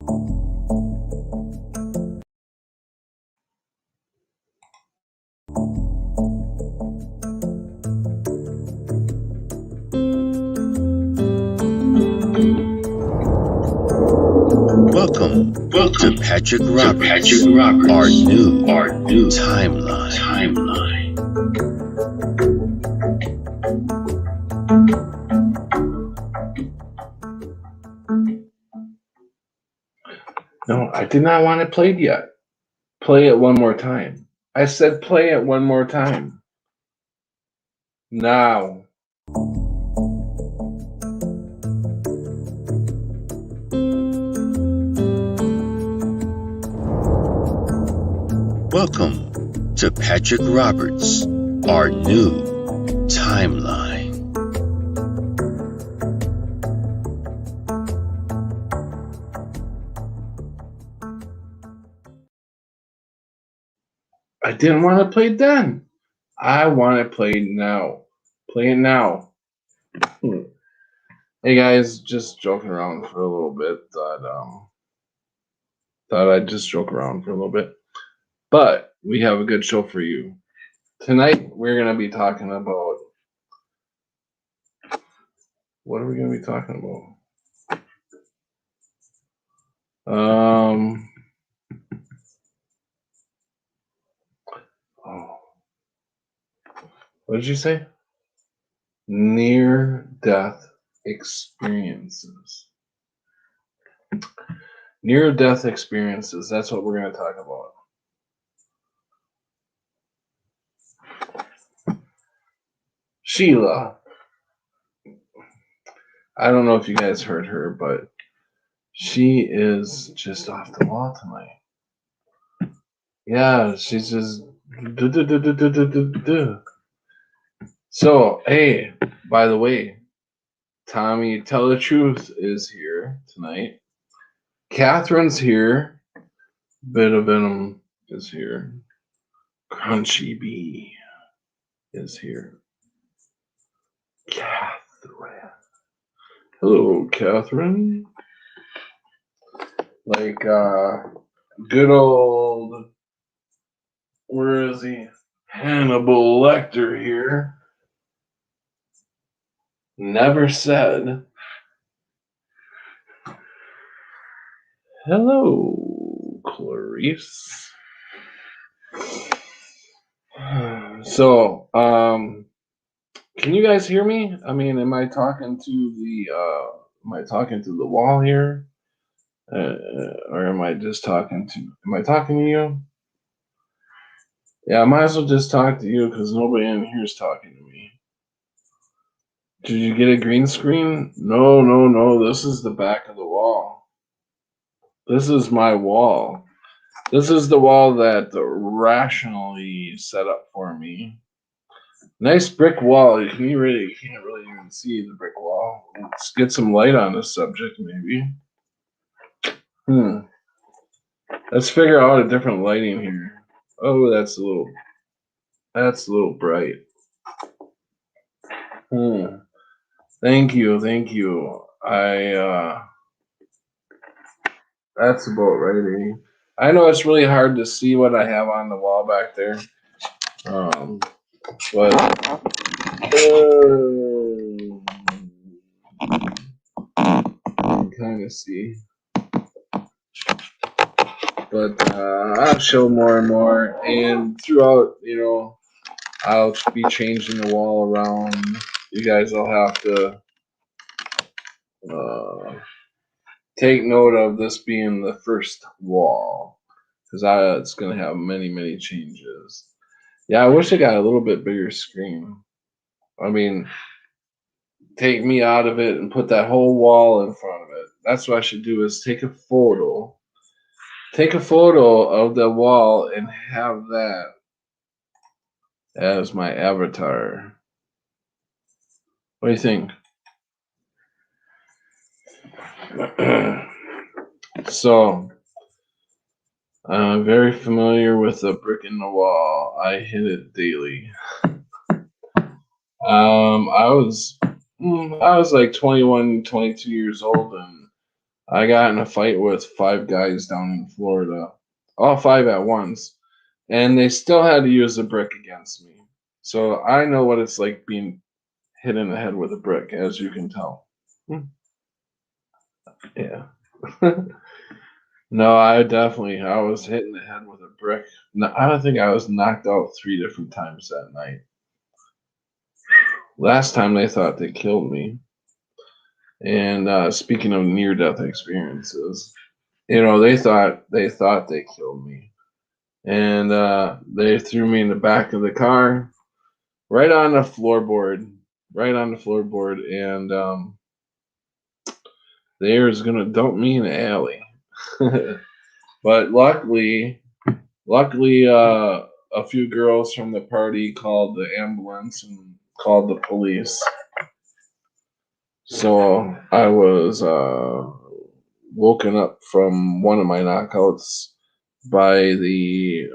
Welcome to Patrick Roberts, our new timeline. No, I did not want it played yet. Play it one more time. I said play it one more time. Now. Welcome to Patrick Roberts, our new timeline. I didn't want it played then. I want it played now. Play it now. Hey guys, just joking around for a little bit. Thought I'd just joke around for a little bit. But we have a good show for you. Tonight we're gonna be talking about what are we gonna be talking about? What did you say? Near-death experiences. Near-death experiences. That's what we're going to talk about. Sheila. I don't know if you guys heard her, but she is just off the wall tonight. Yeah, she's just... So, hey, by the way, Tommy Tell the Truth is here tonight. Catherine's here. Bit of Venom is here. Crunchy Bee is here. Catherine. Hello, Catherine. Like, good old, where is he? Hannibal Lecter here. Never said, hello, Clarice. So, can you guys hear me? I mean, am I talking to the wall here? Or am I talking to you? Yeah, I might as well just talk to you because nobody in here is talking to me. Did you get a green screen? No. This is the back of the wall. This is my wall. This is the wall that rationally set up for me. Nice brick wall. You can't really even see the brick wall. Let's get some light on this subject, maybe. Let's figure out a different lighting here. Oh, that's a little bright. Thank you. That's about right, eh? I know it's really hard to see what I have on the wall back there. But you can kind of see. But I'll show more and more, and throughout, I'll be changing the wall around. You guys will have to take note of this being the first wall, because it's going to have many changes. Yeah, I wish I got a little bit bigger screen. I mean, take me out of it and put that whole wall in front of it. That's what I should do, is take a photo of the wall and have that as my avatar. What do you think? So, I'm very familiar with the brick in the wall. I hit it daily. I was like 21, 22 years old, and I got in a fight with 5 guys down in Florida, all 5 at once, and they still had to use a brick against me. So I know what it's like being hit in the head with a brick, as you can tell. Yeah. No, I was hit in the head with a brick. No, I don't think I was knocked out 3 different times that night. Last time they thought they killed me. And speaking of near-death experiences, they thought they killed me, and they threw me in the back of the car, right on the floorboard, and they was gonna dump me in the alley. But luckily, a few girls from the party called the ambulance and called the police. So I was woken up from one of my knockouts by the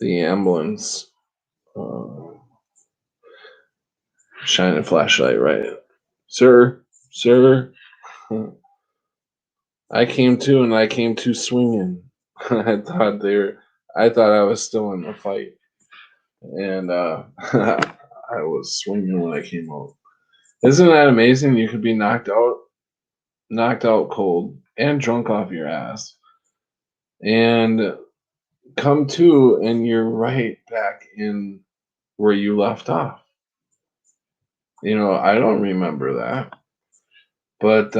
ambulance shining a flashlight, right? Sir, sir. I came to, and I came to swinging. I thought I was still in the fight, and I was swinging when I came out. Isn't that amazing? You could be knocked out cold and drunk off your ass, and come to, and you're right back in where you left off. I don't remember that, but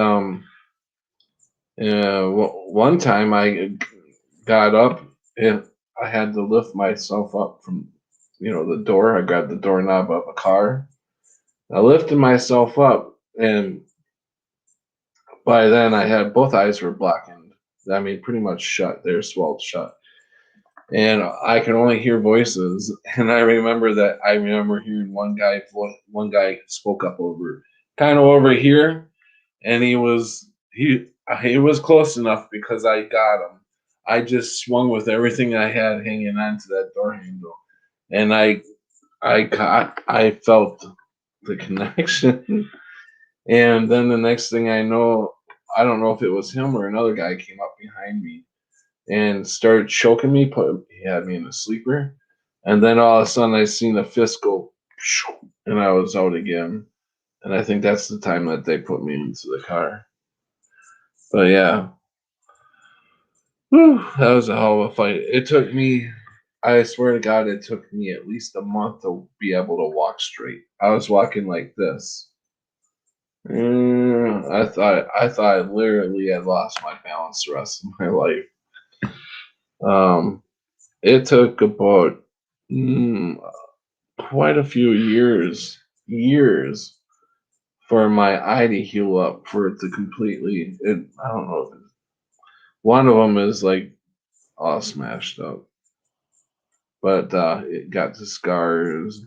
one time I got up and I had to lift myself up from the door. I grabbed the doorknob of a car. I lifted myself up, and by then I had both eyes were blackened. I mean, pretty much shut. They're swelled shut, and I could only hear voices. And I remember hearing one guy spoke up kind of over here, and he was close enough because I got him. I just swung with everything I had hanging onto that door handle, and I felt the connection. And then the next thing I know, I don't know if it was him or another guy came up behind me and started choking me. He had me in a sleeper, and then all of a sudden I seen the fist go, and I was out again. And I think that's the time that they put me into the car. But yeah, whew, that was a hell of a fight. It took me, I swear to God, it took me at least a month to be able to walk straight. I was walking like this. I thought I literally had lost my balance the rest of my life. It took about quite a few years for my eye to heal up, for it to completely. I don't know. One of them is like all smashed up, but it got the scars.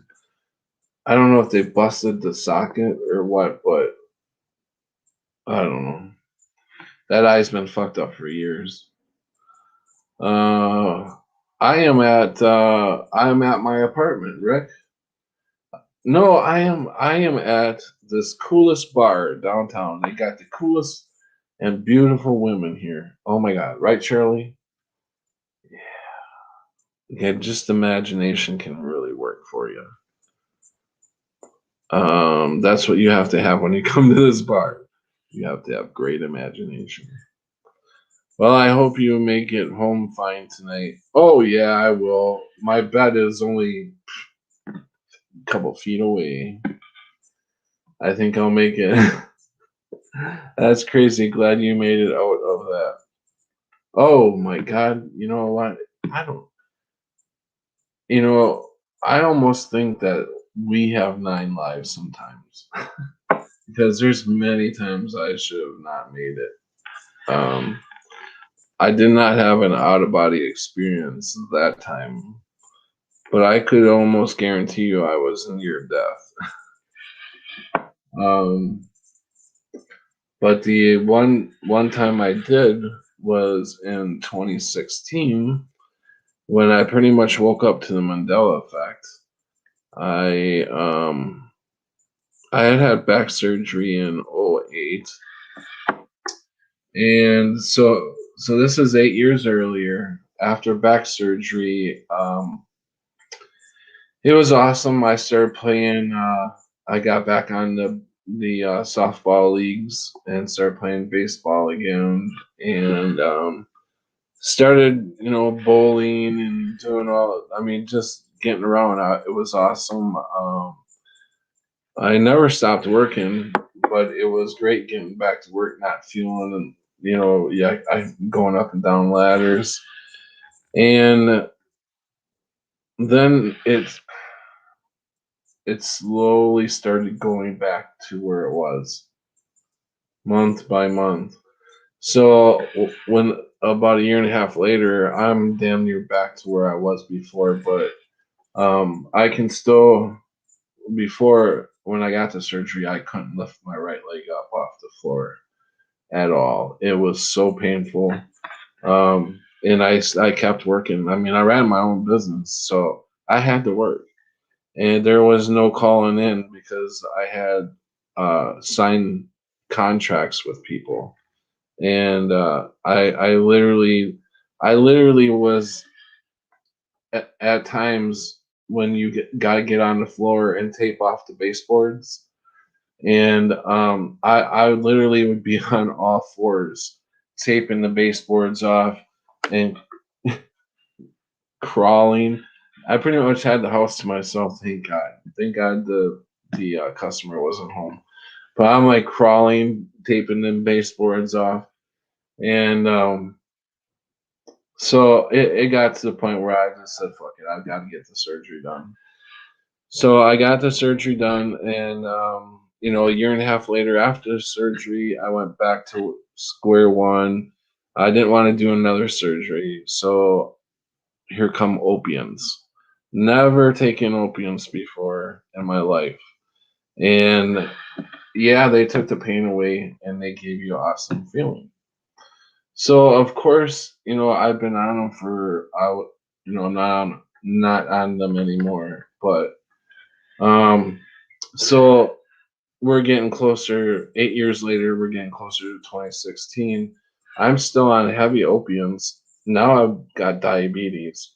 I don't know if they busted the socket or what, but I don't know. That eye's been fucked up for years. I am at my apartment, Rick. No, I am at this coolest bar downtown. They got the coolest and beautiful women here. Oh my God, right, Shirley? Yeah, just imagination can really work for you. That's what you have to have when you come to this bar. You have to have great imagination. Well, I hope you make it home fine tonight. Oh yeah, I will. My bed is only a couple feet away. I think I'll make it. That's crazy. Glad you made it out of that. Oh my God. You know what? I don't. I almost think that we have 9 lives sometimes. Because there's many times I should have not made it. I did not have an out of body experience that time, but I could almost guarantee you I was near death. But the one time I did was in 2016, when I pretty much woke up to the Mandela effect. I had back surgery in 2008, And so this is 8 years earlier after back surgery. It was awesome. I started playing. I got back on the softball leagues and started playing baseball again, and started bowling and doing all. I mean, just getting around. It was awesome. I never stopped working, but it was great getting back to work, not feeling yeah, I going up and down ladders, and then it slowly started going back to where it was month by month. So when about a year and a half later, I'm damn near back to where I was before, but I can still before when I got the surgery, I couldn't lift my right leg up off the floor at all. It was so painful. And I kept working. I mean, I ran my own business, so I had to work. And there was no calling in because I had signed contracts with people, and I literally was at times when gotta get on the floor and tape off the baseboards, and I literally would be on all fours taping the baseboards off and crawling. I pretty much had the house to myself. Thank God. Thank God the customer wasn't home. But I'm like crawling, taping them baseboards off, and so it got to the point where I just said, "Fuck it, I've got to get the surgery done." So I got the surgery done, and a year and a half later, after the surgery, I went back to square one. I didn't want to do another surgery, so here come opiums. Never taken opiums before in my life. And yeah, they took the pain away and they gave you awesome feeling. So of course, I've been on them for not on them anymore. But so we're getting closer. 8 years later, we're getting closer to 2016. I'm still on heavy opiums. Now I've got diabetes.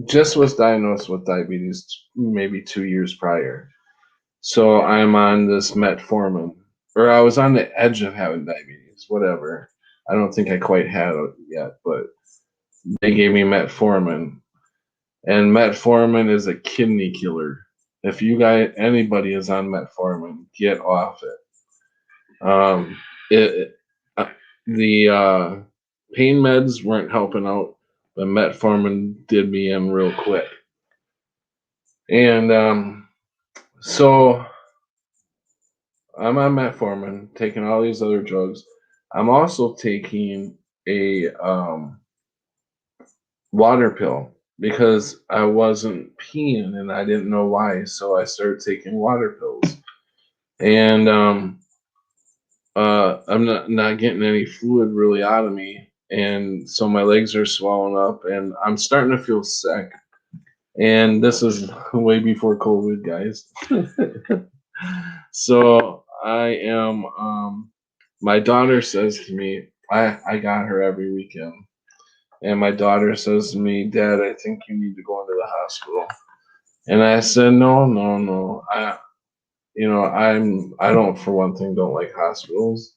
Just was diagnosed with diabetes maybe 2 years prior. So I'm on this metformin, or I was on the edge of having diabetes, whatever. I don't think I quite had it yet, but they gave me metformin, and metformin is a kidney killer. If anybody is on metformin, get off it. It the pain meds weren't helping out, but metformin did me in real quick. And so I'm on metformin, taking all these other drugs. I'm also taking a water pill because I wasn't peeing and I didn't know why. So I started taking water pills, and I'm not getting any fluid really out of me, and so my legs are swelling up, and I'm starting to feel sick. And this is way before COVID, guys. So I am. My daughter says to me, I got her every weekend, and my daughter says to me, "Dad, I think you need to go into the hospital." And I said, "No, no, no. I don't for one thing don't like hospitals,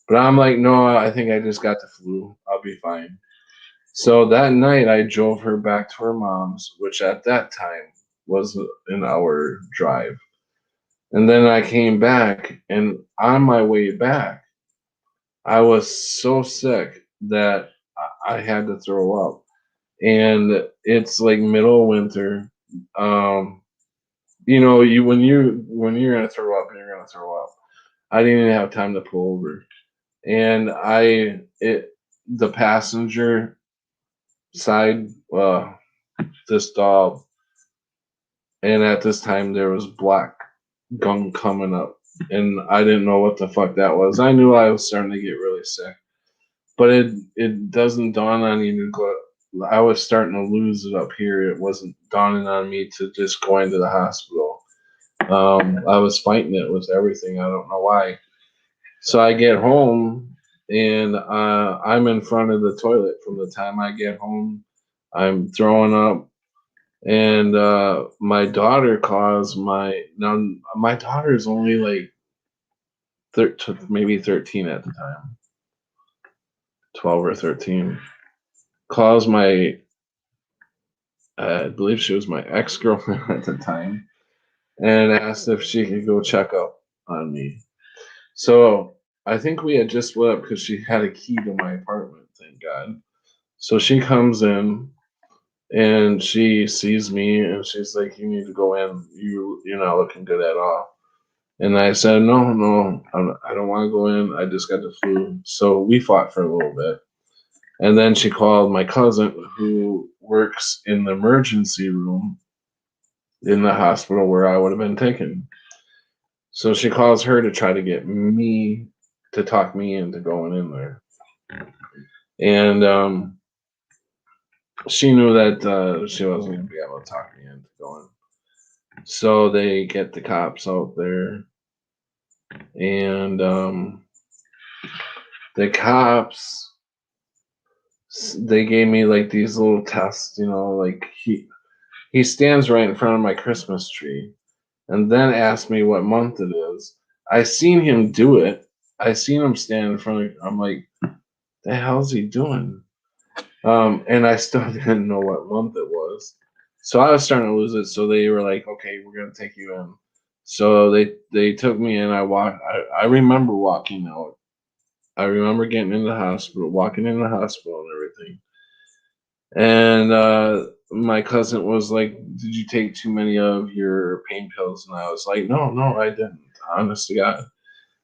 but I'm like, no, I think I just got the flu. I'll be fine." So that night, I drove her back to her mom's, which at that time was an hour drive. And then I came back, and on my way back, I was so sick that I had to throw up. And it's like middle of winter. You when you're gonna throw up, you're gonna throw up. I didn't even have time to pull over, and the passenger side this dog, and at this time there was black gum coming up, and I didn't know what the fuck that was. I knew I was starting to get really sick, but it doesn't dawn on you to go. I was starting to lose it up here. It wasn't dawning on me to just go into the hospital. I was fighting it with everything. I don't know why. So I get home, and I'm in front of the toilet from the time I get home. I'm throwing up, and my daughter calls my daughter is only like maybe 13 at the time, 12 or 13. Calls my I believe she was my ex girlfriend at the time, and asked if she could go check up on me. So I think we had just split up because she had a key to my apartment. Thank God. So she comes in and she sees me and she's like, "You need to go in. You're not looking good at all." And I said, "No, no, I don't want to go in. I just got the flu." So we fought for a little bit, and then she called my cousin who works in the emergency room in the hospital where I would have been taken. So she calls her to try to get me to talk me into going in there, and she knew that she wasn't going to be able to talk me into going. So they get the cops out there, and the cops they gave me like these little tests, like he stands right in front of my Christmas tree, and then asked me what month it is. I seen him do it. I seen him stand in front of. I'm like, the hell's he doing? And I still didn't know what month it was. So I was starting to lose it. So they were like, "Okay, we're gonna take you in." So they took me in. I remember walking out. I remember getting in the hospital, walking in the hospital and everything. And my cousin was like, "Did you take too many of your pain pills?" And I was like, "No, no, I didn't. Honest to God."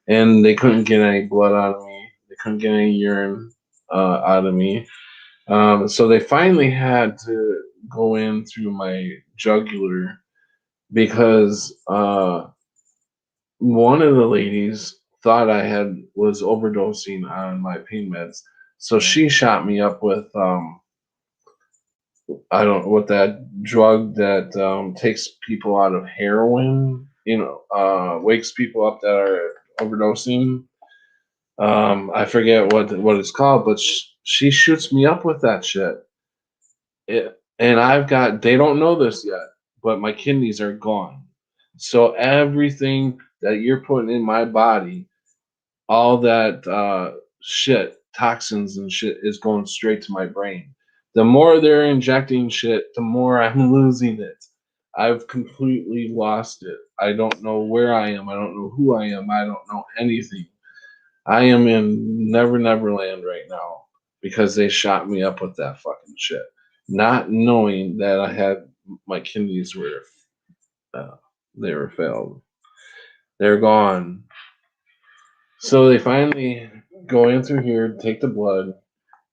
And they couldn't get any blood out of me. They couldn't get any urine out of me. So they finally had to go in through my jugular because one of the ladies thought I had was overdosing on my pain meds. So she shot me up with I don't know what that drug that takes people out of heroin, wakes people up that are overdosing. I forget what it's called, but she shoots me up with that shit. And they don't know this yet, but my kidneys are gone. So everything that you're putting in my body, all that shit, toxins and shit, is going straight to my brain. The more they're injecting shit, the more I'm losing it. I've completely lost it. I don't know where I am. I don't know who I am. I don't know anything. I am in Never Never Land right now because they shot me up with that fucking shit, not knowing that I had my kidneys were uh, they were failed. They're gone. So they finally go in through here, take the blood,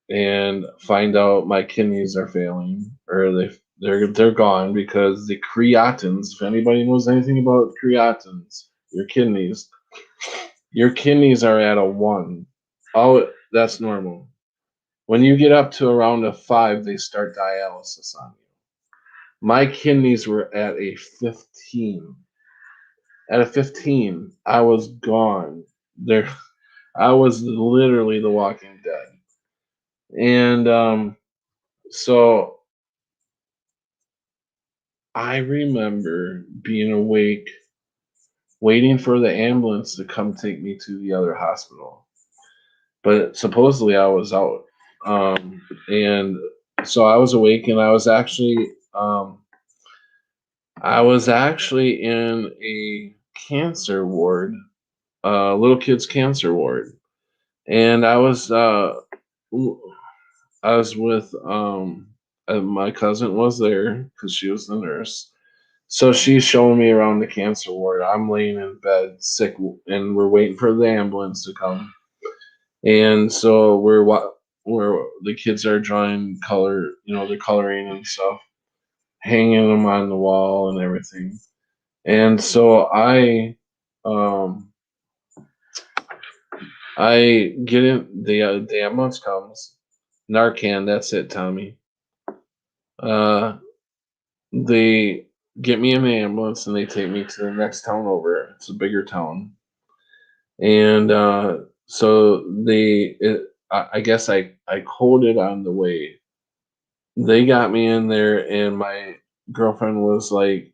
and find out my kidneys are failing, or they're gone because the creatines. If anybody knows anything about creatines, your kidneys are at a 1. Oh, that's normal. When you get up to around a 5, they start dialysis on you. My kidneys were at a 15. At a 15, I was gone. There, I was literally the Walking Dead. And so I remember being awake, waiting for the ambulance to come take me to the other hospital. But supposedly I was out. And so I was awake, and I was actually in a cancer ward, little kids cancer ward, and I was with my cousin was there because she was the nurse. So she's showing me around the cancer ward. I'm laying in bed sick, and we're waiting for the ambulance to come. And so where the kids are drawing color, they're coloring and stuff, hanging them on the wall and everything. And so um, I get in. The ambulance comes. Narcan. That's it, Tommy. Uh, they get me in the ambulance and they take me to the next town over. It's a bigger town, and So I guess I coded on the way. They got me in there, and my girlfriend was like,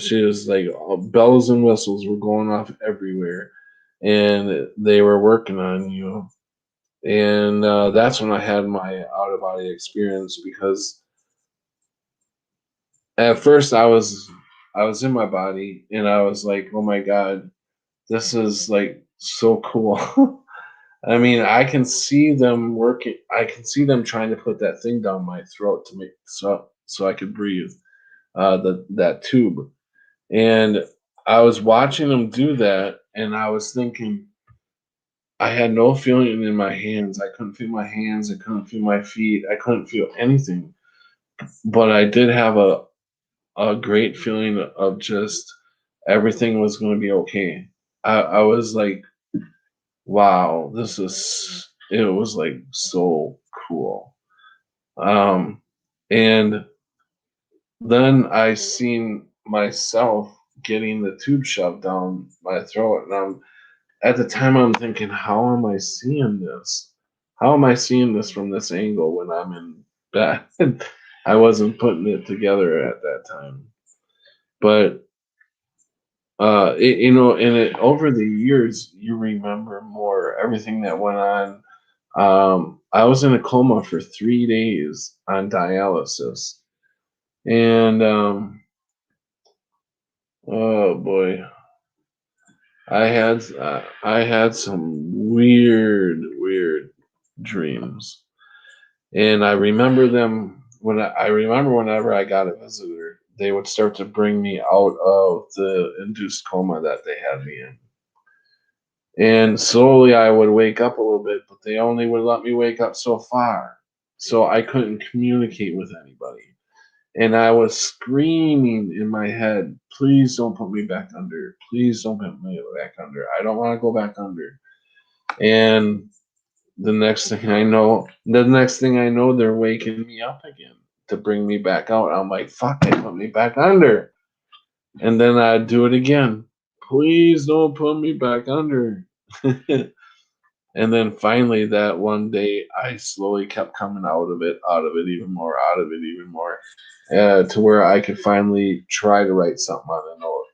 she was like, bells and whistles were going off everywhere, and they were working on you. And that's when I had my out of body experience, because at first I was in my body, and I was like, oh my god, this is like so cool. I mean, I can see them working. I can see them trying to put that thing down my throat to make so I could breathe. That tube, and I was watching them do that, and I was thinking, I had no feeling in my hands. I couldn't feel my hands. I couldn't feel my feet. I couldn't feel anything. But I did have a great feeling of just everything was going to be okay. I was like, wow, it was like so cool. Um, and then I seen myself getting the tube shoved down my throat, and at the time I'm thinking, how am I seeing this? How am I seeing this from this angle when I'm in bed? I wasn't putting it together at that time. But over the years, you remember more everything that went on. I was in a coma for 3 days on dialysis, and oh boy, I had some weird dreams, and I remember them I remember whenever I got a visitor, they would start to bring me out of the induced coma that they had me in. And slowly I would wake up a little bit, but they only would let me wake up so far. So I couldn't communicate with anybody. And I was screaming in my head, please don't put me back under. Please don't put me back under. I don't want to go back under. And the next thing I know, they're waking me up again to bring me back out. I'm like, fuck, they put me back under. And then I'd do it again. Please don't put me back under. And then finally, that one day, I slowly kept coming out of it even more, out of it even more, to where I could finally try to write something on a note.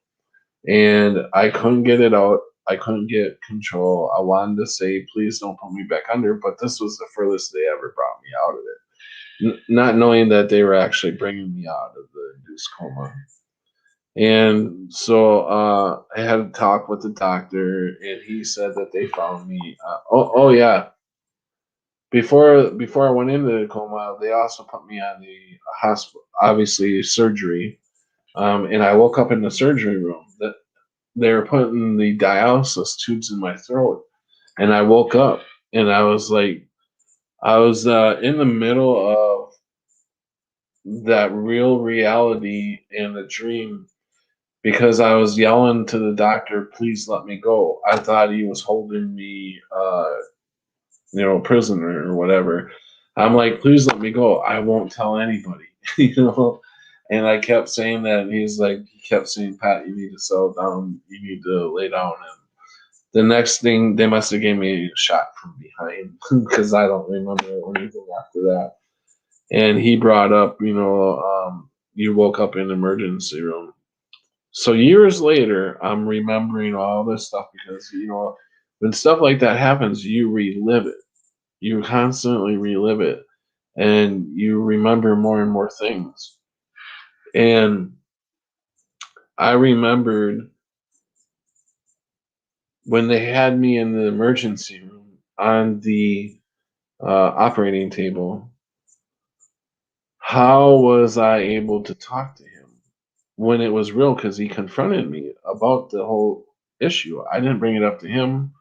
And I couldn't get it out. I couldn't get control. I wanted to say, please don't put me back under, but this was the furthest they ever brought me out of it. Not knowing that they were actually bringing me out of the induced coma. And so I had a talk with the doctor, and he said that they found me. Oh yeah, before I went into the coma, they also put me on the hospital, obviously surgery. And I woke up in the surgery room. That they were putting the dialysis tubes in my throat, and I woke up, and I was like, I was in the middle of that real reality and the dream, because I was yelling to the doctor, "Please let me go." I thought he was holding me, prisoner or whatever. I'm like, "Please let me go. I won't tell anybody," you know. And I kept saying that, and he kept saying, "Pat, you need to settle down. You need to lay down." And the next thing, they must have gave me a shot from behind, because I don't remember anything after that. And he brought up, you woke up in the emergency room. So years later, I'm remembering all this stuff, because when stuff like that happens, you relive it. You constantly relive it, and you remember more and more things. And I remembered when they had me in the emergency room on the operating table. How was I able to talk to him when it was real? Because he confronted me about the whole issue. I didn't bring it up to him,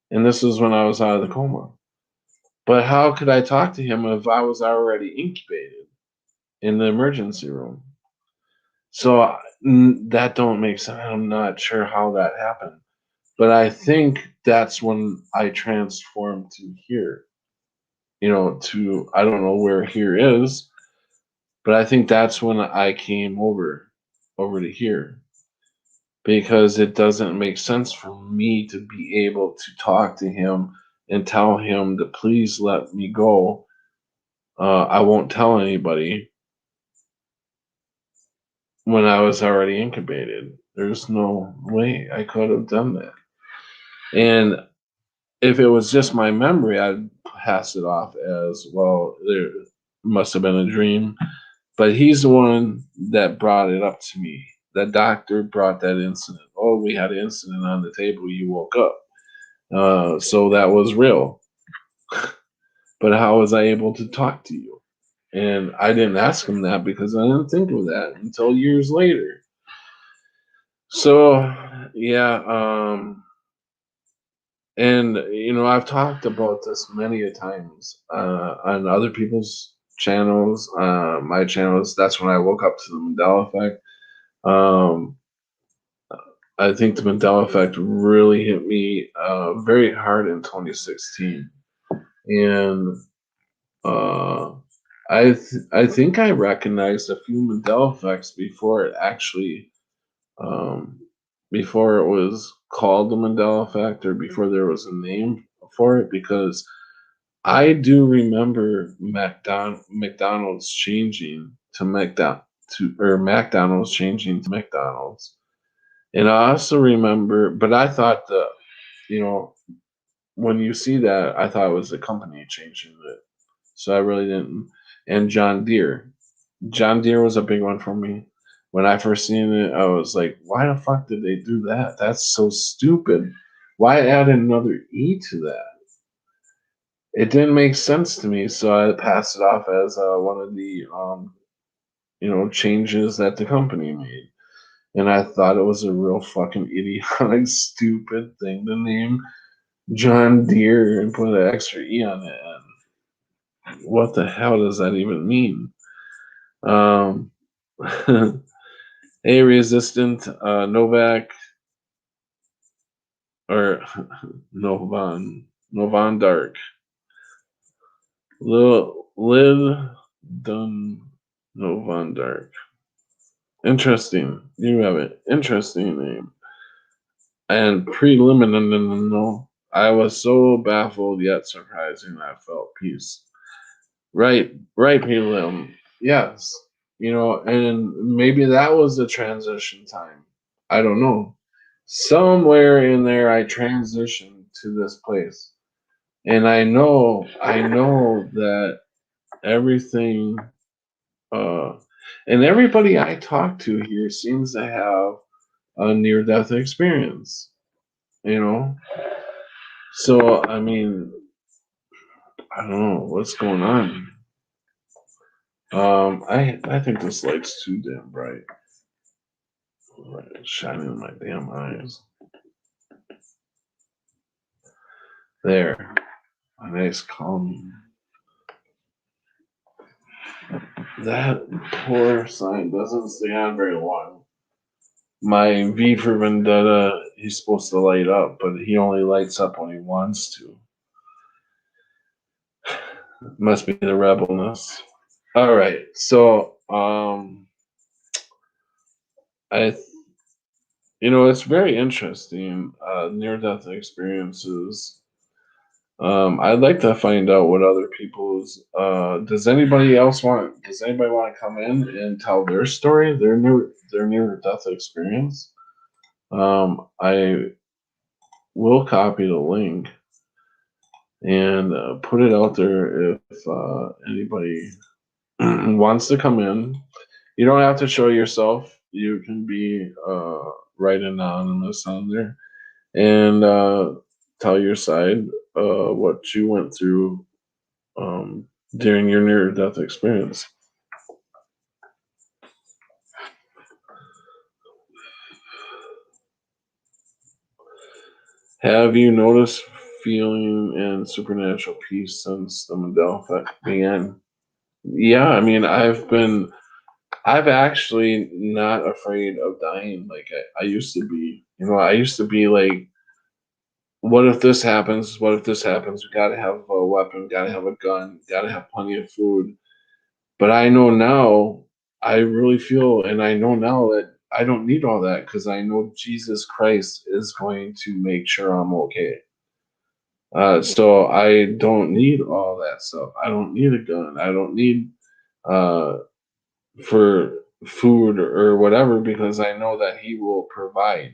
and this was when I was out of the coma. But how could I talk to him if I was already incubated in the emergency room? So that don't make sense. I'm not sure how that happened, but I think that's when I transformed to here. To I don't know where here is, but I think that's when I came over to here. because it doesn't make sense for me to be able to talk to him and tell him to please let me go. I won't tell anybody when I was already incubated. There's no way I could have done that. And if it was just my memory, I'd pass it off as, well, there must have been a dream. But he's the one that brought it up to me. The doctor brought that incident. Oh, we had an incident on the table. You woke up. So that was real. But how was I able to talk to you? And I didn't ask him that because I didn't think of that until years later. So, yeah, and I've talked about this many a times on other people's channels, my channels. That's when I woke up to the Mandela effect. Um, I think the Mandela effect really hit me very hard in 2016, and uh, I think I recognized a few Mandela effects before it actually um, before it was called the Mandela effect, or before there was a name for it, because I do remember McDonald's changing to McDonald's changing to McDonald's. And I also remember, but I thought you know, when you see that, I thought it was the company changing it. So I really didn't. And John Deere. John Deere was a big one for me. When I first seen it, I was like, why the fuck did they do that? That's so stupid. Why add another E to that? It didn't make sense to me, so I passed it off as one of the changes that the company made. And I thought it was a real fucking idiotic, stupid thing to name John Deere and put an extra E on it. And what the hell does that even mean? A resistant Novak or Novan Dark. Lid Dun Novan Dark. Interesting. You have an interesting name. And preliminary, I was so baffled yet surprising I felt peace. Right, prelim. Yes. And maybe that was the transition time. I don't know. Somewhere in there I transitioned to this place. And I know that everything uh and everybody I talk to here seems to have a near death experience, you know? So, I mean, I don't know what's going on. I think this light's too damn bright. It's shining in my damn eyes. There. A nice calm. That poor sign doesn't stay on very long. My V for Vendetta, he's supposed to light up, but he only lights up when he wants to. Must be the rebelness. All right, so it's very interesting. Near-death experiences. I'd like to find out what other people's. Does anybody want to come in and tell their story, their near-death experience? I will copy the link and put it out there if anybody wants to come in. You don't have to show yourself. You can be right anonymous on there and tell your side, what you went through during your near-death experience. Have you noticed feeling and supernatural peace since the Mandela effect began? Yeah, I mean, I've actually not afraid of dying like I used to be. I used to be like, what if this happens? What if this happens? We gotta have a weapon, gotta have a gun, gotta have plenty of food. But I know now, I really feel, and I know now that I don't need all that because I know Jesus Christ is going to make sure I'm okay. So I don't need all that stuff. I don't need a gun. I don't need uh, for food or whatever because I know that He will provide.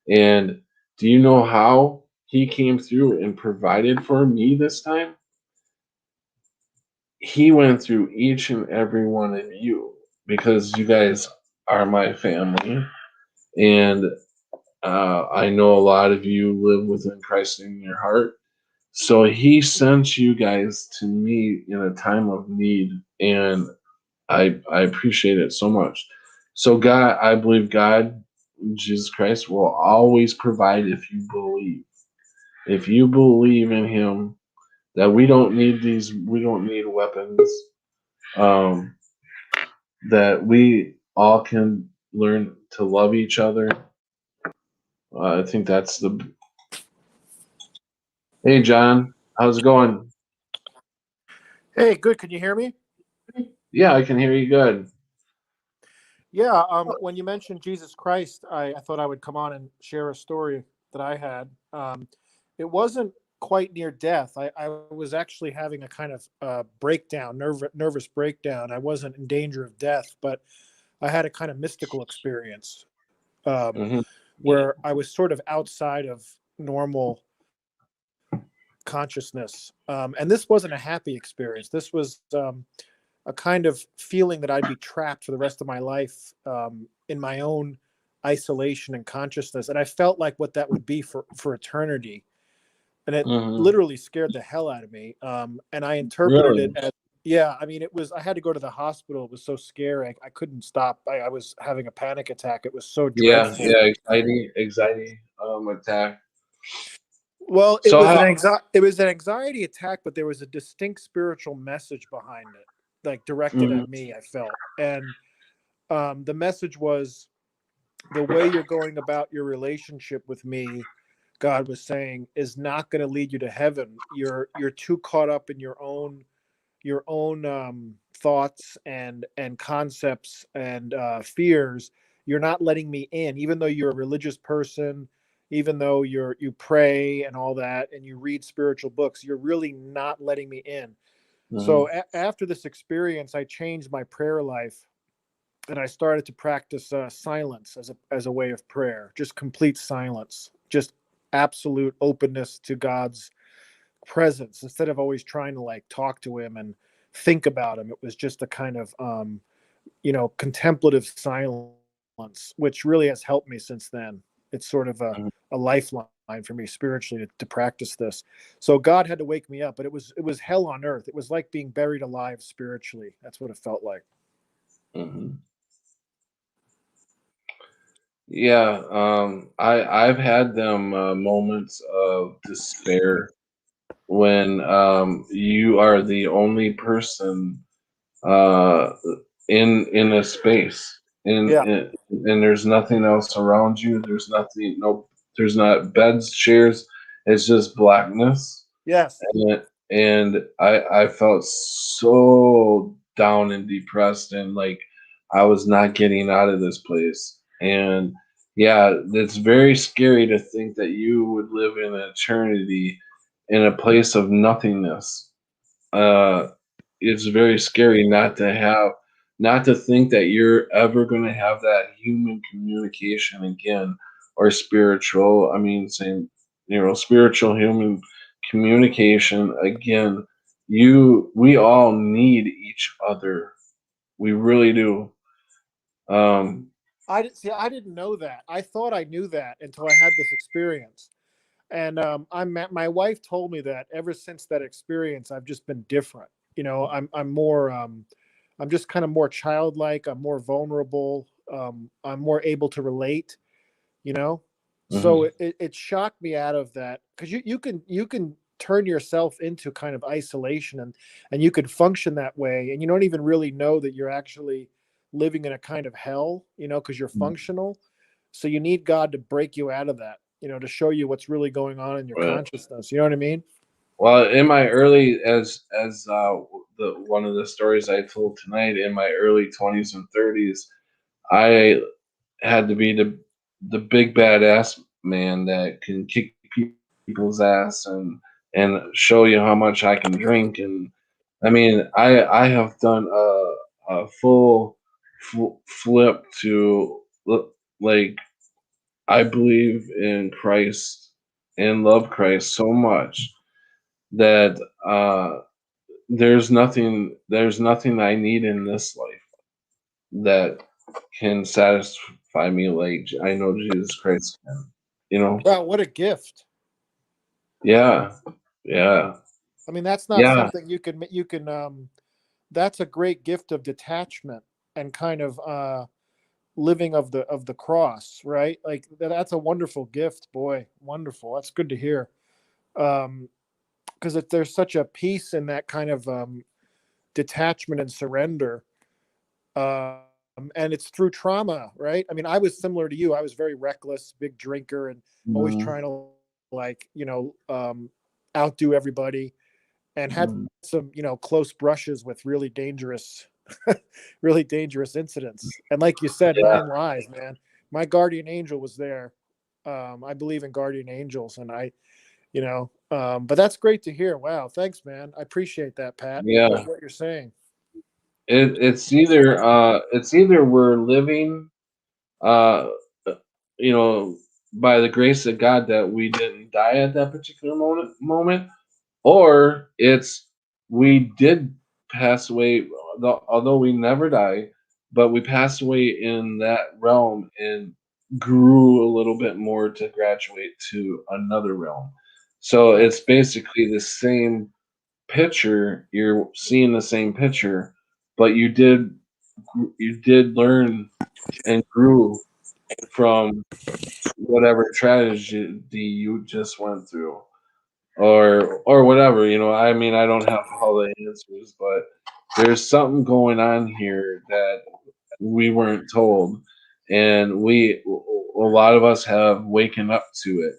And do you know how He came through and provided for me this time? He went through each and every one of you because you guys are my family. And I know a lot of you live within Christ in your heart. So he sent you guys to me in a time of need, and I appreciate it so much. So God, I believe God, Jesus Christ, will always provide if you believe. If you believe in Him, that we don't need weapons. Um, that we all can learn to love each other. I think that's the. Hey, John, how's it going? Hey, good. Can you hear me? Yeah, I can hear you good. Yeah. When you mentioned Jesus Christ, I thought I would come on and share a story that I had. It wasn't quite near death. I was actually having a kind of breakdown, nervous breakdown. I wasn't in danger of death, but I had a kind of mystical experience Hmm. where I was sort of outside of normal consciousness. And this wasn't a happy experience. This was a kind of feeling that I'd be trapped for the rest of my life in my own isolation and consciousness. And I felt like what that would be for eternity. And it Hmm. literally scared the hell out of me. And I interpreted it Really? as, yeah, I mean, I had to go to the hospital. It was so scary. I couldn't stop. I was having a panic attack. It was so Yeah, dreadful. yeah, anxiety attack. Well, So how? it was an anxiety attack, but there was a distinct spiritual message behind it, like directed Mhm. at me, I felt. And the message was the way you're going about your relationship with me, God was saying, is not going to lead you to heaven. You're too caught up in your own thoughts and concepts and fears. You're not letting me in, even though you're a religious person, even though you pray and all that, and you read spiritual books. You're really not letting me in. So Mhm. after this experience, I changed my prayer life, and I started to practice silence as a way of prayer, just complete silence, just absolute openness to God's presence instead of always trying to like talk to him and think about him. It was just a kind of contemplative silence, which really has helped me since then. It's sort of Mhm. a lifeline for me spiritually to practice this. So God had to wake me up, but it was hell on earth. It was like being buried alive spiritually. That's what it felt like. Mhm. Yeah, I've had them moments of despair when you are the only person uh, in a space, Yeah. and there's nothing else around you. There's nothing, no, there's not beds, chairs. It's just blackness, Yes. and I felt so down and depressed, and like I was not getting out of this place. And yeah, it's very scary to think that you would live in eternity in a place of nothingness. uh it's very scary not to think that you're ever going to have that human communication again, or spiritual, I mean, same, spiritual human communication again. We all need each other. We really do. um I didn't know that. I thought I knew that until I had this experience. And my wife told me that ever since that experience, I've just been different. I'm more, I'm just kind of more childlike. I'm more vulnerable. I'm more able to relate. You know, so mhm. it shocked me out of that because you can turn yourself into kind of isolation and you can function that way and you don't even really know that you're actually living in a kind of hell. Because you're functional. So you need God to break you out of that, to show you what's really going on in your Right. consciousness. You know what I mean? Well, in my early, as the one of the stories I told tonight, in my early 20s and 30s, I had to be the big badass man that can kick people's ass and show you how much I can drink. And I mean, I have done a full flip to like I believe in Christ and love Christ so much that there's nothing I need in this life that can satisfy me like I know Jesus Christ can. You know? Wow, what a gift. Yeah. Yeah. I mean, that's not Yeah. something you can that's a great gift of detachment and kind of living of the cross, right? Like that's a wonderful gift, boy. Wonderful. That's good to hear. Because there's such a peace in that kind of detachment and surrender. And it's through trauma, right? I mean, I was similar to you. I was very reckless, big drinker, and always Mhm. trying to outdo everybody, and had Mhm. some close brushes with really dangerous, really dangerous incidents. And like you said, Yeah. 9 lives, man. My guardian angel was there. I believe in guardian angels, and but that's great to hear. Wow, thanks, man. I appreciate that, Pat. Yeah. What you're saying. It's either we're living uh you know by the grace of God that we didn't die at that particular moment, or it's we did pass away, although we never die, but we passed away in that realm and grew a little bit more to graduate to another realm. So Right. it's basically the same picture. You're seeing the same picture, but you did learn and grew from whatever tragedy you just went through, or whatever. I mean, I don't have all the answers, but there's something going on here that we weren't told, and a lot of us have waken up to it,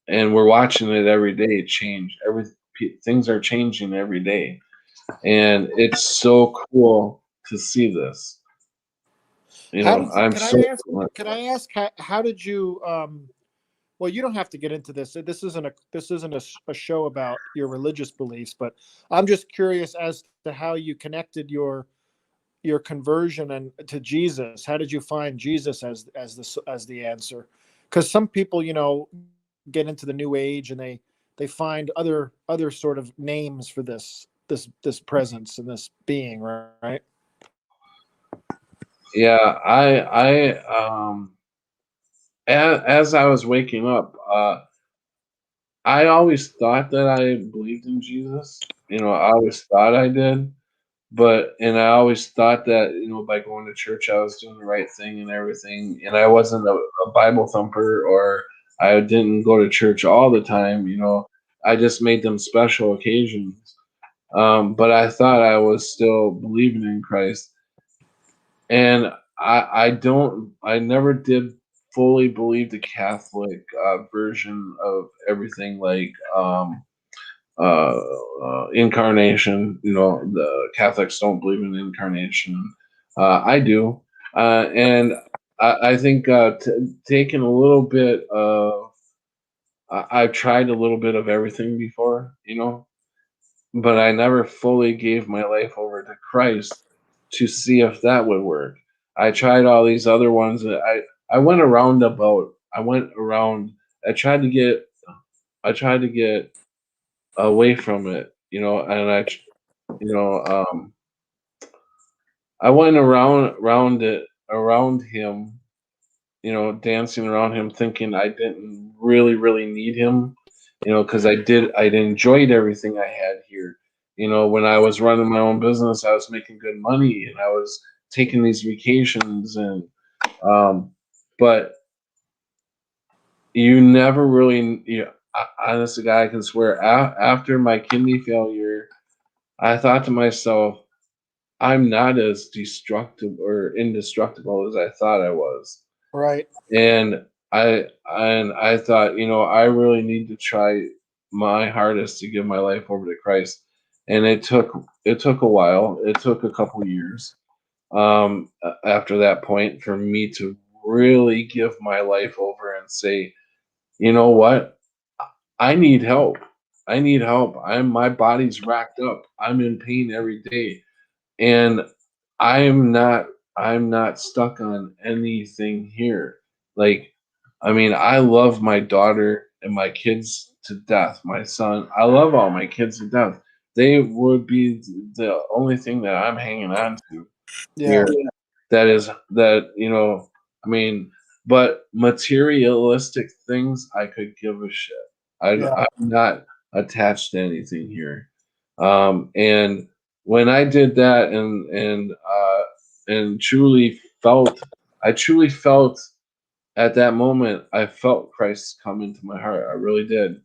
and we're watching it every day change. Things are changing every day, and it's so cool to see this. How did you, I'm can so I ask how did you well, you don't have to get into this. This isn't a show about your religious beliefs, but I'm just curious as to how you connected your conversion and to Jesus. How did you find Jesus as the answer? Because some people, get into the new age and they find other sort of names for this presence and this being, right? Yeah, as I was waking up, I always thought that I believed in Jesus. I always thought I did, and I always thought that by going to church I was doing the right thing and everything, and I wasn't a Bible thumper, or I didn't go to church all the time. I just made them special occasions. But I thought I was still believing in Christ, and I never did fully believe the Catholic version of everything, like incarnation. The Catholics don't believe in incarnation. I do, and I think taking a little bit of I've tried a little bit of everything before, but I never fully gave my life over to Christ to see if that would work. I tried all these other ones. I went around about. I went around. I tried to get. I tried to get away from it, and you know, um, I went around it, around him, dancing around him, thinking I didn't really, really need him, because I enjoyed everything I had here. When I was running my own business, I was making good money, and I was taking these vacations, and but you never really, honest to God, I can swear, after my kidney failure, I thought to myself, I'm not as destructive or indestructible as I thought I was. Right. And I thought, I really need to try my hardest to give my life over to Christ. And it took a while. It took a couple years after that point for me to really give my life over and say, you know what? I need help. I need help. My body's racked up. I'm in pain every day. And I'm not I'm not stuck on anything here. Like, I mean, I love my daughter and my kids to death. My son, I love all my kids to death. They would be the only thing that I'm hanging on to Yeah. here. That is that, I mean, but materialistic things, I could give a shit. Yeah. I'm not attached to anything here. And when I did that and I truly felt at that moment, I felt Christ come into my heart. I really did.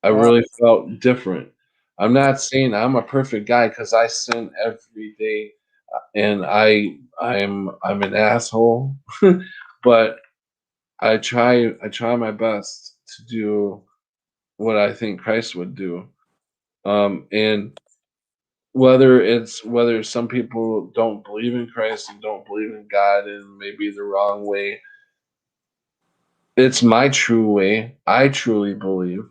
I Wow. really felt different. I'm not saying I'm a perfect guy because I sin every day, and I'm an asshole, but I try my best to do what I think Christ would do. And whether some people don't believe in Christ and don't believe in God and maybe the wrong way, it's my true way. I truly believe,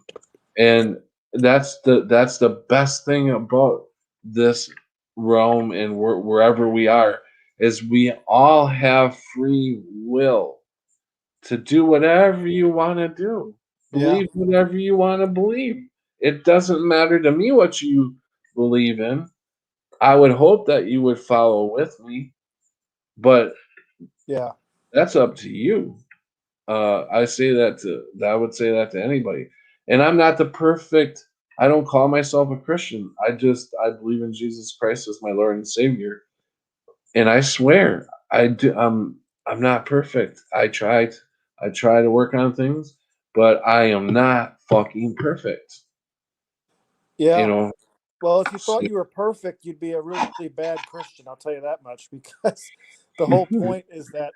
and that's the best thing about this realm and wherever we are is we all have free will to do whatever you want to do, Yeah. believe whatever you want to believe. It doesn't matter to me what you believe in. I would hope that you would follow with me, but Yeah. that's up to you. I would say that to anybody. And I'm not the perfect. I don't call myself a Christian. I believe in Jesus Christ as my Lord and Savior. And I swear I do. I'm not perfect. I try to work on things, but I am not fucking perfect. You Yeah. know. Well, if you So- thought you were perfect, you'd be a really bad Christian. I'll tell you that much, because the whole point is that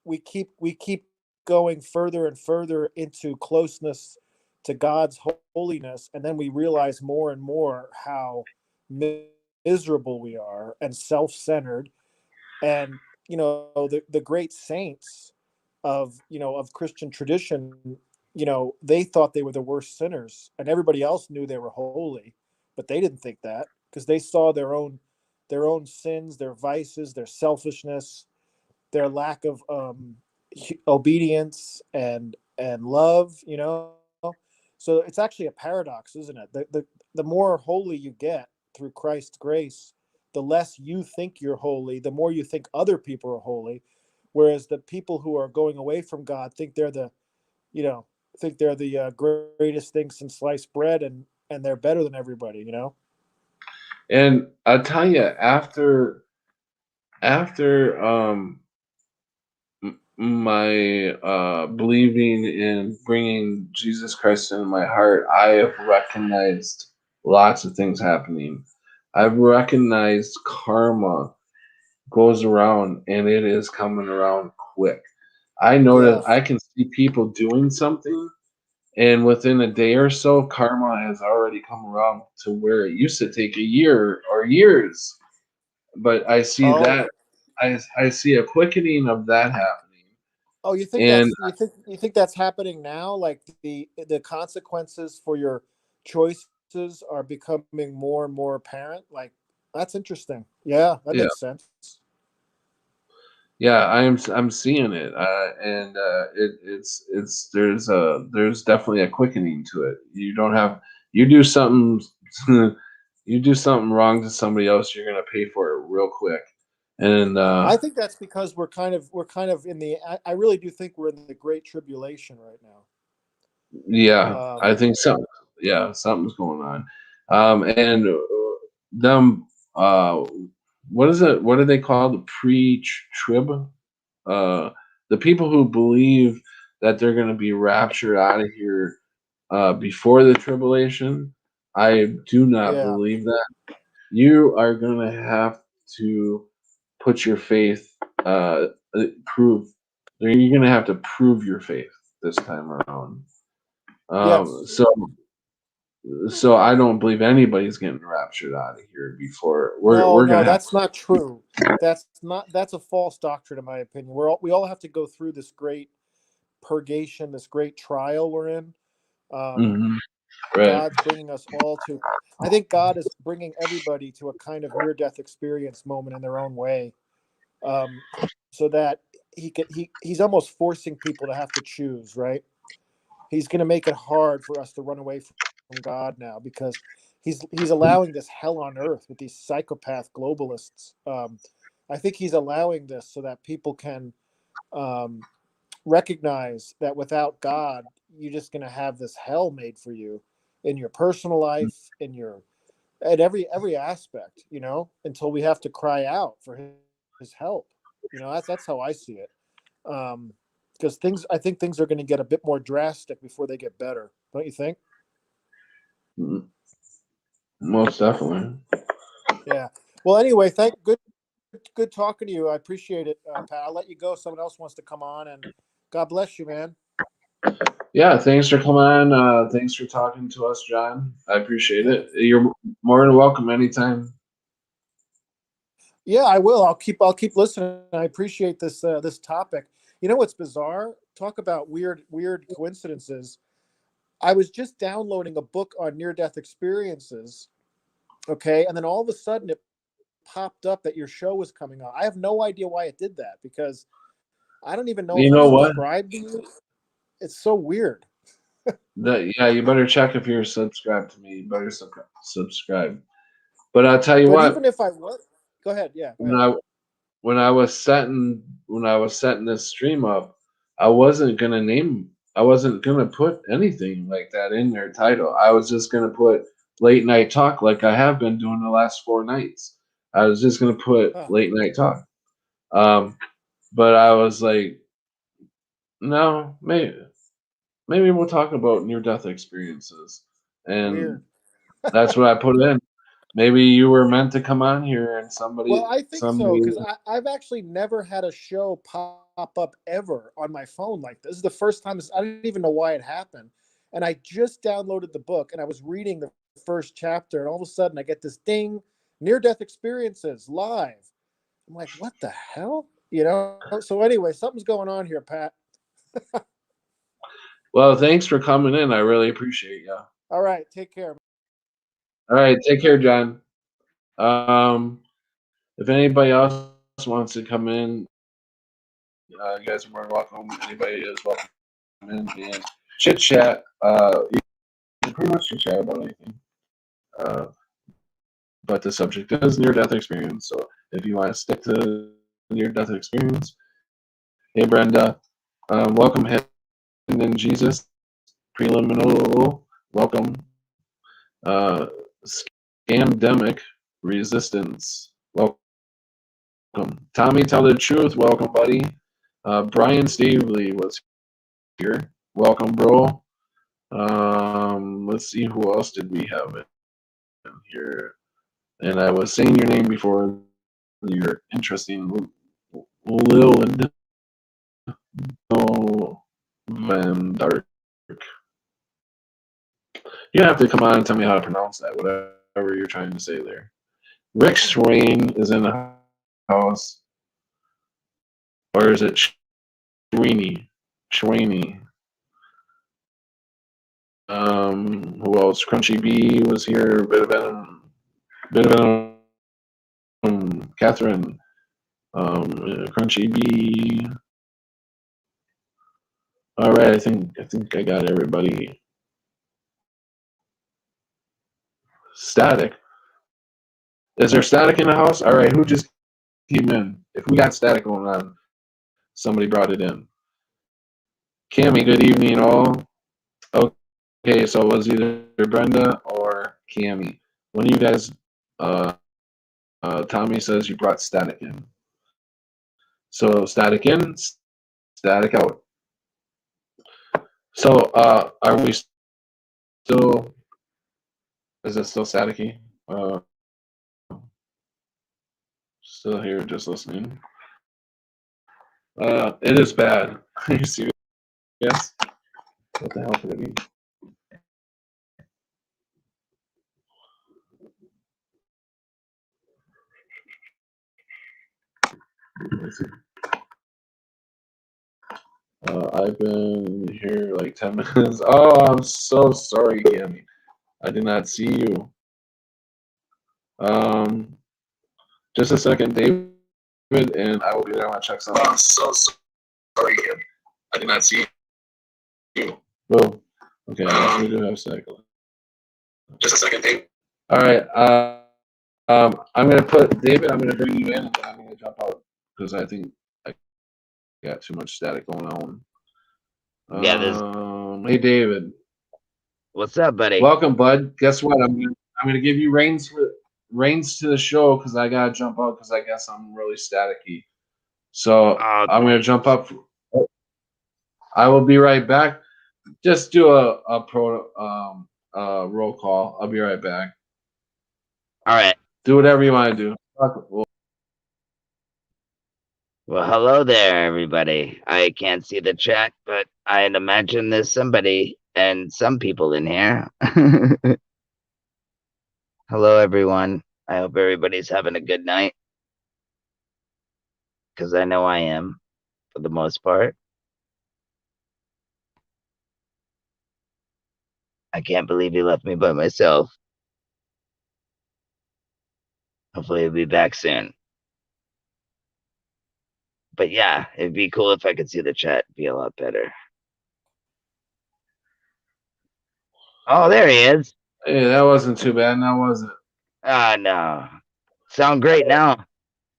we keep going further and further into closeness to God's holiness, and then we realize more and more how miserable we are and self-centered. And the great saints of Christian tradition, they thought they were the worst sinners, and everybody else knew they were holy, but they didn't think that, because they saw their own sins, their vices, their selfishness, their lack of obedience and love. So it's actually a paradox, isn't it? The more holy you get through Christ's grace, the less you think you're holy, the more you think other people are holy, whereas the people who are going away from God you know think they're the greatest thing since sliced bread, and they're better than everybody. and I tell you, after my believing in bringing Jesus Christ into my heart, I have recognized lots of things happening. I've recognized karma goes around and it is coming around quick. I Yeah. notice I can see people doing something, and within a day or so, karma has already come around to where it used to take a year or years. But I see Oh. that I see a quickening of that happening. Oh, you think And that's happening now? Like the consequences for your choices are becoming more and more apparent. Like, that's interesting. Yeah, that yeah, makes sense. yeah, I'm seeing it, and it's there's definitely a quickening to it. You do something you do something wrong to somebody else, you're gonna pay for it real quick. And I think that's because we're kind of in the. I really do think we're in the Great Tribulation right yeah, now. I think so. Yeah, something's going on. And them what is it? What do they call the pre-trib? Uh, the people who believe that they're going to be raptured out of here before the tribulation, I do not Yeah. believe that. You are going to have to put your faith, prove. You're going to have to prove your faith this time around. Yes. So So I don't believe anybody's getting raptured out of here before No, we're no, gonna have. that's not true. That's a false doctrine, in my opinion. We all have to go through this great purgation, this great trial we're in. Um, Mhm, right. God's bringing us all to. I think God is bringing everybody to a kind of near-death experience moment in their own way, um, so that he's almost forcing people to have to choose. Right? He's going to make it hard for us to run away from God now because he's allowing this hell on earth with these psychopath globalists. I think he's allowing this so that people can um, recognize that without God, you're just going to have this hell made for you in your personal life, in your at every aspect, until we have to cry out for his help. That's how I see it. Because I think things are going to get a bit more drastic before they get better. Don't you think? Mhm, most definitely. Yeah. Well, anyway, good talking to you. I appreciate it, Pat. I'll let you go. Someone else wants to come on, and God bless you, man. Yeah, thanks for coming on. Thanks for talking to us, John. I appreciate Yeah. it. You're more than welcome anytime. Yeah, I will. I'll keep listening. I appreciate this topic. You know what's bizarre? Talk about weird coincidences. I was just downloading a book on near death experiences, okay, and then all of a sudden it popped up that your show was coming on. I have no idea why it did that because I don't even know You if I'm know what? subscribed to you. It's so weird. Yeah, you better check if you're subscribed to me. You better subscribe. But I'll tell you But what. even if I was, go ahead. Yeah, go When ahead. I when I was setting this stream up, I wasn't gonna put anything like that in their title. I was just gonna put late night talk like I have been doing the last 4 nights. I was just gonna put Huh, late night talk. Um, but I was like, no, maybe we'll talk about near death experiences, and weird. that's what I put in. Maybe you were meant to come on here, and Well, somebody I think so somebody. because I've actually never had a show pop up ever on my phone like this. This is the first time. I don't even know why it happened. And I just downloaded the book and I was reading the first chapter, and all of a sudden I get this ding: near death experiences live. I'm like, what the hell? So anyway, something's going on here, Pat. Well, thanks for coming in. I really appreciate you. All right, take care. All right, take care, John. Um, if anybody else wants to come in, you guys are more than welcome. Anybody is welcome in and chit chat. You can pretty much chit chat about anything. Uh, but the subject is near death experience. So if you want to stick to near death experience, hey Brenda, welcome in Jesus preliminal. Welcome. Uh, Scamdemic resistance. Welcome. Tommy, tell the truth. Welcome, buddy. Brian Stavely was here. Welcome, bro. Let's see who else did we have in here. And I was saying your name before. You're interesting, Lilid Van Dark. You have to come on and tell me how to pronounce that. Whatever you're trying to say there. Rick Swain is in the house, or is it Sweeney? Sweeney. Who else? Crunchy B was here. Bit of Catherine. Crunchy B. All right, I think I got everybody. Static. Is there static in the house? All right, who just came in? If we got static going on, somebody brought it in. Cammy, good evening, all. Okay, so it was either Brenda or Cammy. One of you guys, uh, Tommy says you brought static in. So static in, static out. So are we still? Is it still staticky? Still here, just listening. It is bad. Are you serious? What the hell could it be? Let's see. I've been here like 10 minutes. Oh, I'm so sorry, Gammy. I did not see you. Just a second, David, and I will be there. I want to check something. I'm so sorry, Gammy. I did not see you. Oh, okay. We do have a second. Just a second, David. All right. I'm gonna put David. I'm gonna bring you in, and then I'm gonna jump out because I think I got too much static going on. Yeah, Hey, David. what's up, buddy? Welcome, bud. Guess what? I'm gonna give you reins to the show because I gotta jump out because I guess I'm really staticky. So Oh, I'm gonna jump up. I will be right back. Just do a roll call. I'll be right back. all right. Do whatever you want to do. Well, hello there, everybody. I can't see the chat, but I'd imagine there's somebody and some people in here. Hello, everyone. I hope everybody's having a good night. Because I know I am, for the most part. I can't believe he left me by myself. Hopefully he'll be back soon. But yeah, it'd be cool if I could see the chat. It'd be a lot better. Oh, there he is. Hey, that wasn't too bad, now was it? Ah, no. Sound great now.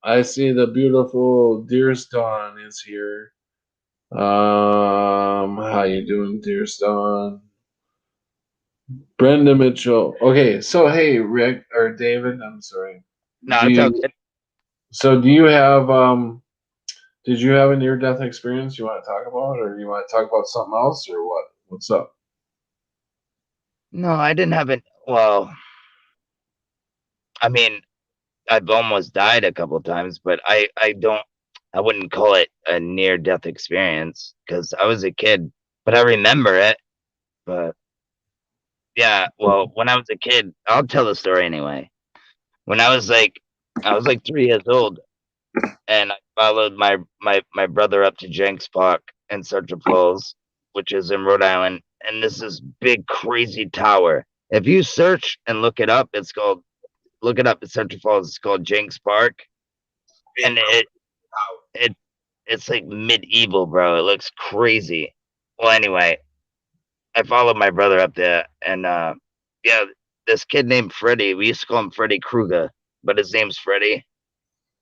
I see the beautiful Dearest Dawn is here. How you doing, Dearest Dawn? Brenda Mitchell. Okay, so hey, Rick or David, I'm sorry. No, it's okay. So do you have did you have a near death experience you want to talk about, or you want to talk about something else, or what? What's up? No, I didn't have it. Well, I mean, I've almost died a couple times, but I wouldn't call it a near death experience because I was a kid, but I remember it. But yeah, well, when I was a kid, I'll tell the story anyway. When I was like 3 years old, and I followed my brother up to Jenks Park in Central Falls, which is in Rhode Island, and this is big crazy tower. If you search and look it up, look it up at Central Falls. It's called Jenks Park, and it's like medieval, bro. It looks crazy. Well, anyway, I followed my brother up there, and yeah, this kid named Freddie. We used to call him Freddy Krueger, but his name's Freddie.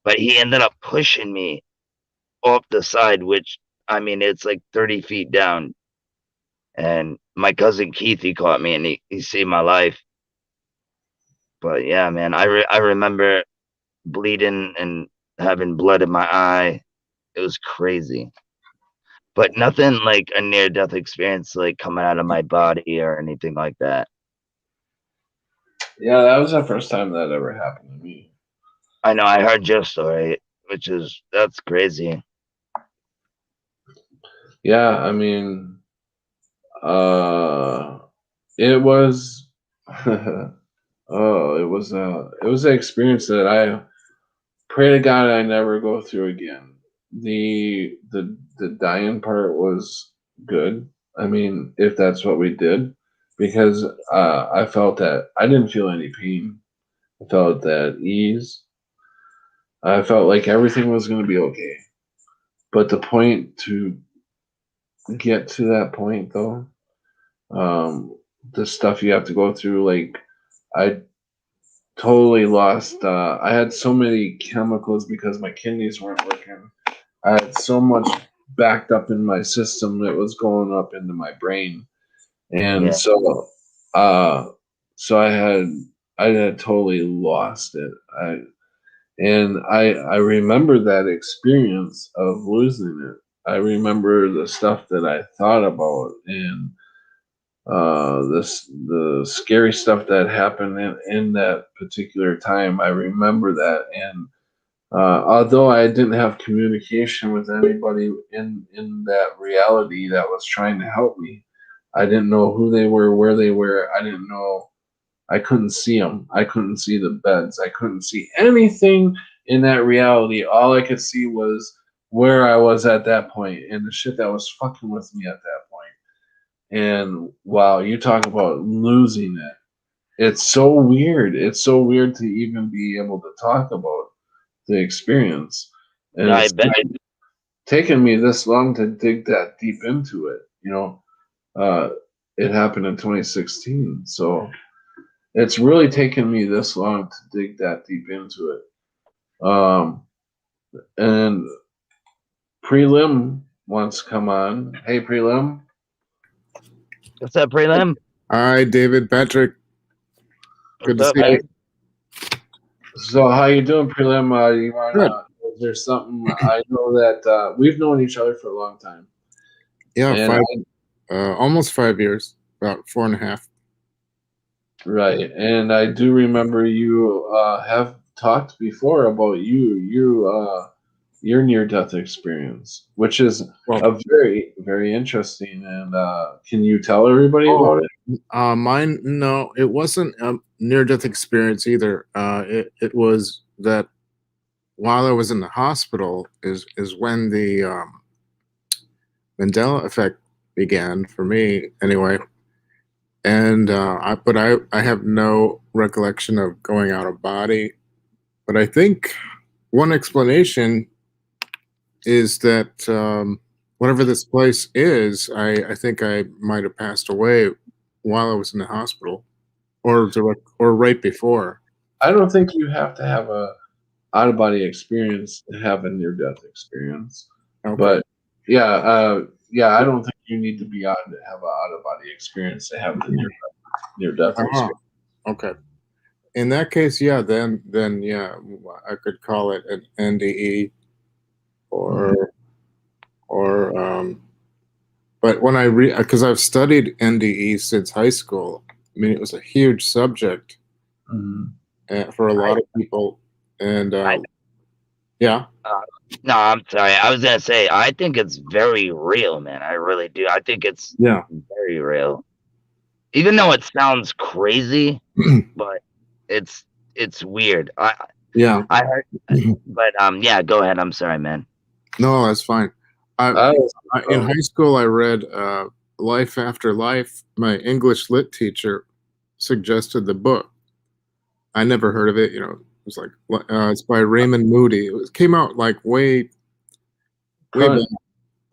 But he ended up pushing me off the side, which I mean, it's like 30 feet down. And my cousin Keith, he caught me, and he saved my life. But yeah, man, I remember bleeding and having blood in my eye. It was crazy. But nothing like a near death experience like coming out of my body or anything like that. Yeah, that was the first time that ever happened to me. I know, I heard your story, that's crazy. Yeah, I mean, it was oh, it was an experience that I pray to God I never go through again. The dying part was good. I mean, if that's what we did, because I felt that I didn't feel any pain. I felt that ease. I felt like everything was going to be okay. But the point to get to that point, though, the stuff you have to go through, like I totally lost. I had so many chemicals because my kidneys weren't working. I had so much backed up in my system that was going up into my brain, and Yeah. so I had totally lost it. I remember that experience of losing it. I remember the stuff that I thought about and the scary stuff that happened in that particular time. I remember that, and although I didn't have communication with anybody in that reality that was trying to help me, I didn't know who they were, where they were. I didn't know. I couldn't see them. I couldn't see the beds. I couldn't see anything in that reality, all I could see was where I was at that point and the shit that was fucking with me at that point. And wow, you talk about losing it. It's so weird. It's so weird to even be able to talk about the experience. And I it's bet. taken me this long to dig that deep into it. It happened in 2016. So it's really taken me this long to dig that deep into it. And Prelim wants to come on. Hey, Prelim. What's up, Prelim? Hi, David, Patrick. Good What's to up, see you. man? So how you doing, Prelim? You Good. wanna? Is there something? I know that we've known each other for a long time. Yeah, And almost 5 years, about 4.5. Right, and I do remember you have talked before about your near death experience, which is Well, a very very interesting. And can you tell everybody about it? mine, no, it wasn't a near-death experience either. It was that while I was in the hospital is when the Mandela effect began for me, anyway. And I have no recollection of going out of body. But I think one explanation is that whatever this place is, I think I might have passed away while I was in the hospital, or right before. I don't think you have to have a out of body experience to have a near death experience. Okay. But I don't think you need to be out to have an out of body experience to have the near death experience. Okay. In that case, yeah, then yeah, I could call it an NDE, but when because I've studied NDE since high school. I mean, it was a huge subject for a lot of people, and yeah. No, I'm sorry. I was gonna say I think it's very real, man. I really do. I think it's very real. Even though it sounds crazy, but it's weird. I heard, but yeah. Go ahead. I'm sorry, man. No, that's fine. In high school, I read Life After Life. My English lit teacher suggested the book. I never heard of it. It was like it's by Raymond Moody. It came out like way back, a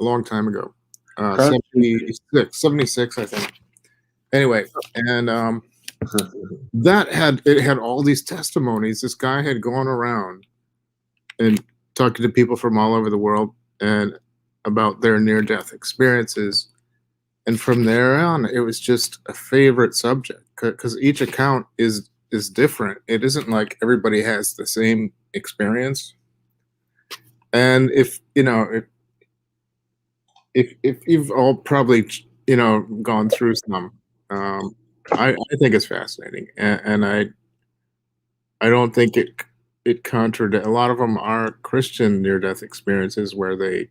long time ago. 76, I think. Anyway, and it had all these testimonies. This guy had gone around and talking to people from all over the world and about their near-death experiences. And from there on, it was just a favorite subject because each account is different. It isn't like everybody has the same experience. And if you've all probably gone through some, I think it's fascinating, and I don't think it contradicts. A lot of them are Christian near-death experiences where they,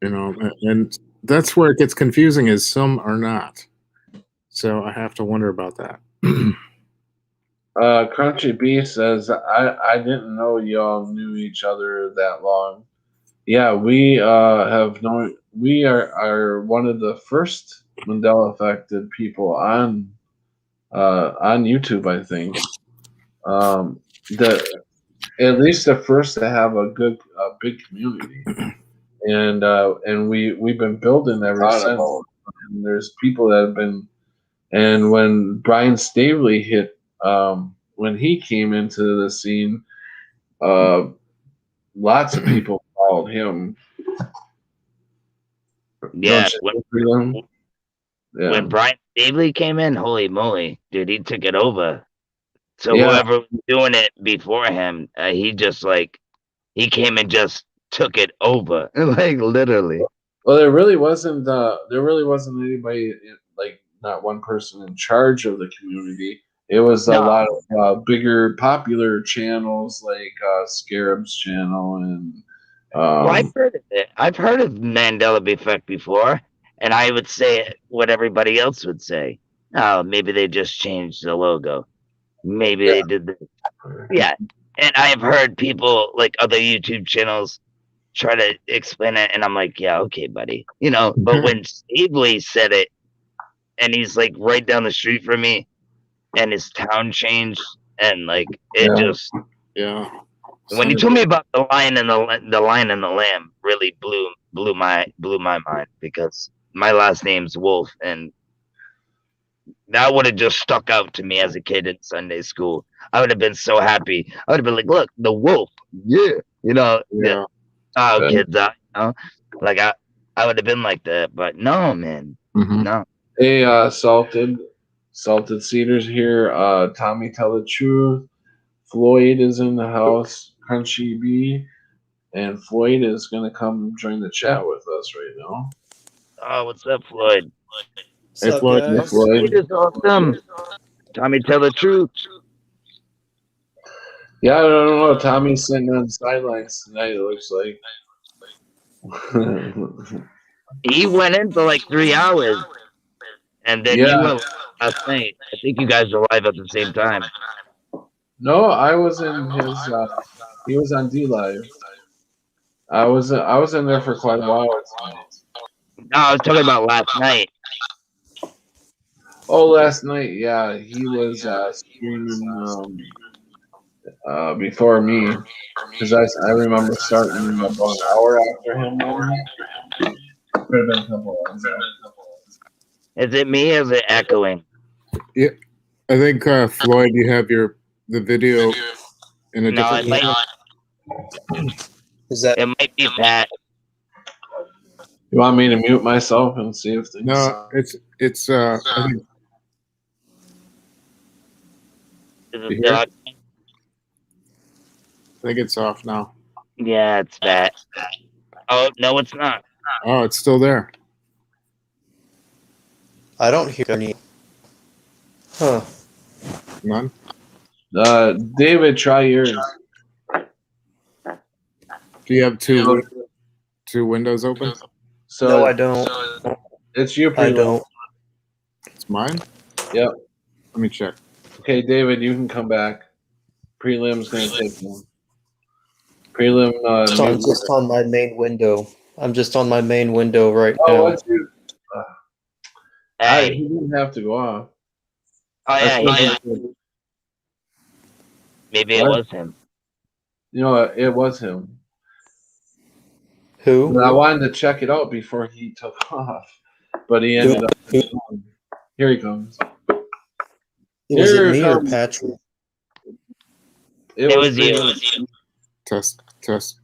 and that's where it gets confusing. Is some are not. So I have to wonder about that. Crunchy B says, I didn't know y'all knew each other that long. Yeah, we have known. We are one of the first Mandela affected people on YouTube, I think. At least the first to have a big community, and we've been building ever since. And there's people that have been, and when Brian Staveley hit, when he came into the scene, lots of people followed him. Yeah, when Brian Staveley came in, holy moly, dude, he took it over. So whoever was doing it before him, he just he came and just took it over, like literally. Well, there really wasn't anybody, like not one person in charge of the community. It was a lot of bigger popular channels like Scarab's channel and. Well, I've heard of it. I've heard of Mandela Effect before, and I would say what everybody else would say. Oh, maybe they just changed the logo. Maybe they did this. Yeah, And I've heard people like other YouTube channels try to explain it, and I'm like, yeah, okay, buddy, you know. But when Stavely said it, and he's like right down the street from me, and his town changed, and like it Yeah. just Yeah. when you told me about the lion and the lion and the lamb, really blew my mind, because my last name's Wolf, and that would have just stuck out to me as a kid in Sunday school. I would have been so happy. I would have been like, look, the wolf, yeah, you know, Yeah. how Right. kids are, you know, like I would have been like that, but no, man, Mhm. no. Hey, salted cedars here. Tommy, tell the truth. Floyd is in the house. Crunchy B, and Floyd is gonna come join the chat with us right now. Oh, what's up, Floyd? What's Hey, up, Floyd. Hey, guys? Floyd. It is awesome. Tommy, tell the truth. Yeah, I don't know. Tommy's sitting on the sidelines tonight. It looks like. He went in for like 3 hours, and then you Yeah. went last night. I think you guys were live at the same time. No, I was in his. He was on D Live. I was in there for quite a while. No, I was talking about last night. Oh, last night, yeah, he was streaming before me, because I remember starting about an hour after him. Could have been a couple hours. Is it me or is it echoing? I think Floyd, you have the video in a No, different. it might, Is that it might be Pat. You want me to mute myself and see if things? No, it's I think Is You it hear the- I think it's off now. Yeah, it's Pat. Oh no, it's not. Oh, it's still there. I don't hear any. Huh. None. David, try yours. Do you have two windows open? So No, I don't. it's you. I don't. It's mine. Yep. Let me check. Okay, David, you can come back. Prelim's gonna take one. Prelim. I'm just on my main window. I'm just on my main window right Oh, now. what's your? Hey, He didn't have to go off. oh yeah, he That's did. good. Maybe it What? was him. You know, it was him. Who? But I wanted to check it out before he took off, but he ended up. Here he comes. Was Here it me or comes- Patrick? It was you. Prelim. Test.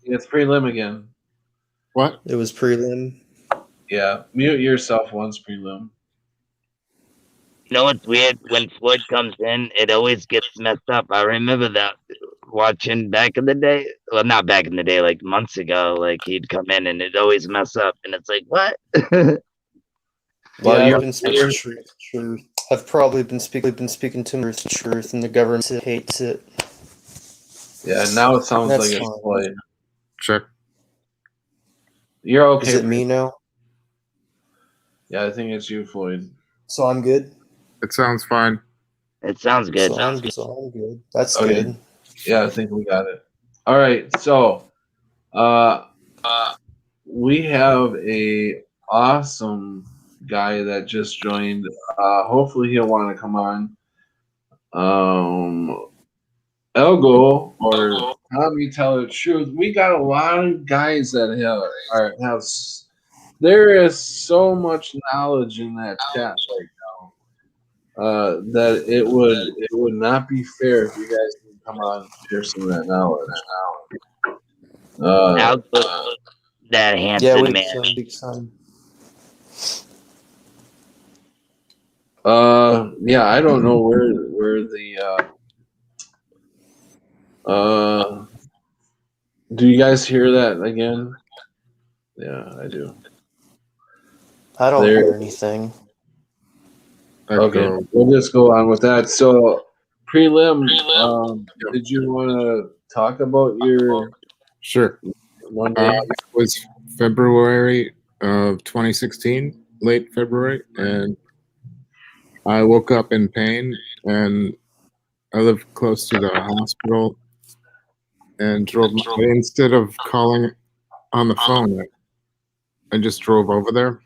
It's prelim again. What? It was prelim. Yeah, mute yourself once prelim. You know what's weird? When Floyd comes in, it always gets messed up. I remember that watching back in the day. Well, not back in the day, like months ago. Like he'd come in and it'd always mess up, and it's like, what? Well, Yeah, you're- I've been speaking truth. I've probably been speaking to truth, and the government hates it. Yeah, now it sounds That's like it's fine. Floyd. Check. You're okay. Is it me now? Yeah, I think it's you, Floyd. So I'm good. It sounds fine. It sounds good. So I'm good. That's Okay. good. Yeah, I think we got it. All right, so we have a awesome guy that just joined. Hopefully he'll want to come on. Elgo or Tommy, tell the truth. We got a lot of guys that have. There is so much knowledge in that chat right now that it would not be fair if you guys can come on and share some of that knowledge. Algo, that Yeah, handsome we man. big son. Yeah, I don't know where the do you guys hear that again? Yeah, I do. I don't There- hear anything. Okay, Echo. we'll just go on with that. So, prelim, did you want to talk about your Sure. one day? It was February of 2016, late February, and I woke up in pain, and I live close to the hospital, and drove. Instead of calling on the phone, I just drove over there,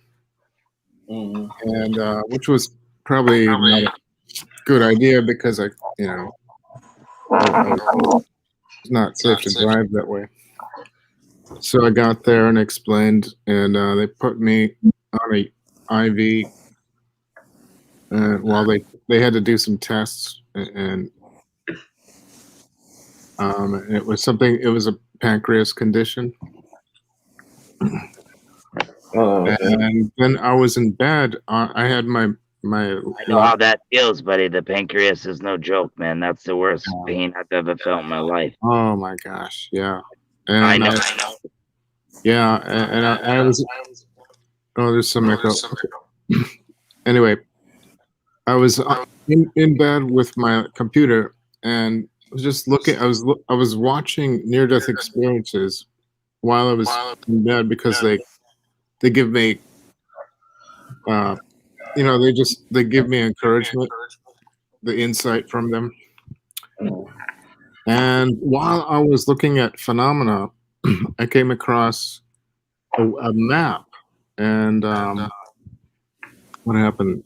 Mhm. and which was probably not a good idea because it's not safe to drive that way. So I got there and explained, and they put me on a IV. While they had to do some tests, and it was something. It was a pancreas condition, Oh, okay. and then I was in bed. I had my I know how that feels, buddy. The pancreas is no joke, man. That's the worst pain I've ever felt in my life. Oh my gosh, yeah. I And know. yeah, and I was. Oh, there's some echo. Anyway, I was in bed with my computer and was just looking. I was watching near death experiences while I was in bed because they give me, they give me encouragement, the insight from them. And while I was looking at phenomena, I came across a map, and what happened?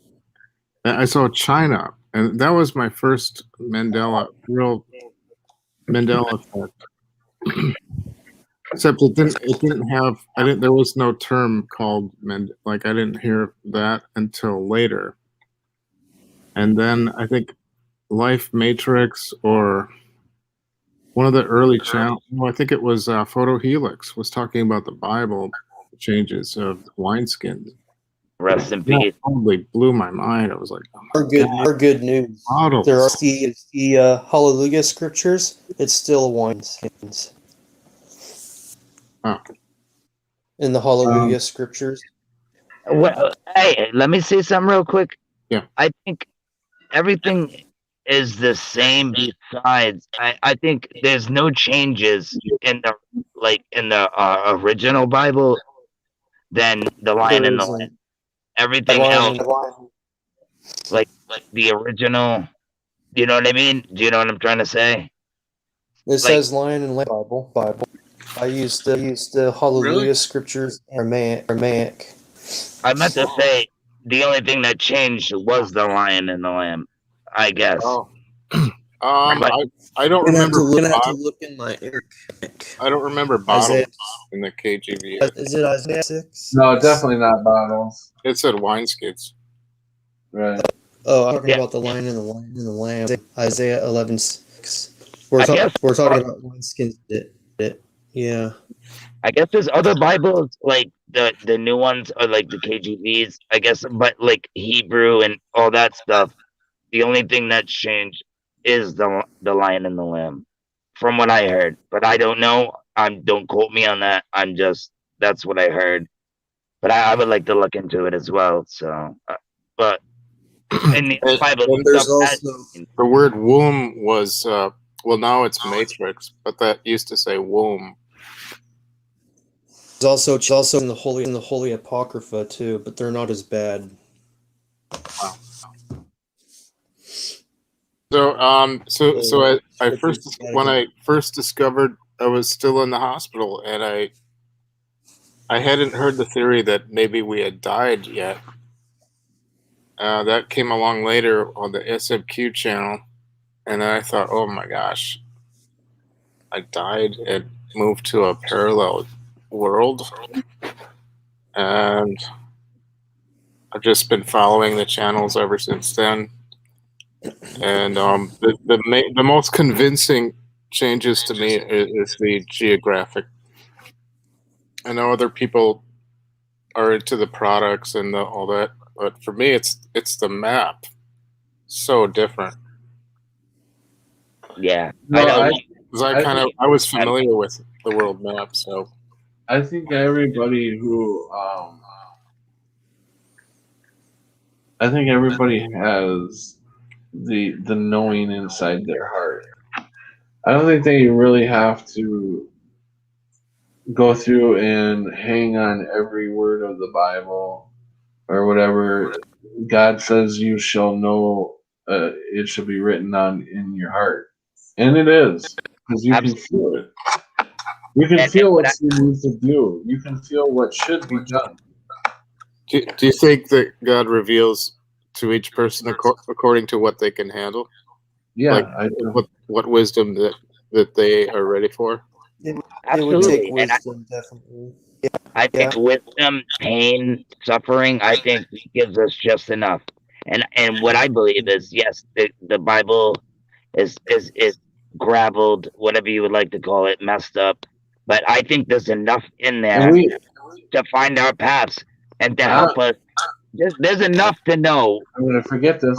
I saw China, and that was my first real Mandela effect. Except it didn't have, there was no term called I didn't hear that until later. And then I think Life Matrix or one of the early channels, I think it was Photo Helix, was talking about the Bible changes of wineskins. Rest in That peace. totally blew my mind. I was like, oh my Our good news. models. There are the Hallelujah scriptures. It's still wineskins. Oh. In the Hallelujah scriptures. Well, hey, let me say something real quick. Yeah. I think everything is the same. Besides, I think there's no changes in the original Bible than the Lion and the Lamb. Everything else, like the original. You know what I mean? Do you know what I'm trying to say? It says Lion and Lamb Bible. I used the Hallelujah scriptures Aramaic. I meant to say the only thing that changed was the Lion and the Lamb. I guess. Oh. But I don't remember. I'm gonna have to look in my Eric. I don't remember bottles in the KJV. Is it Isaiah 6? No, definitely not bottles. It said wineskins. Right. Oh, I'm talking Yeah. about the Lion and the Lamb. Isaiah 11:6. I guess- We're talking about wineskins. Yeah. I guess there's other Bibles like the new ones are like the KJVs. I guess, but like Hebrew and all that stuff. The only thing that's changed is the Lion and the Lamb, from what I heard. But I don't know. Don't quote me on that. That's what I heard. But I would like to look into it as well. So, but in the Bible, And there's stuff also The word womb was now it's matrix, but that used to say womb. There's also in the Holy Apocrypha too, but they're not as bad. Wow. So when I first discovered, I was still in the hospital, and I hadn't heard the theory that maybe we had died yet. That came along later on the SMQ channel, and I thought, oh my gosh, I died and moved to a parallel world, and I've just been following the channels ever since then. And the most convincing changes to me is the geographic. I know other people are into the products and all that, but for me, it's the map. So different. Yeah, No, I know. Because I was familiar with the world map, so I think everybody who I think everybody has the knowing inside their heart. I don't think they really have to go through and hang on every word of the Bible or whatever. God says you shall know, it should be written on in your heart, and it is. because you can feel it. You can feel what you need to do. You can feel what should be done. Do you think that God reveals to each person according to what they can handle? Yeah, Like, I do. what wisdom that they are ready for? It would Absolutely. take And wisdom, definitely. I think wisdom, pain, suffering, I think he gives us just enough. And what I believe is, yes, the Bible is graveled, whatever you would like to call it, messed up. But I think there's enough in And there we, to find our paths and to help us. There's enough to know. I'm gonna forget this.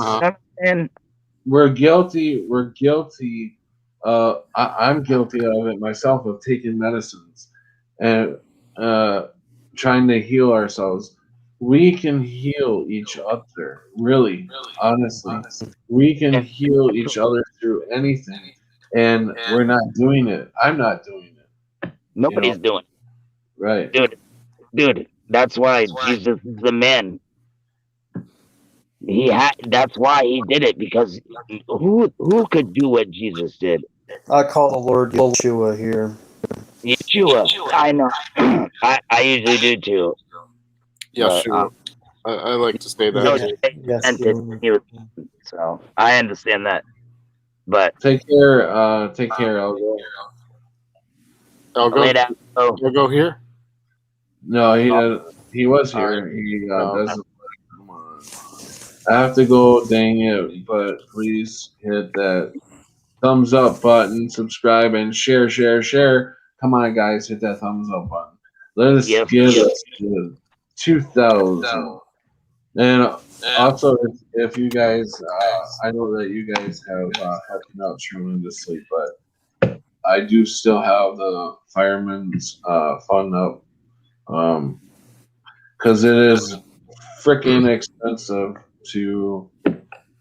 And We're guilty. We're guilty. I'm guilty of it myself, of taking medicines and trying to heal ourselves. We can heal each other, really, honestly. We can heal each other through anything, and we're not doing it. I'm not doing it. nobody's doing it. Right. Dude, that's why Jesus is the man. That's why he did it, because who could do what Jesus did? I call the Lord Yeshua here. Yeshua. I know. I usually do too. Yeah, But, sure. I like to say No, that. Yes, so I understand that. But Take care. Take care. I'll go. I'll go. later. Oh, I'll go here. No, he was here. He No. doesn't. Come on. I have to go. Dang it! But please hit that thumbs up button, subscribe, and share. Come on, guys, hit that thumbs up button. Let us get us to 2,000. And also, if you guys, I know that you guys have helped me out tremendously, but I do still have the fireman's fund up, because it is freaking expensive to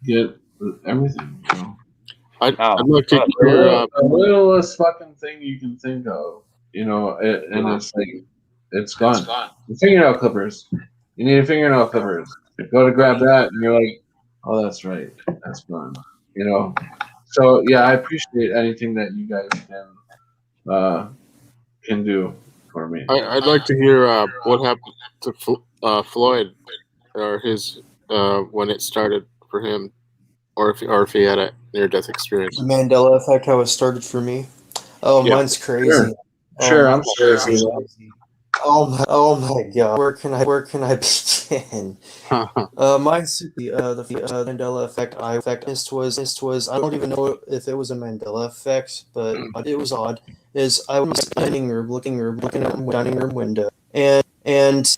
get everything. You know? I'd like to hear. The littlest fucking thing you can think of, and it's like, it's gone. The fingernail clippers. You need fingernail clippers. Go to grab that, and you're like, oh, that's right, that's gone. So yeah, I appreciate anything that you guys can do for me. I'd like to hear what happened to Floyd, or his when it started for him, or if he had a near-death experience. The Mandela effect, how it started for me. Oh, Yeah. mine's crazy. Sure, I'm mine's sure. crazy. Oh my God! Where can I begin? Mine's the Mandela effect. Was I don't even know if it was a Mandela effect, but it was odd. I was dining room looking at the dining room window, and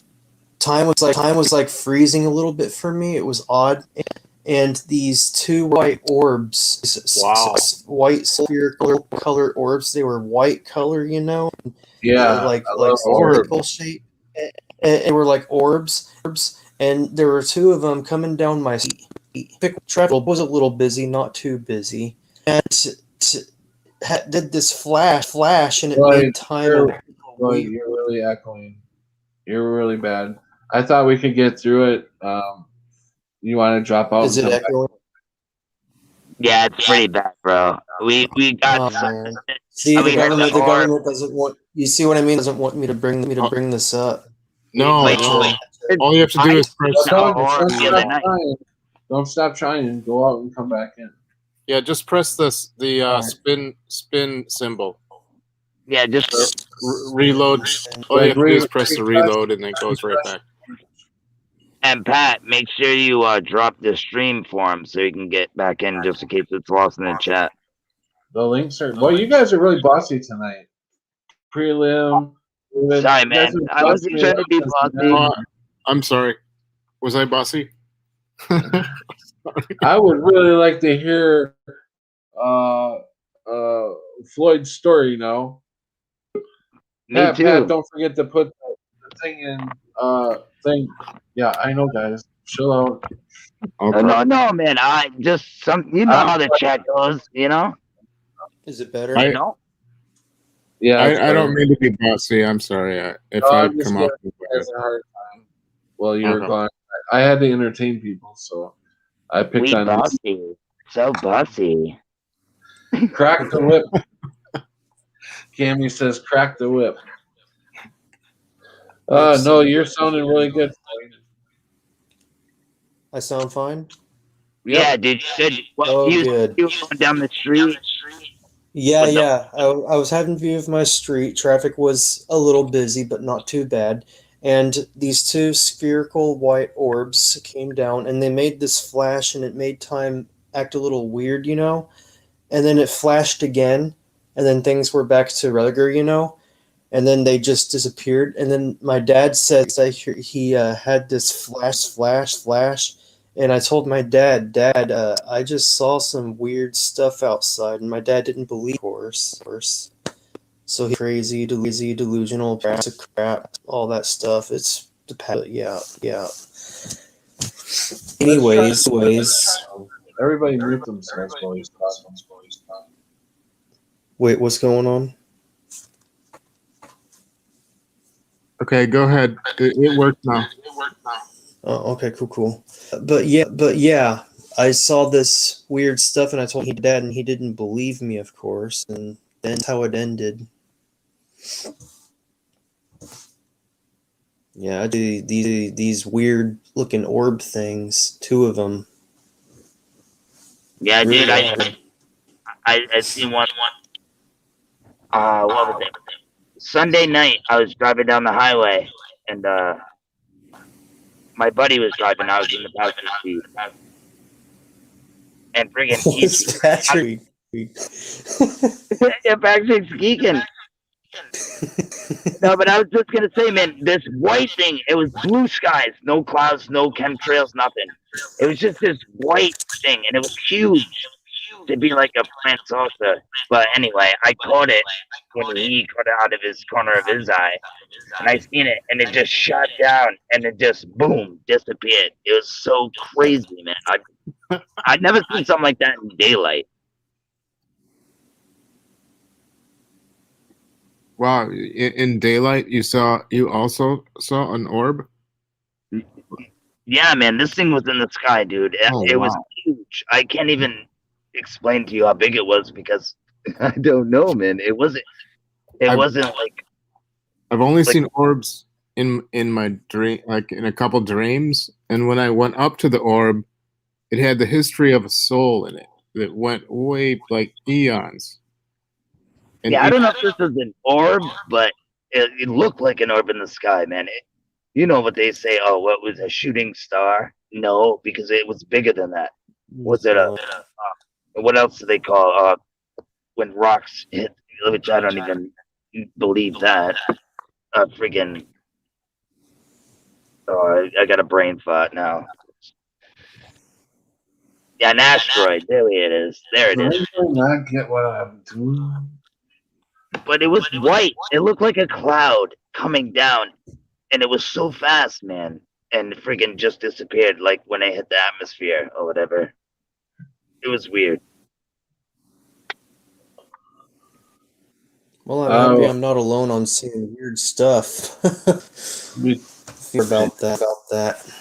time was like freezing a little bit for me. It was odd. And these two white orbs, white spherical color orbs, they were white color, Yeah, like orbs. circle shape, and they were like orbs, and there were two of them coming down my seat. Travel was a little busy, not too busy, and did this flash, and it made time. You're really echoing. You're really bad. I thought we could get through it. You want to drop out? Is it echoing? Yeah, it's pretty bad, bro. We got. Man. See, the government doesn't want. You see what I mean? Doesn't want me to bring this up. No, Wait. all you have to do is press. Don't stop trying and go out and come back in. Yeah, just press the spin symbol. Yeah, just Reload. All you have to do is press the reload, and then it goes right back. And Pat, make sure you drop the stream for him so you can get back in, just in case it's lost in the chat. The links are. Well, you guys are really bossy tonight. Prelim. Sorry, man. I wasn't trying to be bossy. I'm sorry. Was I bossy? I would really like to hear Floyd's story now. Me too. Pat, don't forget to put the thing in. Thing. Yeah, I know, guys. Chill out. No, man. I just how the chat goes. Is it better? I know. Yeah, I don't mean to be bossy. I'm sorry if I come off. A hard time. Well, you're gone. I had to entertain people, so I picked on bossy. So bossy. Crack the whip. Cammy says, "Crack the whip." No, you're sounding really good. I sound fine. Yeah, dude. You said Oh, you good. were going down the street. Yeah, But no, yeah. I was having view of my street. Traffic was a little busy, but not too bad. And these two spherical white orbs came down, and they made this flash, and it made time act a little weird, you know. And then it flashed again, and then things were back to regular, you know. And then they just disappeared. And then my dad said that he had this flash, and I told my dad, I just saw some weird stuff outside, and my dad didn't believe, of course. So he crazy, delusional, crap, all that stuff. It's the past. Yeah. Anyways, Everybody mute themselves while he's talking. wait, what's going on? Okay, go ahead. It works now. Oh, okay, cool. But yeah, I saw this weird stuff, and I told him dad, and he didn't believe me, of course, and that's how it ended. Yeah, I do these weird looking orb things, two of them. yeah, Really dude. odd. I seen one. What was it? Sunday night, I was driving down the highway, and my buddy was driving. I was in the passenger seat, and friggin' What's Patrick? yeah, Patrick's geeking. No, but I was just gonna say, man, this white thing. It was blue skies, no clouds, no chemtrails, nothing. It was just this white thing, and it was huge to be like a plant salsa. But anyway, I caught it when he caught it out of his corner of his eye, and I seen it, and it just shot down, and it just boom disappeared. It was so crazy, man. I'd never seen something like that in daylight. Wow, in daylight, you also saw an orb. Yeah, man, this thing was in the sky, dude. Oh, It was wow. huge. I can't even explain to you how big it was because I don't know, man. It wasn't. It I've- wasn't like. I've only Like- seen orbs in my dream, like in a couple dreams, and when I went up to the orb, it had the history of a soul in it that went way like eons. And Yeah, I each- don't know if this is an orb, but it looked like an orb in the sky, man. You know what they say? Oh, what was a shooting star? No, because it was bigger than that. Was it a? What else do they call when rocks hit? Which I don't even believe that. Friggin'. Oh, I got a brain fart now. Yeah, an asteroid. There it is. There it Does is. anybody not get what I'm doing? But it was white. It looked like a cloud coming down, and it was so fast, man. And friggin' just disappeared, like when it hit the atmosphere or whatever. It was weird. Well, I'm happy I'm not alone on seeing weird stuff. Be- Fear about that.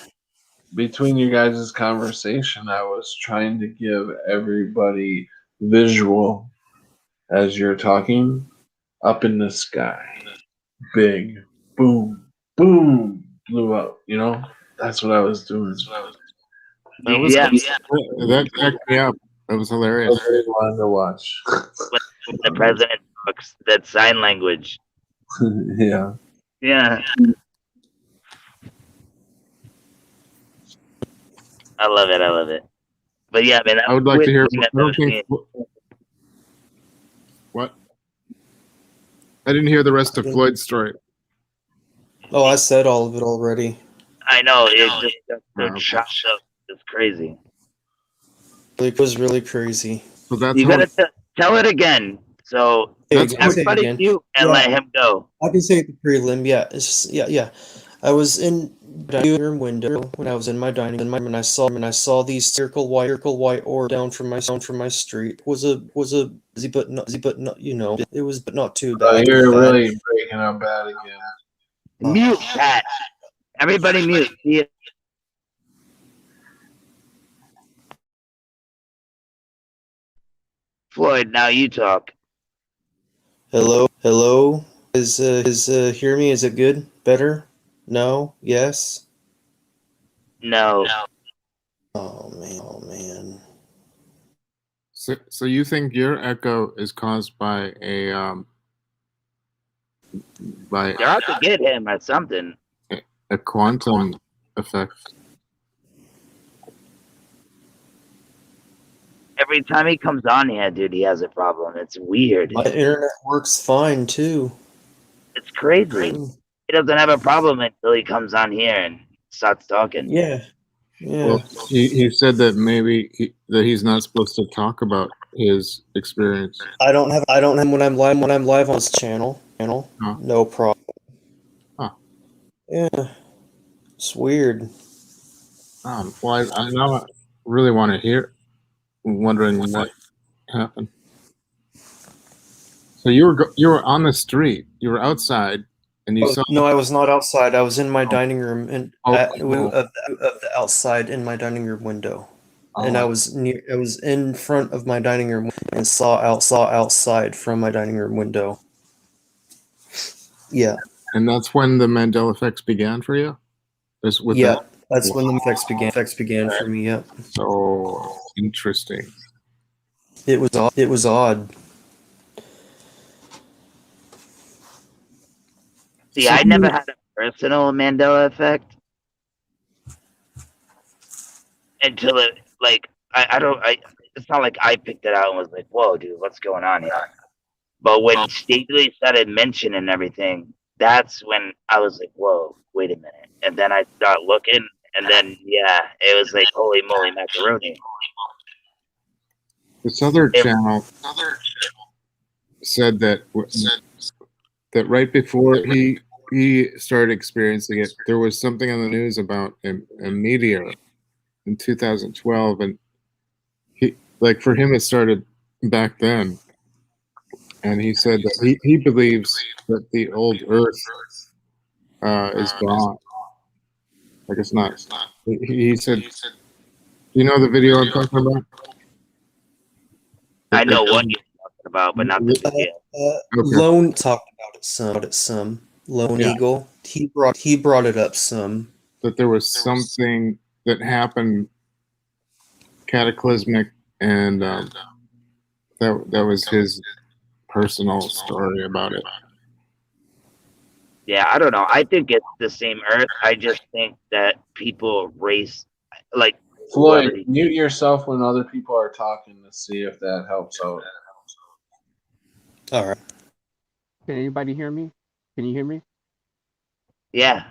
Between you guys' conversation, I was trying to give everybody visual as you're talking up in the sky. Big boom, boom, blew up, you know? That's what I was doing. That was Yeah, that cracked me up. That was hilarious. Very fun to watch. when the president talks that sign language. Yeah. Yeah. I love it. But yeah, man, I would like to hear. that I don't think, what? I didn't hear the rest of Floyd's story. Oh, I said all of it already. I know it just okay. chopped up. It's crazy. It was really crazy. So that's You how. gotta tell it again, so That's I'll say it everybody again. mute and Yeah. let him go. I can say it the prelim. Yeah, it's just, yeah. I was in dining room window when I was in my dining room, and I saw these circle white orb down from my street. Was a busy, but not you know, it was but not too bad. You're really breaking up bad again. Mute Pat. Everybody mute. Yeah. Floyd, now you talk. Hello. Is hear me? Is it good? Better? No? Yes? No. Oh man. So you think your echo is caused by You're out to get him or something. a quantum effect? Every time he comes on here, dude, he has a problem. It's weird. My internet works fine too. It's crazy. He doesn't have a problem until he comes on here and starts talking. Yeah. Yeah. Well, he said that maybe that he's not supposed to talk about his experience. I don't have when I'm live on this channel. Huh. No problem. Huh. Yeah. It's weird. Well, I now really want to hear. Wondering what happened. So you were on the street. You were outside, and you saw. No, I was not outside. I was in my dining room and Oh, of cool. the outside in my dining room window. And Oh. I was in front of my dining room and saw outside from my dining room window. Yeah. And that's when the Mandela effects began for you. Yeah. That's when the effects began for me. Yep. So interesting. It was odd. See, I never had a personal Mandela effect until it, like, it's not like I picked it out and was like, whoa, dude, what's going on here? But when Stately started mentioning everything, that's when I was like, whoa, wait a minute. And then I start looking, and then, yeah, it was like, holy moly macaroni. This other channel said that right before he started experiencing it, there was something on the news about a meteor in 2012, and for him it started back then, and he said that he believes that the old Earth is gone. Like it's not. He said, "Do you know the video I'm talking about?" I know what you're talking about, but not the video. Okay. Lone talked about it some. Lone Yeah. Eagle. He brought it up some. That there was something that happened cataclysmic, and that was his personal story about it. Yeah, I don't know. I think it's the same Earth. I just think that people race, like, Floyd, mute yourself when other people are talking to see if that helps out. All right. Can anybody hear me? Can you hear me? yeah.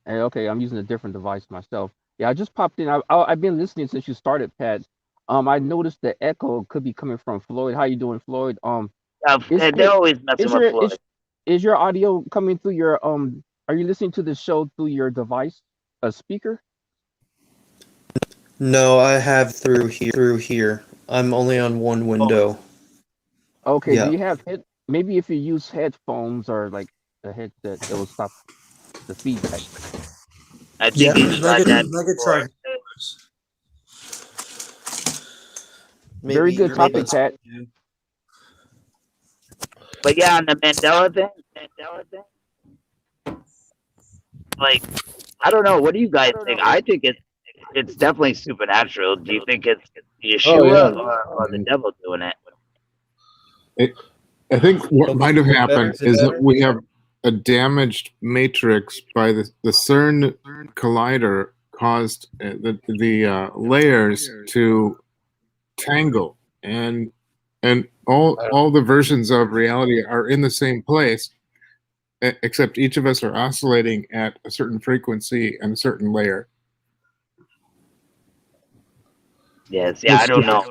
Hey, okay, I'm using a different device myself. Yeah, I just popped in. I've been listening since you started, Pat. I noticed the echo could be coming from Floyd. How you doing, Floyd? They're always messing with Floyd. Is your audio coming through your Are you listening to the show through your device, a speaker? No, I have through here. I'm only on one window. Okay. Yeah. Do you have maybe if you use headphones or like a headset, it will stop the feedback. I think he's tried that I could before. try. Very good topic, Pat. But yeah, on the Mandela thing, like, I don't know. What do you guys think? I think it's definitely supernatural. Do you think it's Yeshua or the devil doing it? I think what might have happened is that we have a damaged matrix by the CERN collider caused the layers to tangle, and all the versions of reality are in the same place, except each of us are oscillating at a certain frequency and a certain layer. Yes, yeah, I don't know.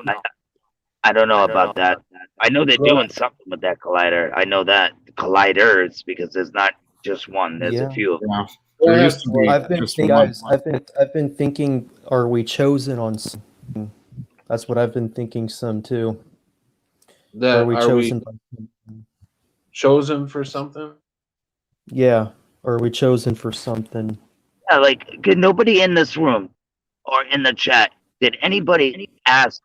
I don't know about that. I know they're doing something with that collider. I know that colliders, because there's not just one. There's a few of them. Yeah. There used to be I've been just thinking, one. guys. I've been thinking, are we chosen on something? That's what I've been thinking some too. That Are we chosen? chosen for something? Yeah. Are we chosen for something? Yeah, like, could nobody in this room or in the chat, did anybody ask,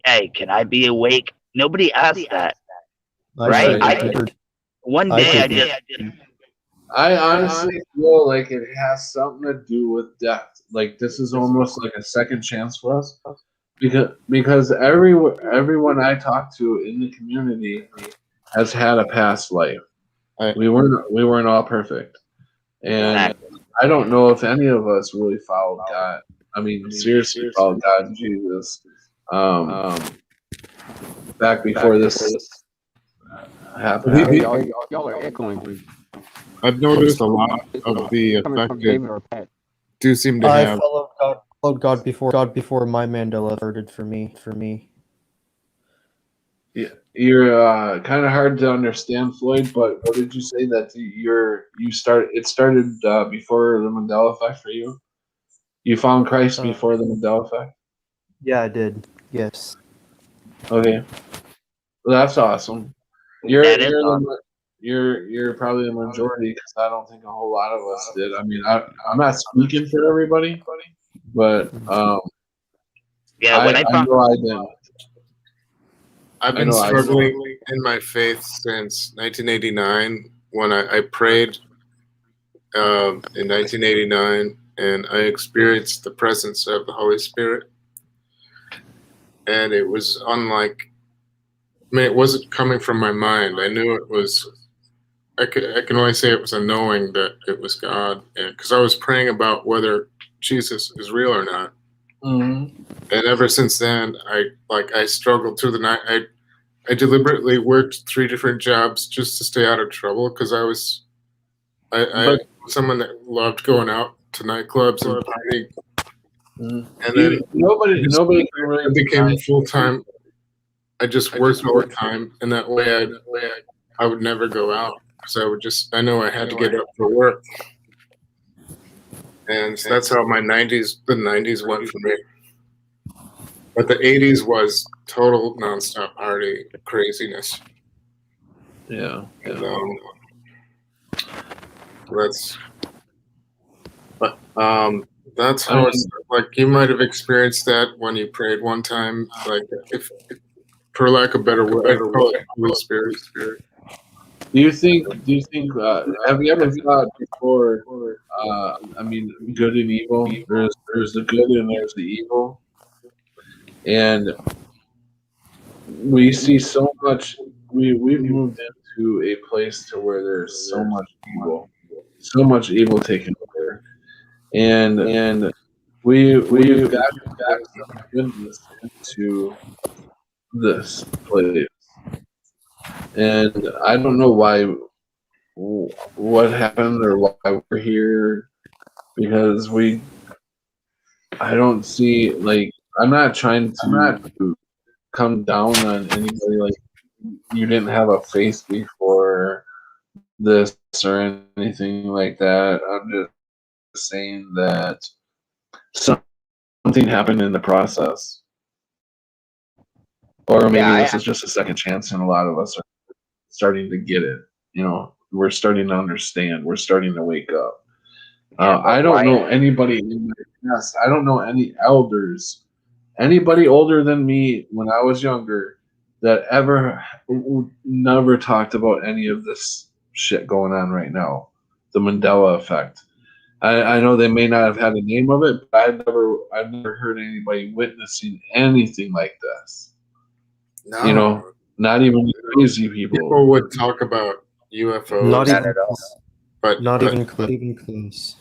hey, can I be awake? Nobody asked that. right? did. One I day I did. just I honestly feel like it has something to do with death. Like this is almost like a second chance for us, because everyone I talk to in the community has had a past life. I- We weren't all perfect, and I don't know if any of us really followed God. I mean, seriously, followed God and Jesus back before this happened. Hey, y'all are echoing. I've noticed a lot It's of the coming from affected David or Pat. do seem to I have. followed God before my Mandela started for me. You're kind of hard to understand, Floyd. But what did you say that it started before the Mandela effect for you? You found Christ before the Mandela effect. Yeah, I did. Yes. Okay, well, that's awesome. You're That is you're, awesome. the, you're probably the majority because I don't think a whole lot of us did. I mean, I'm not speaking for everybody, but yeah, when I I found know I didn't. I've I been know I struggling in my faith since 1989 when I prayed in 1989 and I experienced the presence of the Holy Spirit. And it was unlike, I mean, it wasn't coming from my mind. I knew it was, I can only say it was a knowing that it was God. Because I was praying about whether Jesus is real or not. Mm-hmm. And ever since then, I struggled through the night. I deliberately worked 3 different jobs just to stay out of trouble because I was someone that loved going out to nightclubs and partying. And then Nobody can really I became full time. I just worked all the time, and that way I would never go out because I know I had to get up for work, and so that's how the 90s went for me. But the 80s was total nonstop party craziness. Yeah. And, that's how it's like. You might have experienced that when you prayed one time, like if for lack of better word, I call it Holy Spirit. Do you think? Have you ever thought before? I mean, good and evil. There's the good and there's the evil, and we see so much. We've moved into a place to where there's so much evil taking over, and we've got to bring some goodness into this place, and I don't know what happened or why we're here, because I don't see, like, I'm not trying to come down on anybody, like, you didn't have a face before this or anything like that. I'm just saying that something happened in the process, or maybe this is just a second chance and a lot of us are starting to get it. We're starting to understand, we're starting to wake up. I don't know anybody in my past. I don't know any elders, anybody older than me when I was younger, that never talked about any of this shit going on right now. The Mandela effect. I know they may not have had a name of it, but I've never heard anybody witnessing anything like this. No. Not even crazy people. People would talk about UFOs. Not even at all. But even close.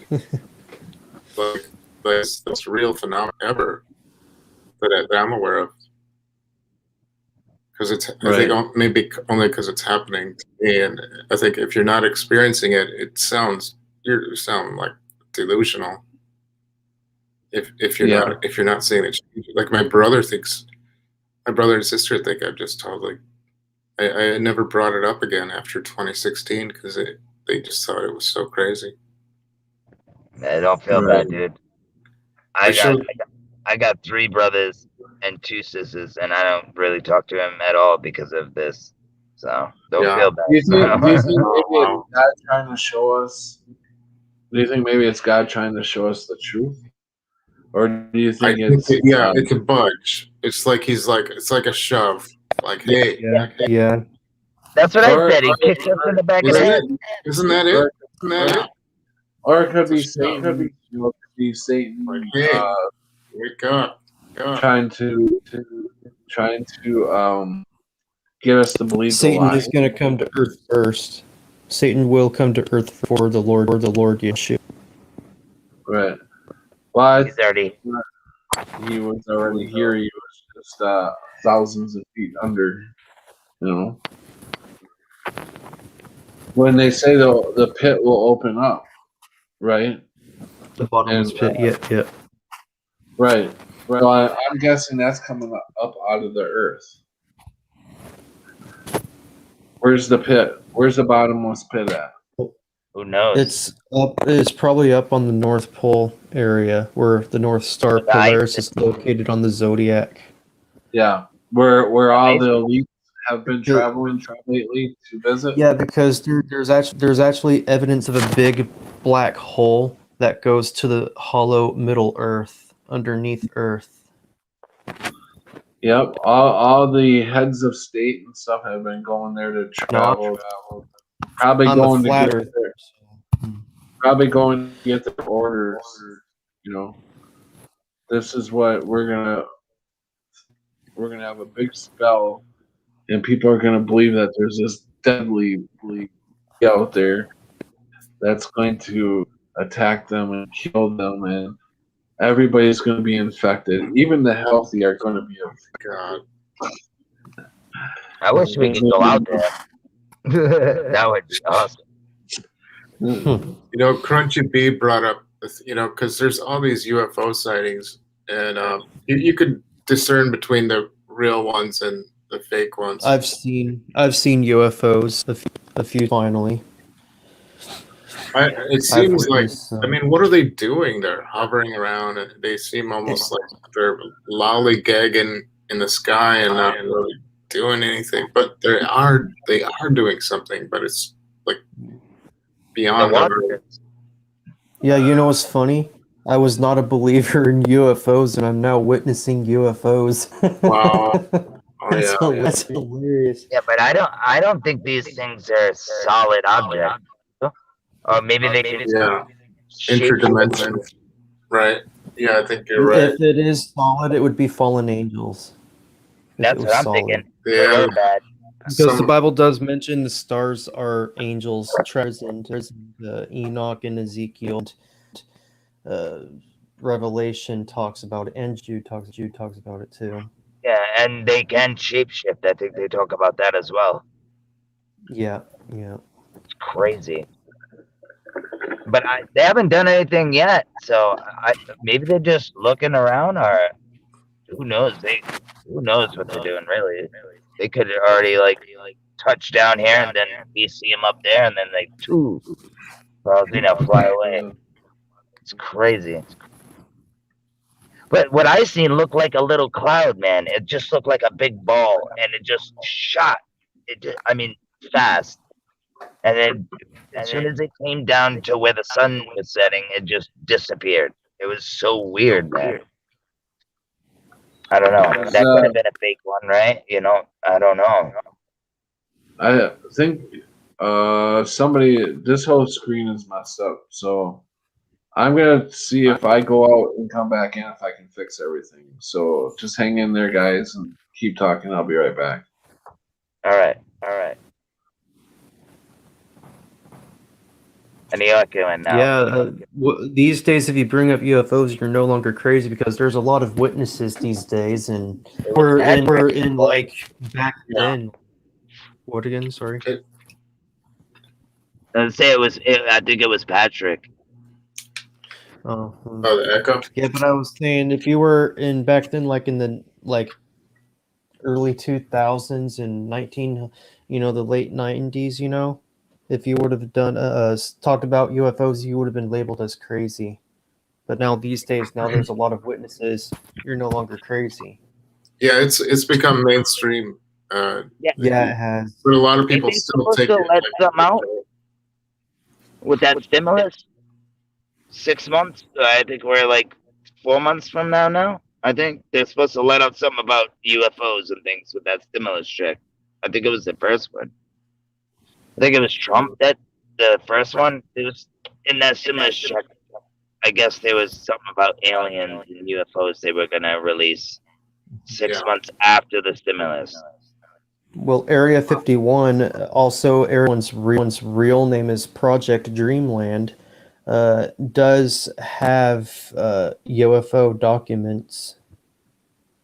like that's a real phenomenon ever that I'm aware of. Because I think maybe only because it's happening to me, and I think if you're not experiencing it, you sound like delusional. If you're not seeing it, like my brother and sister think I'm just totally. I never brought it up again after 2016 because they just thought it was so crazy. I don't feel bad, dude. I got 3 brothers and 2 sisters, and I don't really talk to him at all because of this. So don't feel bad. Do you think maybe it's God trying to show us? Do you think maybe it's God trying to show us the truth, or do you think it's a budge? It's like it's like a shove. Like, hey, Yeah. That's what Or- I said. He kicked us in the back of the Isn't head. it? Isn't that it? Isn't that it? Or it could be Satan. You know, it could be Satan Hey, wake up. trying to get us to believe the Satan lie. is going to come to Earth first. Satan will come to Earth for the Lord Yeshua. Right. Well, He's already. he was already here. He was just thousands of feet under. You know, when they say the pit will open up, right? The bottomless And, pit. Yeah. Right. So I'm guessing that's coming up out of the earth. Where's the pit? Where's the bottomless pit at? Who knows? It's up. It's probably up on the North Pole area where the North Star The ice Polaris is located on the zodiac. Yeah, where all the Amazing. elites have been traveling lately to visit. Yeah, because there's actually evidence of a big black hole that goes to the hollow Middle Earth underneath Earth. Yep, all the heads of state and stuff have been going there to travel. Probably On the going to flat get Earth. their, probably going to get their orders. You know, this is what we're gonna have a big spell, and people are gonna believe that there's this deadly out there that's going to attack them and kill them, and everybody's going to be infected. Even the healthy are going to be infected. God. I wish we could go out there. That would be awesome. You know, Crunchy B brought up, you know, because there's all these UFO sightings, and you could discern between the real ones and the fake ones. I've seen UFOs a few finally. It seems like, witnessed, I mean, what are they doing? They're hovering around, and they seem almost like they're lollygagging in the sky and not really doing anything. But they are doing something, but it's like beyond our. Yeah, you know what's funny? I was not a believer in UFOs, and I'm now witnessing UFOs. Wow. Oh, yeah. That's hilarious. Yeah, but I don't think these things are solid objects. Or maybe they can Yeah. shape- Interdimensional. Right. Yeah, I think you're right. If it is solid, it would be fallen angels. If That's it was what I'm solid. thinking. Yeah. Really bad. Because the Bible does mention the stars are angels present. There's Enoch and Ezekiel. Revelation talks about it, and Jude talks about it too. Yeah, and they can shapeshift. I think they talk about that as well. Yeah. It's crazy. But they haven't done anything yet, so maybe they're just looking around, or who knows? Who knows what they're doing? Really, they could already like touch down here, and then we see them up there, and then they fly away. It's crazy. But what I seen looked like a little cloud, man. It just looked like a big ball, and it just shot. Fast. And then as soon as it came down to where the sun was setting, it just disappeared. It was so weird, man. I don't know. That could have been a fake one, right? You know, I don't know. I think this whole screen is messed up, so I'm gonna see if I go out and come back in if I can fix everything. So just hang in there, guys, and keep talking. I'll be right back. All right. And you're going now. Yeah. These days, if you bring up UFOs, you're no longer crazy because there's a lot of witnesses these days, and we're in like back then. What again? Sorry. Let's say I think it was Patrick. Oh, the echo. yeah, but I was saying if you were in back then, like in the early 2000s and the late 90s, if you would have done talked about UFOs, you would have been labeled as crazy. But now these days, there's a lot of witnesses. You're no longer crazy. Yeah, it's become mainstream. Yeah, it has. But a lot of people They still supposed take to it. let some out with that stimulus. 6 months. I think we're like 4 months from now. I think they're supposed to let out something about UFOs and things with that stimulus check. I think it was the first one. think it was Trump that the first one. It was in that stimulus check. I guess there was something about aliens and UFOs they were gonna release 6 months after the stimulus. Well, Area 51, also everyone's real name is Project Dreamland, does have UFO documents.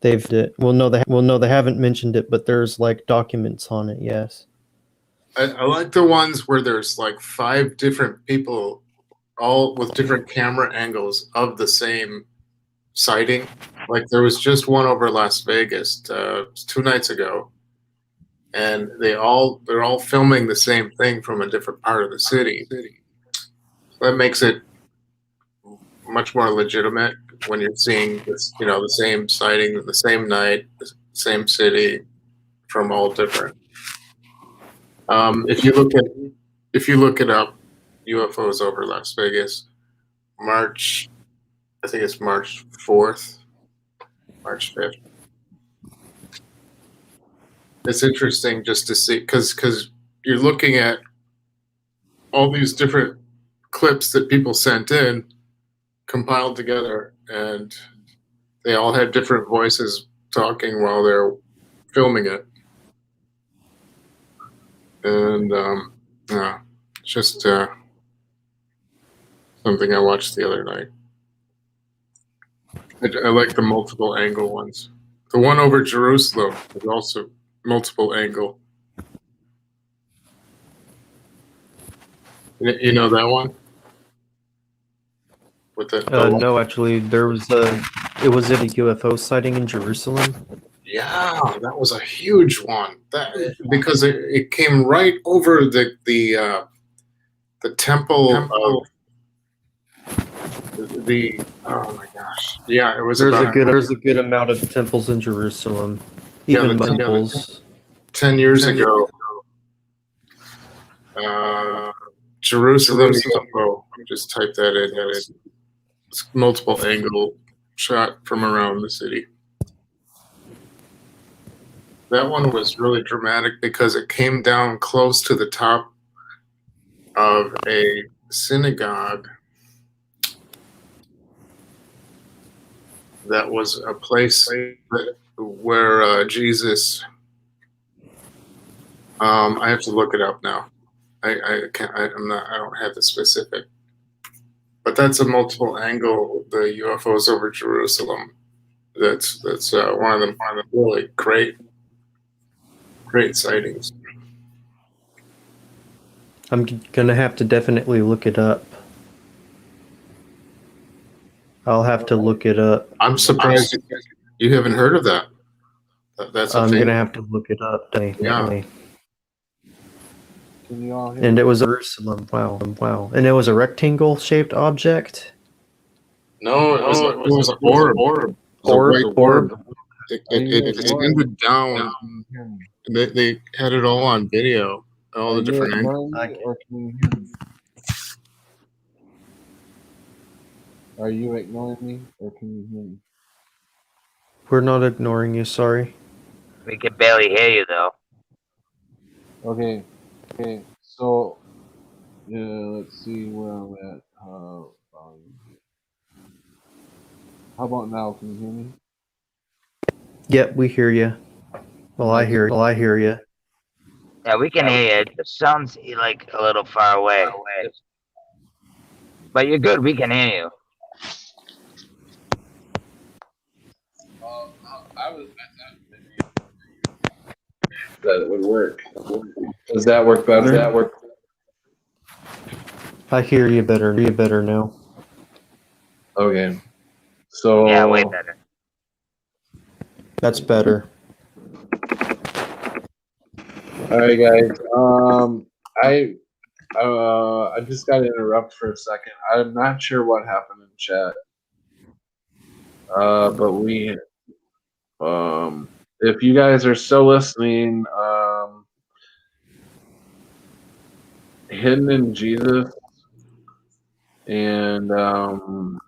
Well, no, they haven't mentioned it, but there's like documents on it. Yes. I like the ones where there's like 5 different people, all with different camera angles of the same sighting. Like there was just one over Las Vegas 2 nights ago, and they're all filming the same thing from a different part of the city. So that makes it much more legitimate when you're seeing this, the same sighting, the same night, the same city, from all different. If you look it up, UFOs over Las Vegas, I think it's March 4th, March 5th. It's interesting just to see, because you're looking at all these different clips that people sent in, compiled together, and they all had different voices talking while they're filming it. And yeah, it's just something I watched the other night. I like the multiple angle ones. The one over Jerusalem is also multiple angle. You know that one? With the No, actually, it was a UFO sighting in Jerusalem. Yeah, that was a huge one. Because it came right over the temple of the oh my gosh. Yeah, it was There's a good amount of temples in Jerusalem. Even temples. 10 years ago. Jerusalem UFO. Just type that in. It's multiple angle shot from around the city. That one was really dramatic because it came down close to the top of a synagogue that was a place where Jesus. I have to look it up now. I can't. I don't have the specific. But that's a multiple angle. The UFOs over Jerusalem. That's one of them. Really great sightings. I'm gonna have to definitely look it up. I'll have to look it up. I'm surprised you haven't heard of that. That's a I'm thing. gonna have to look it up. Definitely. Can you all hear And me? it was Jerusalem. Wow. And it was a rectangle-shaped object. No, it was an orb. Orb. It ended down. They had it all on video. All the different angles. Or can you hear me? Are you ignoring me, or can you hear me? We're not ignoring you. Sorry. We can barely hear you though. Okay. So, let's see where I'm at. How about now? Can you hear me? Yep, we hear you. Well, I hear you. Yeah, we can hear you. It just sounds like a little far away. But you're good. We can hear you. I was that it would work. Does that work better? I hear you better now. Okay. So Yeah, way better. That's better. All right, guys. I just got to interrupt for a second. I'm not sure what happened in chat. But we, if you guys are still listening, Hidden in Jesus, and who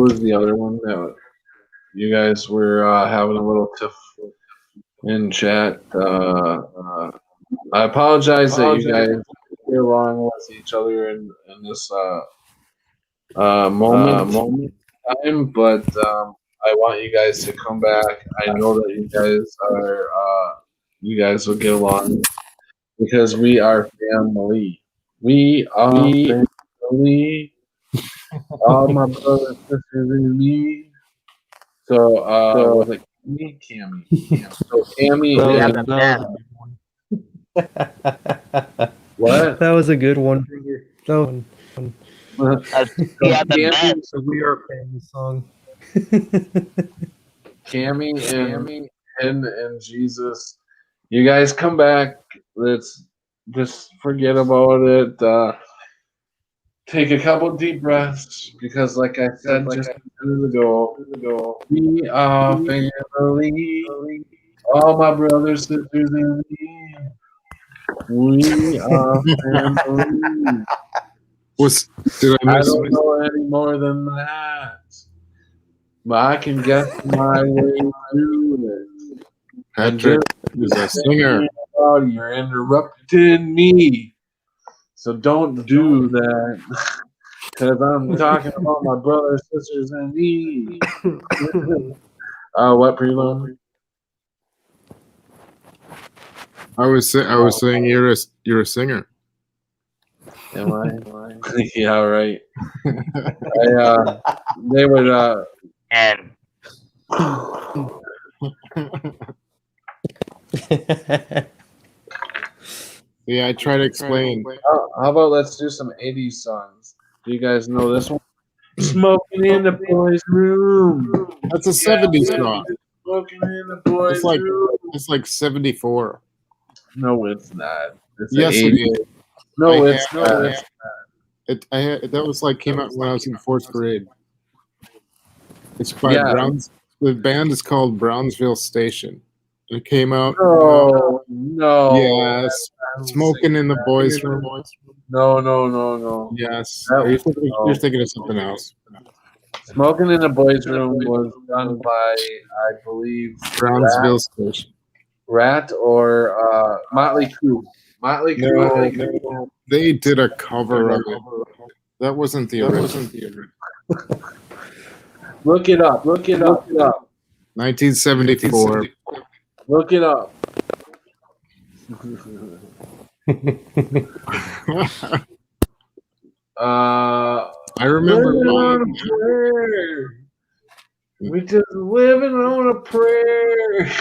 was the other one that you guys were having a little tiff in chat? I apologize that you guys get along with each other in this moment time, but I want you guys to come back. I know that you guys will get along because we are family. We are family. All my brothers, sisters, and me. So, was it Cammy? So, Cammy Yeah, and That what? was a good one. That one. Yeah, the best. So we are family song. Cammy and Jesus, you guys come back. Let's just forget about it. Take a couple deep breaths because, like I said just a minute ago, we are family. All my brothers, sisters, and me. We are family. Did I I miss don't know any more than that, but I can guess my way through it. Patrick is a singer? You're interrupting me, so don't do that. Because I'm talking about my brothers, sisters, and me. What, Preload? I was saying you're a singer. Am I? Yeah, right. They would. And Yeah, I try to explain. How about let's do some 80s songs? Do you guys know this one? Smoking in the boys' room. That's a 70s song. Smoking in the boys' room. It's like 74. No, it's not. It's Yes, the it 80s. is. No, I it's not. That was like came out when I was in 4th grade. It's by Yeah. Browns. The band is called Brownsville Station. It came out. No. Yes. Smoking in the boys' room. No. Yes. That- You're thinking of something else. Smoking in the boys' room was done by, I believe, Brownsville Station. Rat or Motley Crue. Motley Crue. No, they did a cover of it. That wasn't the original. Look it up. 1974. Look it up. I remember Living on mine. a prayer. We just living on a prayer.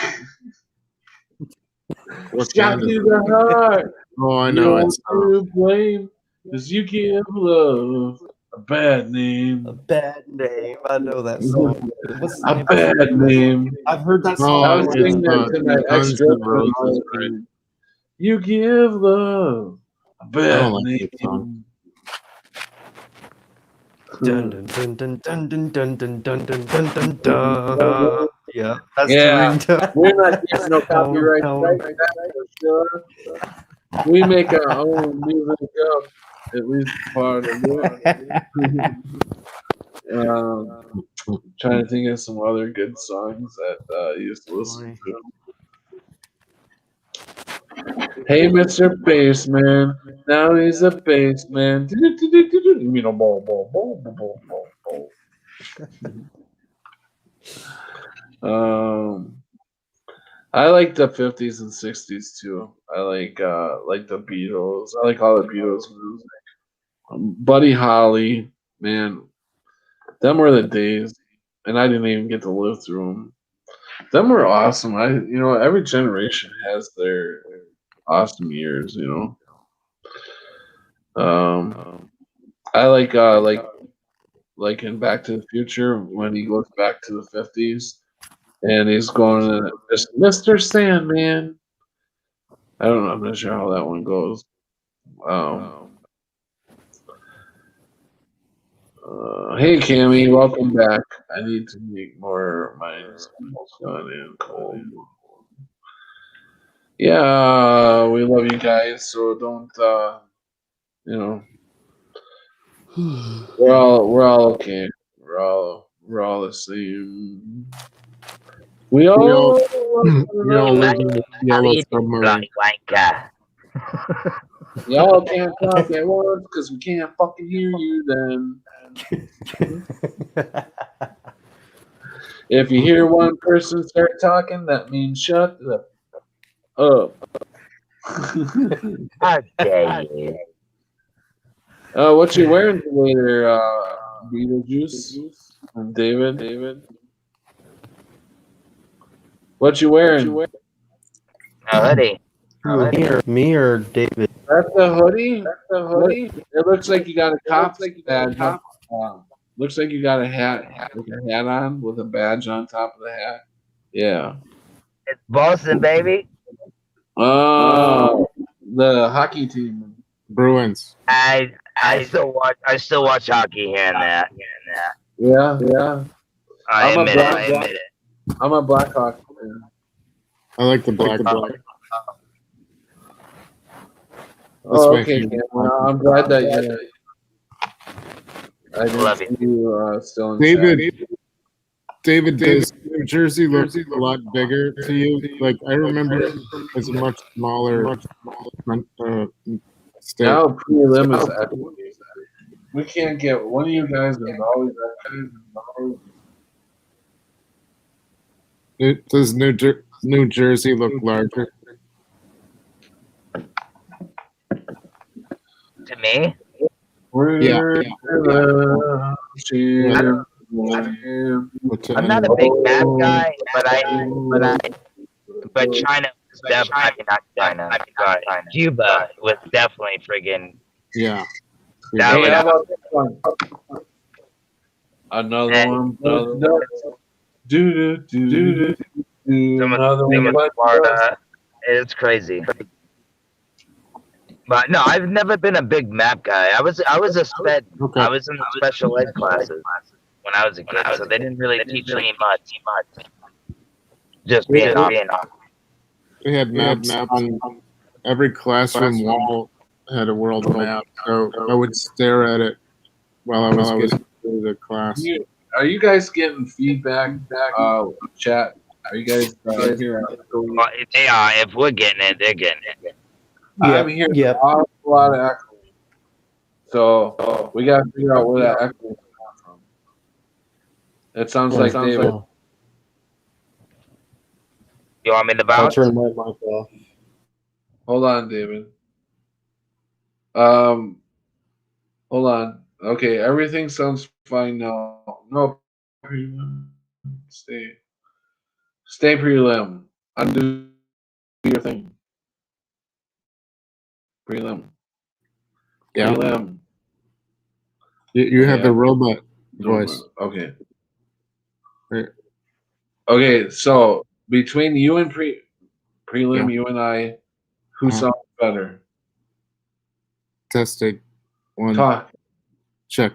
What Shot band is through it? the heart. Oh, I know. It's to blame because you give love a bad name. A bad name. I know that song. What's the A name? bad name. I've heard that Oh, song. I was it's, singing that to my Guns ex N' Roses, right? girlfriend. You give love a I bad don't like name. that song. Dun, dun, dun, dun, dun, dun, dun, dun, dun, dun, dun, dun. Yeah, that's Yeah. the ringtone. We're not getting no copyright Tone. strike back for sure. We make our own music up, at least part of it. Trying to think of some other good songs that I used to listen to. Hey, Mr. Bassman, now he's a bassman. You mean a ball. I like the 50s and 60s too. I like the Beatles. I like all the Beatles music. Buddy Holly, man, them were the days, and I didn't even get to live through them. Them were awesome. Every generation has their awesome years. I like in Back to the Future when he goes back to the 50s and he's going to just Mr. Sandman. I don't know. I'm not sure how that one goes. Hey, Cammy, welcome back. I need to make more of my sun and cold. Yeah, we love you guys, so don't we're all okay. We're all the same. We all We all live in the yellow submarine. Wanker. Y'all can't talk at once because we can't fucking hear you. Then, if you hear one person start talking, that means shut the up. How dare you? What you wearing today, there, Beetlejuice and David? What you wearing? A hoodie. Me or David? That's the hoodie. It looks like you got a cop badge. Looks like you got a hat with a hat on with a badge on top of the hat. Yeah. It's Boston, baby. Oh, the hockey team. Bruins. I still watch hockey here and there. Yeah. I I'm a admit it. I'm a Blackhawks fan. I like the black. Oh, my okay. favorite. Cameron. I'm glad that you. I Love didn't see you still in chat. David, does New Jersey look a lot bigger to you? Like I remember it as a much smaller state. Now prelim is actually. We can't get one of you guys is always Does New Jersey look larger? To me, I'm not a big map guy, but China was definitely not China. Cuba was definitely friggin' Yeah. that Hey, how was about this one? Another one. Another in one. Florida. It's crazy. But no, I've never been a big map guy. I was a sped. Okay. I was in the special ed classes when I was a kid, so they didn't really teach me much. Just being off. They had maps on every classroom wall had a world map, so I would stare at it while I was getting through the class. Are you guys getting feedback? Chat. Are you guys here? Well, they are. If we're getting it, they're getting it. I'm hearing a lot of echoing. So we got to figure out where that echo is coming from. It sounds like David. You want me to I'll bounce? turn my mic off. Hold on, David. Hold on. Okay, everything sounds fine now. No, prelim. Stay prelim. Undo your thing. Prelim. Yeah. Prelim. You have the robot voice. Okay. Right. Okay, so between you and prelim, Yeah. you and I, who sounds better? Testing. One. Talk. Check.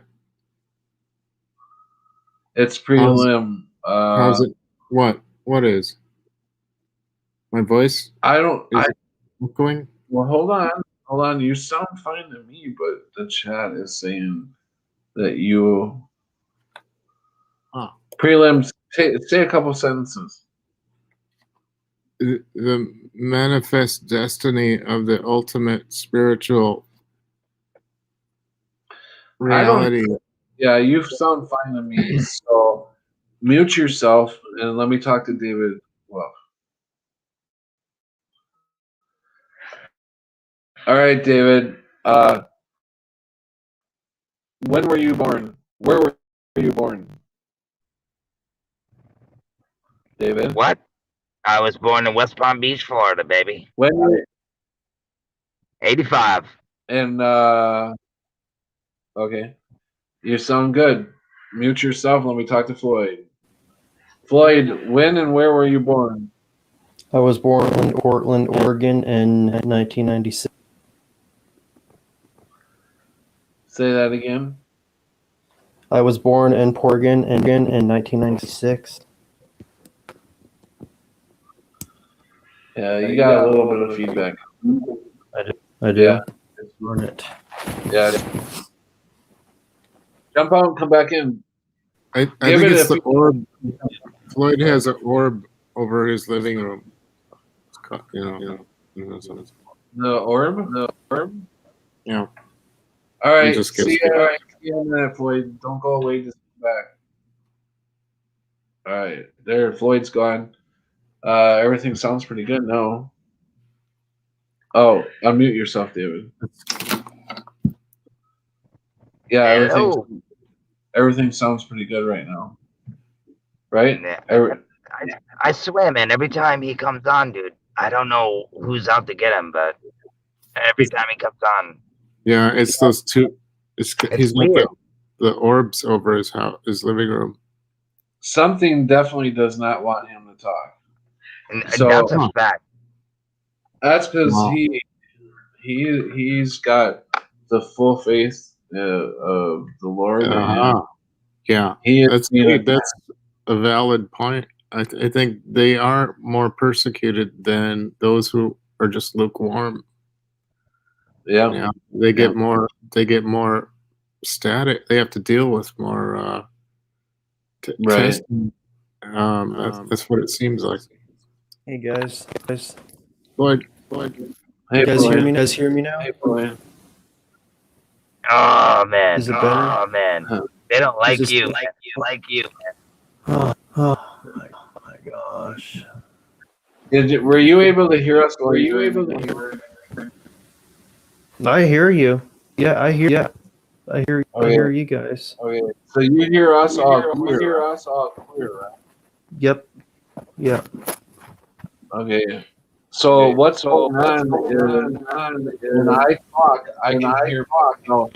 It's prelim. How's it? What is? My voice? I don't. Going? Well, hold on. You sound fine to me, but the chat is saying that you prelims. Say a couple sentences. The manifest destiny of the ultimate spiritual reality. Yeah, you sound fine to me. So mute yourself and let me talk to David. Well, all right, David. When were you born? Where were you born? David? What? I was born in West Palm Beach, Florida, baby. When? 85. And okay, you sound good. Mute yourself. Let me talk to Floyd. Floyd, when and where were you born? I was born in Portland, Oregon in 1996. Say that again. I was born in Portland in 1996. Yeah, you got a little bit of feedback. I do. Yeah. Darn it. Yeah. Jump out and come back in. I think it's the orb. Floyd has an orb over his living room. You know. The orb? The orb? Yeah. All right. just See gets- you in a minute, Floyd. Don't go away. Just come back. All right. There, Floyd's gone. Everything sounds pretty good now. Oh, unmute yourself, David. Yeah, Hello. everything sounds pretty good right now. Right? Yeah. Every- I swear, man, every time he comes on, dude, I don't know who's out to get him, but every time he comes on, Yeah, it's those two. He's got weird. the orbs over his living room. something definitely does not want him to talk. And So- that's a fact. That's because Wow. he's got the full faith of the Lord. in him. Yeah, He is being that's a valid point. I think they are more persecuted than those who are just lukewarm. yeah. Yeah, they get more. They get more static. They have to deal with more Right. testing. That's what it seems like. Hey guys, Floyd, Hey, you guys Floyd. hear me? Guys hear me now? Hey, Floyd. Oh man. Is it better? Oh man. They don't like this you. better? Like you. Oh my gosh. Were you able to hear us? Were you able to hear? I hear you. Yeah, I hear. Yeah, I hear. I Okay. hear you guys. Okay, so you hear us all clear. Right? Yep. Yeah. Okay. So what's going on is when I talk, I can hear. No.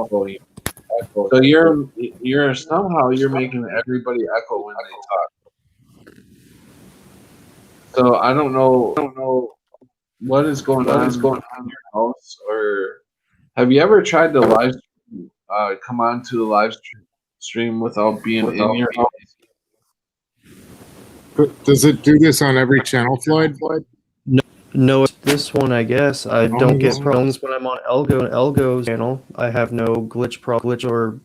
Floyd. So you're somehow making everybody echo when they talk. So I don't know what is going on in your house, or have you ever tried to come on to the live stream without being in your house? but does it do this on every channel, Floyd? No, it's this one, I guess. I Oh, don't get yes. problems when I'm on Elgo's channel. I have no glitch or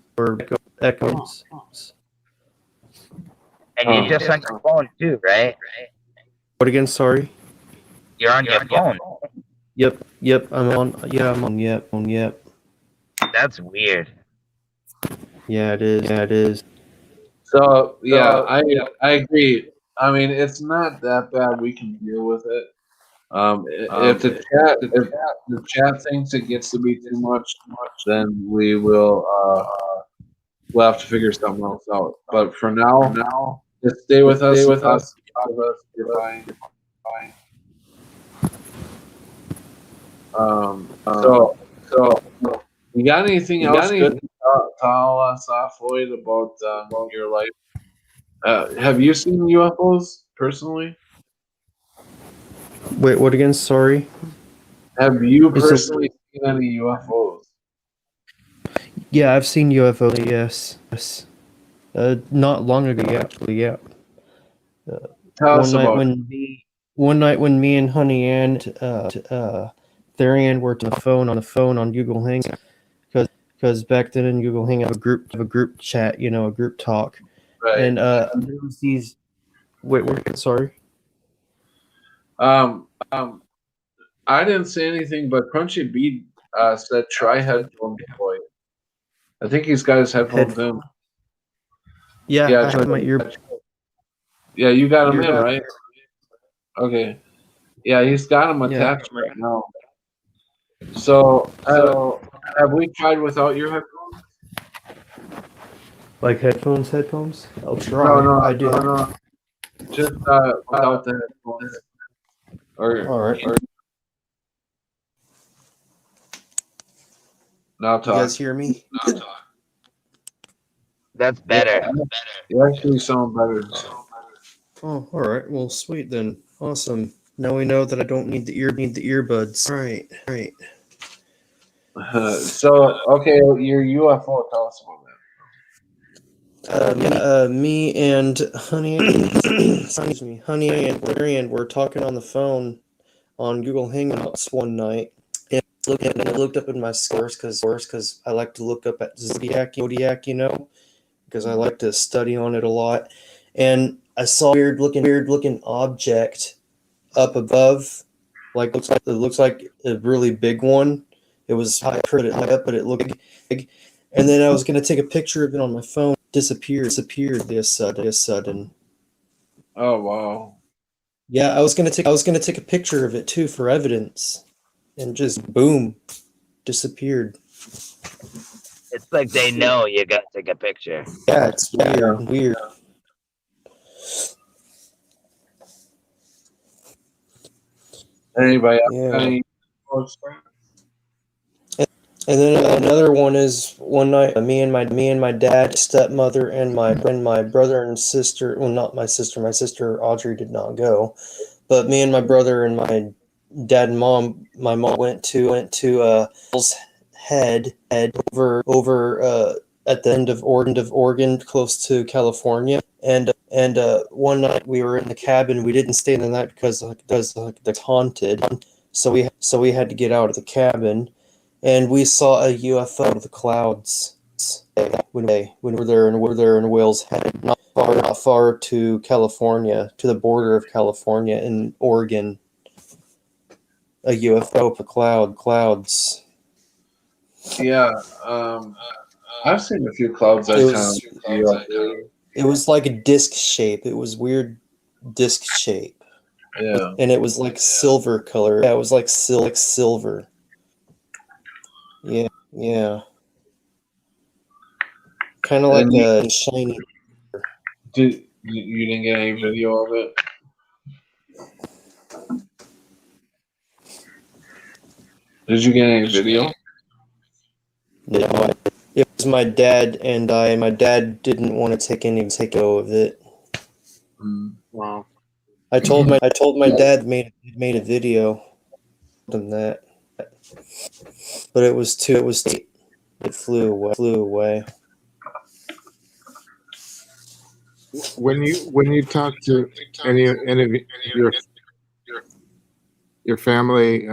echoes. And you're just on your phone too, right? What again? Sorry. You're on your phone. Yep. I'm on. Yeah, I'm on. Yep. That's weird. Yeah, it is. So yeah, I agree. I mean, it's not that bad. We can deal with it. If the chat thinks it gets to be too much, then we'll have to figure something else out. But for now, just stay with us. You're fine. So you got anything else good to tell us, Floyd, about your life? Have you seen UFOs personally? Wait, what again? Sorry. Have you Is it- personally seen any UFOs? Yeah, I've seen UFOs. Yes. Not long ago, actually. Yeah. Tell us about it. One night when me and Honey and Therian were on the phone on Google Hangout, because back then in Google Hangout, a group chat, a group talk, Right. and there was these. Wait, sorry. I didn't say anything, but Crunchy Beat said try headphones, boy. I think he's got his headphones in. Yeah, Yeah, I have my ear. Yeah, you got him in, Earbud. right? Okay. Yeah, he's got him Yeah. attached right now. So have we tried without your headphones? Like headphones. I'll try. No, I do. no. Just without the headphones. All right. Now You talk. guys hear me? That's better. You actually sound better. Oh, all right. Well, sweet then. Awesome. Now we know that I don't need the earbuds. All right. So okay, your UFO. Tell us about that. Me and Honey, Honey and Marian were talking on the phone on Google Hangouts one night, and I looked up in my scores because I like to look up at Zodiac, because I like to study on it a lot, and I saw a weird looking object up above Like it looks like a really big one. It was I put it high up, but it looked big. And then I was gonna take a picture of it on my phone. Disappeared this sudden. Oh wow. Yeah, I was gonna take a picture of it too for evidence, and just boom, disappeared. It's like they know you got to take a picture. Yeah, it's weird. Anybody else Yeah. got any thoughts? And then another one is one night me and my dad, stepmother, and my brother and sister. Well, not my sister. My sister Audrey did not go, but me and my brother and my dad and mom. My mom went to Hell's Head over at the end of Oregon, close to California. And one night we were in the cabin. We didn't stay the night because it's haunted. So we had to get out of the cabin. And we saw a UFO out of the clouds when we're there in Whale's Head, not far to California, to the border of California and Oregon. A UFO of the clouds. Yeah, I've seen a few clouds that kind of It was like a disc shape. It was weird disc shape. Yeah. And it was like silver color. Yeah, it was like silver. Yeah. Kind of like a shiny. You didn't get any video of it? Did you get any video? No, it was my dad and I. My dad didn't want to take video of it. Wow. I told my dad made a video than that, but it flew away. When you talk to any of your family,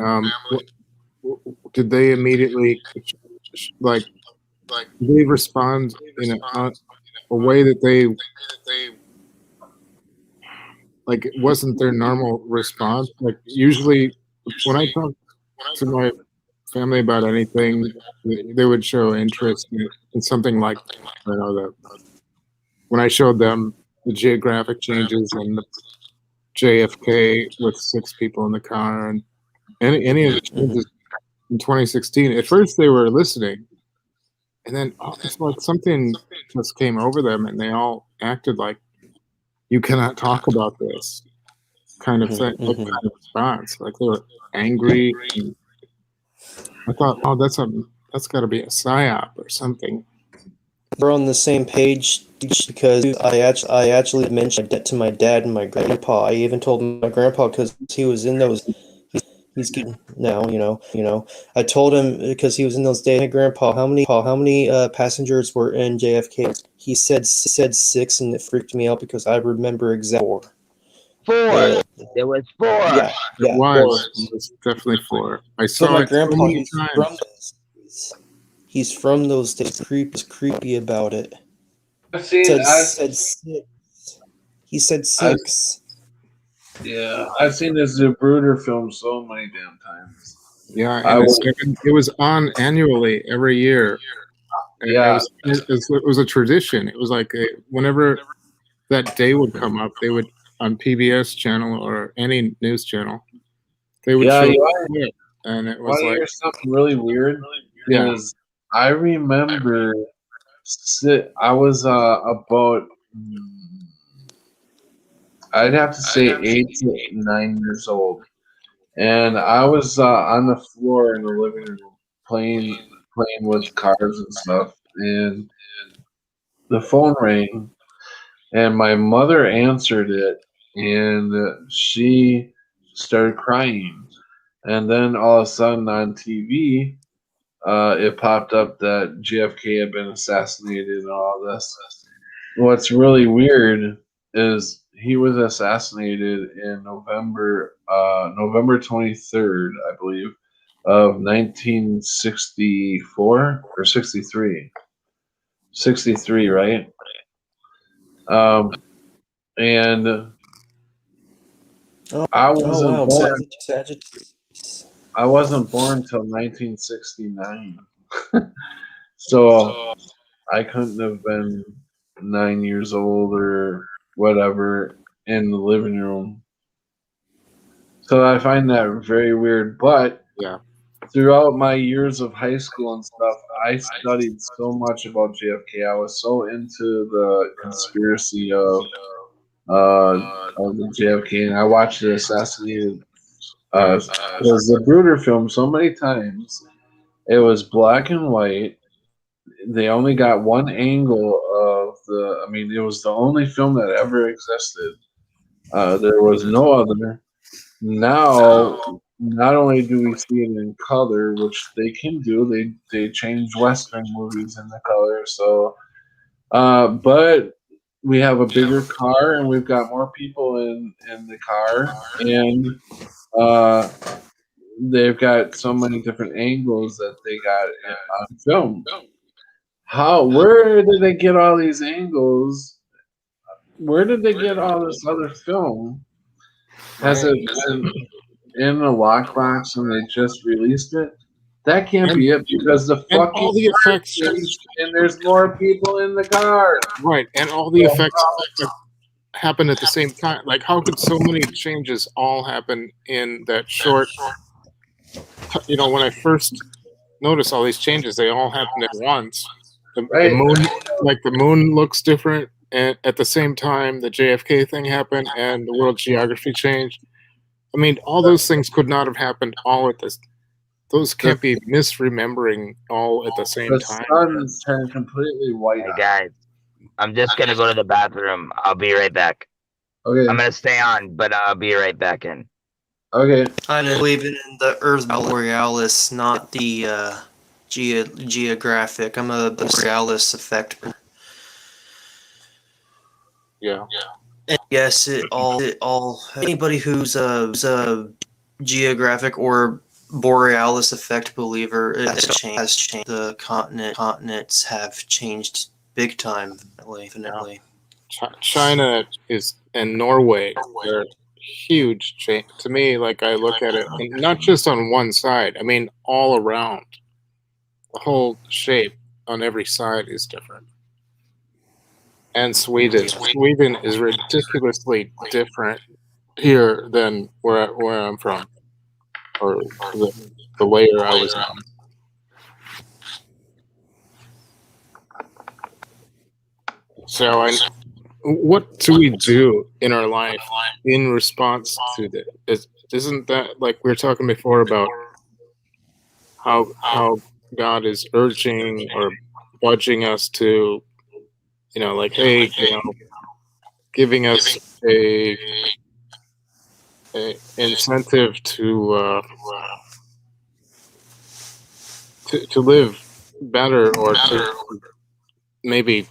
did they immediately like did they respond in a way that they like it wasn't their normal response? Like usually when I talk to my family about anything, they would show interest in something like when I showed them the geographic changes and the JFK with 6 people in the car and any of the changes in 2016. At first they were listening, and then it's like something just came over them, and they all acted like you cannot talk about this kind of thing, kind of response. Like they were angry. And I thought, oh, that's got to be a psyop or something. We're on the same page because I actually mentioned that to my dad and my grandpa. I even told my grandpa because he was in those. He's good now, you know. I told him because he was in those days. Hey, Grandpa, how many passengers were in JFK? He said 6, and it freaked me out because I remember exactly 4. 4. There was 4. Yeah, It was definitely 4. I saw so my it grandpa, so many times. he's from those days. Creepy about it. I've seen. Said 6. He said 6. Yeah, I've seen this Zapruder film so many damn times. Yeah, and it was on annually every year. And Yeah, it was a tradition. It was like whenever that day would come up, they would on PBS channel or any news channel, they would show it, and it was like something really weird. Yeah. Is I remember I was about I'd have to say 8 to 9 years old, and I was on the floor in the living room playing with cars and stuff, and the phone rang, and my mother answered it, and she started crying, and then all of a sudden on TV, it popped up that JFK had been assassinated and all this. What's really weird is he was assassinated in November 23rd, I believe, of 1964 or 63. 63, right? And I Oh wasn't wow, born. Sagittarius. I wasn't born till 1969, so I couldn't have been 9 years old or whatever in the living room. So I find that very weird. But Yeah. throughout my years of high school and stuff, I studied so much about JFK. I was so into the conspiracy of the JFK, and I watched the assassinated was the Bruder film so many times. It was black and white. They only got one angle of the. I mean, it was the only film that ever existed. There was no other. Now, not only do we see it in color, which they can do, they change Western movies in the color. So, but we have a bigger car, and we've got more people in the car, and uh, they've got so many different angles that they got on film. Where did they get all these angles? Where did they get all this other film? Has it been in a lockbox and they just released it? That can't be it because the And fucking all the car effects, changed and there's more people in the car. right? And all the effects happen at the same time. Like, how could so many changes all happen in that short? You know, when I first noticed all these changes, they all happened at once. The Right. moon, like the moon, looks different, and at the same time, the JFK thing happened, and the world geography changed. I mean, all those things could not have happened all at this. Those can't be misremembering all at the same The time. sun's turned completely white. Hey guys, I'm just gonna go to the bathroom. I'll be right back. Okay. I'm gonna stay on, but I'll be right back in. Okay. I believe in the Earth Borealis, not the geographic. I'm a Borealis effect. Yeah. And yes, it all anybody who's a geographic or Borealis effect believer has changed. The continents have changed big time. Definitely. China is and Norway are huge change to me. Like, I look at it, and not just on one side. I mean, all around. The whole shape on every side is different. And Sweden is ridiculously different here than where I'm from, or the layer I was on. So what do we do in our life in response to this? Isn't that, like we were talking before about how God is urging or budging us to, you know, like, hey, you know, giving us a incentive to live better, or to maybe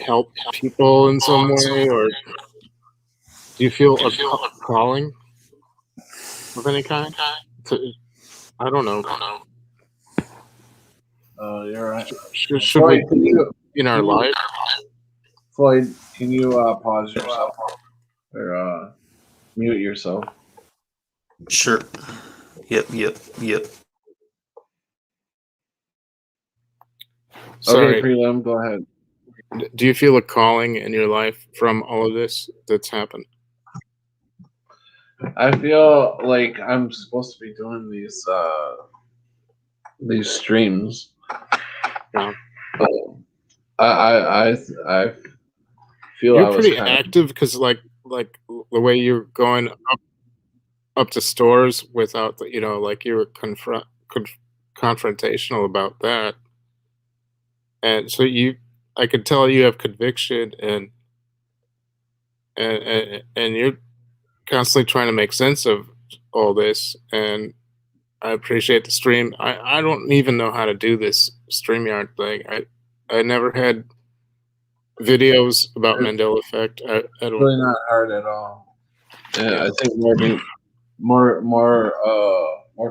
help people in some way? Or do you feel a calling of any kind? I don't know. You're right. Should we in our life? Floyd, can you pause yourself or mute yourself? Sure. Yep. Sorry. Okay, Prelim, go ahead. Do you feel a calling in your life from all of this that's happened? I feel like I'm supposed to be doing these streams. Yeah. I feel You're I was pretty kind of active, because like the way you're going up to stores without the, you know, like you were confrontational about that, and so I could tell you have conviction, and you're constantly trying to make sense of all this, and I appreciate the stream. I don't even know how to do this StreamYard thing. I never had videos about Mandela Effect. I don't. really not hard at all. Yeah, I think more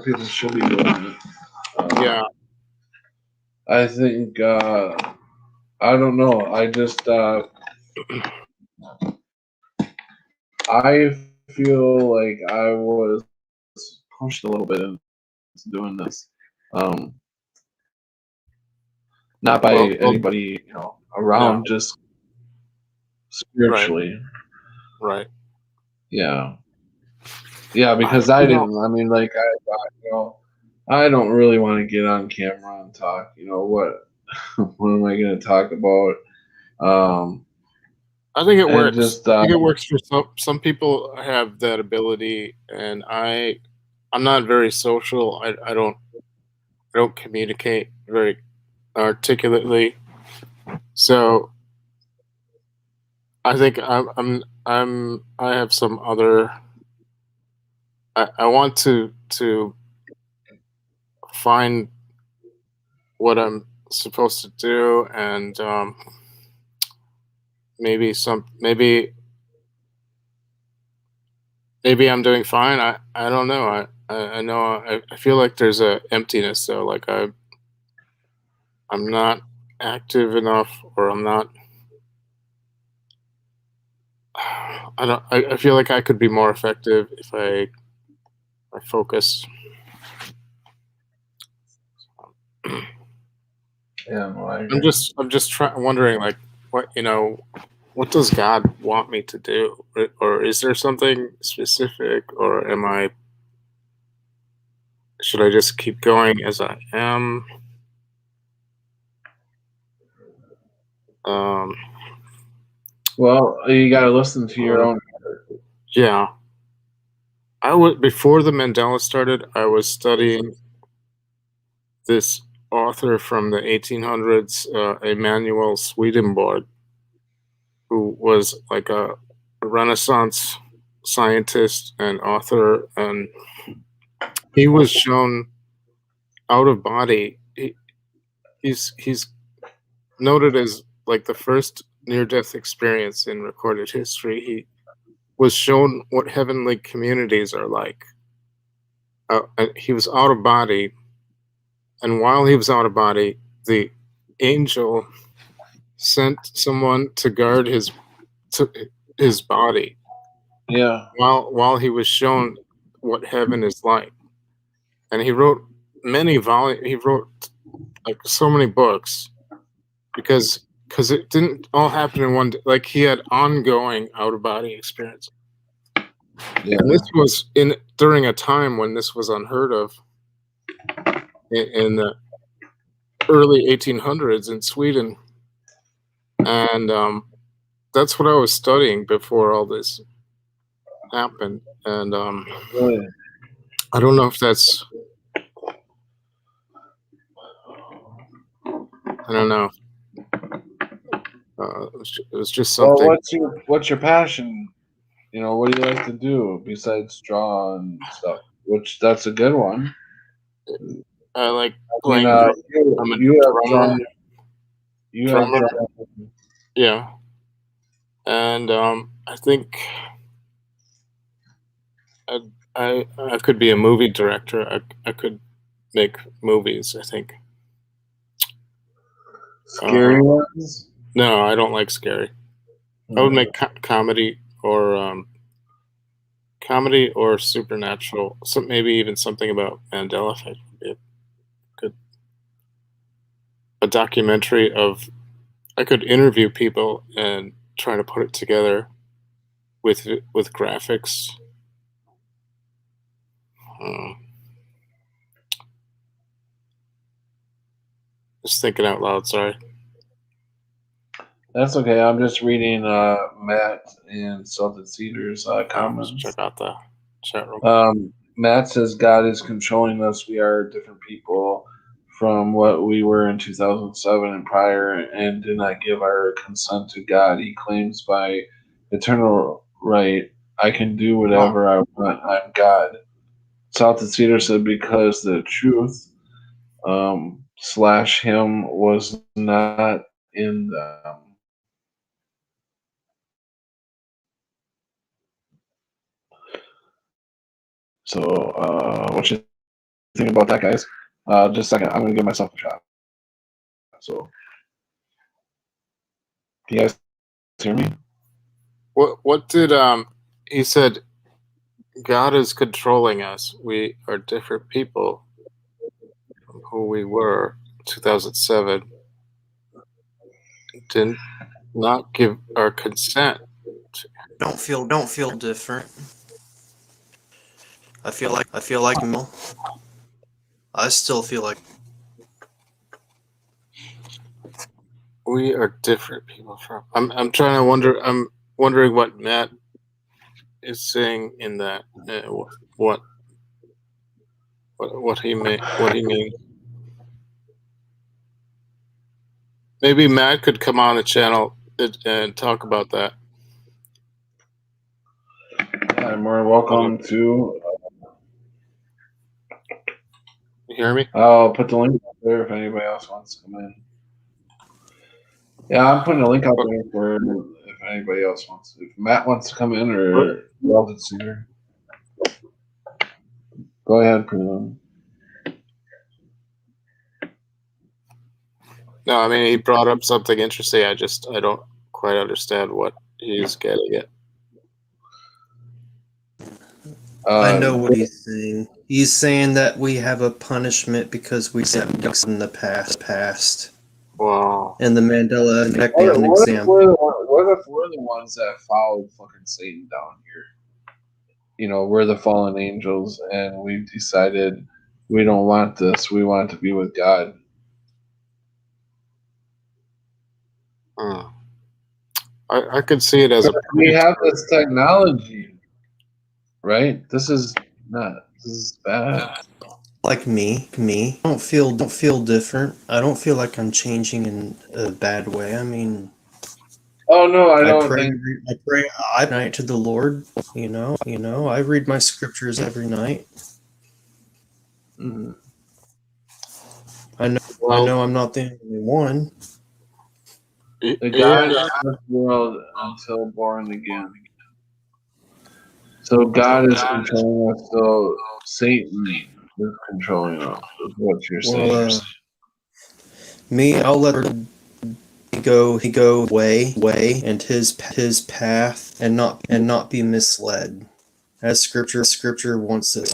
people should be doing it. Yeah. I think I don't know. I just I feel like I was pushed a little bit into doing this. Not by Well, anybody, around, no, just right, spiritually. right. Yeah. Yeah, because You I know, didn't. I mean, like, I thought, I don't really want to get on camera and talk. What what am I going to talk about? I think it And works. just, I think it works for some people have that ability, and I'm not very social. I don't communicate very articulately. So I think I have some other. I want to find what I'm supposed to do, and maybe I'm doing fine. I don't know. I know I feel like there's a emptiness though. Like I'm not active enough, or I'm not. I don't. I feel like I could be more effective if I focus. yeah, no, I agree. I'm just wondering, like, what does God want me to do, or is there something specific, or should I just keep going as I am? Um, Well, you got to listen to your own. yeah, I would before the Mandela started. I was studying this author from the 1800s, Emanuel Swedenborg, who was like a Renaissance scientist and author, and he was shown out of body. He's noted as like the first near-death experience in recorded history. He was shown what heavenly communities are like. And he was out of body, and while he was out of body, the angel sent someone to guard his body Yeah. while he was shown what heaven is like. And he wrote many volumes. He wrote like so many books because it didn't all happen in one day. Like he had ongoing out of body experience. Yeah. And this was during a time when this was unheard of in the early 1800s in Sweden, and that's what I was studying before all this happened. And Really. I don't know if that's, I don't know. It was just Well, something. what's your passion? What do you like to do besides draw and stuff? Which that's a good one. I like I mean, playing. I'm a you have drummer. drawn. You have Drummer. drawn. Yeah, and I think I could be a movie director. I could make movies, I think. Scary ones? No, I don't like scary. I would make comedy or supernatural. Maybe even something about Mandela effect would be good. A documentary of. I could interview people and try to put it together with graphics. Just thinking out loud. Sorry. That's okay. I'm just reading Matt and Salted Cedars comments. Check out the chat room. Matt says God is controlling us. We are different people from what we were in 2007 and prior, and did not give our consent to God. He claims by eternal right, I can do whatever I want. I'm God. Salted Cedar said because the truth / him was not in them. So, what you think about that, guys? Just a second. I'm going to give myself a shot. So, can you guys hear me? What did he said? God is controlling us. We are different people from who we were in 2007. Did not give our consent. Don't feel different. I feel like Mel. I still feel like We are different people from. I'm trying to wonder. I'm wondering what Matt is saying in that. What he means. Maybe Matt could come on the channel and talk about that. I'm more welcome to. You hear me? I'll put the link up there if anybody else wants to come in. Yeah, I'm putting a link out there for if anybody else wants to. If Matt wants to come in or Welded Seer. Go ahead, Primo. No, I mean he brought up something interesting. I don't quite understand what he's getting at. I know what he's saying. He's saying that we have a punishment because we did in the past. Wow. And the Mandela effect What is an if example. what if we're the ones that followed fucking Satan down here? You know, we're the fallen angels, and we've decided we don't want this. We want to be with God. I could see it as a. We have this technology, right? This is bad. Like me. I don't feel different. I don't feel like I'm changing in a bad way. I mean, Oh no, I I don't pray. think. I pray at night to the Lord. You know. I read my scriptures every night. Mhm. I know I'm not the only one. The God of this world until born again. So God is controlling us. So Satan is controlling us. Is what you're saying. Well, me, I'll let her go way and his path and not be misled, as scripture wants us.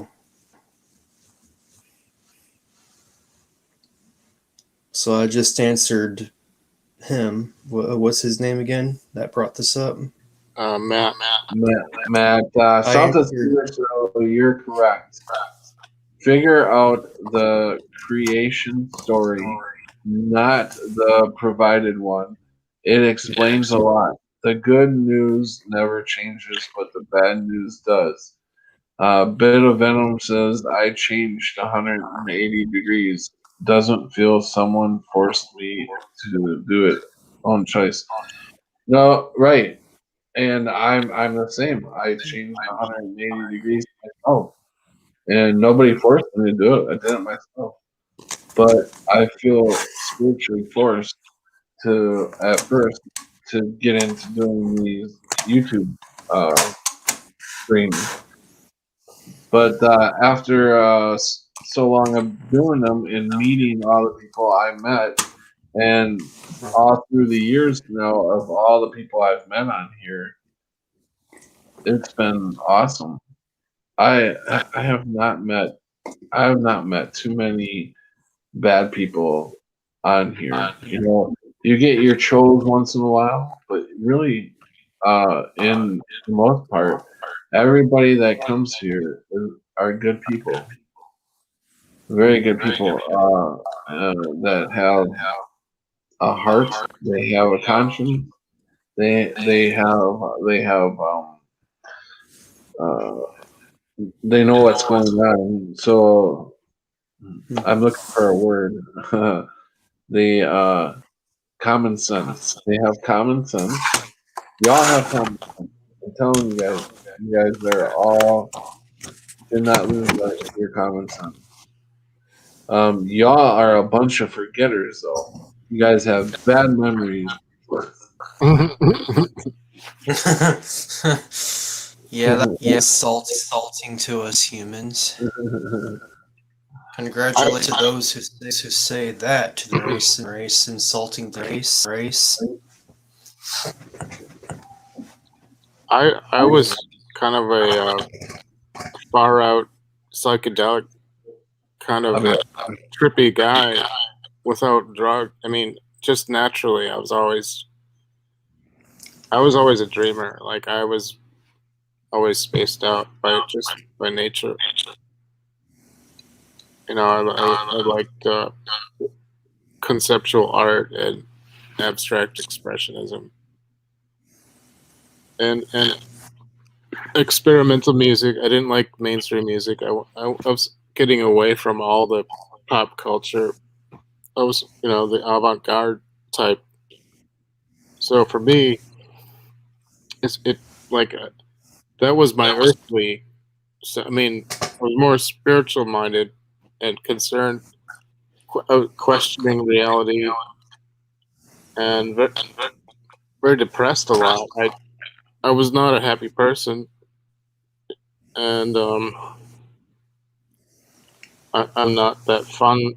So I just answered him. What's his name again? That brought this up. Matt. South of so you're correct. Figure out the creation story, not the provided one. It explains a lot. The good news never changes, but the bad news does. Bit of Venom says, I changed 180 degrees. Doesn't feel someone forced me to do it. Own choice. No, right. And I'm the same. I changed 180 degrees myself. And nobody forced me to do it. I did it myself. But I feel spiritually forced to, at first, to get into doing these YouTube streams. But after so long of doing them and meeting all the people I met, and all through the years now of all the people I've met on here, it's been awesome. I have not met too many bad people on here. You know, you get your trolls once in a while, but really, in the most part, everybody that comes here are good people. Very good people that have a heart. They have a conscience. They know what's going on. So I'm looking for a word. The common sense. They have common sense. Y'all have common sense. I'm telling you guys are all did not lose your common sense. Y'all are a bunch of forgetters, though. You guys have bad memories. Yeah, salting to us humans. Congratulate to those who say that to the race, insulting the race. I was kind of far out psychedelic kind of a trippy guy without drug. I mean, just naturally, I was always a dreamer. Like I was always spaced out by nature. You know, I liked conceptual art and abstract expressionism, and experimental music. I didn't like mainstream music. I was getting away from all the pop culture. I was, you know, the avant-garde type. So for me, it like that was my earthly. So I mean, I was more spiritual minded and concerned, questioning reality, and very depressed a lot. I was not a happy person, and I'm not that fun.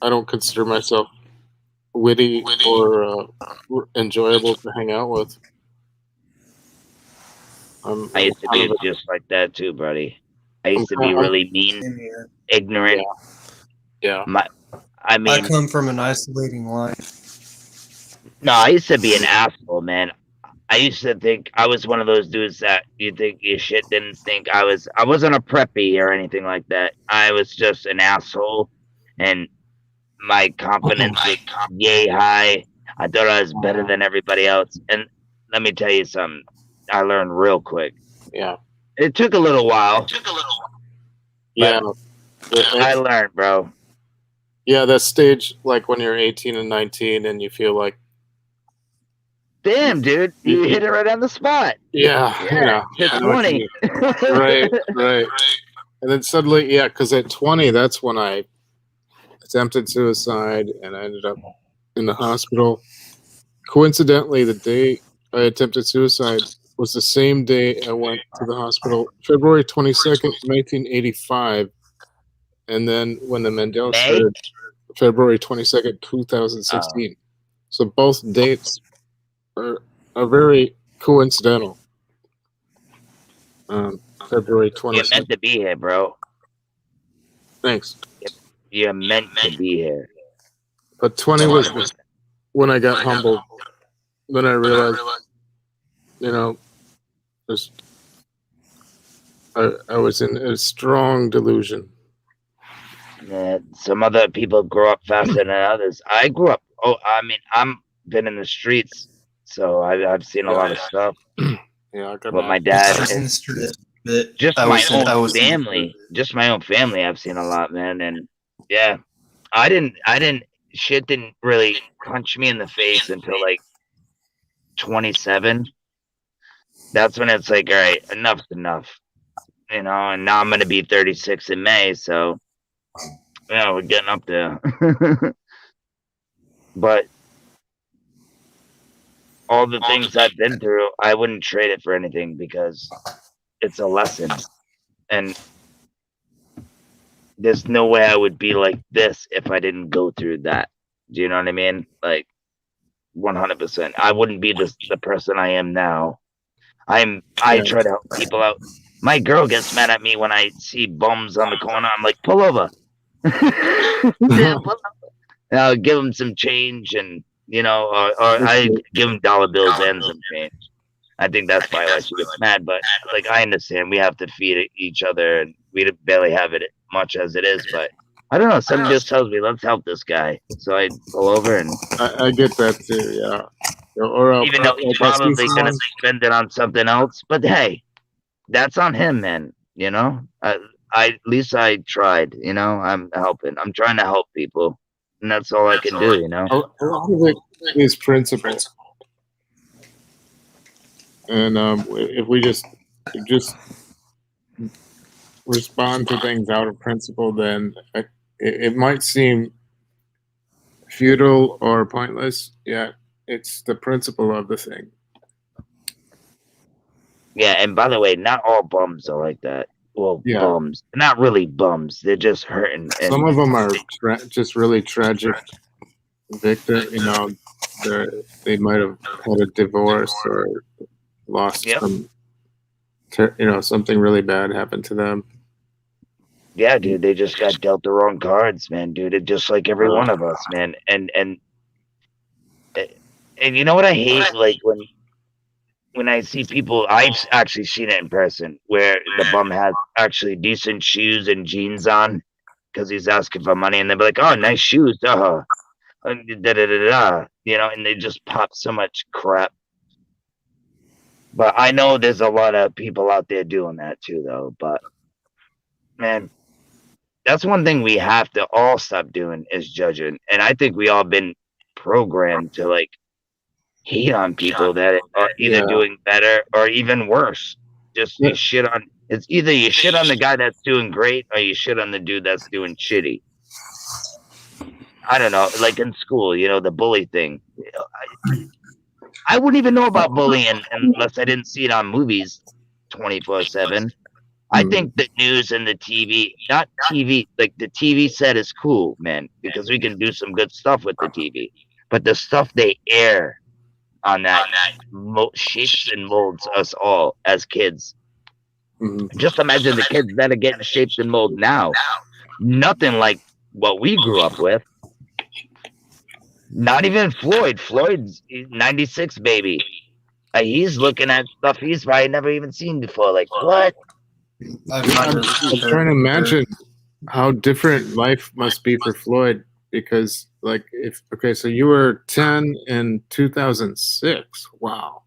I don't consider myself witty or enjoyable to hang out with. I used to be just like that too, buddy. I used to be really mean, ignorant. Yeah. I mean, I come from an isolating life. no, I used to be an asshole, man. I used to think I was one of those dudes that you think your shit didn't think I wasn't a preppy or anything like that. I was just an asshole, and my confidence was yay high. I thought I was better than everybody else. And let me tell you something. I learned real quick. Yeah. It took a little while. Yeah. I learned, bro. Yeah, that stage, like when you're 18 and 19 and you feel like, damn, dude, you hit it right on the spot. Yeah. You know, hit I know what you 20. mean. Right. And then suddenly, yeah, because at 20, that's when I attempted suicide and I ended up in the hospital. Coincidentally, the day I attempted suicide was the same day I went to the hospital, February 22nd, 1985. And then when the Mandela started, February 22nd, 2016. So both dates are very coincidental. February 22nd. You're meant to be here, bro. Thanks. You're meant to be here. But 20 was when I got humbled. When I realized, you know, I was in a strong delusion. Yeah, some other people grow up faster than others. I grew up. Oh, I mean, I'm been in the streets, so I've seen a lot of stuff. Yeah, I got. But my dad, I was in the street. just my own family. I've seen a lot, man, and yeah, I didn't. Shit didn't really punch me in the face until like 27. That's when it's like, all right, enough's enough, you know. And now I'm gonna be 36 in May, so yeah, we're getting up there. But all the things I've been through, I wouldn't trade it for anything because it's a lesson. And there's no way I would be like this if I didn't go through that. Do you know what I mean? Like 100%. I wouldn't be the person I am now. I try to help people out. My girl gets mad at me when I see bums on the corner. I'm like, pull over. And I'll give them some change, and you know, or I give them dollar bills and some change. I think that's probably why she gets mad. But like, I understand we have to feed each other, and we barely have it much as it is. But I don't know. Something just tells me let's help this guy, so I pull over, and I get that too. Yeah. Or even though he's probably gonna spend it on something else, but hey, that's on him, man. You know, at least I tried. You know, I'm helping. I'm trying to help people, and that's all I can do. You know, a lot of it is principle, and if we just respond to things out of principle, then it might seem futile or pointless. Yet it's the principle of the thing. yeah. And by the way, not all bums are like that. Well, Yeah. bums, not really bums. They're just hurting. And Some of them are just really tragic victim. You know, they might have had a divorce or lost Yep. some something really bad happened to them. Yeah, dude, they just got dealt the wrong cards, man, dude. It just like every one of us, man. And you know what I hate? Like when I see people, I've actually seen it in person where the bum has actually decent shoes and jeans on because he's asking for money, and they'll be like, "Oh, nice shoes, da da da da," and they just pop so much crap. But I know there's a lot of people out there doing that too, though. But man, that's one thing we have to all stop doing is judging, and I think we all been programmed to like hate on people that are either doing better or even worse. Just you shit on. It's either you shit on the guy that's doing great or you shit on the dude that's doing shitty. I don't know, like in school, the bully thing. I wouldn't even know about bullying unless I didn't see it on movies 24/7. I think the news and the TV, not TV, like the TV set is cool, man, because we can do some good stuff with the TV. But the stuff they air on that shapes and molds us all as kids. Just imagine the kids that are getting shaped and molded now. Nothing like what we grew up with. Not even Floyd. Floyd's 96 baby. He's looking at stuff he's probably never even seen before. Like, what? I'm trying to imagine how different life must be for Floyd because, so you were 10 in 2006. Wow.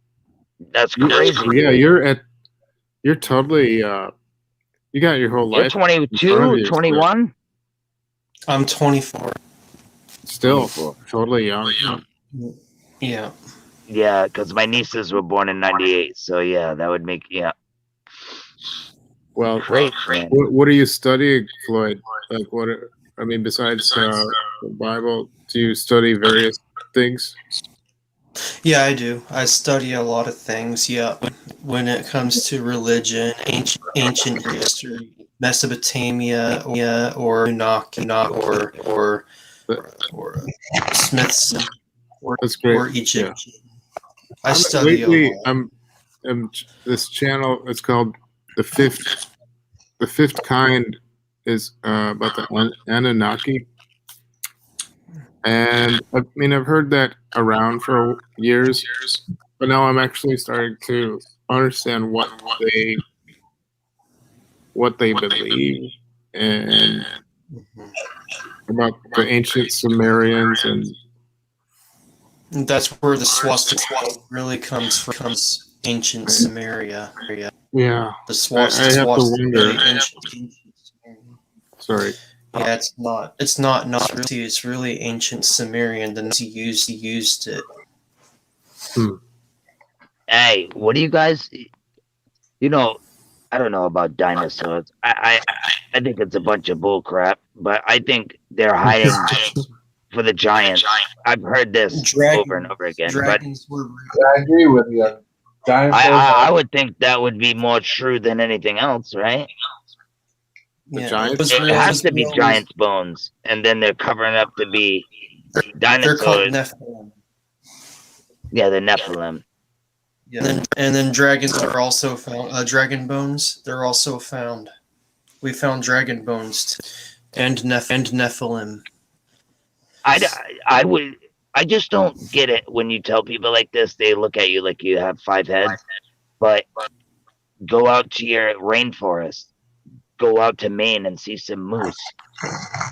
That's crazy. Yeah, you're totally, you got your whole life. You're 22, 21? I'm 24. Still totally young. Yeah. Yeah, because my nieces were born in 98. So, yeah, that would make, Well, great, man. What are you studying, Floyd? Like, besides the Bible, do you study various things? Yeah, I do. I study a lot of things. Yeah, when it comes to religion, ancient history, Mesopotamia, or Enoch, or Smiths, That's great. or Egypt. Yeah. I study a lot. This channel. It's called The Fifth Kind. Is about the Anunnaki. And I've heard that around for years, but now I'm actually starting to understand what they believe and about the ancient Sumerians, and that's where the swastika really comes from. Ancient Sumeria. Yeah, the swastika. I have to wonder. Ancient Sorry. Yeah, it's not. It's not really. It's really ancient Sumerian. The Nazi used it. Hey, what do you guys? I don't know about dinosaurs. I think it's a bunch of bull crap. But I think they're hiding for the giants. I've heard this over and over again. Dragons I agree with you. I would think that would be more true than anything else, right? The giants? It has to be giants' bones, and then they're covering up to be dinosaurs. They're called Nephilim. Yeah, the Nephilim. Yeah, and then dragons are also found. Dragon bones. They're also found. We found dragon bones and Nephilim. I just don't get it when you tell people like this. They look at you like you have 5 heads. But go out to your rainforest. Go out to Maine and see some moose.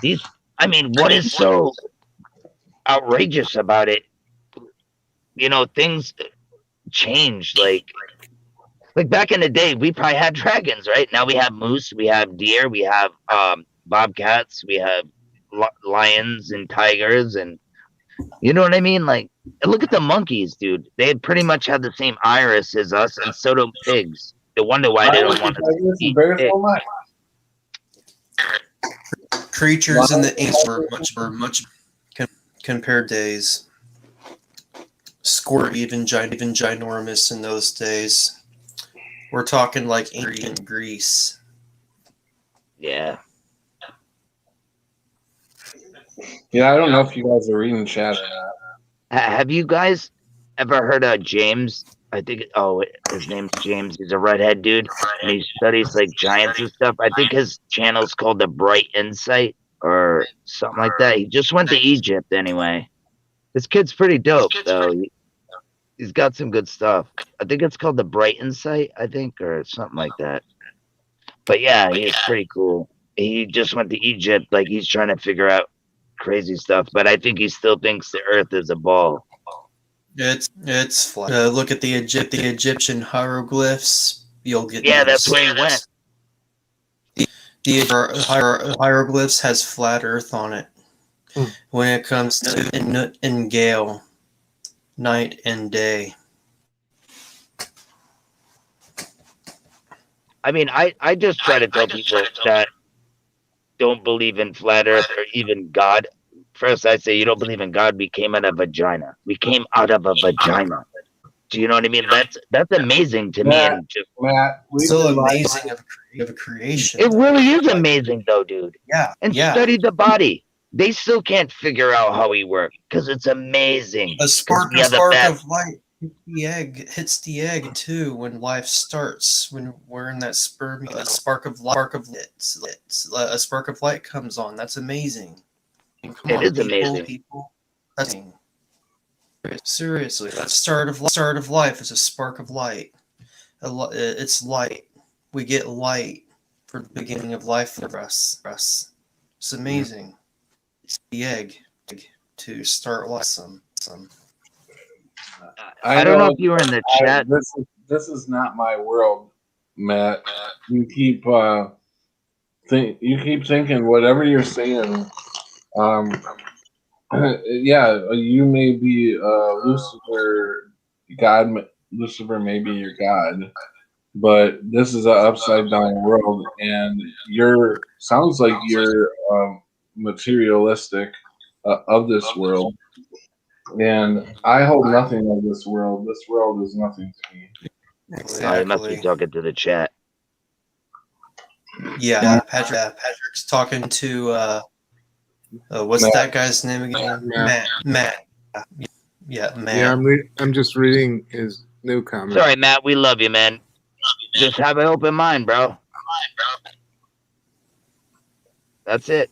What is so outrageous about it? Things change. Like back in the day, we probably had dragons, right? Now we have moose, we have deer, we have bobcats, we have lions and tigers, and you know what I mean? Like, look at the monkeys, dude. They pretty much have the same iris as us, and so do pigs. No wonder why they don't want to eat pigs. Creatures in the ancient were much compared days. Squirt even ginormous in those days. We're talking like ancient Greece. Yeah. Yeah, I don't know if you guys are reading chat or not. Have you guys ever heard of James I think his name's James. He's a redhead dude, and he studies like giants and stuff. I think his channel's called The Bright Insight or something like that. He just went to Egypt anyway. This kid's pretty dope though. He's got some good stuff. I think it's called The Bright Insight, I think, or something like that. But yeah, he's pretty cool. He just went to Egypt, like he's trying to figure out crazy stuff. But I think he still thinks the Earth is a ball. It's flat. Look at the Egyptian hieroglyphs. You'll get. Yeah, that's where he went. The hieroglyphs has flat Earth on it. When it comes to Nut and Gale, night and day. I mean, I just try to tell people that don't believe in flat Earth or even God. First, I say you don't believe in God. We came out of a vagina. We came out of a vagina. Do you know what I mean? That's amazing to me. And just, Matt, So amazing of a creation. it really is amazing, though, dude. Yeah. And yeah. study the body. They still can't figure out how we work because it's amazing. A spark we are the best. of light hits the egg too when life starts. When we're in that sperm, a spark of a spark of light comes on. That's amazing. It is amazing. People. That's seriously, that start of life is a spark of light. It's light. We get light for the beginning of life for us. It's amazing. It's the egg to start life. Some. I don't know if you were in the chat. This is not my world, Matt. You keep thinking whatever you're saying. Yeah, you may be Lucifer, God. Lucifer may be your God, but this is an upside down world, and sounds like you're materialistic of this world. And I hold nothing of this world. This world is nothing to me. I must be talking to the chat. Yeah, Patrick's talking to what's Matt. that guy's name again? Matt. Yeah, Matt. Yeah, I'm just reading his new comment. Sorry, Matt. We love you, man. Just have an open mind, bro. That's it.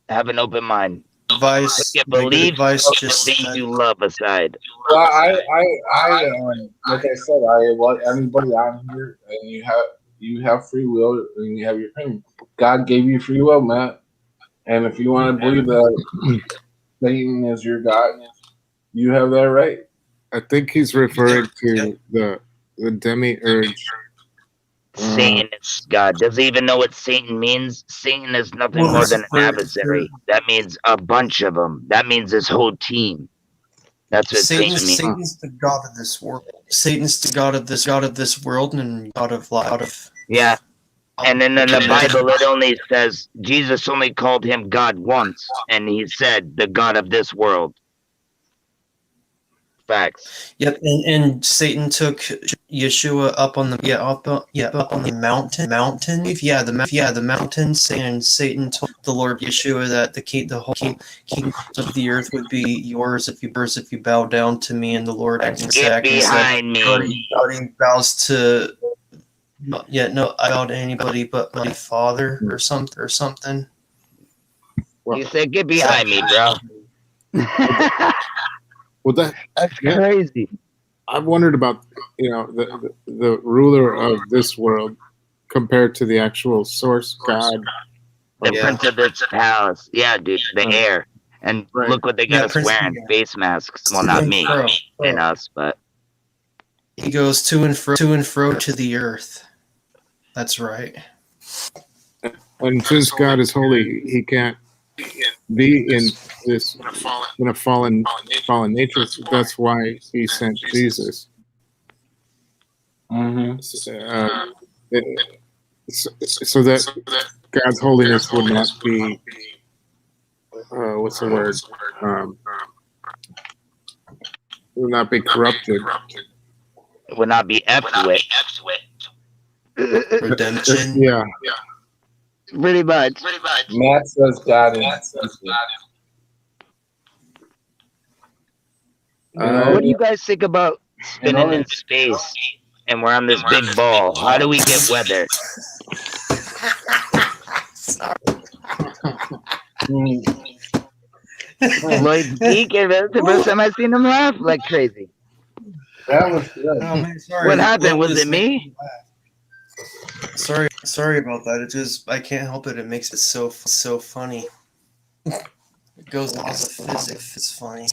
Have an open mind. Advice. Believe advice. Just things you love aside. Well, I like I said, I let anybody on here, and you have free will, and you have your opinion. God gave you free will, Matt, and if you want to believe that Satan is your God, you have that right. I think he's referring to the demiurge. Satan is God. Does he even know what Satan means? Satan is nothing more than an adversary. That means a bunch of them. That means his whole team. That's what Satan means. Satan's the god of this world. Satan's the god of this world and god of life. Yeah. And then in the Bible, it only says Jesus only called him God once, and he said the God of this world. Facts. Yep, and Satan took Yeshua up on the mountains, and Satan told the Lord Yeshua that the whole kingdom of the earth would be yours if you bow down to me. And the Lord Get behind me. He bows to. I bow to anybody but my father or something. You said, "Get behind me, bro." Well, That's crazy. I've wondered about the ruler of this world compared to the actual source God. The prince of this palace. Yeah, dude, the air. And look what they got us wearing. Face masks. Well, not me and us, but he goes to and fro to the earth. That's right. And since God is holy, he can't be in a fallen nature. That's why he sent Jesus. Mm-hmm. So that God's holiness would not be what's the word? Would not be corrupted. it would not be effed with. Redemption. Yeah. Pretty much. Matt says God is. What do you guys think about spinning in space, and we're on this big ball. How do we get weather? Lloyd's geeking. That's the first time I've seen him laugh like crazy. That was good. Oh man, sorry. What happened? What Was it me? Sorry about that. It just I can't help it. It makes it so funny. It goes off of physics. It's funny.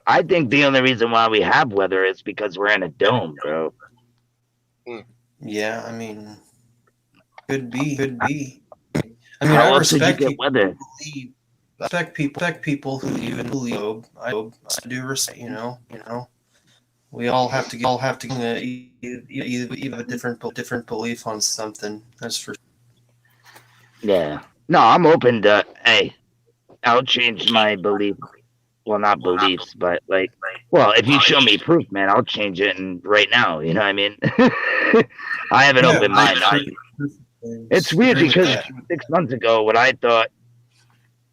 I think the only reason why we have weather is because we're in a dome, bro. Yeah, I mean, could be. I mean, How I else did you respect get people weather? who believe. I respect people who even believe. I do respect. You know. We all have to either a different belief on something. That's for. Yeah. No, I'm open to. Hey, I'll change my belief. Well, not beliefs, but like, well, if you show me proof, man, I'll change it and right now. You know what I mean? I have an open mind. It's weird because 6 months ago, what I thought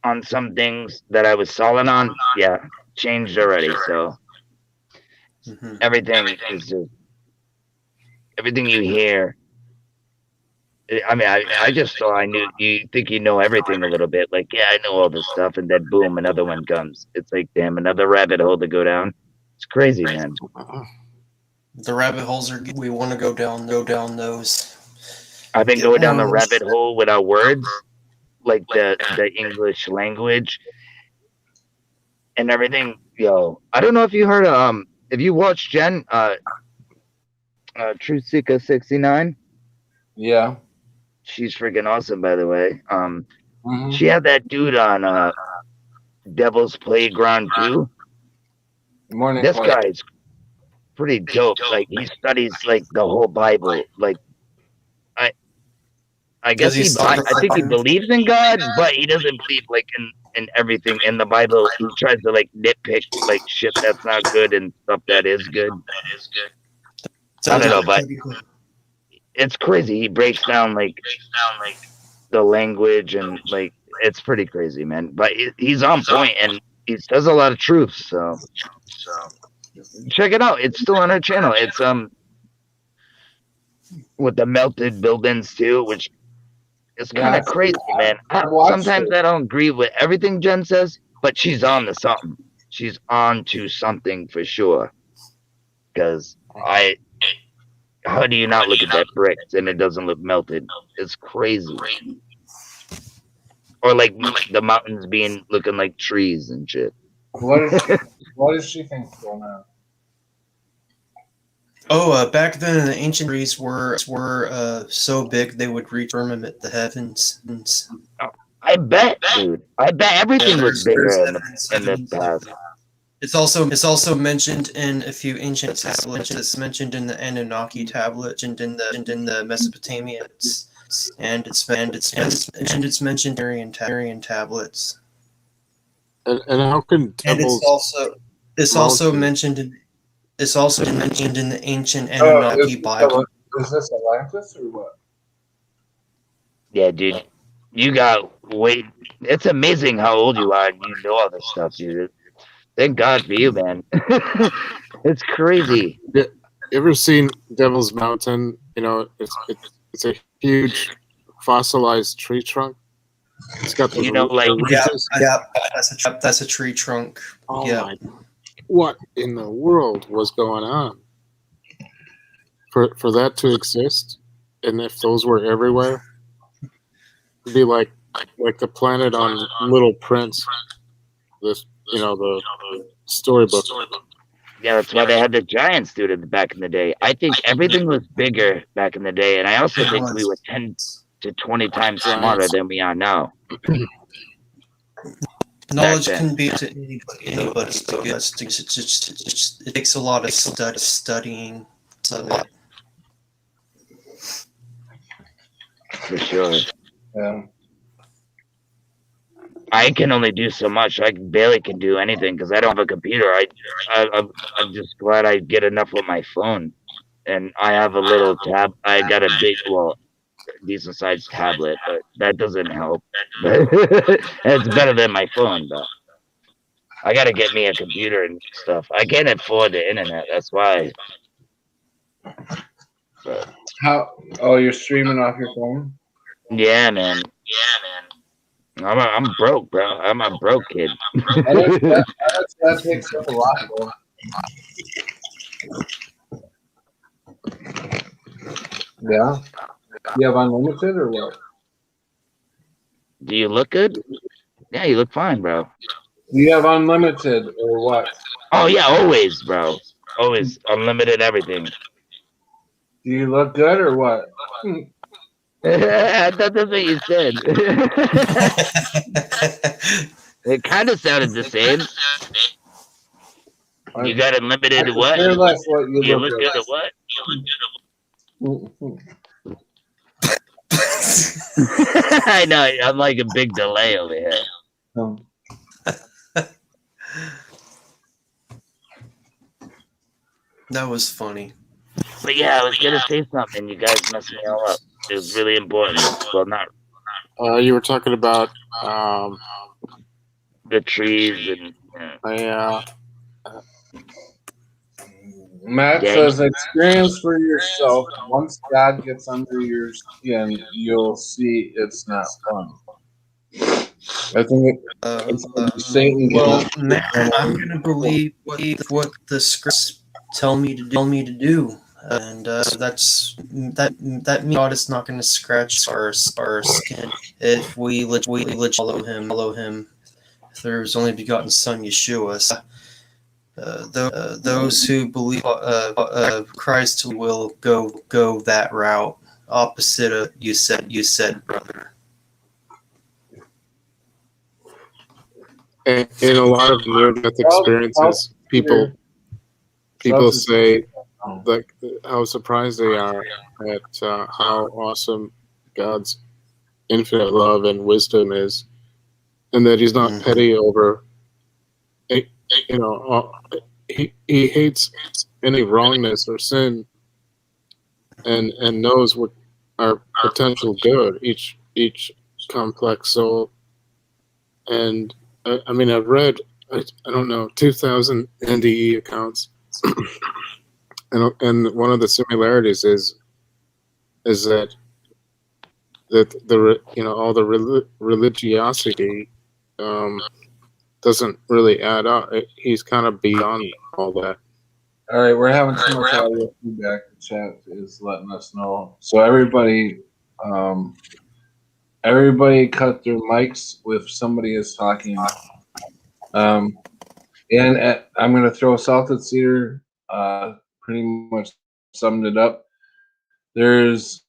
on some things that I was solid on, yeah, changed already. So everything is just everything you hear. I mean, I just thought I knew. You think you know everything a little bit, like, yeah, I know all this stuff, and then boom, another one comes. It's like, damn, another rabbit hole to go down. It's crazy, man. The rabbit holes are. We want to go down those. I've been going down the rabbit hole without words, like the English language and everything. Yo, I don't know if you heard if you watched Jen True Seeker 69. Yeah. She's freaking awesome, by the way. She had that dude on Devil's Playground 2. Morning. This guy's pretty dope. Like, he studies like the whole Bible. Like, I guess I think he believes in God, but he doesn't believe like in everything in the Bible. He tries to like nitpick like shit that's not good and stuff that is good. I don't know, but it's crazy. He breaks down like the language and like it's pretty crazy, man. But he's on point and he says a lot of truth. So check it out. It's still on our channel. It's with the melted buildings too, which is kind of crazy, man. Sometimes I don't agree with everything Jen says, but she's on to something. She's on to something for sure. Because how do you not look at that bricks and it doesn't look melted? It's crazy. Or like the mountains looking like trees and shit. What does she think going on? Oh, back then the ancient trees were so big they would reach firmament, the heavens. I bet, dude. I bet everything was bigger in the past. It's also mentioned in a few ancient tablets. It's mentioned in the Anunnaki tablet and in the Mesopotamians, and it's mentioned in Aryan tablets. And how can and it's also mentioned in the ancient Anunnaki Bible. Is this Atlantis or what? Yeah, dude. You got it's amazing how old you are and you know all this stuff, dude. Thank God for you, man. It's crazy. You ever seen Devil's Mountain? You know, it's a huge fossilized tree trunk. It's got the that's a tree trunk. Oh yeah. my! What in the world was going on? For that to exist, and if those were everywhere, it'd be like the planet on Little Prince. This, the storybook. Yeah, that's why they had the giants do it back in the day. I think everything was bigger back in the day, and I also think we were 10 to 20 times smarter than we are now. Knowledge can be to anybody, but it takes a lot of studying. For sure. Yeah. I can only do so much. I barely can do anything because I don't have a computer. I'm just glad I get enough with my phone, and I have a little tab. I got a decent sized tablet, but that doesn't help. It's better than my phone, though. I gotta get me a computer and stuff. I can't afford the internet. That's why. But, How? Oh, you're streaming off your phone? yeah, man. I'm broke, bro. I'm a broke kid. That takes up a lot, bro. Yeah. You have unlimited or what? Do you look good? Yeah, you look fine, bro. Do you have unlimited or what? Oh yeah, always, bro. Always unlimited everything. Do you look good or what? I thought that's what you said. It kind of sounded the same. You got unlimited what? Care less what you You look look good at what? I know. I'm like a big delay over here. That was funny. But yeah, I was gonna say something. You guys messed me all up. It was really important. Well, not You were talking about the trees and. Matt Yeah. says, experience for yourself. Once God gets under your skin, you'll see it's not fun. I think Satan. Well, Matt, I'm gonna believe what the scripts tell me to do, and that's that means God is not going to scratch our skin if we literally follow him through His only begotten Son Yeshua. Those who believe Christ will go that route, opposite of you said, brother. in a lot of near-death experiences, people say like how surprised they are at how awesome God's infinite love and wisdom is, and that He's not petty over. He hates any wrongness or sin, and knows what our potential good each complex soul. And I mean, I've read I don't know 2,000 NDE accounts, and one of the similarities is that the all the religiosity doesn't really add up. He's kind of beyond all that. All right, we're having too much audio feedback. The chat is letting us know. So everybody cut their mics if somebody is talking. And I'm going to throw Salted Cedar. Pretty much summed it up. There's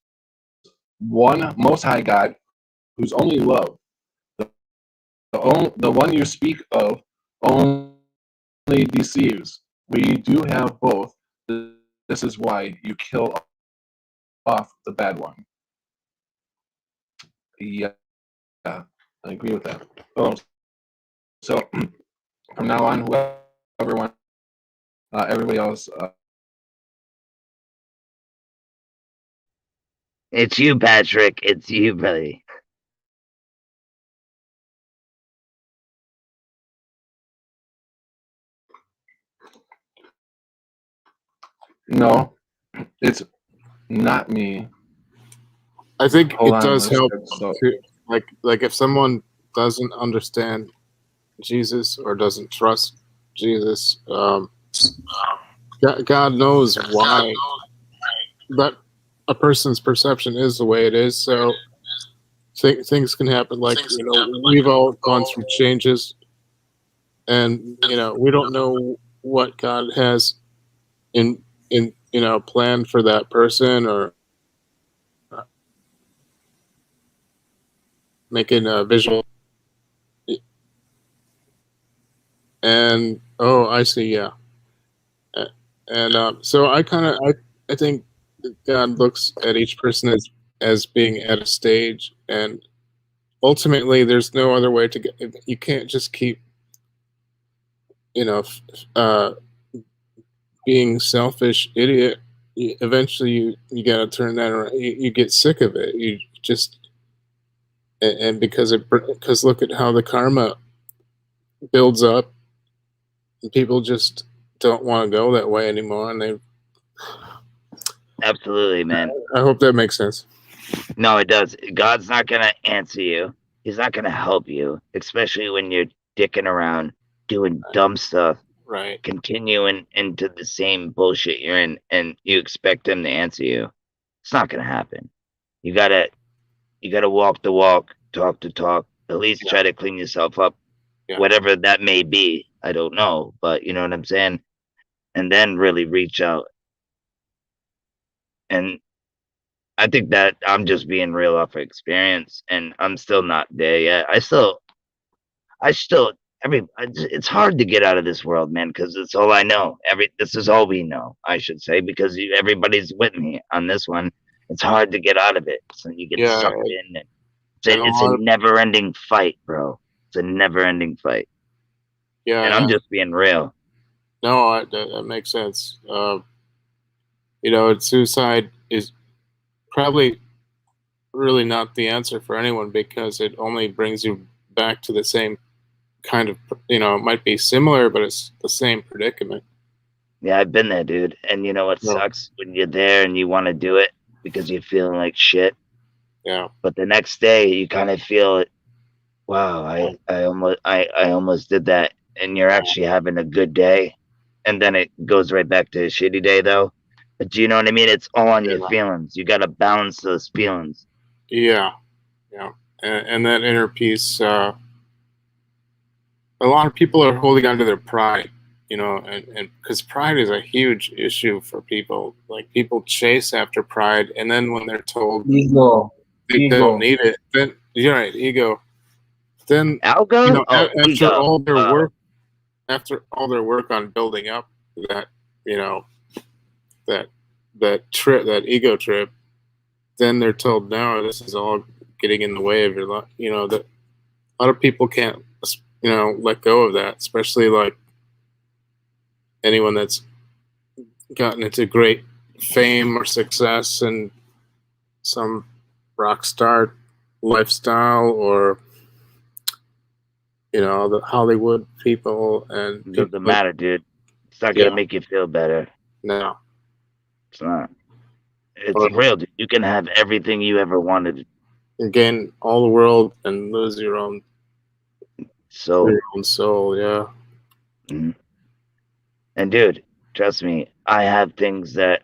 one Most High God who's only love. The one you speak of only deceives. We do have both. This is why you kill off the bad one. Yeah, I agree with that. Oh, so from now on, whoever wants, everybody else. It's you, Patrick. It's you, buddy. No, it's not me. I think Hold on, does help. so, Like if someone doesn't understand Jesus or doesn't trust Jesus, God knows why. But a person's perception is the way it is. So things can happen. Like we've all gone through changes, and we don't know what God has in planned for that person, or making a visual. And I see, yeah. And so I think God looks at each person as being at a stage, and ultimately there's no other way to get. You can't just keep being selfish idiot. Eventually you got to turn that around. You get sick of it. You just, and because look at how the karma builds up, people just don't want to go that way anymore, and they. Absolutely, man. I hope that makes sense. No, it does. God's not gonna answer you. He's not gonna help you, especially when you're dicking around, doing dumb stuff, Right. continuing into the same bullshit you're in, and you expect him to answer you. It's not gonna happen. You gotta walk the walk, talk the talk. At least try to clean yourself up, whatever that may be. I don't know, but you know what I'm saying. And then really reach out. And I think that I'm just being real off of experience, and I'm still not there yet. It's hard to get out of this world, man, because it's all I know. This is all we know, I should say, because everybody's with me on this one. It's hard to get out of it, so you get sucked in. And it's a never-ending fight, bro. It's a never-ending fight. Yeah, and I'm just being real. No, that makes sense. Suicide is probably really not the answer for anyone because it only brings you back to the same kind of, it might be similar, but it's the same predicament. Yeah, I've been there, dude. And you know what sucks when you're there and you want to do it because you're feeling like shit. Yeah. But the next day you kind of feel it. Wow, I almost did that, and you're actually having a good day, and then it goes right back to a shitty day, though. But do you know what I mean? It's all on your feelings. You got to balance those feelings. Yeah, and that inner peace. A lot of people are holding on to their pride, and because pride is a huge issue for people. Like people chase after pride, and then when they're told they don't need it, then you're right, ego. Then Algo? After all their work on building up that that ego trip, then they're told no, this is all getting in the way of your life. That a lot of people can't let go of that, especially like anyone that's gotten into great fame or success and some rock star lifestyle, or the Hollywood people. And it doesn't matter, dude. It's not gonna make you feel better. No, it's not. It's real, dude. You can have everything you ever wanted. You gain all the world and lose your own soul. Yeah. Mm-hmm. And dude, trust me, I have things that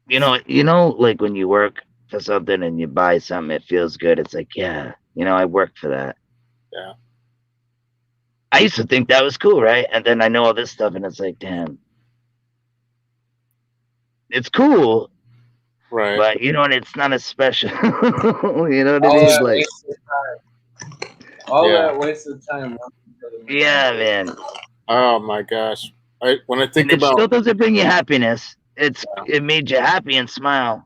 like when you work for something and you buy something, it feels good. It's like, yeah, I worked for that. Yeah. I used to think that was cool, right? And then I know all this stuff, and it's like, damn, it's cool, right? But it's not as special. You know what I mean? Like all that wasted time. Yeah, man. Oh my gosh! When I think and about it still doesn't bring you happiness. It made you happy and smile.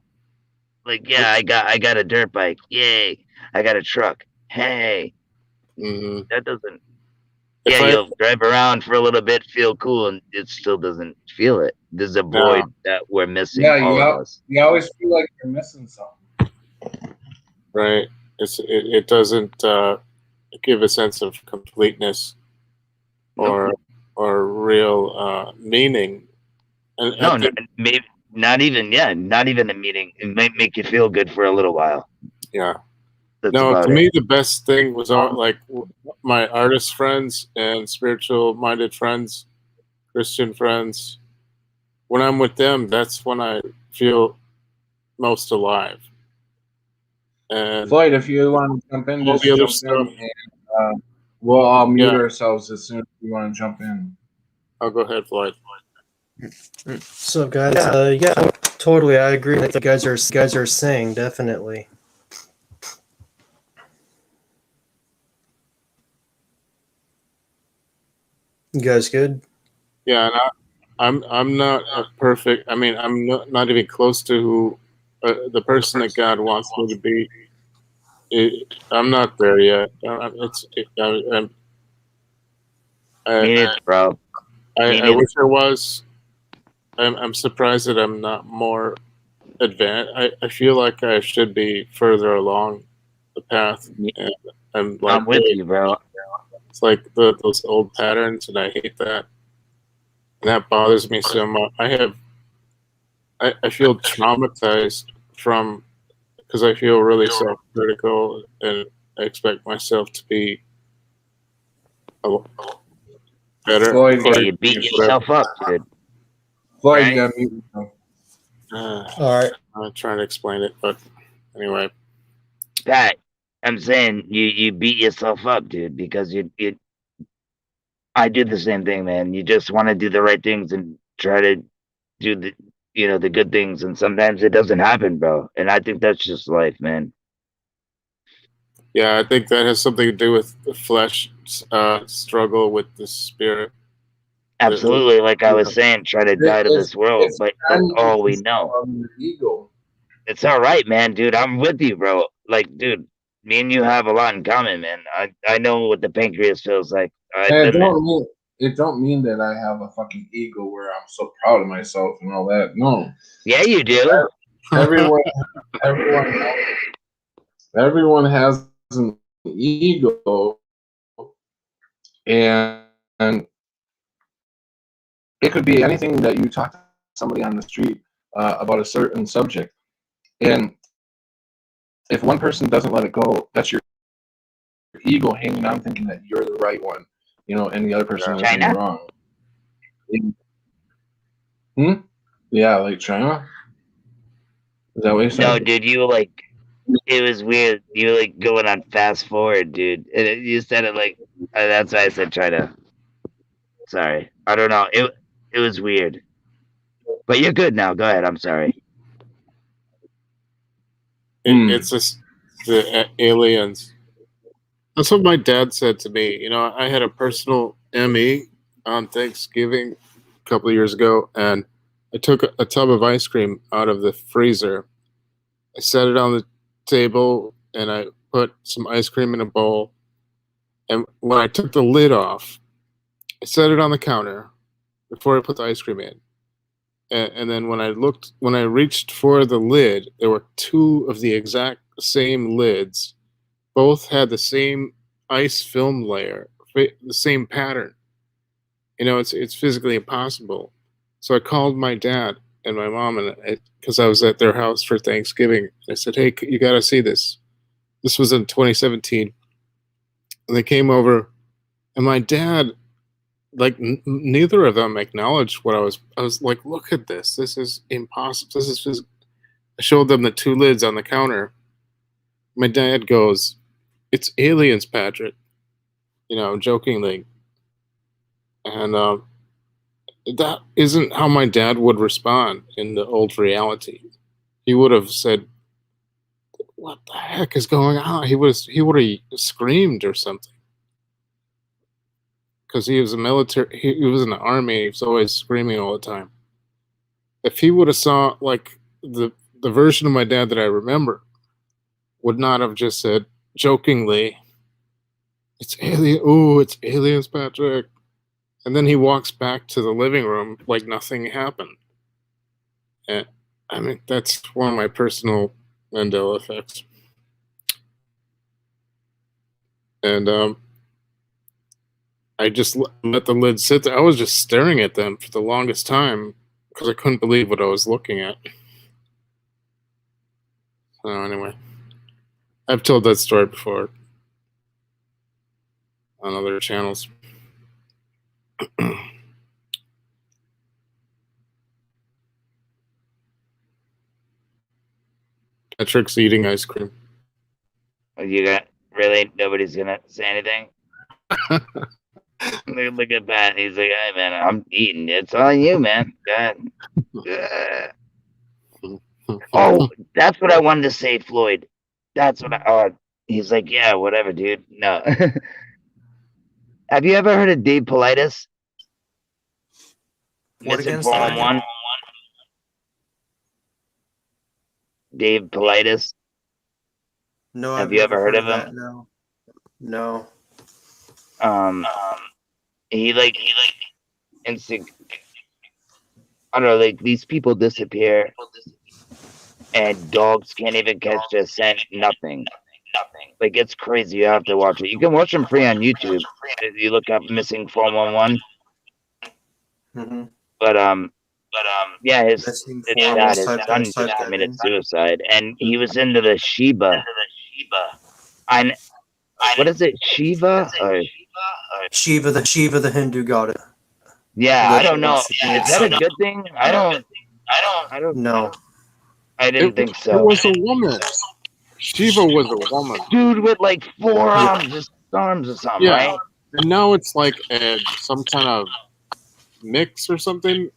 Like, yeah, I got a dirt bike. Yay! I got a truck. Hey, that doesn't. You'll drive around for a little bit, feel cool, and it still doesn't feel it. There's a void that we're missing. All of us. You always feel like you're missing something. Right. It doesn't give a sense of completeness or real meaning. And maybe not even a meaning. It might make you feel good for a little while. Yeah. That's to me, the best thing was like my artist friends and spiritual-minded friends, Christian friends. When I'm with them, that's when I feel most alive. And Floyd, if you want to jump in, just jump in, and we'll all mute ourselves as soon as you want to jump in. I'll go ahead, Floyd. So, guys, totally, I agree with what you guys are saying, definitely. You guys good? Yeah, and I'm not perfect. I mean, I'm not even close to who the person that God wants me to be. I'm not there yet. Bro. I wish I was. I'm surprised that I'm not more advanced. I feel like I should be further along the path. And I'm with you, bro. It's like those old patterns, and I hate that. And that bothers me so much. I feel traumatized from because I feel really self-critical, and I expect myself to be a better. Floyd, Yeah, you beat yourself up, dude. Floyd, Right? you gotta mute yourself. All right. I'm trying to explain it, but anyway. Pat, I'm saying you beat yourself up, dude, because you I do the same thing, man. You just want to do the right things and try to do the good things, and sometimes it doesn't happen, bro. And I think that's just life, man. Yeah, I think that has something to do with the flesh struggle with the spirit. Absolutely, like I was saying, try to die to this world, It's but that's kind of all we know. from the ego. It's all right, man, dude. I'm with you, bro. Like, dude, me and you have a lot in common, man. I know what the pancreas feels like. I've And been there. it don't mean that I have a fucking ego where I'm so proud of myself and all that. No, Yeah, you do. everyone, everyone has an ego, and it could be anything that you talk to somebody on the street about a certain subject, and if one person doesn't let it go, that's your ego hanging on, thinking that you're the right one, and the other person is China? wrong. Yeah, like China. Is that what you said? No, dude, it was weird. You were like going on fast forward, dude. And you said it like that's why I said China. Sorry, I don't know. It was weird, but you're good now. Go ahead. I'm sorry. It's just the aliens. That's what my dad said to me. I had a personal ME on Thanksgiving a couple of years ago, and I took a tub of ice cream out of the freezer. I set it on the table, and I put some ice cream in a bowl. And when I took the lid off, I set it on the counter before I put the ice cream in. And then when I reached for the lid, there were two of the exact same lids. Both had the same ice film layer, the same pattern. It's physically impossible. So I called my dad and my mom, and because I was at their house for Thanksgiving, I said, "Hey, you got to see this." This was in 2017, and they came over, and my dad, like neither of them acknowledged what I was like, "Look at this. This is impossible. This is just." I showed them the two lids on the counter. My dad goes, "It's aliens, Patrick," jokingly. And that isn't how my dad would respond in the old reality. He would have said, "What the heck is going on?" He would have screamed or something. Because he was he was in the army. He was always screaming all the time. If he would have saw like the version of my dad that I remember, would not have just said jokingly, "It's alien. Oh, it's aliens, Patrick." And then he walks back to the living room like nothing happened. And I mean, that's one of my personal Mandela effects. And I just let the lid sit there. I was just staring at them for the longest time because I couldn't believe what I was looking at. So anyway, I've told that story before on other channels. Patrick's eating ice cream. You got really nobody's gonna say anything. Look at Pat. He's like, "Hey, man, I'm eating. It's on you, man." God. Oh, that's what I wanted to say, Floyd. That's what he's like, "Yeah, whatever, dude." No. Have you ever heard of Dave Politis? What again? Misinformed one. Dave Politis. No, Have I've you never ever heard of that. him? No. No. He instant. I don't know, like these people disappear, and dogs can't even catch their scent. Nothing. Like it's crazy. You have to watch it. You can watch them free on YouTube. If you look up Missing 411. Mm-hmm. But yeah, Missing it's form sad. was His type son was just type that committed in. suicide, and he was into the Shiba. I what is it, Shiva? Or Shiva, the Hindu god. yeah, I don't know. Yeah, Is that a good thing? I don't. No. I didn't think It so. was a woman. Shiva was a woman. Dude with like 4 arms, just arms or something, Yeah. right? And now it's like some kind of mix or something.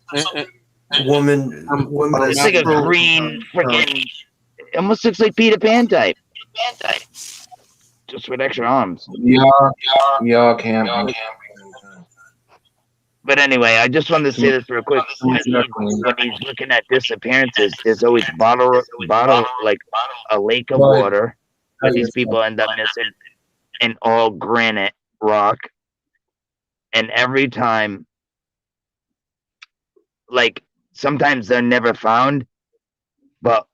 Woman. Woman. It's like a natural- green freaking. It almost looks like Peter Pan type. Just with extra arms. Y'all can't. But anyway, I just wanted to say this real quick. When he's looking at disappearances, there's always bottle like a lake of water that these people end up missing, and all granite rock. And every time, like sometimes they're never found, but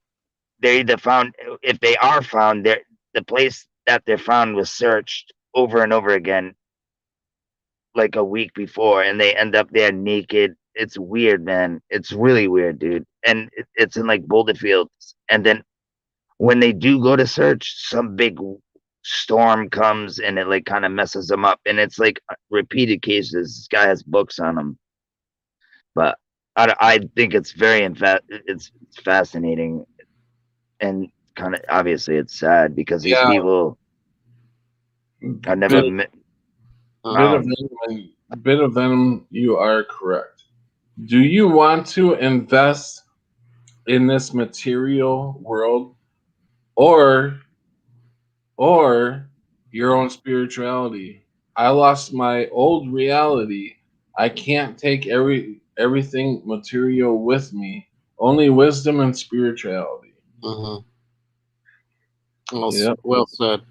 they're either found. If they are found, the place that they're found was searched over and over again, like a week before, and they end up there naked. It's weird, man. It's really weird, dude. And it's in like Boulder Fields. And then when they do go to search, some big storm comes and it like kind of messes them up. And it's like repeated cases. This guy has books on them. But I think it's very it's fascinating, and kind of obviously it's sad because these people are never Bit of venom, you are correct. Do you want to invest in this material world or your own spirituality? I lost my old reality. I can't take everything material with me. Only wisdom and spirituality. Well said.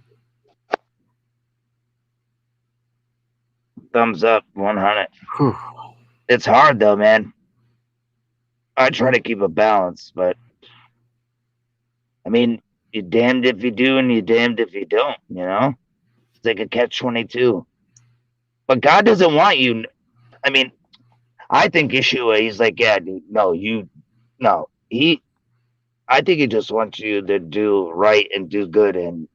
Thumbs up, 100. It's hard though, man. I try to keep a balance, but I mean, you're damned if you do and you're damned if you don't, you know? It's like a catch-22. But God doesn't want you. I mean, I think Yeshua, he's like, yeah, dude, I think he just wants you to do right and do good and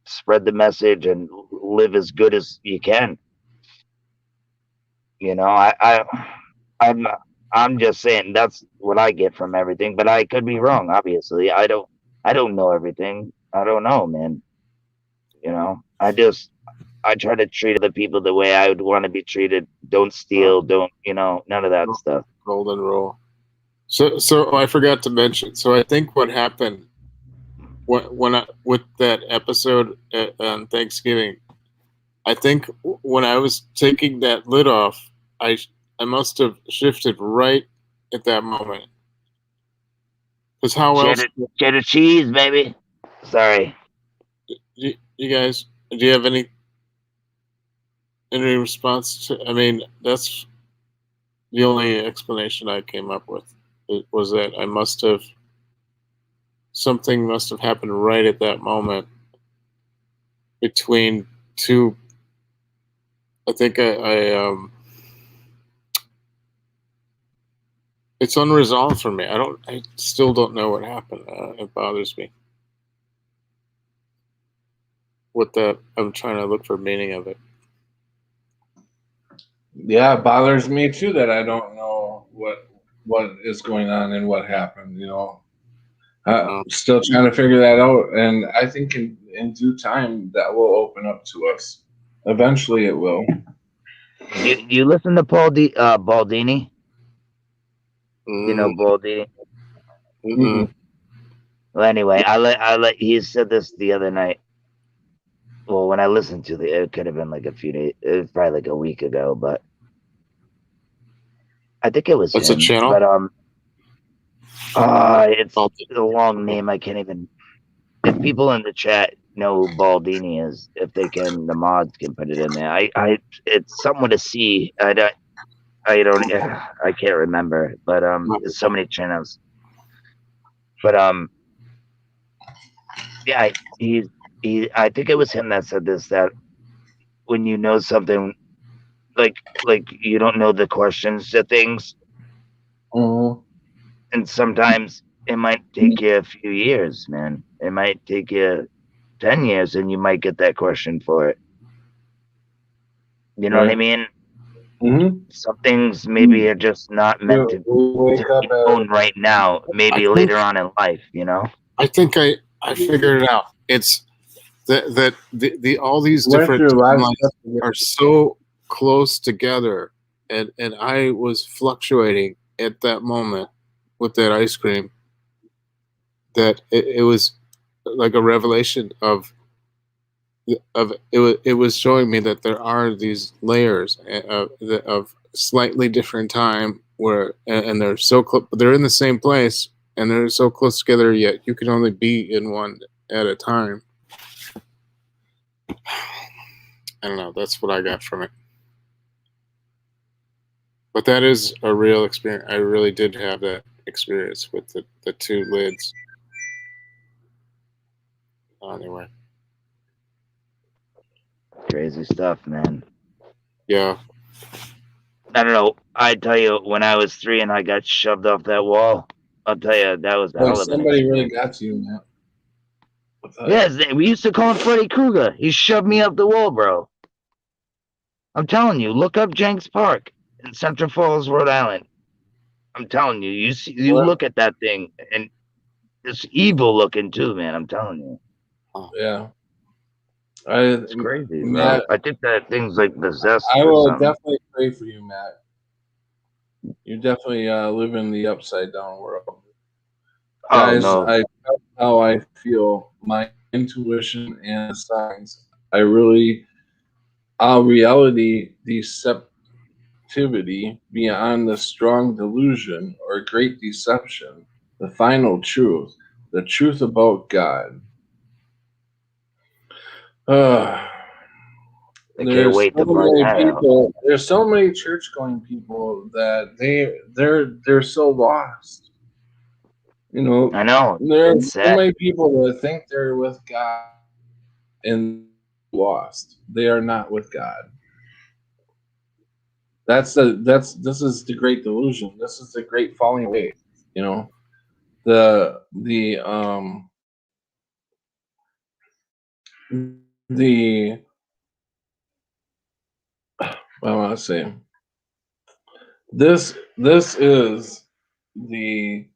spread the message and live as good as you can. You know, I'm just saying that's what I get from everything, but I could be wrong. Obviously, I don't know everything. I don't know, man. You know, I try to treat other people the way I would want to be treated. Don't steal. Don't, none of that stuff. Golden rule. So I forgot to mention. So I think what happened with that episode on Thanksgiving, I think when I was taking that lid off, I must have shifted right at that moment. Because how else? Cheddar cheese, baby. Sorry. You guys, do you have any response to? I mean, that's the only explanation I came up with. It was that something must have happened right at that moment between two. I think it's unresolved for me. I still don't know what happened. It bothers me. I'm trying to look for meaning of it. Yeah, it bothers me too that I don't know what is going on and what happened. I'm still trying to figure that out, and I think in due time that will open up to us. Eventually, it will. You listen to Baldini? You know Baldini? Mm-hmm. Well, anyway, he said this the other night. Well, when I listened to it could have been like a few days. It was probably like a week ago, but I think it was That's him. a channel. But it's a long name. I can't even. If people in the chat know who Baldini is, if they can, the mods can put it in there. It's something with a C. I can't remember, but there's so many channels. But Yeah, I think it was him that said this, that when you know something, like you don't know the questions to things, Mhm. and sometimes it might take you a few years, man. It might take you 10 years, and you might get that question for it. You know what I Right. mean? Mm-hmm. Some things maybe are just not meant We'll wake to up be at known right now. I Maybe think later on in life. You know? I figured it out. It's that the all these went different through a lot of timelines stuff together. are so close together, and I was fluctuating at that moment with that ice cream, that it was like a revelation of it was showing me that there are these layers of slightly different time, where and they're so close, they're in the same place, and they're so close together, yet you can only be in one at a time. I don't know, that's what I got from it. But that is a real experience. I really did have that experience with the two lids. Anyway, Crazy stuff, man. yeah. I don't know. I tell you, when I was 3 and I got shoved off that wall, I'll tell you that was a Like hell of an somebody really experience. got to you, man. What's that? Yes, we used to call him Freddy Krueger. He shoved me up the wall, bro. I'm telling you, look up Jenks Park in Central Falls, Rhode Island. I'm telling you, you What? look at that thing, and it's evil looking too, man. I'm telling you, Yeah. it's crazy, bro. Matt, I think that thing's like possessed I or will something. definitely pray for you, Matt. You definitely live in the upside down world. Oh Guys, no, I felt how I feel. My intuition and signs. I really, our reality deceptivity beyond the strong delusion or great deception, the final truth, the truth about God. Uh, I can't there's wait so to find many that out. people. There's so many church-going people that they're so lost. You know, I know there are it's so sad. many people that think they're with God and lost. They are not with God. This is the great delusion. This is the great falling away. You know, the I want to say this is the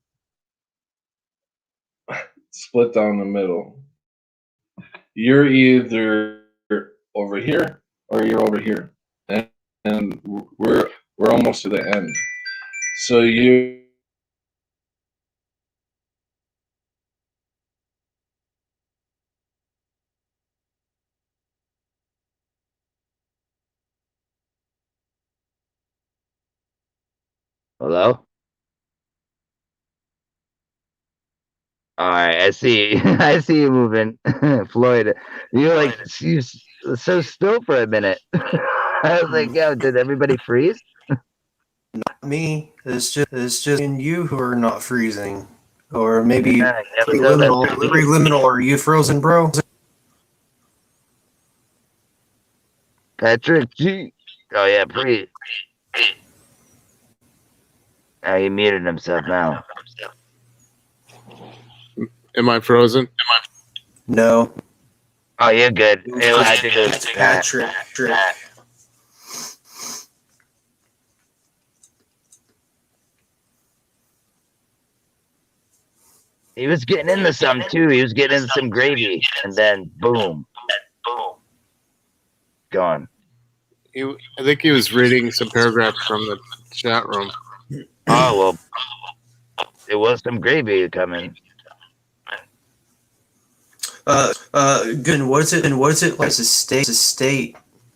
split down the middle. You're either over here or you're over here, and we're almost to the end. So you Hello. All right, I see. I see you moving, Floyd. You're like you so still for a minute. I was like, yo, did everybody freeze? Me, it's just in you who are not freezing, or maybe Yeah, you ever tell that to me? preliminal. Are you frozen, bro? Patrick G. Oh yeah, pre. He muted himself now. Am I frozen? No. Oh, you're good. I think it was Pat. Patrick. He was getting into some too. He was getting into some gravy, and then boom, gone. I think he was reading some paragraphs from the chat room. Oh well, it was some gravy coming. Good. And what is it like to state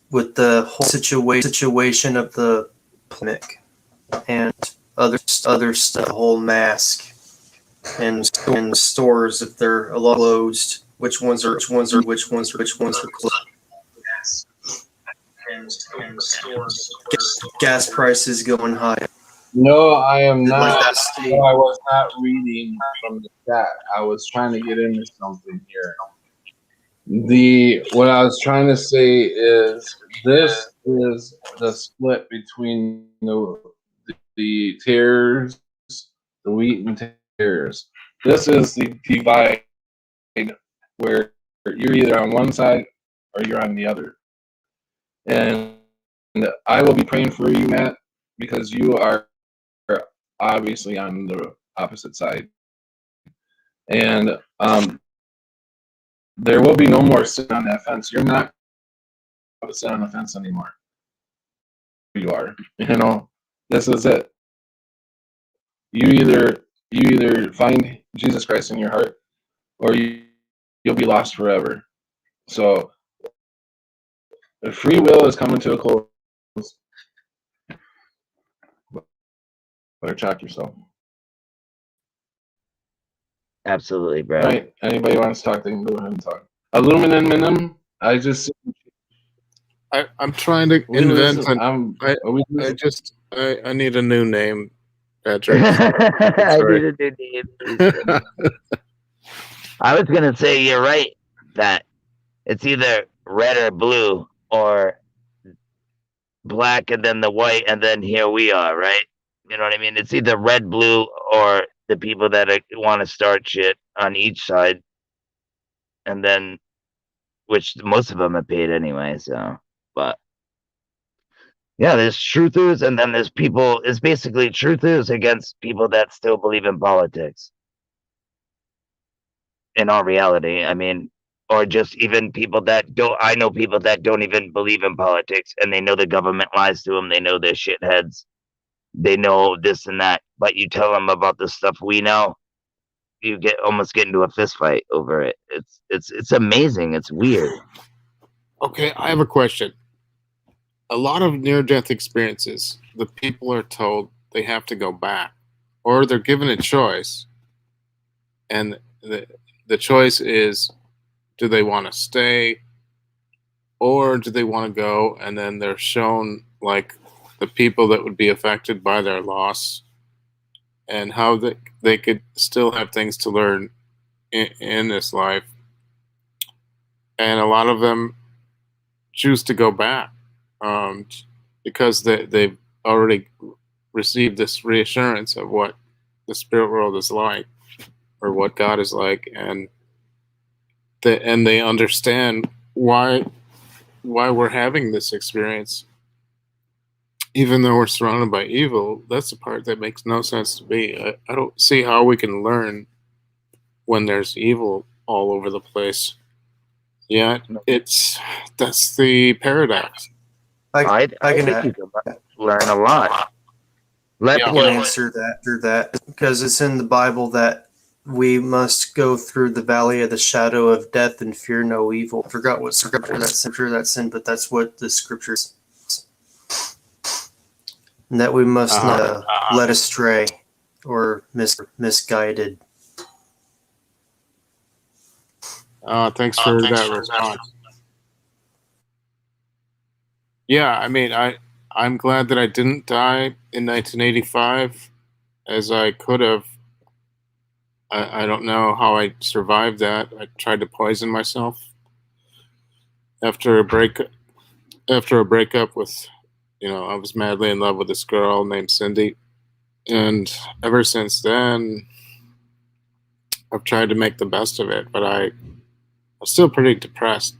with the whole situation of the pandemic and other stuff, the whole mask and stores if they're a lot closed, which ones are closed, and stores, gas prices going high. No, I am Like not. that state. No, I was not reading from the chat. I was trying to get into something here. What I was trying to say is this is the split between the tares, the wheat and tares. This is the divide where you're either on one side or you're on the other. And I will be praying for you, Matt, because you are obviously on the opposite side. And there will be no more sitting on that fence. You're not going to sit on the fence anymore. You are. You know, this is it. You either find Jesus Christ in your heart, or you'll be lost forever. So, the free will is coming to a close. Better check yourself. Absolutely, bro. All right. Anybody wants to talk, they can go ahead and talk. Aluminum. I just. I'm trying to invent. I need a new name, Patrick. I Sorry. need a new name. I was gonna say you're right that it's either red or blue or black and then the white and then here we are, right? You know what I mean? It's either red, blue, or the people that want to start shit on each side, and then which most of them are paid anyway. So, but yeah, there's truthers, and then there's people. It's basically truthers against people that still believe in politics. In all reality, I mean, or just even people that don't. I know people that don't even believe in politics, and they know the government lies to them. They know they're shitheads. They know this and that, but you tell them about the stuff we know, you almost get into a fist fight over it. It's amazing. It's weird. Okay, I have a question. A lot of near-death experiences, the people are told they have to go back, or they're given a choice, and the choice is, do they want to stay, or do they want to go? And then they're shown like the people that would be affected by their loss, and how they could still have things to learn in this life. And a lot of them choose to go back because they've already received this reassurance of what the spirit world is like, or what God is like, and they understand why we're having this experience. Even though we're surrounded by evil, that's the part that makes no sense to me. I don't see how we can learn when there's evil all over the place. Yeah, that's the paradox. I can think you can learn a lot. I can answer that because it's in the Bible that we must go through the valley of the shadow of death and fear no evil. I forgot what scripture that's in, but that's what the scripture is. And that we must not led astray or misguided. Thanks for that response. Yeah, I mean, I'm glad that I didn't die in 1985, as I could have. I don't know how I survived that. I tried to poison myself after a breakup with, I was madly in love with this girl named Cindy, and ever since then, I've tried to make the best of it. But I'm still pretty depressed.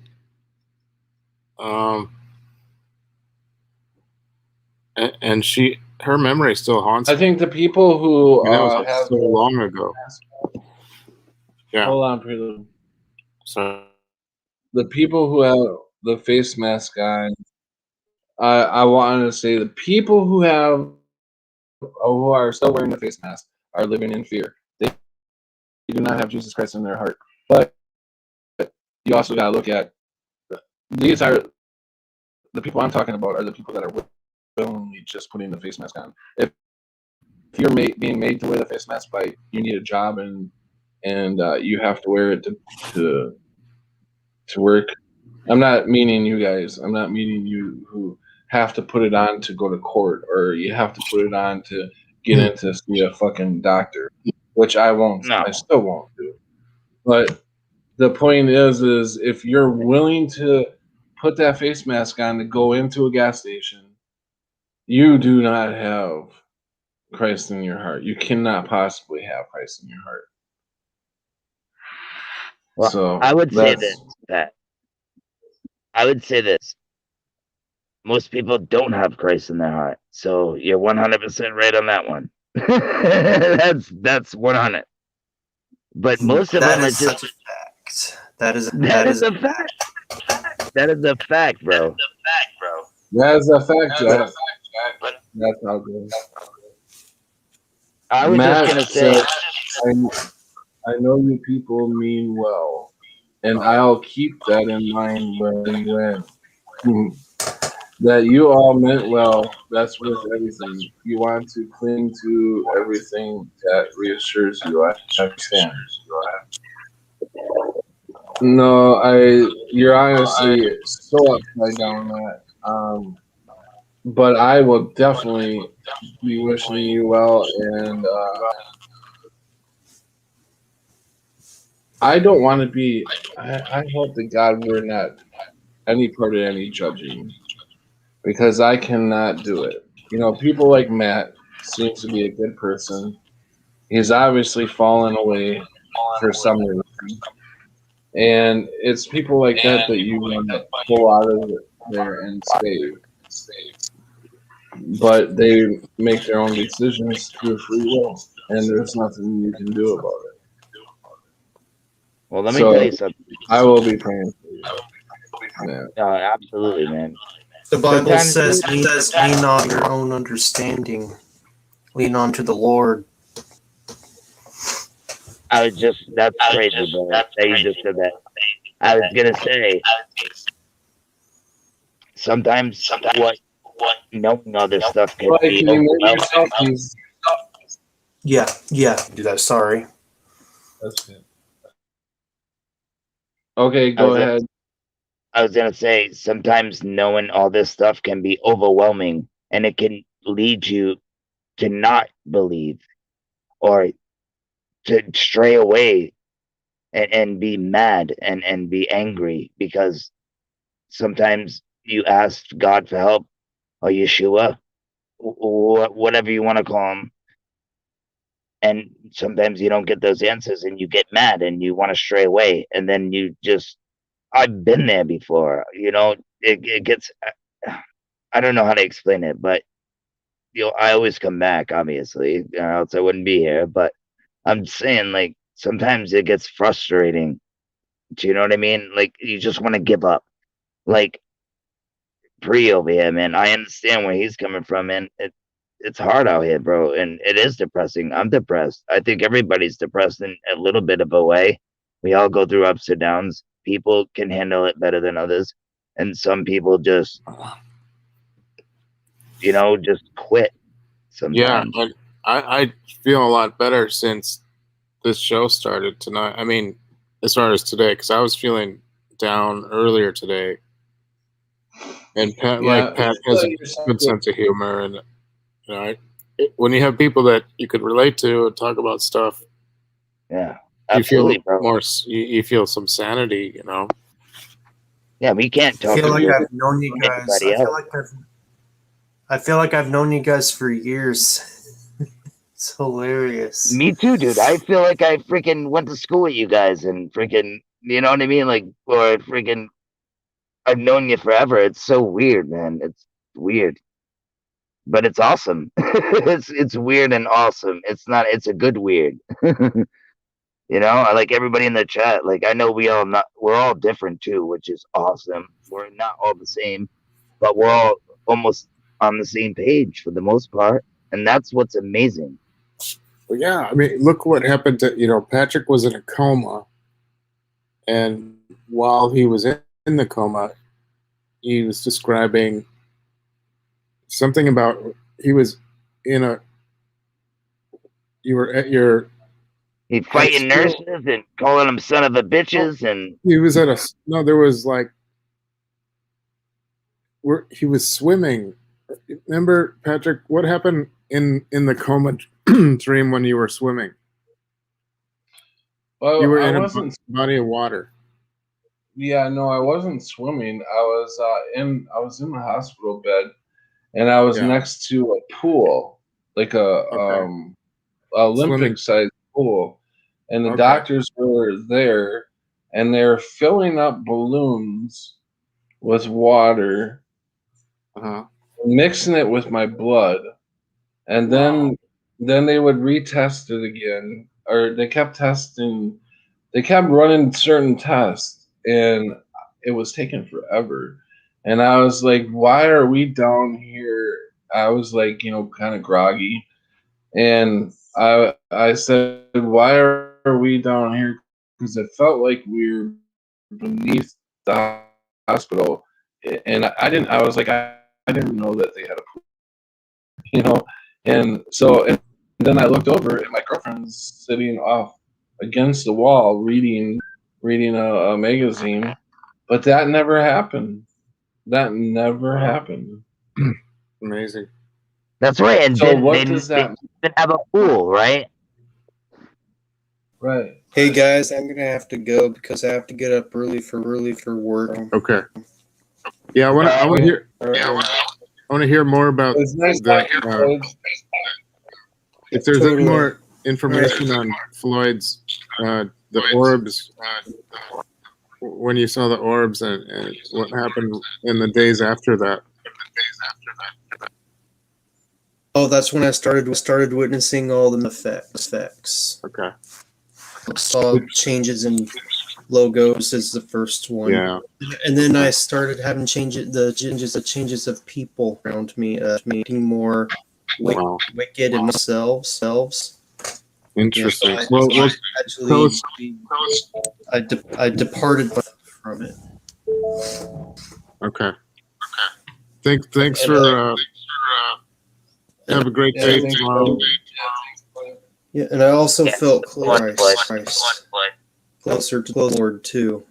And her memory still haunts me. I think the people who that was have so long ago. Yeah. Hold on, Prelude. So the people who have the face mask on, I wanted to say the people who are still wearing the face mask are living in fear. They do not have Jesus Christ in their heart. But you also got to look at these are the people I'm talking about are the people that are willingly just putting the face mask on. If you're being made to wear the face mask by you need a job and you have to wear it to work. I'm not meaning you guys. I'm not meaning you who have to put it on to go to court, or you have to put it on to get in to see a fucking doctor, which I won't. No. I still won't do. But the point is if you're willing to put that face mask on to go into a gas station, you do not have Christ in your heart. You cannot possibly have Christ in your heart. Well, So I would say that's- this, Pat. I would say this. Most people don't have Christ in their heart. So you're 100% right on that one. that's 100. But most of That them are is just such a fact. That is that is a fact. That is a fact, bro. That's a fact, Jack. That's how it goes. I was Matt just gonna say, said, I know you people mean well, and I'll keep that in mind when that you all meant well. That's with everything. You want to cling to everything that reassures you. I understand. No, you're honestly so upside down, Matt. But I will definitely be wishing you well, and I don't want to be. I hope that God we're not any part of any judging, because I cannot do it. You know, people like Matt seems to be a good person. He's obviously fallen away for some reason, and it's people like that you want to pull out of there and save. But they make their own decisions through free will, and there's nothing you can do about it. well, let me So, tell you something. I will be praying for you. Yeah. Absolutely, man. The Bible Sometimes- says, lean on your own understanding. Lean on to the Lord. That's crazy, bro. That you just said that. I was gonna say, sometimes what knowing all this stuff can Like, be can you mute overwhelming. yourself, please? Yeah. Do that. Sorry. That's good. Okay, go Okay. ahead. I was gonna say, sometimes knowing all this stuff can be overwhelming, and it can lead you to not believe or to stray away and be mad and be angry, because sometimes you ask God for help, or Yeshua, whatever you want to call him, and sometimes you don't get those answers, and you get mad and you want to stray away, and then you just, I've been there before, you know. It gets, I don't know how to explain it, but I always come back, obviously, or else I wouldn't be here. But I'm saying, like, sometimes it gets frustrating. Do you know what I mean? Like, you just want to give up. Like, Pre over here, man. I understand where he's coming from, and it's hard out here, bro, and it is depressing. I'm depressed. I think everybody's depressed in a little bit of a way. We all go through ups and downs. People can handle it better than others, and some people just, just quit sometimes. Yeah, but I feel a lot better since this show started tonight. I mean, as far as today, because I was feeling down earlier today. And Pat, Yeah. Pat has a good sense of humor, and when you have people that you could relate to and talk about stuff, Yeah, you feel absolutely, bro. more. You feel some sanity, you know. Yeah, we can't I talk feel like about I've known you guys. anybody else. I feel like I've known you guys for years. It's hilarious. Me too, dude. I feel like I freaking went to school with you guys, and freaking, you know what I mean? Like, or freaking, I've known you forever. It's so weird, man. It's weird, but it's awesome. it's weird and awesome. It's a good weird. I like everybody in the chat. Like, I know we're all different too, which is awesome. We're not all the same, but we're all almost on the same page for the most part, and that's what's amazing. Well, yeah, I mean, look what happened to Patrick was in a coma, and while he was in the coma, he was describing something about you were at your. He fighting nurses and calling them son of a bitches, and he was at there was he was swimming. Remember, Patrick, what happened in the coma dream when you were swimming? Well, You were I in a wasn't. body of water. Yeah, no, I wasn't swimming. I was in the hospital bed, and I was Yeah. next to a pool, like a Okay. Olympic sized pool, and the Okay. doctors were there, and they're filling up balloons with water, Uh-huh. mixing it with my blood, and Wow. then they would retest it again, or they kept testing. They kept running certain tests, and it was taking forever. And I was like, "Why are we down here?" I was like, kind of groggy, and I said, "Why are we down here?" Because it felt like we were beneath the hospital, and I didn't. I was like, I didn't know that they had a pool, and so and then I looked over, and my girlfriend's sitting off against the wall reading a magazine, but that never happened. That never happened. Amazing. That's right. And So then what does that didn't have a pool, right? right? Hey guys, I'm gonna have to go because I have to get up early for work. Okay. Yeah, I want to hear. I want to hear more about It's nice the, talking to you, Floyd. if there's Totally. any more information on Floyd's the orbs, when you saw the orbs and what happened in the days after that. Oh, that's when I started witnessing all the effects. Okay. Saw changes in logos as the first one. Yeah. And then I started having the changes of people around me, making more Wow. wicked in themselves. Interesting. Yeah, Well, actually, I departed from it. okay. Thanks for. Have a great day thanks, tomorrow. Floyd. Yeah, and I also Yeah. felt Blood. closer to the Lord too.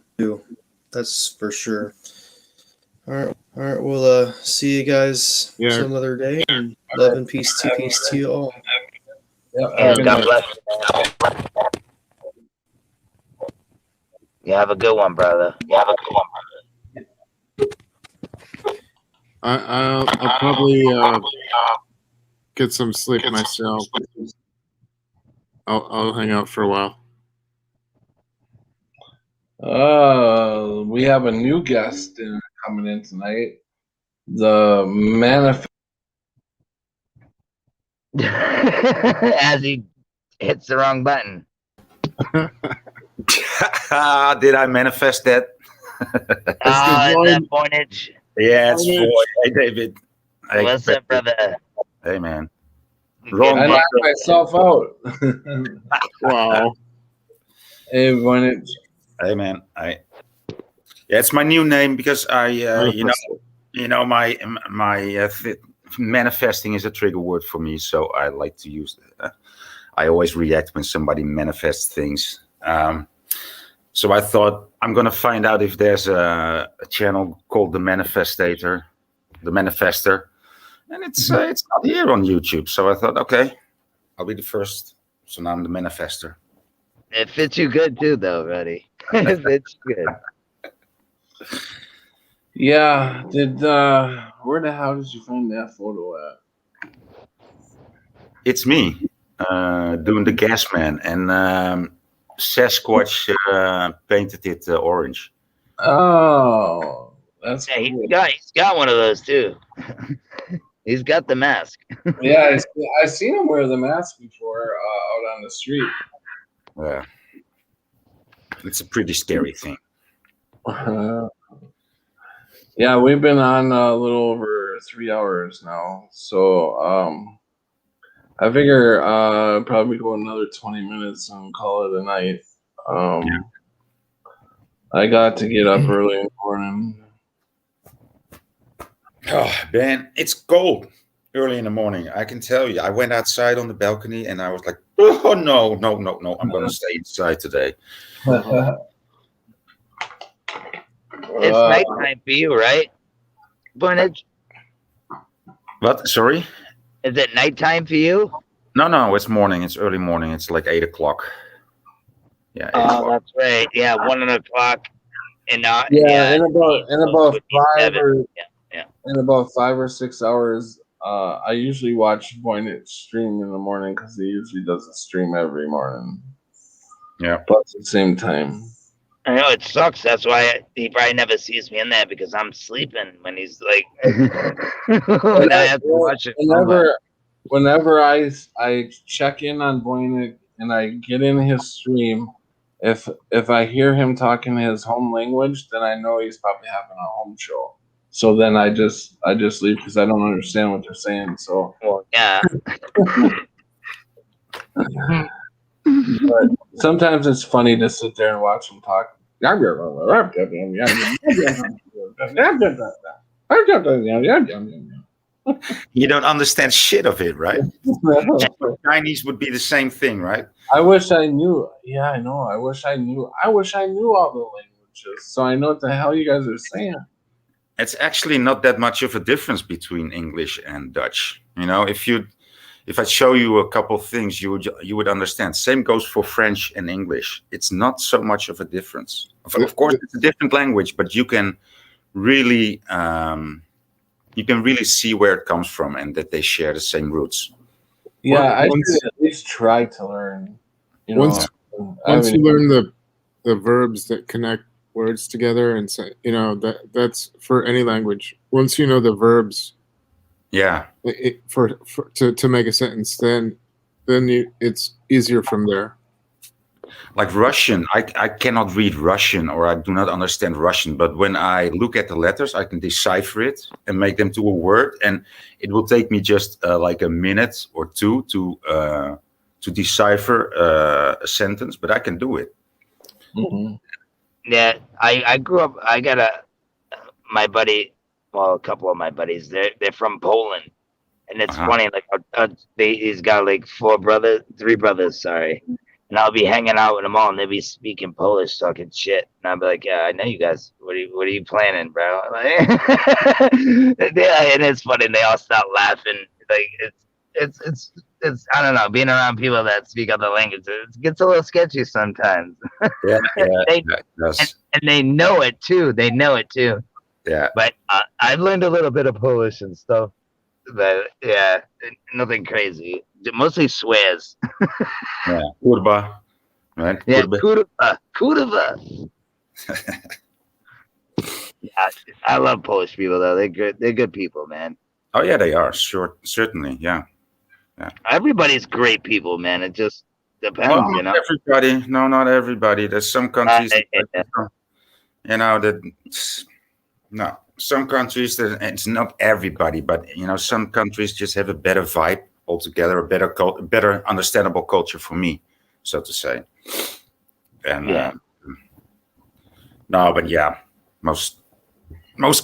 That's for sure. All right. We'll see you guys Yeah. some other day. And love and peace to you all. Yeah, Yeah, good God night. bless you, man. You have a good one, brother. I'll probably get some sleep myself. I'll hang out for a while. We have a new guest coming in tonight. The manifest. As he hits the wrong button. Did I manifest that? Oh, is that pointage? Yeah, it's Floyd. Hey, David. Hey, What's up, brother? Hey, man. I Wrong knocked myself out. Wow. Hey, Voynich. Hey, man. Yeah, it's my new name because my manifesting is a trigger word for me, so I like to use it. I always react when somebody manifests things. So I thought I'm going to find out if there's a channel called The Manifester, and it's not here on YouTube. So I thought, okay, I'll be the first. So now I'm the Manifester. It fits you good too, though, buddy. It fits good. Yeah. Where the hell did you find that photo at? It's me doing the gas man, and Sasquatch painted it orange. Oh, that's Yeah, cool. he's got one of those too. He's got the mask. Yeah, I've seen him wear the mask before out on the street. It's a pretty scary thing. Yeah, we've been on a little over 3 hours now, so I figure probably go another 20 minutes and call it a night. I got to get up early in the morning. Oh, Ben, it's cold early in the morning. I can tell you. I went outside on the balcony and I was like, oh, no. I'm going to stay inside today. It's nighttime for you, right? Boynage? What? Sorry? Is it nighttime for you? No, it's morning. It's early morning. It's like 8 o'clock. Yeah, 8 o'clock. That's right. Yeah, 1 o'clock. And Yeah, in about five 57. or Yeah. in about 5 or 6 hours, I usually watch Voynich stream in the morning because he usually does a stream every morning. Yeah. But at the same time. I know it sucks. That's why he probably never sees me in there because I'm sleeping when he's like. When I have to watch it. Whenever I check in on Voynich and I get in his stream, if I hear him talking his home language, then I know he's probably having a home show. So then I just leave because I don't understand what they're saying. So Well, yeah. but sometimes it's funny to sit there and watch him talk. You don't understand shit of it, right? Chinese would be the same thing, right? I wish I knew. Yeah, I know. I wish I knew all the languages, so I know what the hell you guys are saying. It's actually not that much of a difference between English and Dutch. You know, if I show you a couple things, you would understand. Same goes for French and English. It's not so much of a difference. Of course, it's a different language, but you can really see where it comes from and that they share the same roots. Yeah, I should at least try to learn. You know, once you learn the verbs that connect words together and say, you know, that's for any language. Once you know the verbs, yeah, to make a sentence, then it's easier from there. Like Russian, I cannot read Russian, or I do not understand Russian, but when I look at the letters, I can decipher it and make them to a word, and it will take me just like a minute or two to decipher a sentence, but I can do it. Mm-hmm. Yeah, I grew up. I got my buddy. Well, a couple of my buddies. They're from Poland, and it's funny. Like he's got like three brothers. Sorry, and I'll be hanging out with them all, and they'll be speaking Polish, talking shit, and I'll be like, "Yeah, I know you guys. What are you planning, bro?" Like, yeah, and it's funny. They all start laughing. Like it's I don't know. Being around people that speak other languages, it gets a little sketchy sometimes. Yeah, and they know it too. Yeah. But I've learned a little bit of Polish and stuff. But yeah, nothing crazy. Mostly swears. Yeah, kurwa, right? Yeah, kurwa. kurwa. Yeah, I love Polish people though. They're good. They're good people, man. Oh yeah, they are. Sure, certainly. Yeah. Everybody's great people, man. It just depends, Well, you know. Everybody, no, not everybody. There's some countries, you know, that no, some countries that it's not everybody, but you know, some countries just have a better vibe altogether, a better understandable culture for me, so to say. And no, but yeah, most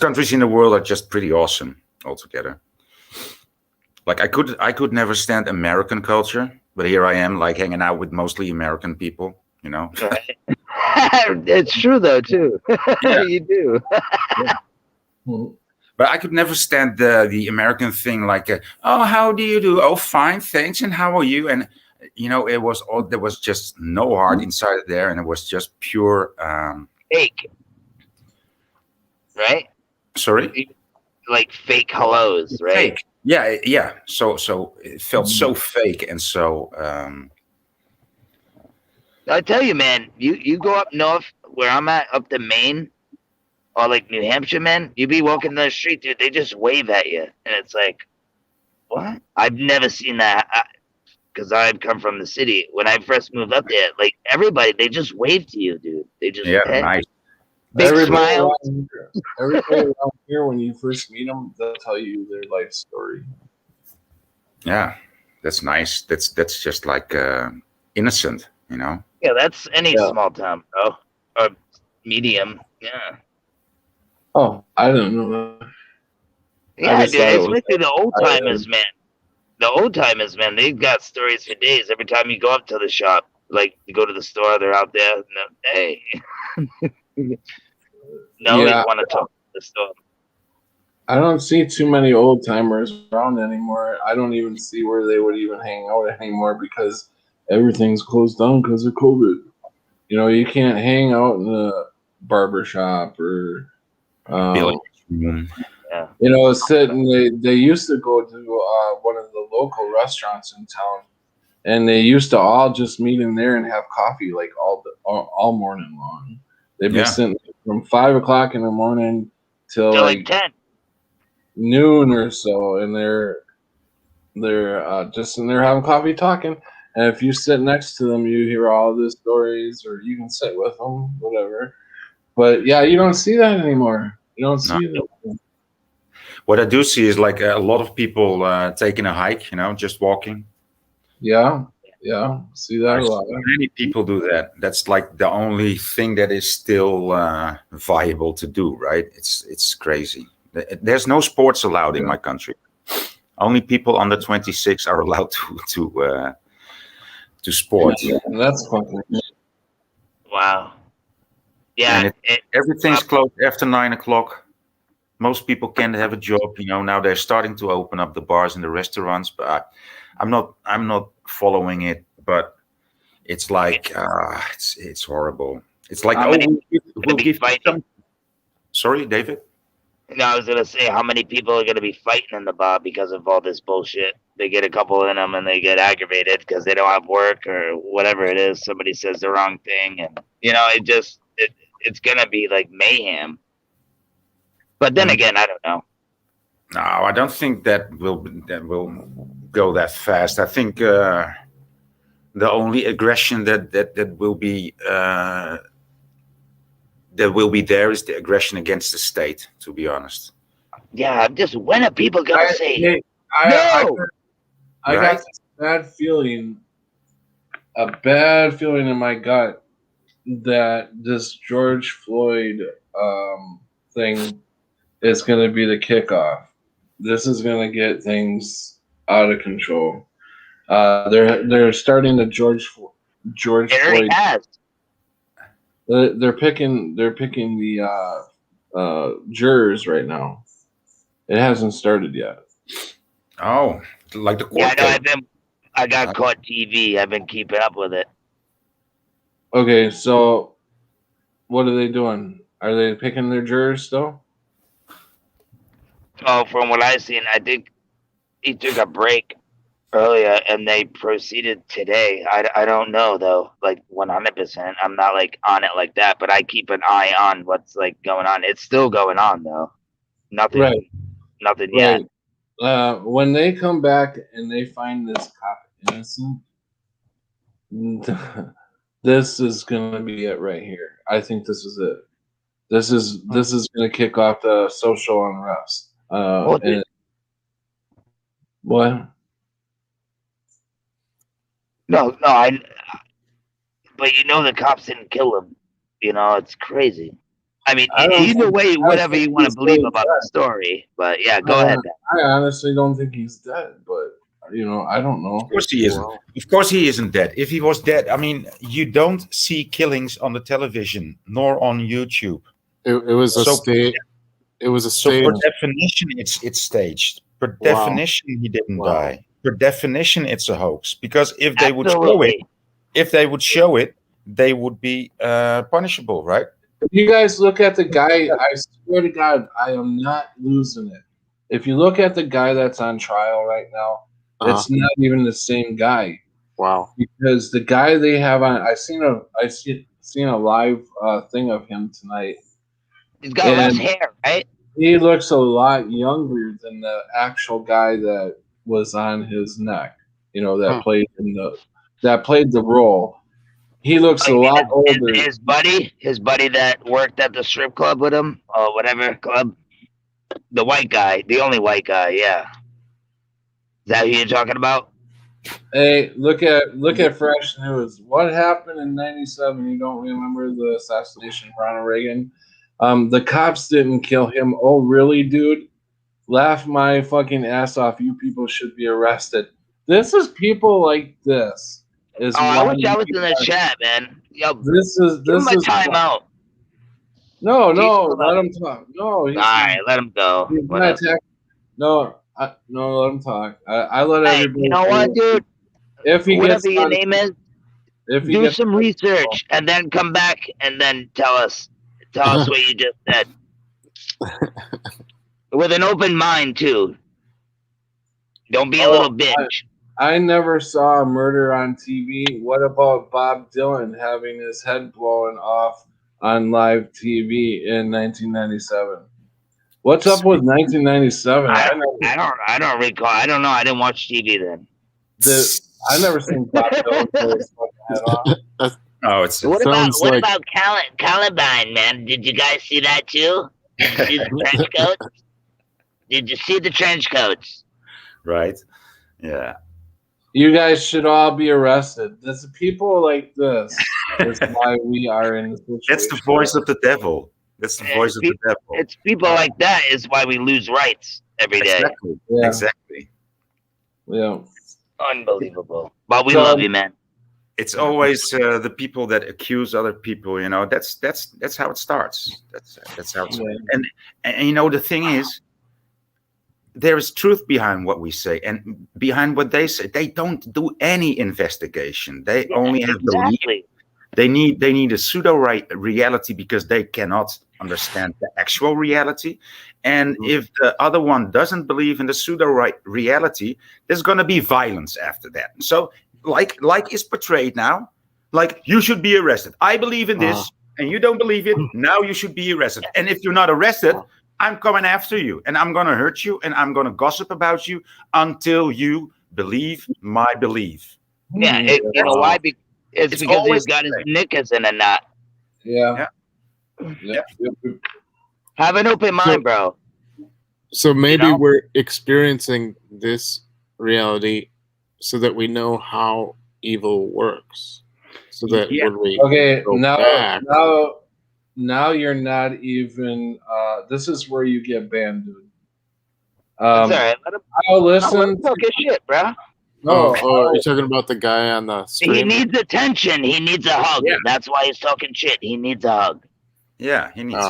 countries in the world are just pretty awesome altogether. Like I could never stand American culture, but here I am, like hanging out with mostly American people, you know. It's true though too. Yeah. You do. But I could never stand the American thing, like, oh, how do you do? Oh, fine, thanks, and how are you? And you know, there was just no heart inside there, and it was just pure fake, right? Sorry, like fake hellos, right? Fake. Yeah. So it felt so fake and so. I tell you, man, you go up north where I'm at, up to Maine, or like New Hampshire, man. You be walking down the street, dude. They just wave at you, and it's like, what? I've never seen that because I've come from the city. When I first moved up there, like everybody, they just wave to you, dude. They just nice. Big smile. Everybody around here, when you first meet them, they'll tell you their life story. Yeah, that's nice. That's just like innocent, you know. Yeah, that's any small town, bro, or medium. Yeah. Oh, I don't know. Yeah, dude, especially the old timers, man. The old timers, man, they've got stories for days. Every time you go up to the shop, like you go to the store, they're out there. Hey. No, you want to talk to the store. I don't see too many old timers around anymore. I don't even see where they would even hang out anymore because everything's closed down because of COVID. You know, you can't hang out in a barber shop or, Billiards um, room. Yeah. you know, sit and they used to go to one of the local restaurants in town, and they used to all just meet in there and have coffee like all morning long. They'd be Yeah. sitting from 5 o'clock in the morning till Till like like 10. noon or so, and they're just in there having coffee talking. And if you sit next to them, you hear all the stories, or you can sit with them, whatever. But yeah, you don't see that anymore. You don't No. see that. What I do see is like a lot of people taking a hike, you know, just walking. Yeah, see that a lot. Many people do that. That's like the only thing that is still viable to do, right? It's crazy. There's no sports allowed in my country. Only people under 26 are allowed to sport. And that's fucking. Wow. Yeah. And everything's closed after 9 o'clock. Most people can't have a job. You know, now they're starting to open up the bars and the restaurants, but I'm not following it. But it's like it's horrible. It's like How many we'll be give fighting? Sorry, David. No, I was gonna say, how many people are gonna be fighting in the bar because of all this bullshit? They get a couple in them and they get aggravated because they don't have work or whatever it is. Somebody says the wrong thing, and it's gonna be like mayhem. But then again, I don't know. No, I don't think that will go that fast. I think the only aggression that will be there is the aggression against the state. To be honest. Yeah, I'm just when are people gonna say no? I Right? got this a bad feeling in my gut that this George Floyd thing is going to be the kickoff. This is going to get things out of control. They're starting the George it already Floyd. has? They're picking the jurors right now. It hasn't started yet. Oh, like the court Yeah, I know. case. I got caught TV. I've been keeping up with it. Okay, so what are they doing? Are they picking their jurors still? Oh, from what I've seen, I think he took a break earlier and they proceeded today. I don't know though, like 100%. I'm not like on it like that, but I keep an eye on what's like going on. It's still going on though. Nothing, Right. nothing yet. Right. When they come back and they find this cop innocent, this is gonna be it right here. I think this is it. This is gonna kick off the social unrest. What? No, but you know the cops didn't kill him. You know, it's crazy. I mean, I don't either think- way, I whatever think you want to he's believe really about dead. the story. But yeah, go ahead. Dan. I honestly don't think he's dead, but you know, I don't know. Of course he isn't. Of course he isn't dead. If he was dead, I mean, you don't see killings on the television nor on YouTube. It was a So- state. It was a So state. per definition, it's staged. Per Wow. definition, he didn't Wow. die. Per definition, it's a hox. Because if they would show it, they would be punishable, right? If you guys look at the guy, I swear to God, I am not losing it. If you look at the guy that's on trial right now, it's not even the same guy. Wow. Because the guy they have on, I seen a live thing of him tonight. He's got less And- hair, right? He looks a lot younger than the actual guy that was on his neck. You know, that played the role. He looks a Oh, you mean lot older. His buddy that worked at the strip club with him, or whatever club. The white guy, the only white guy, yeah. Is that who you're talking about? Hey, look at Fresh News. What happened in '97? You don't remember the assassination of Ronald Reagan? The cops didn't kill him. Oh, really, dude? Laugh my fucking ass off. You people should be arrested. This is people like this. I wish I was in the chat, man. Yo, This is give him a this is timeout. No, Peaceful let love. him talk. No, All right, let him go. he's not Whatever. attacking. No, no, let him talk. I let Hey, everybody. you know what, dude? If he gets Whatever your on, name is, if he do gets some research and then come back and then tell us what you just said. With an open mind too. Don't be a little bitch. I never saw a murder on TV. What about Bob Dylan having his head blown off on live TV in 1997? What's up with 1997? I don't recall. I don't know. I didn't watch TV then. I never seen Bob Dylan blow his fucking head off. Oh, it's What Sounds like- about Columbine, man? Did you guys see that too? Did you see the trench coats? Did you see the trench coats? right. Yeah. You guys should all be arrested. There's people like this. That's why we are in this situation. That's the voice of the devil. That's the voice of the devil. It's people like that is why we lose rights every day. Exactly. Yeah. Exactly. Yeah. Unbelievable. But we So- love you, man. It's always the people that accuse other people. You know, that's how it starts. That's how it's. Yeah. And you know, the thing is, there is truth behind what we say and behind what they say. They don't do any investigation. They only have belief. Exactly. They need a pseudo reality because they cannot understand the actual reality. And if the other one doesn't believe in the pseudo reality, there's going to be violence after that. So like is portrayed now, like you should be arrested. I believe in this and you don't believe it. Now you should be arrested. And if you're not arrested, I'm coming after you and I'm going to hurt you and I'm going to gossip about you until you believe my belief. Yeah, you know why? It's because he's always got the his same. knickers in a knot. Yeah. Have an open mind, bro. So maybe know? we're experiencing this reality so that we know how evil works. So that Yeah. when we Okay, go now back, you're not even. This is where you get banned, dude. It's all right. I'll Let listen. him talk his shit, bro. No, you're talking about the guy on the He stream? needs attention. He needs a hug. Yeah. That's why he's talking shit. He needs a hug. Yeah, he needs.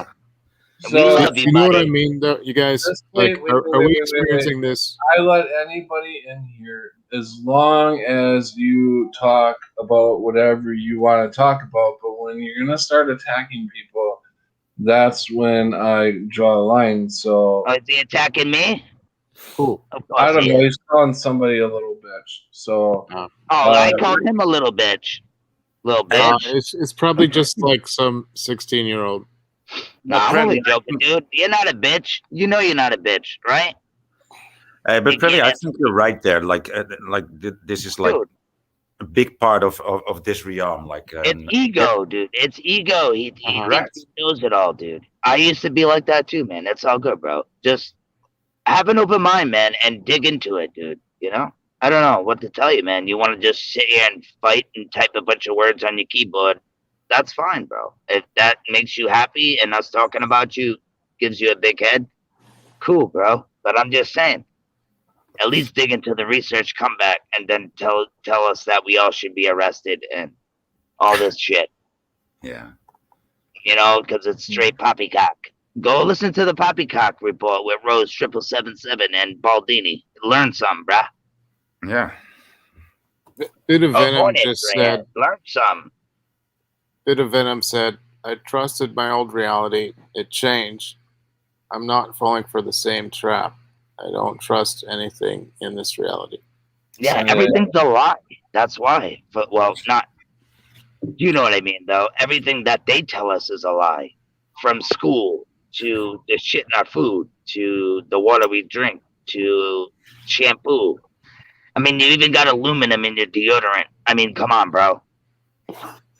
We so love you, You know what buddy. I mean, though? You guys, Just like, wait, are wait, we wait. experiencing this? I let anybody in here as long as you talk about whatever you want to talk about. But when you're gonna start attacking people, that's when I draw a line. So Oh, is he attacking me? Cool. Of I course don't he know. is. He's calling somebody a little bitch. So Oh, I Uh, called him a little bitch. Little bitch. It's probably just like some 16-year-old. No, I'm Bradley, only joking, dude. You're not a bitch. You know you're not a bitch, right? But Bradley, Yeah. I think you're right there. This is like Dude, a big part of this realm. Like it's ego, dude. It's ego. He Right. thinks he knows it all, dude. I used to be like that too, man. It's all good, bro. Just have an open mind, man, and dig into it, dude. You know? I don't know what to tell you, man. You want to just sit here and fight and type a bunch of words on your keyboard? That's fine, bro. If that makes you happy and us talking about you gives you a big head, cool, bro. But I'm just saying, at least dig into the research, come back, and then tell us that we all should be arrested and all this shit. yeah. You know, because it's straight poppycock. Go listen to the poppycock report with Rose 777 and Baldini. Learn something, bruh. Yeah. Bit of Venom Hornets just ran. said. Learn something. Bit of Venom said, "I trusted my old reality. It changed. I'm not falling for the same trap. I don't trust anything in this reality." Yeah, Yeah. everything's a lie. That's why. But well, not. You know what I mean, though. Everything that they tell us is a lie. From school to the shit in our food to the water we drink to shampoo. I mean, you even got aluminum in your deodorant. I mean, come on, bro.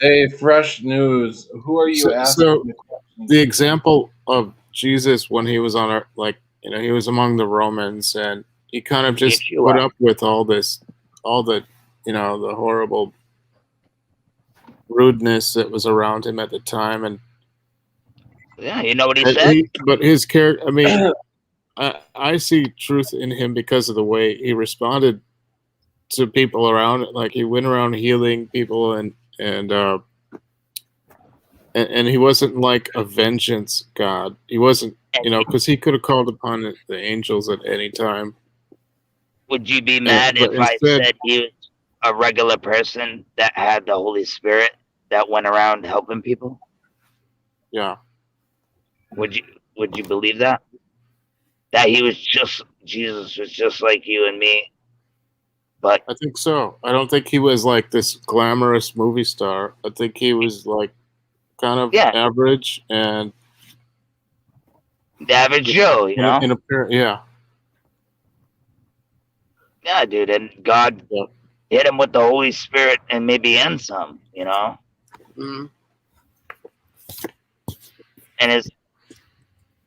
hey, fresh news. Who are you So- asking? so the questions? The example of Jesus when he was on our, he was among the Romans, and he kind of just Yeshua. put up with all the the horrible rudeness that was around him at the time, and Yeah, you know what he said? but his character, I mean, I see truth in him because of the way he responded to people around. Like he went around healing people and and he wasn't like a vengeance god. He wasn't, because he could have called upon the angels at any time. Would you be mad but if I instead- said he was a regular person that had the Holy Spirit that went around helping people? Yeah. Would you believe that? That Jesus was just like you and me, but I think so. I don't think he was like this glamorous movie star. I think he was like kind of average and the average Joe, you know? yeah. Yeah, dude, and God hit him with the Holy Spirit and maybe and some, Mhm.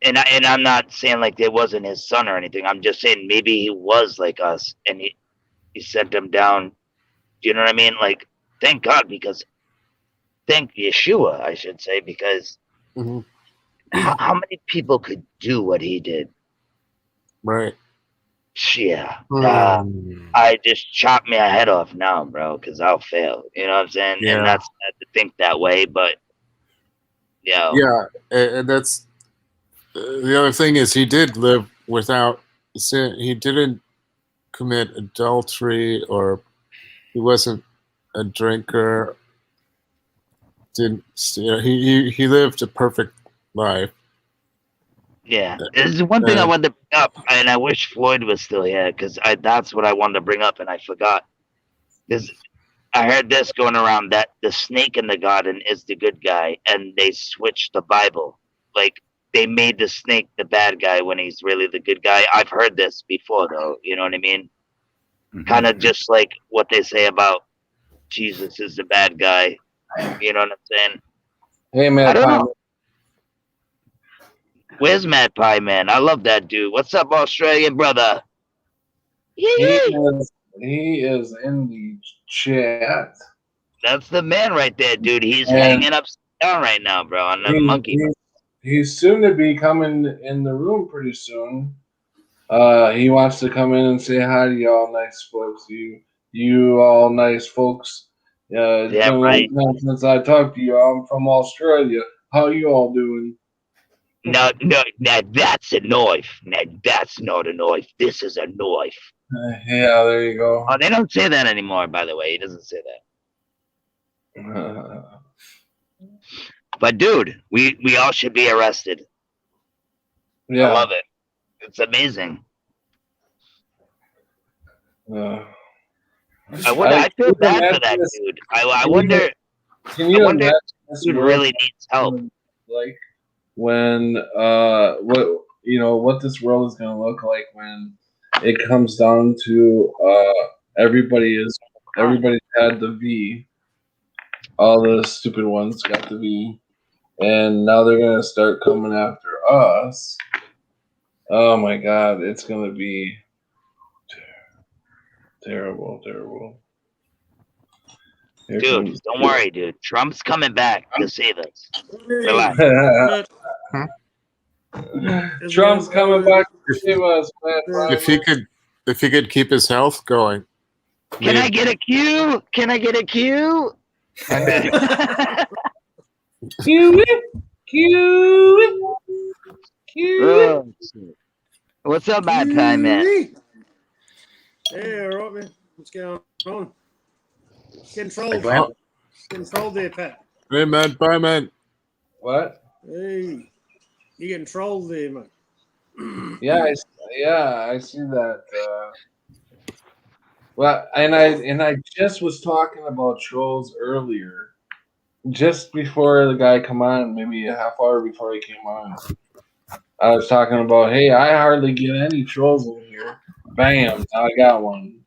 And I'm not saying like it wasn't his son or anything. I'm just saying maybe he was like us and he sent him down. Do you know what I mean? Like, thank God, because thank Yeshua, I should say, because Mhm. how many people could do what he did? Right. Yeah. Hmm. I just chopped my head off now, bro, because I'll fail. You know what I'm saying? Yeah. And that's sad to think that way, but Yeah, and that's the other thing is he did live without sin. He didn't commit adultery, or he wasn't a drinker. Didn't he lived a perfect life. yeah. There's one thing I wanted to bring up, and I wish Floyd was still here because that's what I wanted to bring up, and I forgot. I heard this going around that the snake in the garden is the good guy, and they switched the Bible. Like, they made the snake the bad guy when he's really the good guy. I've heard this before, though. You know what I mean? Mhm. Kind of just like what they say about Jesus is the bad guy. You know what I'm saying? Hey, I man. don't know. Where's Mad Pie Man? I love that dude. What's up, Australian brother? He Yee! he is in the chat. That's the man right there, dude. He's And- hanging upside down right now, bro, on the monkey. He's soon to be coming in the room pretty soon. He wants to come in and say hi to y'all, nice folks. You all nice folks. It's Yeah, been a right. long time since I talked to you. I'm from Australia. How you all doing? No, that's a knife. No, that's not a knife. This is a knife. Yeah, there you go. Oh, they don't say that anymore, by the way. He doesn't say that. But dude, we all should be arrested. Yeah. I love it. It's amazing. I wonder. I feel bad for that dude. I wonder. Can you I wonder imagine if this dude world really needs help. like when what this world is gonna look like when it comes down to everybody's had the V. All the stupid ones got the V. And now they're gonna start coming after us. Oh my god, it's gonna be terrible. Here Dude, comes- don't worry, dude. Trump's coming back to save us. Relax. Trump's coming back to save us, man. If he could keep his health going. Can I get a cue? Can I get a cue? Oh, shit. What's up, Mad Pie Man? Hey, all right, man. What's going on? Control there, Pat. Hey, man, bye, man. What? Hey, you getting trolled there, mate. Yeah, I see that. Well, and I just was talking about trolls earlier, just before the guy come on, maybe a half hour before he came on. I was talking about, hey, I hardly get any trolls in here. Bam, now I got one.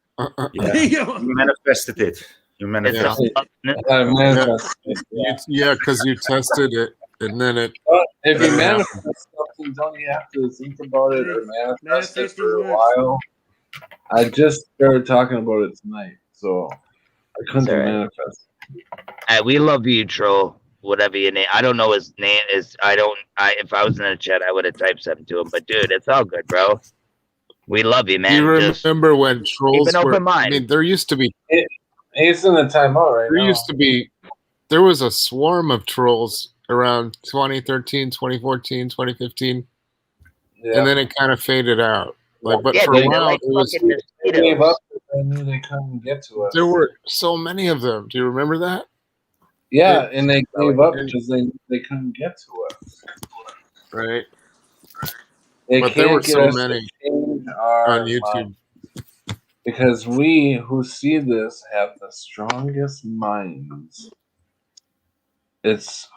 Yeah. You manifested it. You manifested it. I manifested it, Yeah, because you tested it, and then it. But if you Yeah. manifest something, don't you have to think about it or manifest it for a Manifesting while? I just started talking about it tonight, so I couldn't It's all right. manifest. Hey, we love you, troll. Whatever your name. I don't know his name is. If I was in the chat, I would have typed something to him. But dude, it's all good, bro. We love you, man. You Just remember when trolls keep an were? open mind. I mean, there used to be. He's in the timeout right There now. used to be. There was a swarm of trolls around 2013, 2014, 2015, Yeah. and then it kind of faded out. Like, but Yeah, for dude, a they're while, like it was, fucking They gave mosquitoes. up because they knew they couldn't get to us. there were so many of them. Do you remember that? Yeah, It- and they gave up and- because they couldn't get to us. right? They But there can't were get so us many to change our on YouTube. mind. Because we who see this have the strongest minds. It's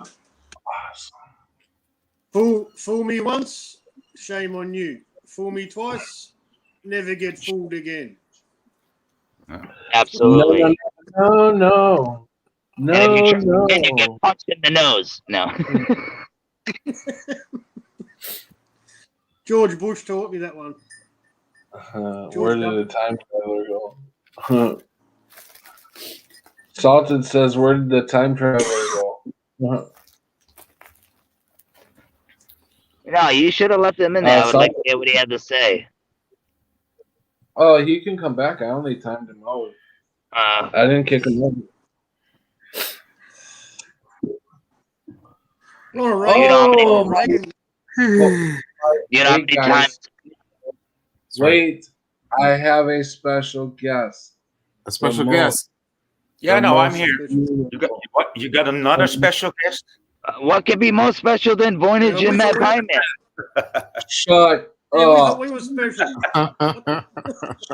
awesome. Fool me once, shame on you. Fool me twice, never get fooled again. Absolutely. No. And if you try No. again, you get punched in the nose. No. George Bush taught me that one. Where did the time traveler go? Salted says, where did the time traveler go? No, you should have left him in there. I would so- like to hear what he had to say. Oh, he can come back. I only timed him out. I didn't kick him out. All right. Oh, Reagan. You know how Wait, many guys. times? Wait, I have a special guest. A special The guest. Yeah, The no, I'm most here. beautiful- You got what? You got another special guest? What could be more special than Voynich Yeah, and we Matt thought Hyman? Shut Yeah, we thought up. we were special.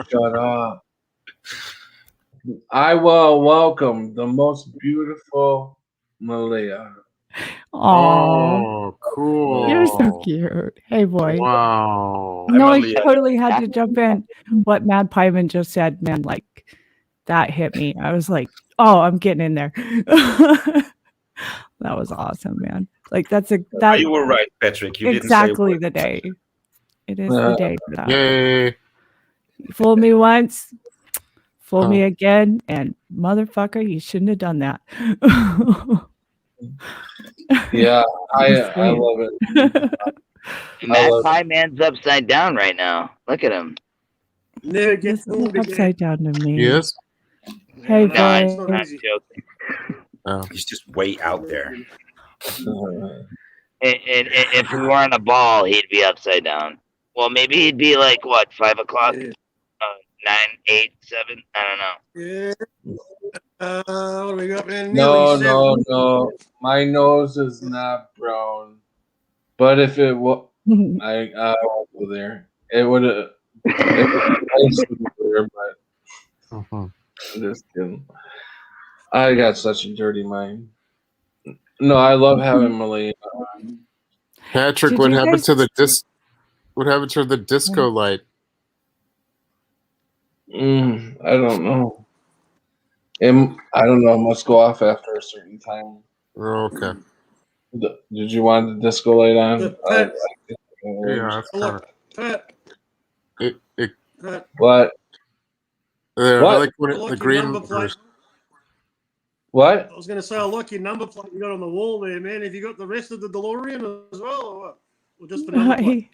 Shut up. I will welcome the most beautiful Malia. Oh, Oh, cool. you're so cute. Hey, boy. Wow. No, I Emily, totally had to jump in. What Mad Pyman just said, man, like that hit me. I was like, oh, I'm getting in there. That was awesome, man. Like that's that You were right, Patrick. You exactly didn't say the day. It is the day for that. Yay. Fool me once, fool me again, and motherfucker, you shouldn't have done that. Yeah, I Just saying. love it. Matt love it. Hyman's upside down right now. Look at him. Never get Listen fooled again. upside down to me. Yes. Hey, No, I'm boy. not easy. joking. Oh. He's just way out there. And if he were on a ball, he'd be upside down. Well, maybe he'd be like what, 5 o'clock, Yeah. 9, 8, 7. I don't know. Yeah. What do we got, man? No, Nearly no. My nose is not brown. But if it was, I won't go there. It would have. But I'm just kidding. I got such a dirty mind. No, I love having Malia. Patrick, Did what you happened guys- to the What happened to the disco light? I don't know. I don't know. It must go off after a certain time. Oh, okay. Did you want the disco light on? Yeah, that's kind of Pat, it. Pat, What? I What? like when I like the your green. number plate. What? I was going to say, I like your number plate you got on the wall there, man. Have you got the rest of the DeLorean as well, or what? Or just the number plate?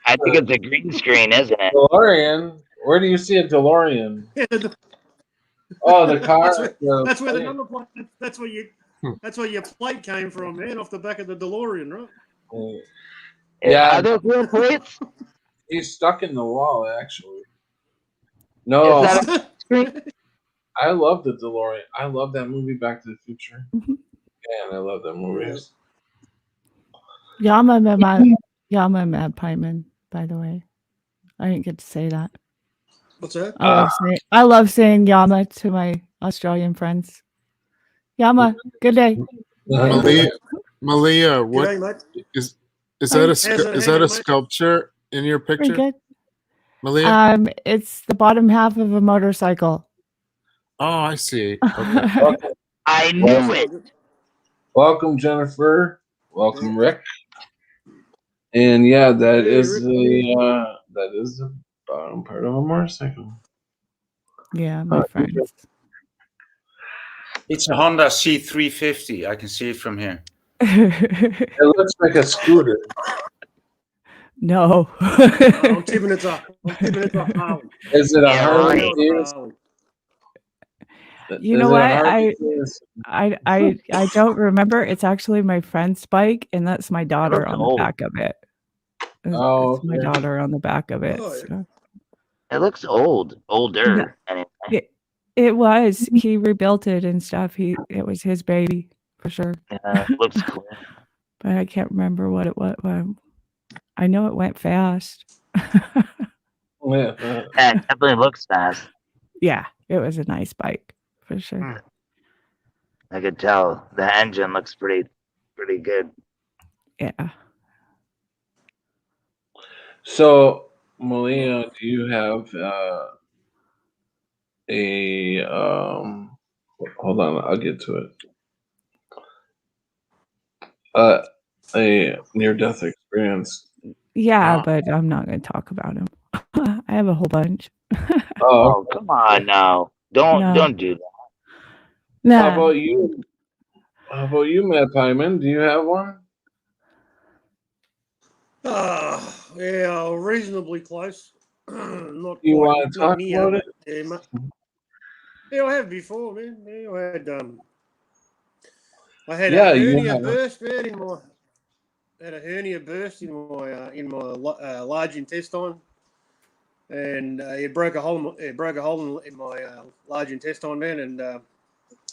I think it's a green screen, isn't it? DeLorean? Where do you see a DeLorean? Yeah, Oh, the car. that's where the number plate. That's where your plate came from, man, off the back of the DeLorean, right? Yeah. Are those real plates? He's stuck in the wall, actually. No, Is that a screen? I love the DeLorean. I love that movie, Back to the Future. Man, I love that movie. Yama Mad Pyman, by the way. I didn't get to say that. What's that? I love saying Yama to my Australian friends. Yama, good day. Malia, what G'day, mate. is that How's it is that hanging, a mate? sculpture in your Pretty picture, good. Malia? It's the bottom half of a motorcycle. Oh, I see. Okay. I knew it. Welcome, Jennifer. Welcome, Rick. And yeah, that Hey, is Rick. the bottom part of a motorcycle. Yeah, my friends. It's a Honda C350. I can see it from here. It looks like a scooter. No. I'm tipping it up. I'm tipping it up. Is it a Yeah, Harley right. Davidson? You Is know it what? hard I to say? I don't remember. It's actually my friend's bike, and that's my It daughter looks on the old. back of it. Oh, It's my okay. daughter on the back of it. Oh, yeah. So. It looks old, No, older. Anyway. it was. He rebuilt it and stuff. It was his baby for sure. Yeah, it looks clean. But I can't remember what it was. I know it went fast. Yeah, Yeah, it definitely looks fast. Yeah, it was a nice bike for sure. Hmm. I could tell the engine looks pretty good. Yeah. So, Molina, do you have a hold on, I'll get to it. A near-death experience. Yeah, Uh, but I'm not going to talk about him. I have a whole bunch. Oh, come on now. No. Don't do that. How Nah. about you? How about you, Matt Hyman? Do you have one? Yeah, reasonably close. Not You quite, want to not talk near, about but it? yeah, I have before, man. Yeah, I had Yeah, a you hernia have. burst, man, in my large intestine, and it broke a hole. It broke a hole in my large intestine, man, and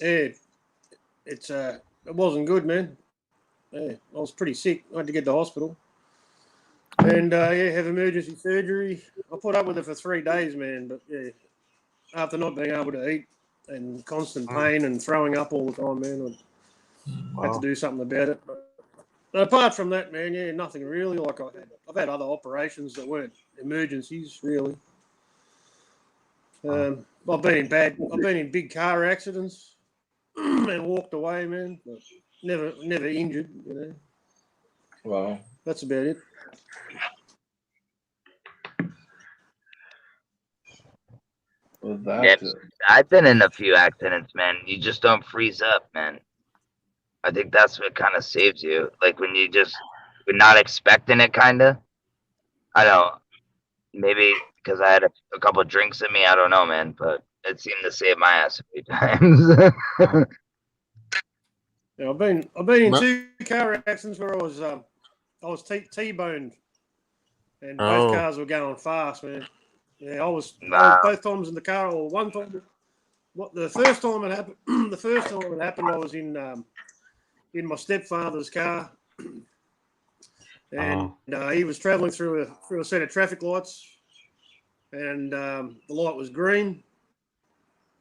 yeah, it wasn't good, man. Yeah, I was pretty sick. I had to get to the hospital, and yeah, have emergency surgery. I put up with it for 3 days, man, but yeah, after not being able to eat and constant pain and throwing up all the time, man, I had to do something about it. But apart from that, man, yeah, nothing really. Like I've had other operations that weren't emergencies, really. I've been in big car accidents and walked away, man, but never injured. You know, Wow. that's about it. Well, Yeah, I've been in a few accidents, man. You just don't freeze up, man. I think that's what kind of saves you. Like when you're not expecting it, kind of. I don't. Maybe because I had a couple of drinks in me. I don't know, man. But it seemed to save my ass a few times. Yeah, I've been in But- 2 car accidents where I was T-boned, and both Oh. cars were going fast, man. Yeah, I was Wow. both times in the car, or one time. The first time it happened, I was in my stepfather's car, and he was travelling through a set of traffic lights, and the light was green,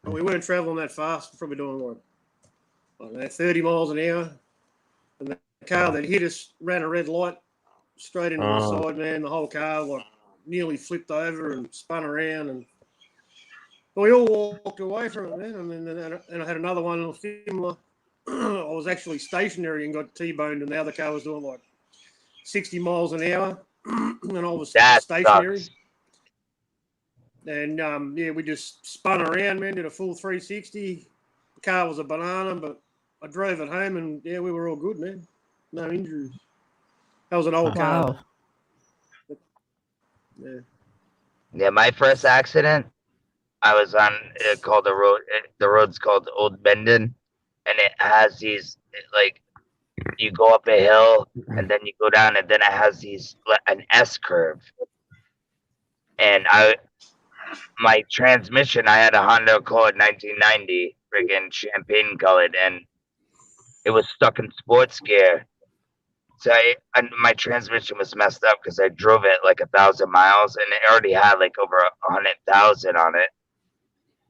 but we weren't travelling that fast. Probably doing like 30 miles an hour, and the car that hit us ran a red light straight into the side, man. The whole car nearly flipped over and spun around, and we all walked away from it, man. And I had another one similar. I was actually stationary and got T-boned, and the other car was doing like 60 miles an hour, and I was That stationary. sucks. And yeah, we just spun around, man. Did a full 360. The car was a banana, but I drove it home, and yeah, we were all good, man. No injuries. That was an old car. Wow. Yeah. Yeah, my first accident, I was on called the road. The road's called Old Bendon, and it has these like you go up a hill and then you go down, and then it has an S curve. And my transmission, I had a Honda Accord 1990, friggin' champagne colored, and it was stuck in sports gear. So my transmission was messed up because I drove it like 1,000 miles, and it already had like over 100,000 on it.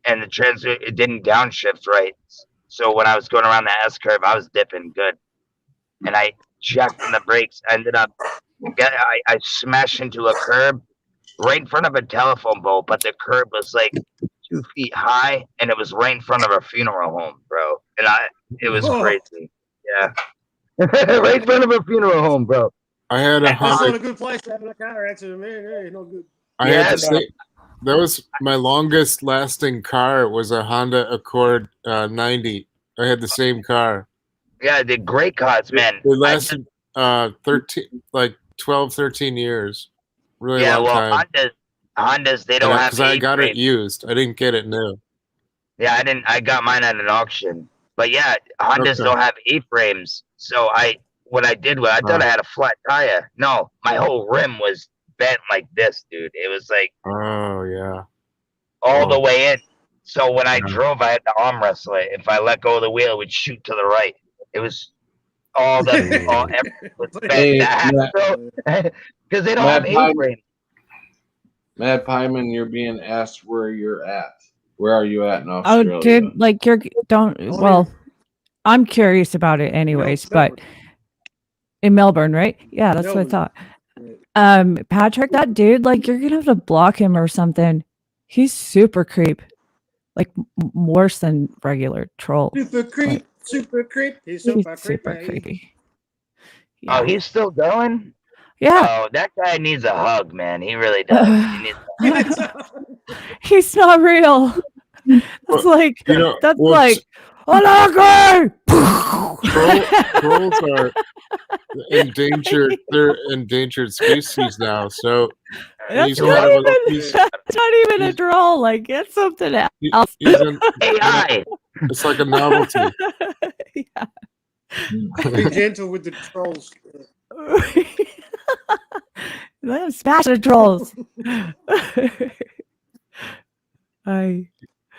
And it didn't downshift right. So when I was going around the S curve, I was dipping good, and I checked on the brakes. I ended up, I smashed into a curb right in front of a telephone pole, but the curb was like 2 feet high, and it was right in front of a funeral home, bro. And it was crazy. Yeah. Right in front of a funeral home, bro. I had a That's not Honda. a good place to have a car accident, man. Yeah, not good. I had to say that was my longest lasting car. Was a Honda Accord 90. I had the same car. Yeah, they're great cars, man. It lasted 12, 13 years. Really long time. Hondas, they don't have because I got it frame. used. I didn't get it new. Yeah, I got mine at an auction. But yeah, Hondas Okay. don't have E-frames. So what I did was I thought I had a flat tire. No, my whole rim was bent like this, dude. It was like Oh yeah. all the Oh. way in. So when I Yeah. drove, I had to arm wrestle it. If I let go of the wheel, it would shoot to the right. It was all everything was bent. Hey, Because they don't Matt have Hyman. A-frame. Matt Pyman, you're being asked where you're at. Where are you at in Oh, Australia? dude, like well, I'm curious about it anyways, but in Melbourne, right? Yeah, that's what I thought. Patrick, that dude, like you're gonna have to block him or something. He's super creep. Like worse than regular troll. Super creep, Like, super creep. He's he's super, super creepy. creepy. Oh, he's still going? Yeah. Oh, that guy needs a hug, man. He really does. He needs He's not real. That's like You know, that's what's- like Alagre! Trolls are endangered. They're endangered species now. So That's he's not one of even the- he's- that's not even a troll. Like it's something else. he's an AI. It's like a novelty. Be gentle with the trolls. Smash the trolls.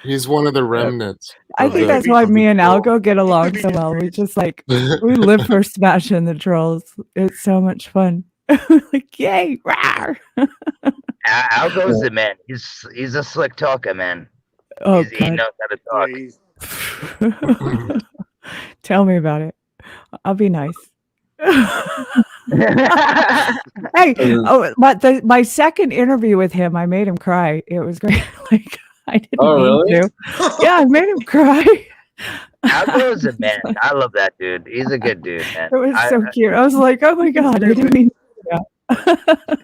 He's one of the remnants. I of think the- that's why of the me and troll. Algo get along so well. We just like we live for smashing the trolls. It's so much fun. Like yay! Rawr. Algo's the man. He's a slick talker, man. Oh, He God. knows how to talk. Tell me about it. I'll be nice. Hey, my second interview with him, I made him cry. It was great. Like I didn't Oh, mean really? to. Yeah, I made him cry. Algo's a man. I love that dude. He's a good dude, man. It was so cute. I was like, oh my God, I didn't mean to do that.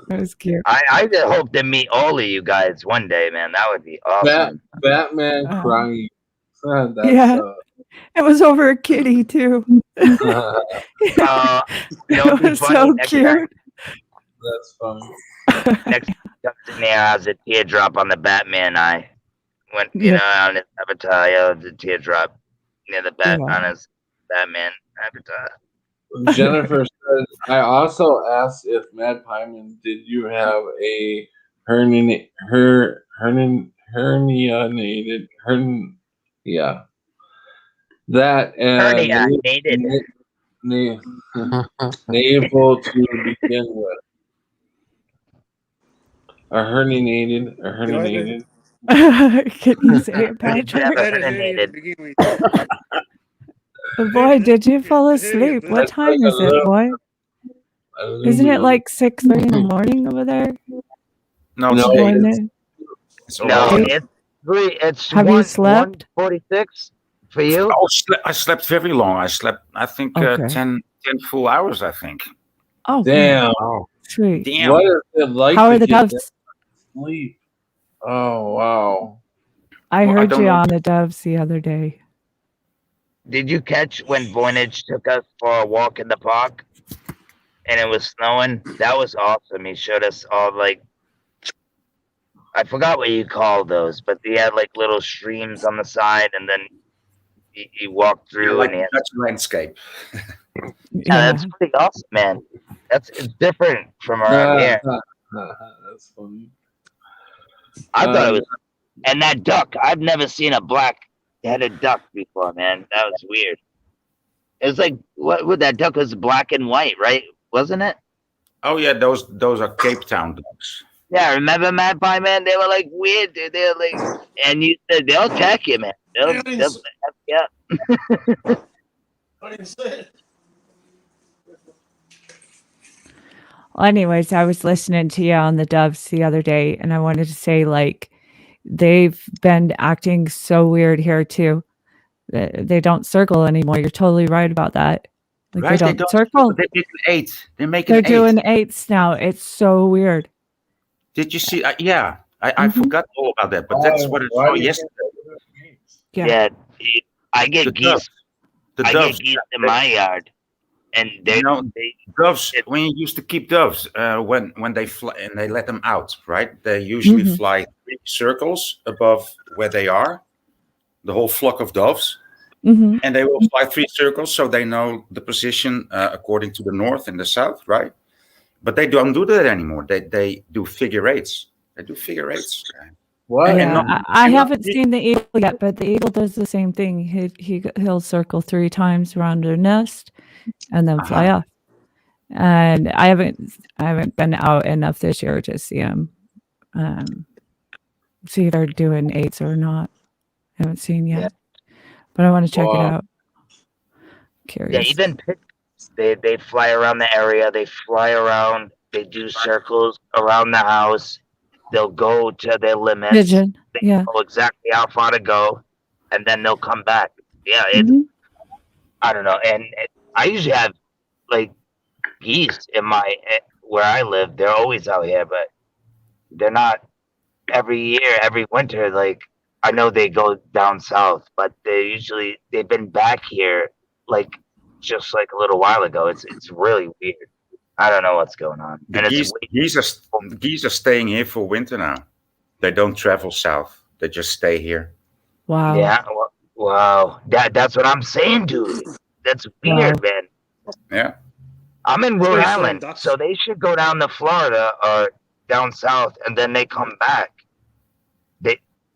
It was cute. I just hope to meet all of you guys one day, man. That would be awesome. Batman crying. That's, Yeah. It was over a kitty too. You know, It what'd be was funny? so Next time- cute. That's funny. Next time he comes in there, has a teardrop on the Batman eye. When you Yeah. know on his avatar, he has a teardrop near the bat Yeah. on his Batman avatar. Jennifer says, I also asked if Matt Pyman, did you have a herniated that Herniated. navel to begin with. A herniated. Can you say it, Never Patrick? herniated. Oh, boy, did you fall asleep? What time is it, boy? Isn't it like 6:30 in the morning over there? No, No, it's Going eight. in? It's No, already- it's Have you slept? 1:46 for you. Oh, I slept very long. I slept, I think, Okay. 10 full hours, I think. Oh, Damn. Oh, sweet. Damn. What is it like How to are the get doves? that sleep? Oh, wow. I Well, I heard don't you know. on the doves the other day. Did you catch when Voynich took us for a walk in the park and it was snowing? That was awesome. He showed us all like, I forgot what you call those, but he had like little streams on the side and then he walked through Like and he had, Dutch landscape. yeah, Yeah. that's pretty awesome, man. It's different from around here. That's funny. I thought it was, and that duck, I've never seen a black-headed duck before, man. That was weird. It was like, what would that duck was black and white, right? Wasn't it? Oh yeah, those are Cape Town ducks. Yeah, remember Mad Pie Man? They were like weird, dude. They were like, and you said they'll attack you, man. They'll F you up. I didn't say it. Well, anyways, I was listening to you on the doves the other day, and I wanted to say, like, they've been acting so weird here too. They don't circle anymore. You're totally right about that. Like Right, they don't circle. They make an 8. They make an They're 8. doing 8s now. It's so weird. Did you see? Yeah, I Mhm. forgot all about that, but that's what I why saw do you yesterday. Yeah. Yeah, I get The geese. doves. The I doves. get geese in my yard. and they You know, they doves. When you used to keep doves, when they fly and they let them out, right? They usually Mhm. fly 3 circles above where they are, the whole flock of doves, Mhm. and they will fly 3 circles so they know the position according to the north and the south, right? But they don't do that anymore. They do figure eights. They do figure eights. What? And Yeah, not, I and not haven't seen the eagle yet, but the eagle does the same thing. He'll circle 3 times around their nest and then fly off. And I haven't been out enough this year to see him. See if they're doing 8s or not. I haven't seen yet, but I want to check it Wow. out. yeah, Curious. even pigeons, they fly around the area. They fly around. They do circles around the house. They'll go to their limits. Pigeon. They Yeah. know exactly how far to go, and then they'll come back. Yeah, Mhm. I don't know. And I usually have like geese in my where I live. They're always out here, but they're not every year, every winter. Like I know they go down south, but they've been back here like just like a little while ago. It's really weird. I don't know what's going on, the and it's geese are staying here for winter now. They don't travel south. They just stay here. Wow. yeah. Wow, that's what I'm saying, dude. That's weird, Wow. man. Yeah. I'm in Rhode Please, Island, ducks. so they should go down to Florida or down south, and then they come back.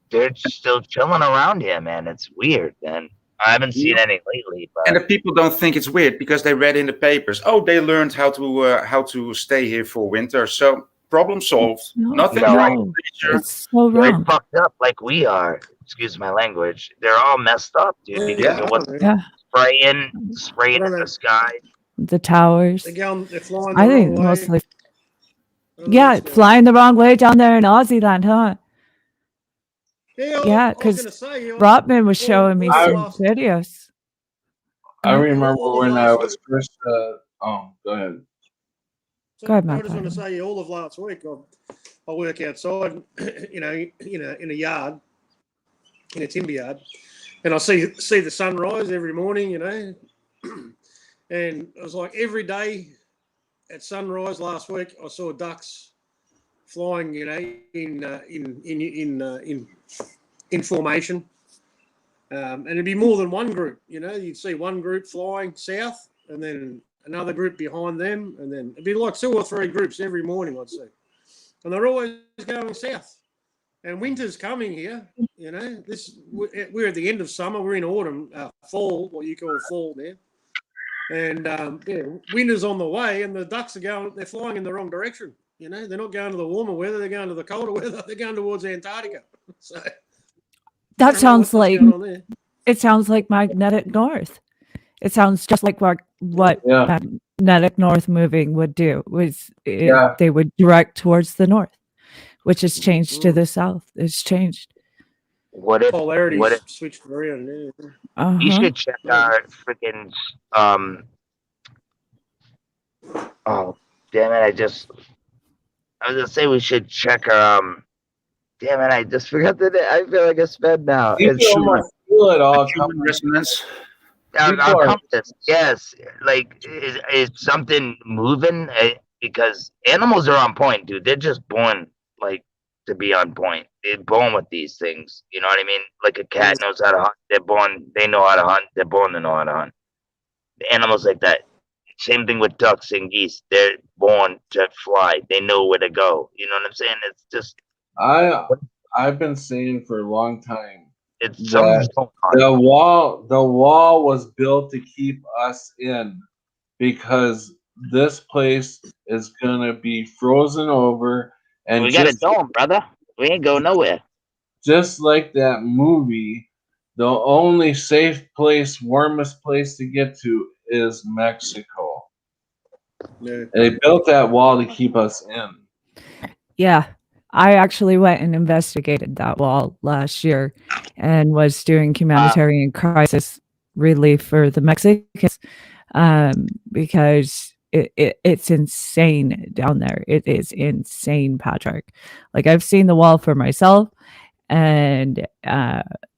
They're still chilling around here, man. It's weird, man. I haven't seen any lately, And but the people don't think it's weird because they read in the papers. Oh, they learned how to stay here for winter. So problem solved. No, Nothing no, wrong no, with nature. it's so they're wrong. fucked up like we are. Excuse my language. They're all messed up, dude, because Yeah. of what Yeah. spraying What in are the they? sky. The towers. They're flying the I wrong think way. mostly. What are Yeah, those guys? flying the wrong way down there in Aussie land, huh? Yeah, Yeah, I was because going to say, Rotman was showing me all of some last, videos. I Yeah. remember all of when I last was week. first. Oh, go ahead. Go ahead, I Matt. just want to say, all of last week, I work outside, in a yard, in a timber yard, and I see the sunrise every morning, and it was like every day at sunrise last week, I saw ducks flying, in formation, and it'd be more than one group. You'd see one group flying south, and then another group behind them, and then it'd be like 2 or 3 groups every morning I'd see, and they're always going south. And winter's coming here. We're at the end of summer. We're in autumn, fall, what you call fall now. And winter's on the way, and the ducks they're flying in the wrong direction. They're not going to the warmer weather, they're going to the colder weather, they're going towards Antarctica. So That sounds what's like going on there. it sounds like magnetic north. It sounds just like what Yeah. magnetic north moving would do. Yeah. They would direct towards the north, which has changed to the south. It's changed. What if Polarities switched around. Yeah. you Uh-huh. should check our freaking oh damn it, I was gonna say we should check our damn it, I just forgot the name. I feel like a sped now. You It's can almost feel it all Human coming. resonance. our People are- compass. Yes, like is something moving? Because animals are on point, dude. They're just born like to be on point. They're born with these things. You know what I mean? Like a cat knows how to hunt. They're born. They know how to hunt. They're born to know how to hunt. The animals like that. Same thing with ducks and geese. They're born to fly. They know where to go. You know what I'm saying? It's just I've been saying for a long time it's something's going on. the wall was built to keep us in because this place is gonna be frozen over, and We got a dome, brother. We ain't going nowhere. just like that movie, the only safe place, warmest place to get to is Mexico. Yeah. They built that wall to keep us in. Yeah. I actually went and investigated that wall last year and was doing humanitarian crisis relief for the Mexicans because it's insane down there. It is insane, Patrick. Like I've seen the wall for myself and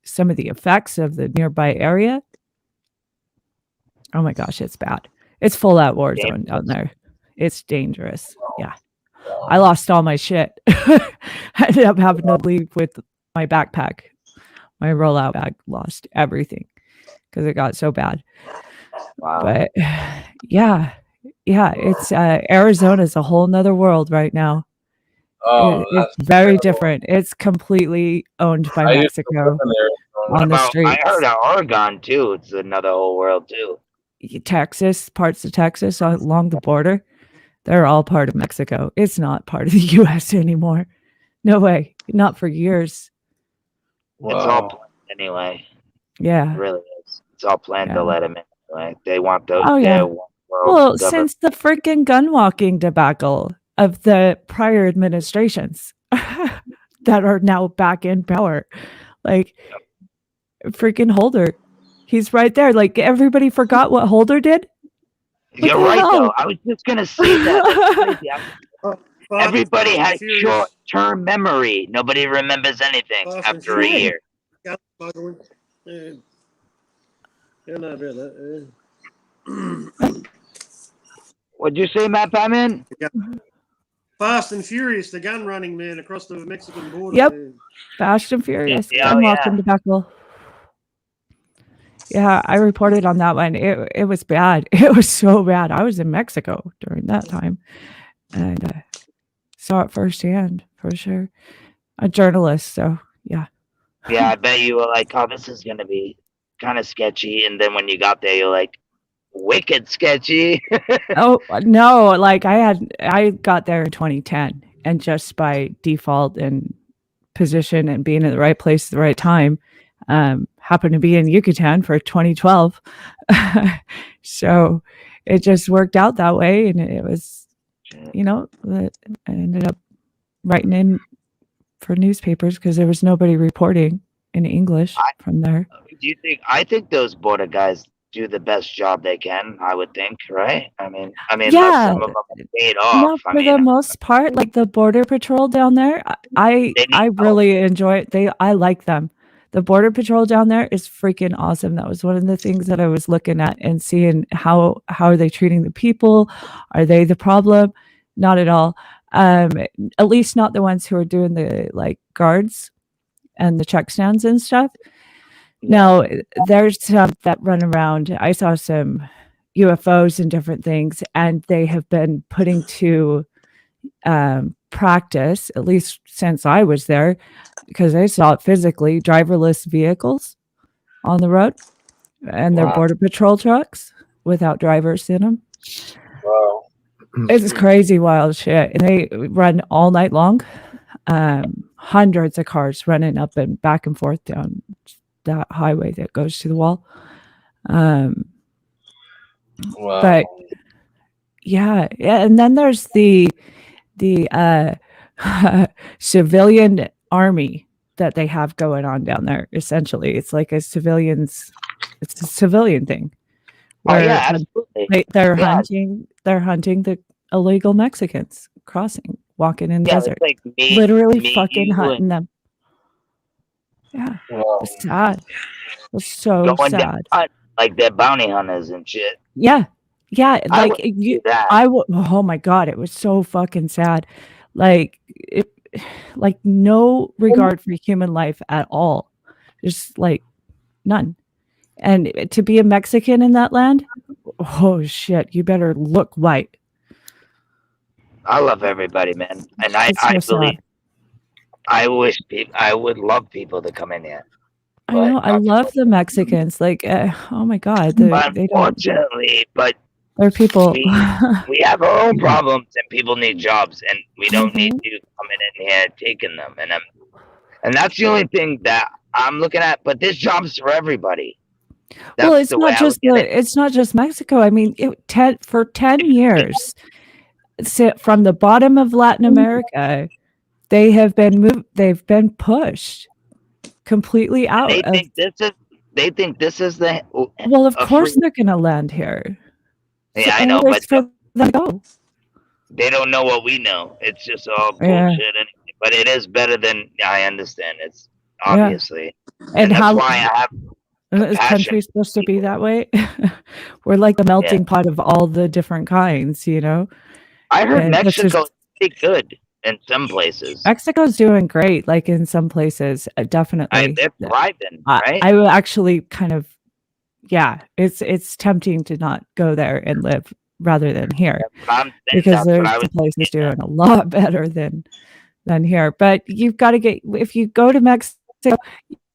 some of the effects of the nearby area. Oh my gosh, it's bad. It's full out war zone down there. It's dangerous. Yeah. I lost all my shit. I ended up having to leave with my backpack. My rollout bag, lost everything because it got so bad. Wow. But yeah, it's Arizona is a whole nother world right now. Oh, It's very different. It's completely owned by I used to live Mexico in Arizona. What on the about? I streets. heard of Oregon too. It's another whole world too. Texas, parts of Texas along the border, they're all part of Mexico. It's not part of the U.S. anymore. No way. Not for years. It's all Wow. planned anyway. It Yeah. really is. It's all planned to Yeah. let them in anyway. They want the Oh, yeah. their one world Well, government. since the freaking gun walking debacle of the prior administrations that are now back in power, like freaking Holder, he's right there. Like everybody forgot what Holder did. What You're the right though. hell? I was just gonna say that. That's crazy. Everybody Fast and has Furious, short-term memory. Nobody remembers anything Fast and after a Furious. year. gun smuggling. Yeah, I know about that. What'd you say, Matt Patman? Fast and Furious, the gun running man across the Mexican border. Yep. Yeah. Fast and Furious. Yeah, Gun yeah. walking debacle. Yeah, I reported on that one. It was bad. It was so bad. I was in Mexico during that time and saw it firsthand for sure. A journalist, so yeah. Yeah, I bet you were like, oh, this is gonna be kind of sketchy. And then when you got there, you're like, wicked sketchy. Oh no, like I got there in 2010 and just by default and position and being in the right place at the right time, happened to be in Yucatan for 2012. So it just worked out that way. And it was, I ended up writing in for newspapers because there was nobody reporting in English from there. Do you think? I think those border guys do the best job they can. I would think, right? I mean, Yeah. some of them are paid No, off. for the most part, like the border patrol down there, I really enjoy it. I like them. The border patrol down there is freaking awesome. That was one of the things that I was looking at and seeing how are they treating the people? Are they the problem? Not at all. At least not the ones who are doing the like guards and the check stands and stuff. Now there's some that run around. I saw some UFOs and different things, and they have been putting to practice, at least since I was there, because I saw it physically, driverless vehicles on the road and their border patrol trucks without drivers in them. Wow. It's crazy wild shit. And they run all night long. Hundreds of cars running up and back and forth down that highway that goes to the wall. Wow. But yeah, and then there's the civilian army that they have going on down there. Essentially, it's like it's a civilian thing. Oh where yeah, absolutely. They're Yeah. hunting the illegal Mexicans crossing, walking in the Yeah, it's desert, like literally me, fucking you, hunting and- them. Yeah, Wow. it's sad. It's so going down sad. hunt, like they're bounty hunters and shit. Yeah, I like wouldn't you. do that. Oh my god, it was so fucking sad. Like no regard for human life at all. Just like none. And to be a Mexican in that land, oh shit, you better look white. I love everybody, man, and I It's so believe. sad. I would love people to come in here. I know. I love the Mexicans. Like, oh my god, But they don't. unfortunately, They're people. we have our own problems, and people need jobs, and we don't need Mm-hmm. you coming in here taking them. And that's the only thing that I'm looking at. But there's jobs for everybody. Well, That's it's the way not I look just at it. it's not just Mexico. I mean, for 10 years, from the bottom of Latin America, they have been moved. They've been pushed completely out They of. think this is the. Well, of a course free- they're going to land here. Yeah, So I know, anyways, but for them to go. they don't know what we know. It's just all bullshit. Yeah. Anyway. But it is better than I understand. It's Yeah. obviously, And that's how? why I have. Is country supposed to be that way? We're like the melting pot of all the different kinds, you know? I heard And it's just- Mexico's pretty good in some places. Mexico's doing great, like in some places, definitely. They're thriving, I right? I will actually kind of, yeah, it's tempting to not go there and live rather than here, because there's the places doing a lot better than here. But you've got to get, if you go to Mexico,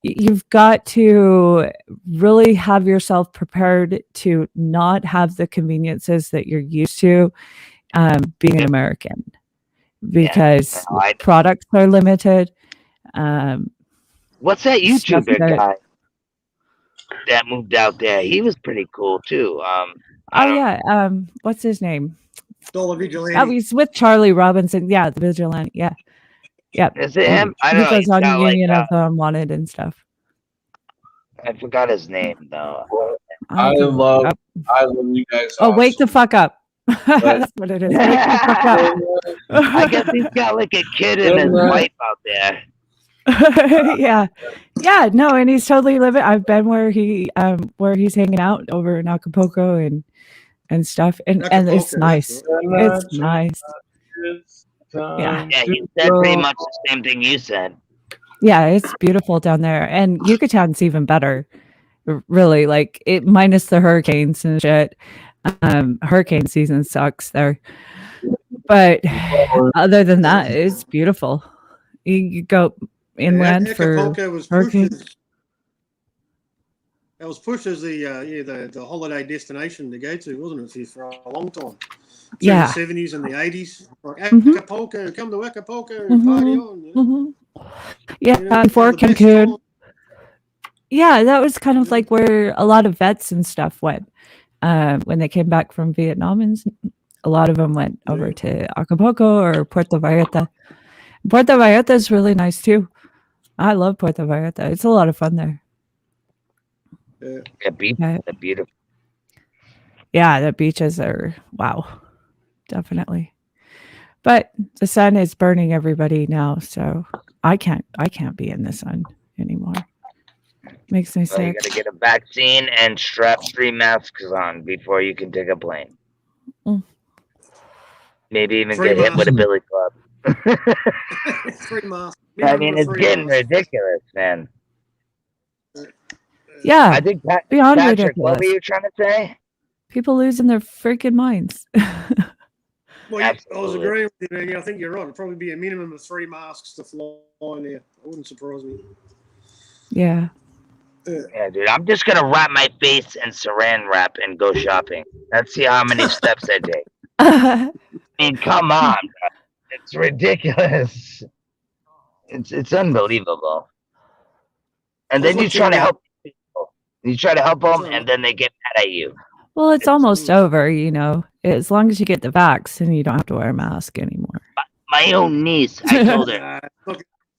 you've got to really have yourself prepared to not have the conveniences that you're used to being an American, because products are limited. What's that YouTuber guy that moved out there? He was pretty cool too. What's his name? Dollar Vigilante. Oh, he's with Charlie Robinson. Yeah, the Vigilante. Yeah. Is it him? I He don't know. goes He's on got, Union of Wanted and stuff. I forgot his name though. I love you guys. Oh, wake the fuck up. That's what it is. Wake the fuck up. I guess he's got like a kid and his wife out there. Yeah. No, and he's totally living. I've been where he's hanging out over in Acapulco and stuff, and it's nice. It's nice. Yeah, he said pretty much the same thing you said. Yeah, it's beautiful down there, and Yucatan's even better. Really, like it minus the hurricanes and shit. Hurricane season sucks there, but other than that, it's beautiful. You go inland for hurricanes. It was pushed as the holiday destination to go to, wasn't it, for a long time? Yeah. The 70s and the 80s. Like Acapulco, come to Acapulco, party on. You know? Yeah, before Cancun. Yeah, that was kind of like where a lot of vets and stuff went when they came back from Vietnam, and a lot of them went over to Acapulco or Puerto Vallarta. Puerto Vallarta is really nice too. I love Puerto Vallarta. It's a lot of fun there. They're beautiful. Yeah, the beaches are wow, definitely. But the sun is burning everybody now, so I can't be in the sun anymore. Makes me So you sick. gotta get a vaccine and strap 3 masks on before you can take a plane. Maybe even get hit with a billy club. 3 masks. I mean, it's getting ridiculous, man. Yeah, I think beyond Patrick, what ridiculous. were you trying to say? People losing their freaking minds. Well, I was agreeing with you, man. I think you're right. It'd probably be a minimum of 3 masks to fly in there. It wouldn't surprise me. Yeah. Yeah, dude. I'm just gonna wrap my face in saran wrap and go shopping. Let's see how many steps I take. I mean, come on, bro. It's ridiculous. It's unbelievable. And then you try to help people. You try to help them, and then they get mad at you. Well, it's almost over, you know. As long as you get the vax, and you don't have to wear a mask anymore. My own niece, I told her.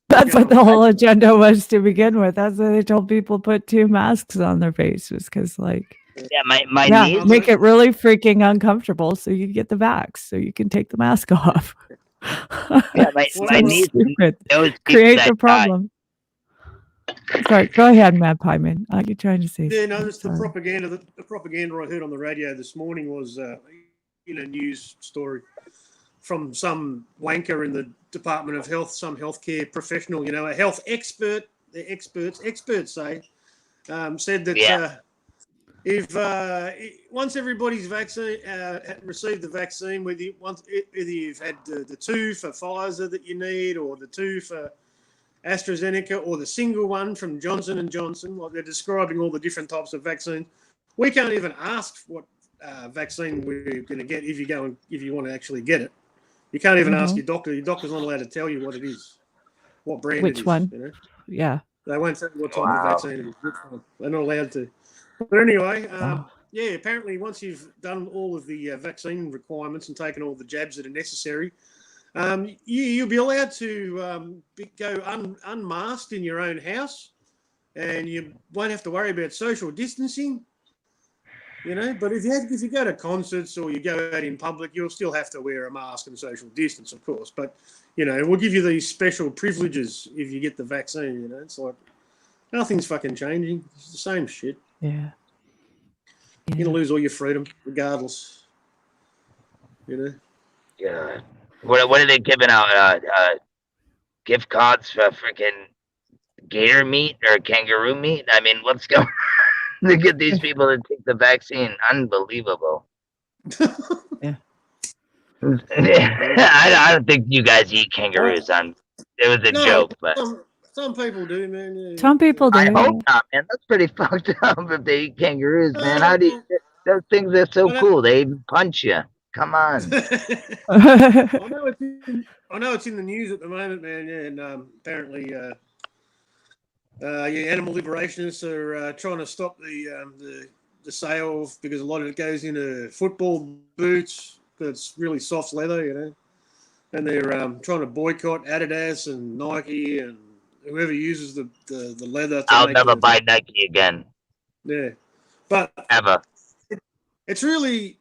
That's what the whole agenda was to begin with. That's why they told people put 2 masks on their faces, because like, Yeah, my niece. make it really freaking uncomfortable, so you get the vax, so you can take the mask off. Yeah, my So niece stupid. knows people Create that the problem. Sorry, go ahead, Mad Pieman. Are you trying to say? Yeah, no, that's the something? propaganda. The propaganda I heard on the radio this morning was in a news story from some wanker in the Department of Health, some healthcare professional, you know, a health expert. The experts say, said that if once everybody's received the vaccine, whether you've had the 2 for Pfizer that you need, or the 2 for AstraZeneca, or the single one from Johnson & Johnson, like they're describing all the different types of vaccines. We can't even ask what vaccine we're going to get if you want to actually get it. You can't even ask your doctor. Your doctor's not allowed to tell you what it is, what brand it is. Which one? You know? Yeah. They won't tell you what type of vaccine it is. Which one. They're not allowed to. But anyway, apparently once you've done all of the vaccine requirements and taken all the jabs that are necessary, you'll be allowed to go unmasked in your own house, and you won't have to worry about social distancing. You know, but if you go to concerts or you go out in public, you'll still have to wear a mask and social distance, of course. But you know, we'll give you these special privileges if you get the vaccine. You know, it's like Nothing's fucking changing. It's the same shit. Yeah. You're gonna lose all your freedom, regardless. You know. Yeah. What are they giving out? Gift cards for freaking gator meat or kangaroo meat? I mean, what's going on to get these people to take the vaccine? Unbelievable. Yeah. I don't think you guys eat kangaroos. It was a joke, but some people do, man. Yeah. Some people do. I hope not, man. That's pretty fucked up if they eat kangaroos, man. How do you? Those things are so cool. They even punch you. Come on. I know it's in the news at the moment, man. Yeah, and apparently, animal liberationists are trying to stop the sale because a lot of it goes into football boots. It's really soft leather, you know, and they're trying to boycott Adidas and Nike and whoever uses the leather. I'll never buy Nike again. Yeah, but ever. It's really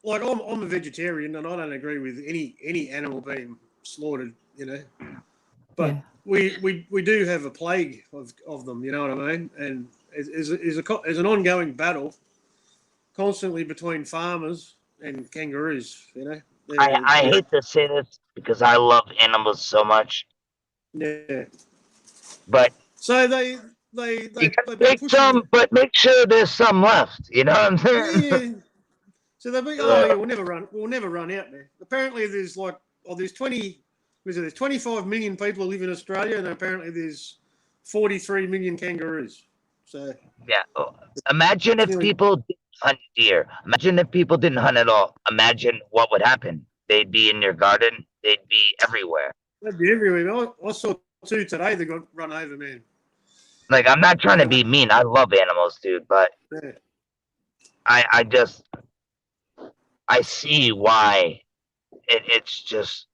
like I'm a vegetarian and I don't agree with any animal being slaughtered, you know. But we do have a plague of them, you know what I mean? And is an ongoing battle constantly between farmers and kangaroos, you know. I hate to say this because I love animals so much. Yeah. But so they take some, but make sure there's some left. You know what I'm saying? Yeah. So we'll never run out there. Apparently, there's there's 25 million people who live in Australia, and apparently there's 43 million kangaroos. So yeah, imagine if people didn't hunt deer. Imagine if people didn't hunt at all. Imagine what would happen. They'd be in your garden. They'd be everywhere. They'd be everywhere. I saw two today that got run over, man. Like, I'm not trying to be mean. I love animals, dude, but yeah. I see why it's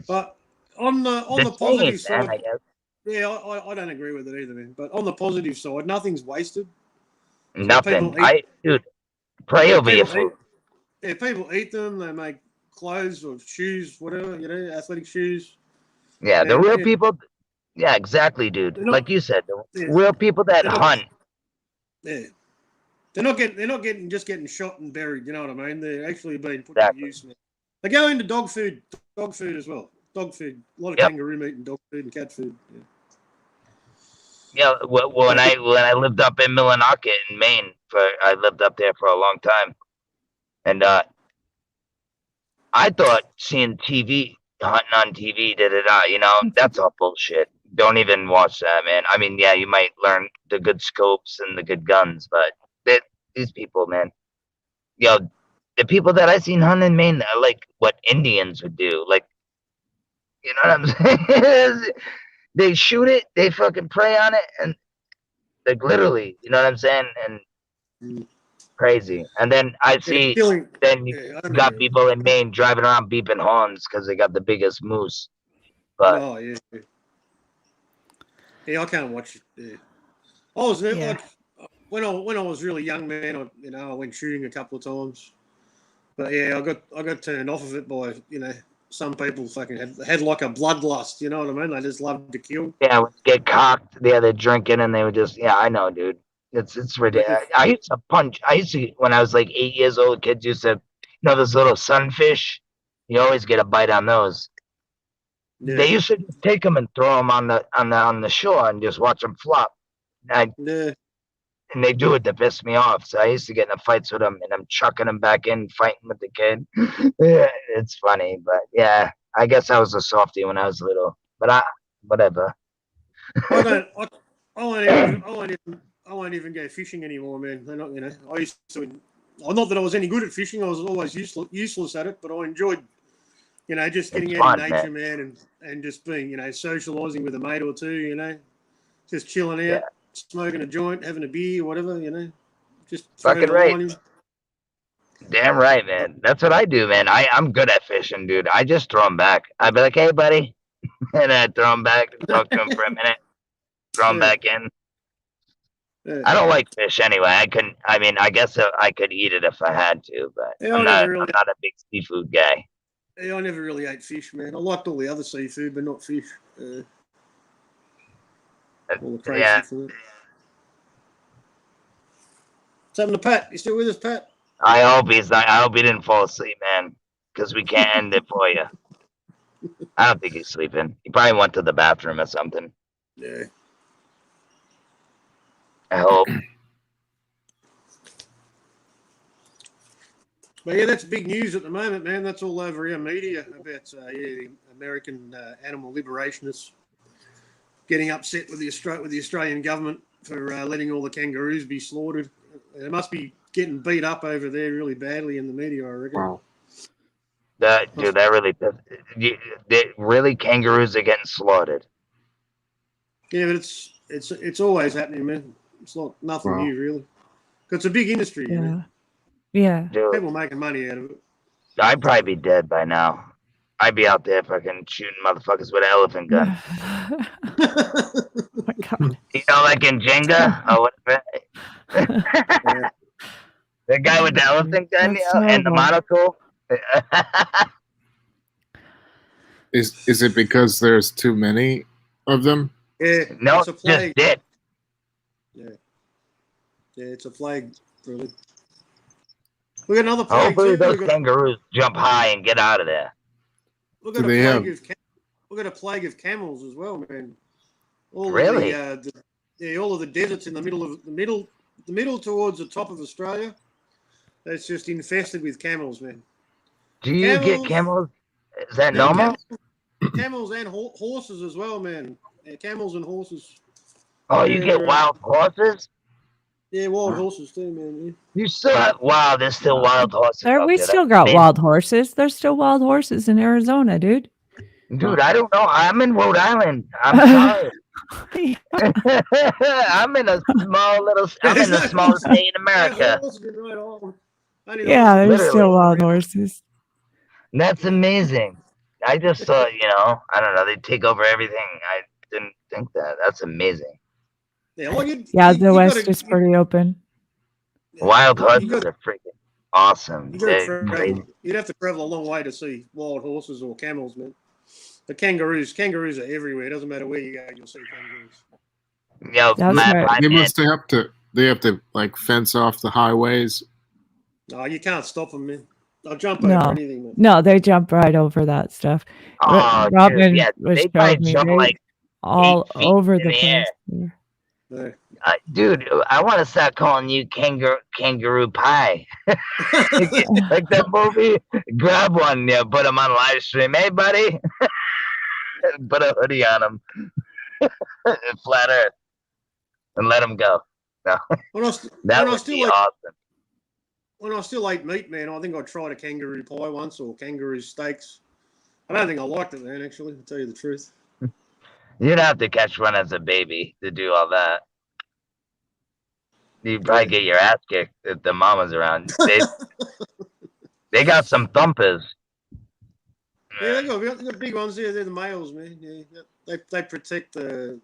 but on the positive side, I guess. Yeah, I don't agree with it either, man. But on the positive side, nothing's wasted. Nothing. Dude, pray over your food. Yeah, people eat them. They make clothes or shoes, whatever, you know, athletic shoes. Yeah, the real people. Yeah, exactly, dude. Like you said, the real people that hunt. Yeah. They're not getting shot and buried, you know what I mean? They're actually being put to use. They go into dog food as well. Dog food, a lot of kangaroo meat and dog food and cat food. Yeah, when I lived up in Millinocket in Maine, I lived up there for a long time, and I thought seeing hunting on TV, you know, that's all bullshit. Don't even watch that, man. I mean, yeah, you might learn the good scopes and the good guns, but these people, man, you know, the people that I seen hunting in Maine are like what Indians would do, like. You know what I'm saying? They shoot it, they fucking prey on it, and like literally, you know what I'm saying? And crazy. And then I see, you got people in Maine driving around beeping horns because they got the biggest moose. But I can't watch it. Yeah. I was like when I was really young, man. I went shooting a couple of times, but yeah, I got turned off of it by some people fucking had like a bloodlust, you know what I mean? They just loved to kill. Yeah, get cocked. Yeah, they're drinking and they would just, I know, dude. It's ridiculous. I used to when I was like 8 years old, kids used to, those little sunfish. You always get a bite on those. Yeah. They used to just take them and throw them on the shore and just watch them flop. And they do it to piss me off. So I used to get in fights with them, and I'm chucking them back in, fighting with the kid. Yeah, it's funny, but yeah, I guess I was a softie when I was little. But whatever. I won't even go fishing anymore, man. They're not, I used to. Not that I was any good at fishing. I was always useless at it, but I enjoyed, just getting out in nature, man, and just being, socializing with a mate or two, just chilling out. Yeah. Smoking a joint, having a beer, whatever, just fucking right. Damn right, man. That's what I do, man. I'm good at fishing, dude. I just throw them back. I'd be like, "Hey, buddy," and I throw them back, talk to him for a minute, throw them back in. Yeah. I don't like fish anyway. I guess I could eat it if I had to, but I'm not a big seafood guy. Yeah, I never really ate fish, man. I liked all the other seafood, but not fish. All the crazy Yeah. food. What's happened to Pat? You still with us, Pat? I hope he's not. I hope he didn't fall asleep, man. Because we can't end it for you. I don't think he's sleeping. He probably went to the bathroom or something. Yeah. I hope. But yeah, that's big news at the moment, man. That's all over our media about the American animal liberationists getting upset with the Australian government for letting all the kangaroos be slaughtered. They must be getting beat up over there really badly in the media, I reckon. Wow. That really really kangaroos are getting slaughtered. Yeah, but it's always happening, man. It's not nothing Wow. new, really. 'Cause it's a big industry, you know. Yeah. Dude, People making money out of it. I'd probably be dead by now. I'd be out there fucking shooting motherfuckers with an elephant gun. Oh my God. You know, like in Jenga or whatever. The guy with the elephant gun, That's and the horrible. monocle. Is it because there's too many of them? Yeah, No, it's a just plague. dead. Yeah, it's a plague, really. We got another plague Hopefully too. those kangaroos jump high and get out of there. We've Do got a they plague have- of we've got a plague of camels as well, man. All Really? Of all of the deserts in the middle towards the top of Australia. It's just infested with camels, man. Do you get camels? Is that normal? Camels and horses as well, man. Yeah, camels and horses. Oh, you get wild horses? Yeah, wild horses too, man. Yeah. You still have, wow, there's still wild horses. There, out we there. still That's got amazing. wild horses. There's still wild horses in Arizona, dude. Dude, I don't know. I'm in Rhode Island. I'm sorry. I'm in a small state in America. Yeah, there's Literally. still wild horses. That's amazing. I just thought, I don't know, they'd take over everything. I didn't think that. That's amazing. Yeah, well, Yeah, the West is pretty open. Wild you horses gotta- are freaking awesome. You They're crazy. would have to travel a long way to see wild horses or camels, man. The kangaroos are everywhere. It doesn't matter where you go, you'll see kangaroos. Yo, That's right. They must have to. They have to like fence off the highways. No, you can't stop them, man. They'll jump No. over anything, man. No, they jump right over that stuff. Oh, dude, Robin yeah, was they probably showing me jump they like all 8 feet over in the the air. place. Yeah. Dude, I want to start calling you kangaroo pie. Like that movie. Grab one, put them on live stream. Hey, buddy. Put a hoodie on them. Flat Earth. And let them go. No. When I That would still be like- awesome. When I still ate meat, man, I think I tried a kangaroo pie once or kangaroo steaks. I don't think I liked it, man, actually, to tell you the truth. You'd have to catch one as a baby to do all that. You'd probably get your ass kicked if the mama's around. They got some thumpers. Yeah, they got big ones there. They're the males, man. Yeah, they protect the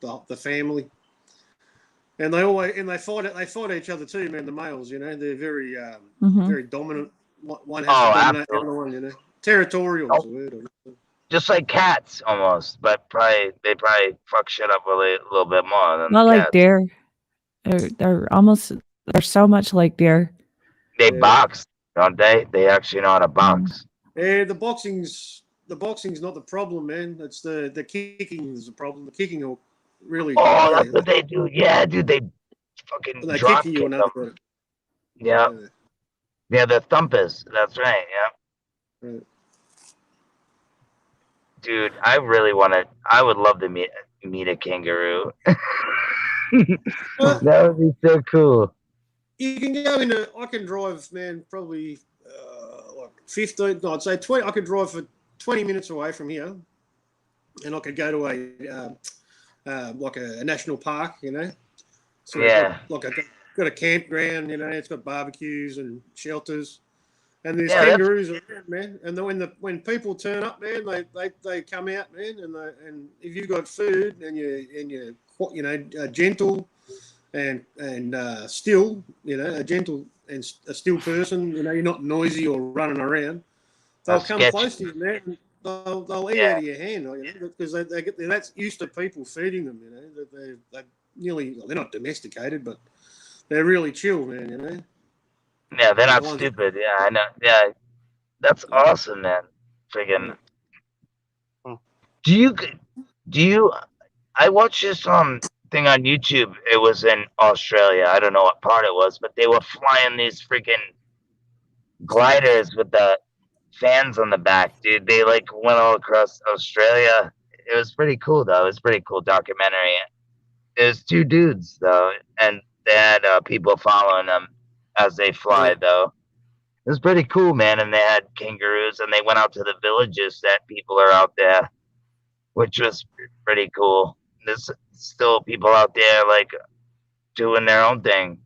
like the family, and they fight each other too, man. The males, they're very Mhm. very dominant. One has Oh, to dominate the absolutely. other one, Territorial is the word. Just like cats almost, but they probably fuck shit up a little bit more than Not like cats. deer. They're so much like deer. They Yeah. box, don't they? They actually know how to box. Yeah, the boxing's not the problem, man. It's the kicking is the problem. The kicking will really. Oh, that's what they do. Yeah, dude, they fucking they drop kick you kick and them. over. Yeah, yeah, the thumpers. That's right. Yeah, Right. dude, I would love to meet a kangaroo. That would be so cool. You can go into. I can drive, man. Probably like 15. No, I'd say 20. I could drive for 20 minutes away from here, and I could go to like a national park. So Yeah. Like got a campground. It's got barbecues and shelters, and there's Yeah, that's- kangaroos around, man. And then when people turn up, man, they come out, man, and if you've got food and you're gentle and still, a gentle and a still person, you're not noisy or running around, they'll That's come sketchy. close to you, man. They'll eat Yeah. out of your hand, because that's used to people feeding them. they're nearly, well, they're not domesticated, but they're really chill, man. You know. Yeah, they're The not ones- stupid. Yeah, I know. Yeah, that's awesome, man. Friggin'. Do you? I watched this thing on YouTube. It was in Australia. I don't know what part it was, but they were flying these freaking gliders with the fans on the back, dude. They like went all across Australia. It was pretty cool though. It was a pretty cool documentary. It was two dudes though, and they had people following them as they fly though. It was pretty cool, man. And they had kangaroos, and they went out to the villages that people are out there, which was pretty cool. There's still people out there like doing their own thing,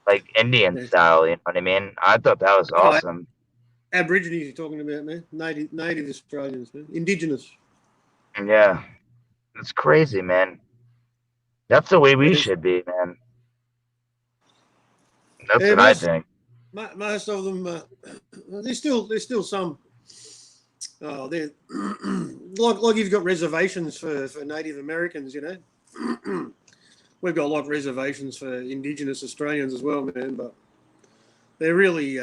like Indian style. You know what I mean? I thought that was awesome. Aborigines you're talking about, man. Native Australians, man. Indigenous. Yeah, it's crazy, man. That's the way we should be, man. That's what I think. Most of them, there's still some. Oh, they're like you've got reservations for Native Americans, you know. We've got a lot of reservations for Indigenous Australians as well, man. But they're really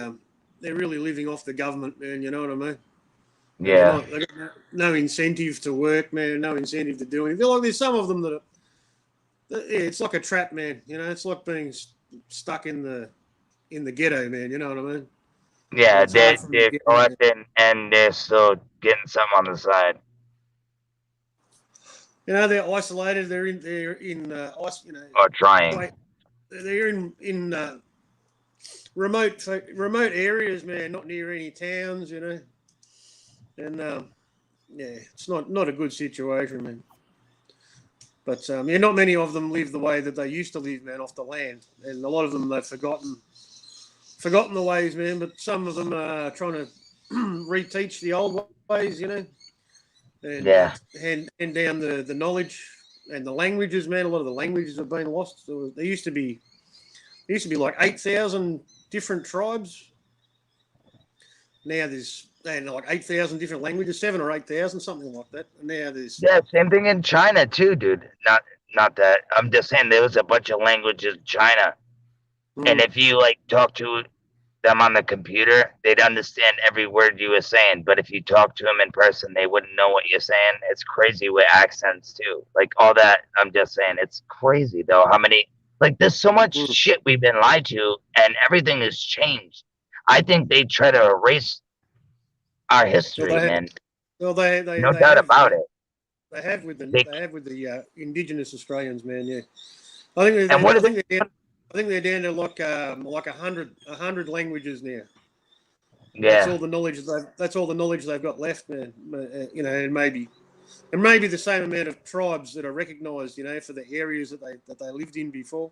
living off the government, man. You know what I mean? Yeah. They've got no incentive to work, man. No incentive to do anything. Like there's some of them that are. Yeah, it's like a trap, man. You know, it's like being stuck in the ghetto, man. You know what I mean? Yeah, It's hard they're for them to get collecting and they're still getting something on the side. You know, they're isolated. They're in you know, Or trying. like, they're in remote areas, man. Not near any towns, you know. And yeah, it's not a good situation, man. But yeah, not many of them live the way that they used to live, man, off the land. And a lot of them they've forgotten the ways, man. But some of them are trying to reteach the old ways, you know. And hand down the knowledge and the languages, man. A lot of the languages have been lost. So there used to be like 8,000 different tribes. Now there's like 8,000 different languages, 7,000 or 8,000, something like that. And now there's same thing in China too, dude. Not that I'm just saying there was a bunch of languages in China, and if you like talk to them on the computer, they'd understand every word you were saying. But if you talk to them in person, they wouldn't know what you're saying. It's crazy with accents too, like all that. I'm just saying it's crazy though. How many like there's so much shit we've been lied to, and everything has changed. I think they try to erase our history, man. Well, they no doubt about it. They have with the Indigenous Australians, man. Yeah, I think they're down to like 100 languages now. Yeah, that's all the knowledge they've got left, man. You know, and maybe the same amount of tribes that are recognised, you know, for the areas that they lived in before,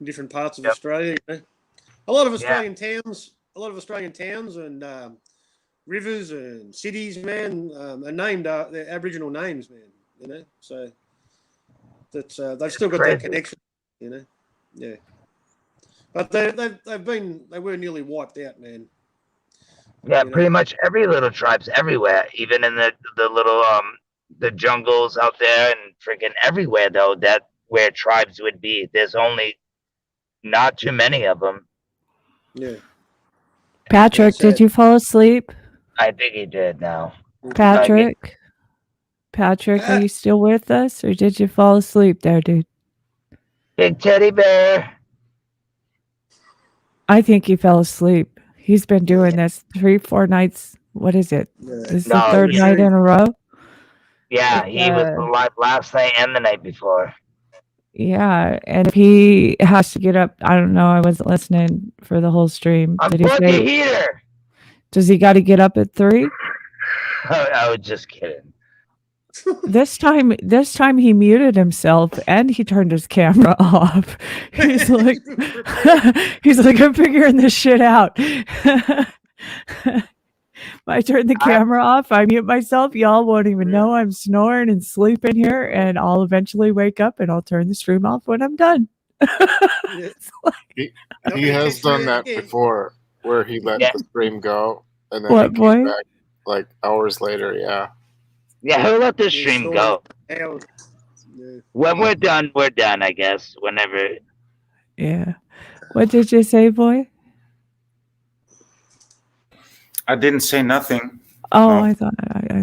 in different parts of Australia. You know? A lot of Australian towns and rivers and cities, man, are named they're Aboriginal names, man. You know, so that's they've still got that connection. You know, yeah. But they were nearly wiped out, man. Yeah, pretty much every little tribe's everywhere, even in the little the jungles out there and freaking everywhere though that where tribes would be. There's only not too many of them. Yeah. Patrick, did you fall asleep? I think he did now. Patrick, are you still with us, or did you fall asleep there, dude? Big teddy bear. I think he fell asleep. He's been doing this 3-4 nights. What is it? This is the third night in a row? Yeah, he was alive last night and the night before. Yeah, and if he has to get up, I don't know. I wasn't listening for the whole stream. Did he say here? Does he got to get up at 3? I was just kidding. This time he muted himself and he turned his camera off. He's like, I'm figuring this shit out. I turn the camera off, I mute myself, y'all won't even know I'm snoring and sleeping here, and I'll eventually wake up and I'll turn the stream off when I'm done. He has done that before, where he let the stream go and then what, he came back like hours later. Yeah, he'll let the stream go. Yeah. When we're done, I guess. Whenever. Yeah. What did you say, boy? I didn't say nothing. Oh, No. I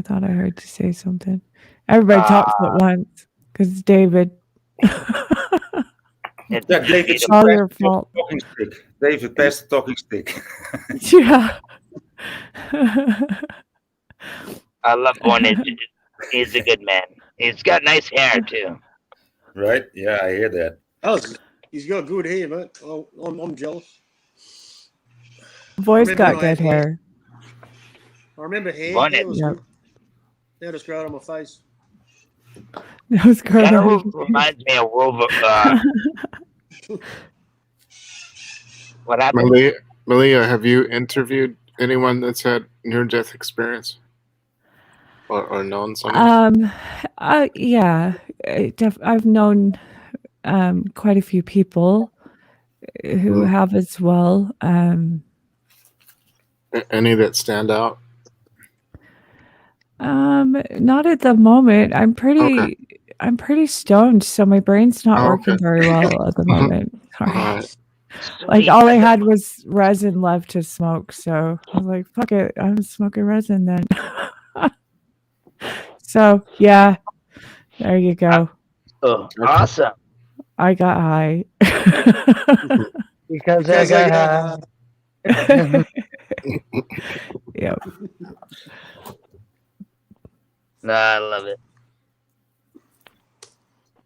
thought I heard you say something. Everybody talks at once because David. It's Yeah, David, It's you all passed your the fault. talking stick. David, pass the talking stick. Yeah. I love Bornage. He's a good man. He's got nice hair too. Right? Yeah, I hear that. Oh, he's got good hair, mate. Oh, I'm jealous. Boy's remember got when I had good hair. I remember hair. Bornage. Hair was Yep. good. Now just grow it on my face. That was Kind of great. reminds me of what happened? Malia, have you interviewed anyone that's had near-death experience or known someone? Yeah, I've known quite a few people who have as well. Any that stand out? Not at the moment. I'm pretty stoned, so my brain's not working very well at the moment. Sorry. Like all I had was resin left to smoke, so I was like, "Fuck it, I'm smoking resin then." So yeah, there you go. Oh, awesome! I got high. Because I got high. Yep. No, I love it.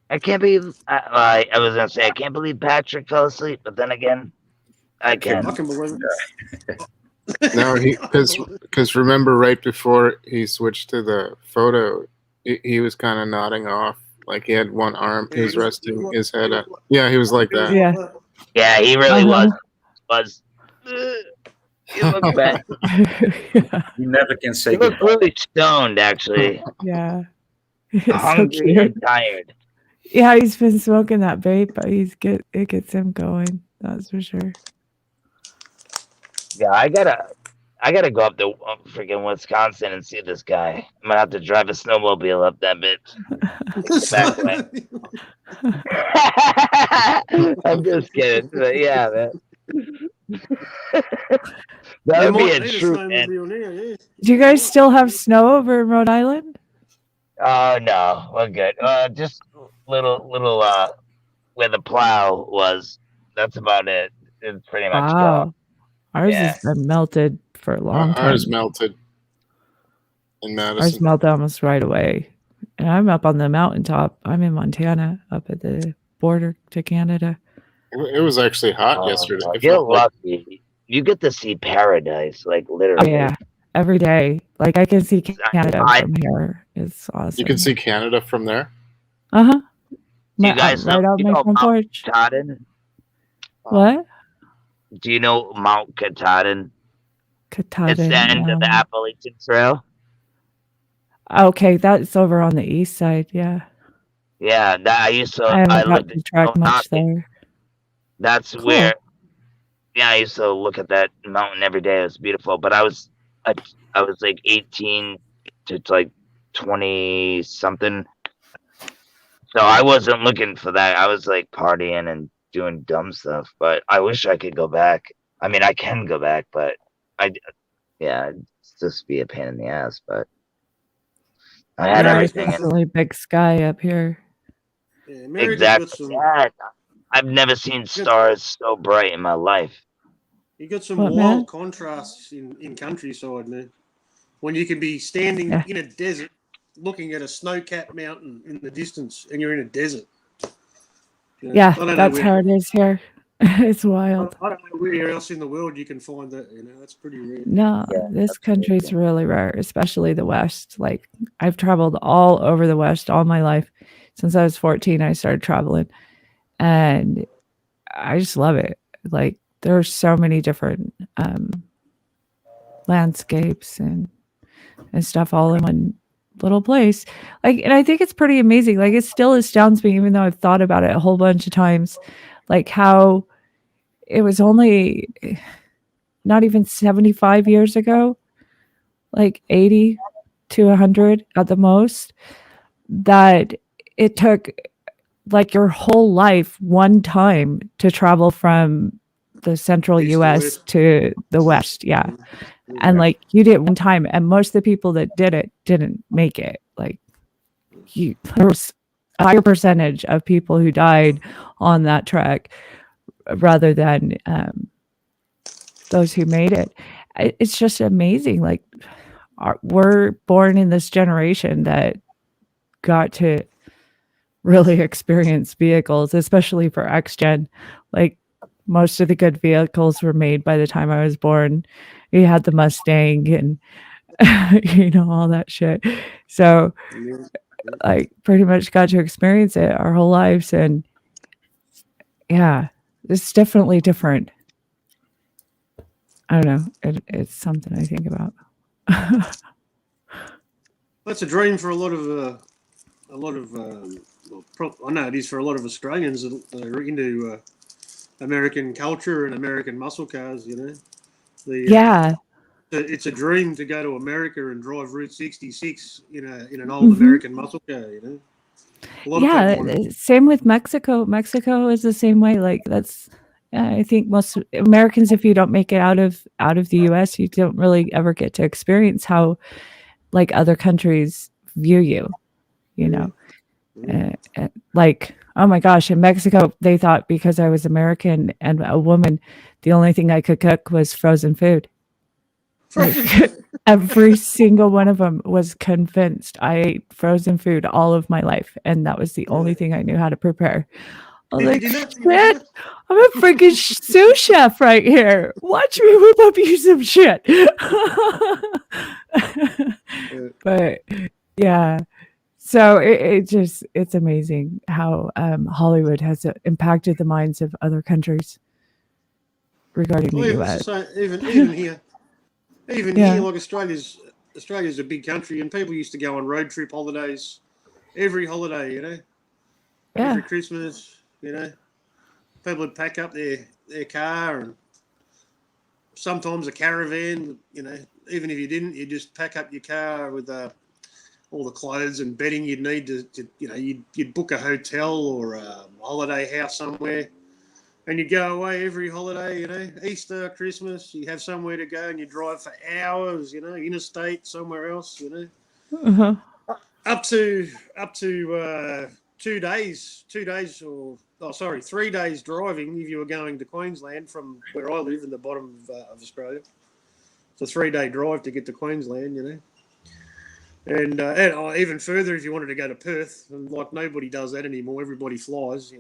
I can't believe I was gonna say I can't believe Patrick fell asleep, but then again, I can. I can believe it. No, because remember right before he switched to the photo, he was kind of nodding off, like he had one arm. He was resting his head up. Yeah, he was like that. Yeah. Yeah, he really was. You look bad. You never can say You look goodbye. really stoned, actually. Yeah. It's so Hungry cute. and tired. Yeah, he's been smoking that vape, but it gets him going. That's for sure. Yeah, I gotta go up to freaking Wisconsin and see this guy. I'm gonna have to drive a snowmobile up that bitch. Back way. I'm just kidding, but yeah, man. That would be a true man. Do you guys still have snow over in Rhode Island? Oh no, we're good. Just little where the plow was. That's about it. It's pretty much gone. Wow. Ours Yeah. has been melted for a long time. Ours melted in Ours Madison. melted almost right away. And I'm up on the mountaintop. I'm in Montana, up at the border to Canada. It was actually hot yesterday. It You're felt like- lucky. You get to see paradise, like Oh, literally. yeah. Every day. Like I can see Canada from here. It's awesome. you can see Canada from there. Uh-huh. You guys right know, out you my know front Mount porch. Katahdin? What? Do you know Mount Katahdin? It's Katahdin. the end of the Appalachian Trail. Okay, that's over on the east side. Yeah. Yeah, that I used to. I I haven't got lived to track much there. That's Cool. where. Yeah, I used to look at that mountain every day. It was beautiful. But I was like 18 to like 20 something. So I wasn't looking for that. I was like partying and doing dumb stuff. But I wish I could go back. I mean, I can go back, but it's just be a pain in the ass. But I had Yeah, it's everything. And definitely big sky up here. Yeah, America's exactly. got some. Yeah, I've never seen stars so bright in my life. You got some What, wild man? contrasts in countryside, man. When you can be standing Yeah. in a desert, looking at a snow-capped mountain in the distance, and you're in a desert. You know, Yeah, I don't know that's where- how it is here. It's wild. I don't know where else in the world you can find that. You know, that's pretty rare. No, this country's really rare, especially the West. Like I've traveled all over the West all my life. Since I was 14, I started traveling, and I just love it. Like there's so many different landscapes and stuff all in one little place. Like, and I think it's pretty amazing. Like it still astounds me, even though I've thought about it a whole bunch of times, like how it was only not even 75 years ago, like 80 to 100 at the most, that it took like your whole life one time to travel from the central East to US west. to the west. Yeah. And like you did it one time, and most of the people that did it didn't make it. Like there was a higher percentage of people who died on that trek rather than those who made it. It's just amazing. Like we're born in this generation that got to really experience vehicles, especially for X Gen. Like most of the good vehicles were made by the time I was born. You had the Mustang and all that shit. So like pretty much got to experience it our whole lives. And yeah, it's definitely different. I don't know. It's something I think about. That's a dream for a lot of I know it is for a lot of Australians that are into American culture and American muscle cars. Yeah. It's a dream to go to America and drive Route 66 in an old American muscle car. A lot of people want to- Same with Mexico. Mexico is the same way. Like that's I think most Americans, if you don't make it out of the US, you don't really ever get to experience how like other countries view you, like, oh my gosh, in Mexico, they thought because I was American and a woman, the only thing I could cook was frozen food. Like, every single one of them was convinced I ate frozen food all of my life, and that was the only thing I knew how to prepare. I was like, shit, I'm a freaking sous chef right here. Watch me whip up you some shit. But yeah, so it's amazing how Hollywood has impacted the minds of other countries regarding the US. Even here, like Australia's a big country, and people used to go on road trip holidays every holiday. Every Christmas. People would pack up their car, and sometimes a caravan. Even if you didn't, you just pack up your car with all the clothes and bedding you'd need to you'd book a hotel or a holiday house somewhere, and you'd go away every holiday. Easter, Christmas, you have somewhere to go, and you drive for hours. Interstate somewhere else. Up to 2 days. 3 days driving if you were going to Queensland from where I live in the bottom of Australia. It's a 3-day drive to get to Queensland, and even further if you wanted to go to Perth, and like nobody does that anymore. Everybody flies,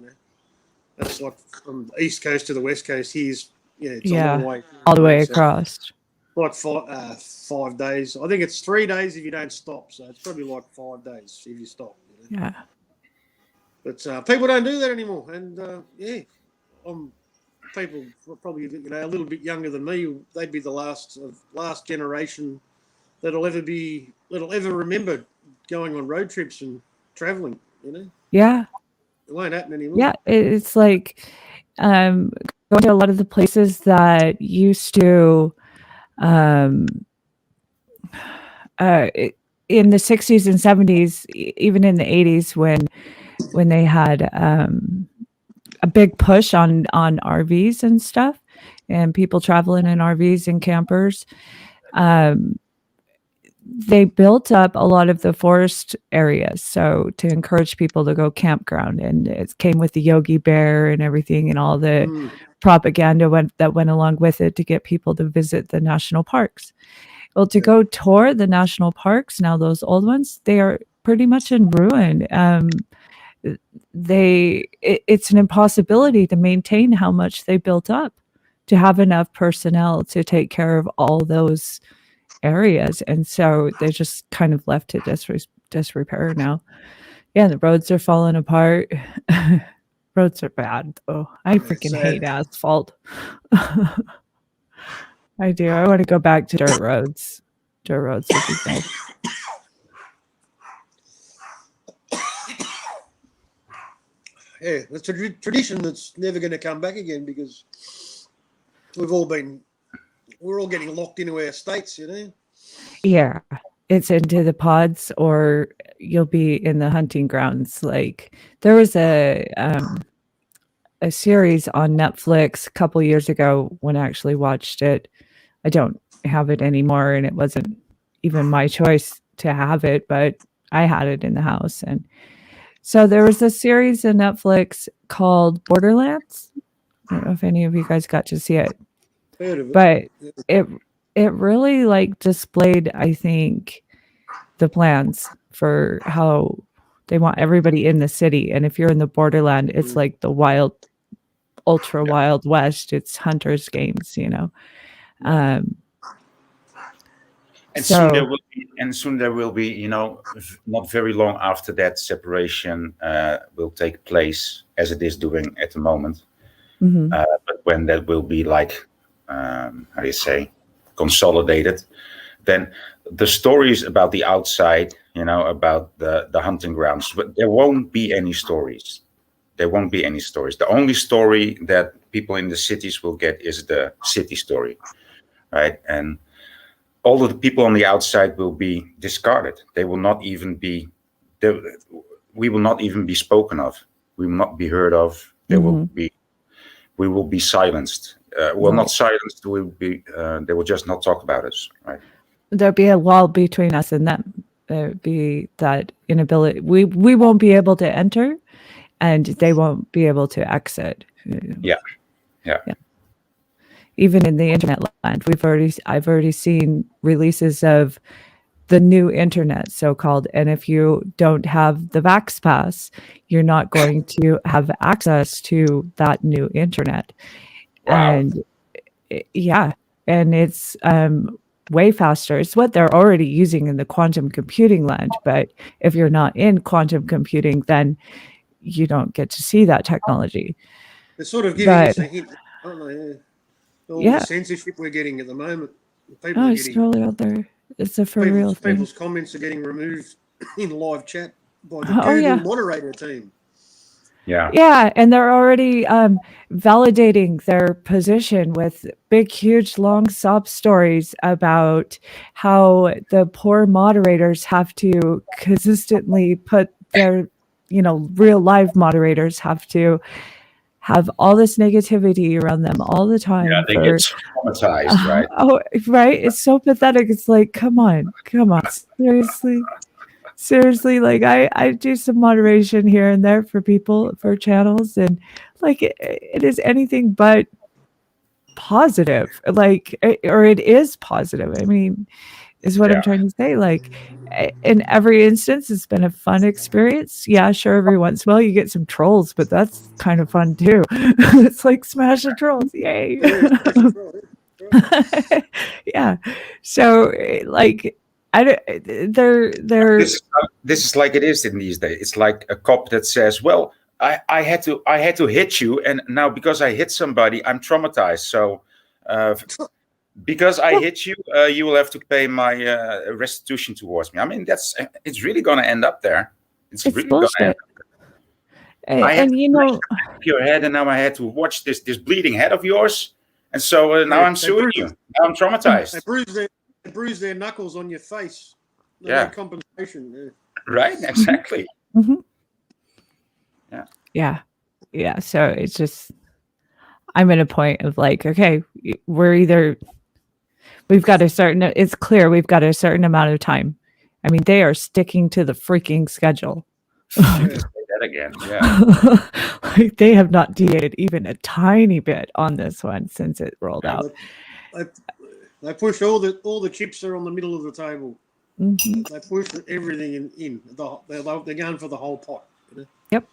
That's like from the east coast to the west coast. It's a long way. All the way across. Like 5 days. I think it's 3 days if you don't stop. So it's probably like 5 days if you stop. Yeah. But people don't do that anymore, and people probably a little bit younger than me. They'd be the last generation that'll ever remember going on road trips and traveling. Yeah. It won't happen anymore. Yeah, it's like going to a lot of the places that used to in the 60s and 70s, even in the 80s when they had a big push on RVs and stuff, and people traveling in RVs and campers, they built up a lot of the forest areas, so to encourage people to go campground, and it came with the Yogi Bear and everything, and all the propaganda that went along with it to get people to visit the national parks. Well, to go tour the national parks now, those old ones, they are pretty much in ruin. It's an impossibility to maintain how much they built up, to have enough personnel to take care of all those areas, and so they just kind of left it disrepair now. Yeah, the roads are falling apart. Roads are bad though. I freaking hate asphalt. I do. I want to go back to dirt roads. Dirt roads would be good. Yeah, it's a tradition that's never going to come back again, because we're all getting locked into our states, Yeah, it's into the pods, or you'll be in the hunting grounds. Like there was a series on Netflix a couple years ago when I actually watched it. I don't have it anymore, and it wasn't even my choice to have it, but I had it in the house. And so there was a series on Netflix called Borderlands. I don't know if any of you guys got to see it, Heard of it. but it really like displayed, I think, the plans for how they want everybody in the city. And if you're in the borderland, it's like the wild, ultra wild west. It's hunters games, you know. And So- soon there will be, you know, not very long after that separation will take place, as it is doing at the moment. Mhm. But when that will be like, how do you say, consolidated, then the stories about the outside, you know, about the hunting grounds, but there won't be any stories. There won't be any stories. The only story that people in the cities will get is the city story, right? And all of the people on the outside will be discarded. They will not even be, we will not even be spoken of. We will not be heard of. We will be silenced. Well, not silenced. We will be. They will just not talk about us, right? There'll be a wall between us and them. There'll be that inability. We won't be able to enter, and they won't be able to exit. Yeah. Even in the internet land, I've already seen releases of the new internet, so-called, and if you don't have the Vax Pass, you're not going to have access to that new internet. Wow. And yeah, and it's way faster. It's what they're already using in the quantum computing land, but if you're not in quantum computing, then you don't get to see that technology. They're sort of giving us But- a hint, aren't they? All Yeah. the censorship we're getting at the moment. People Oh, are it's getting totally out there. It's a for real thing. people's comments are getting removed in live chat by the Oh, Google yeah. moderator team. Yeah. Yeah, and they're already validating their position with big, huge, long sob stories about how the poor moderators have to consistently put their, real live moderators have to have all this negativity around them all the time. Yeah, they get traumatized, right? Oh, right. It's so pathetic. It's like, come on. Seriously, like I do some moderation here and there for people, for channels, and like it is anything but positive, or it is positive. I mean, is what I'm trying to say. Like in every instance, it's been a fun experience. Yeah, sure. Every once in a while you get some trolls, but that's kind of fun too. It's like smash the trolls. Yay. Yeah. So like, they're This is like it is in these days. It's like a cop that says, "Well, I had to hit you, and now because I hit somebody, I'm traumatized. So, because I hit you, you will have to pay my restitution towards me." I mean, it's really going to end up there. It's really going to end up there. I had and to break your head, and now I had to watch this bleeding head of yours, and so now I'm suing you. Now I'm traumatized. They bruise their knuckles on your face. They Yeah. need compensation. Right? Exactly. Mhm. Yeah. Yeah. So it's just, I'm at a point of like, okay, we've got it's clear we've got a certain amount of time. I mean, they are sticking to the freaking schedule. Say that again. Yeah. Like they have not deviated even a tiny bit on this one since it rolled out. They push all the chips are on the middle of the table. Mhm. They push everything in. They're going for the whole pot. Yep.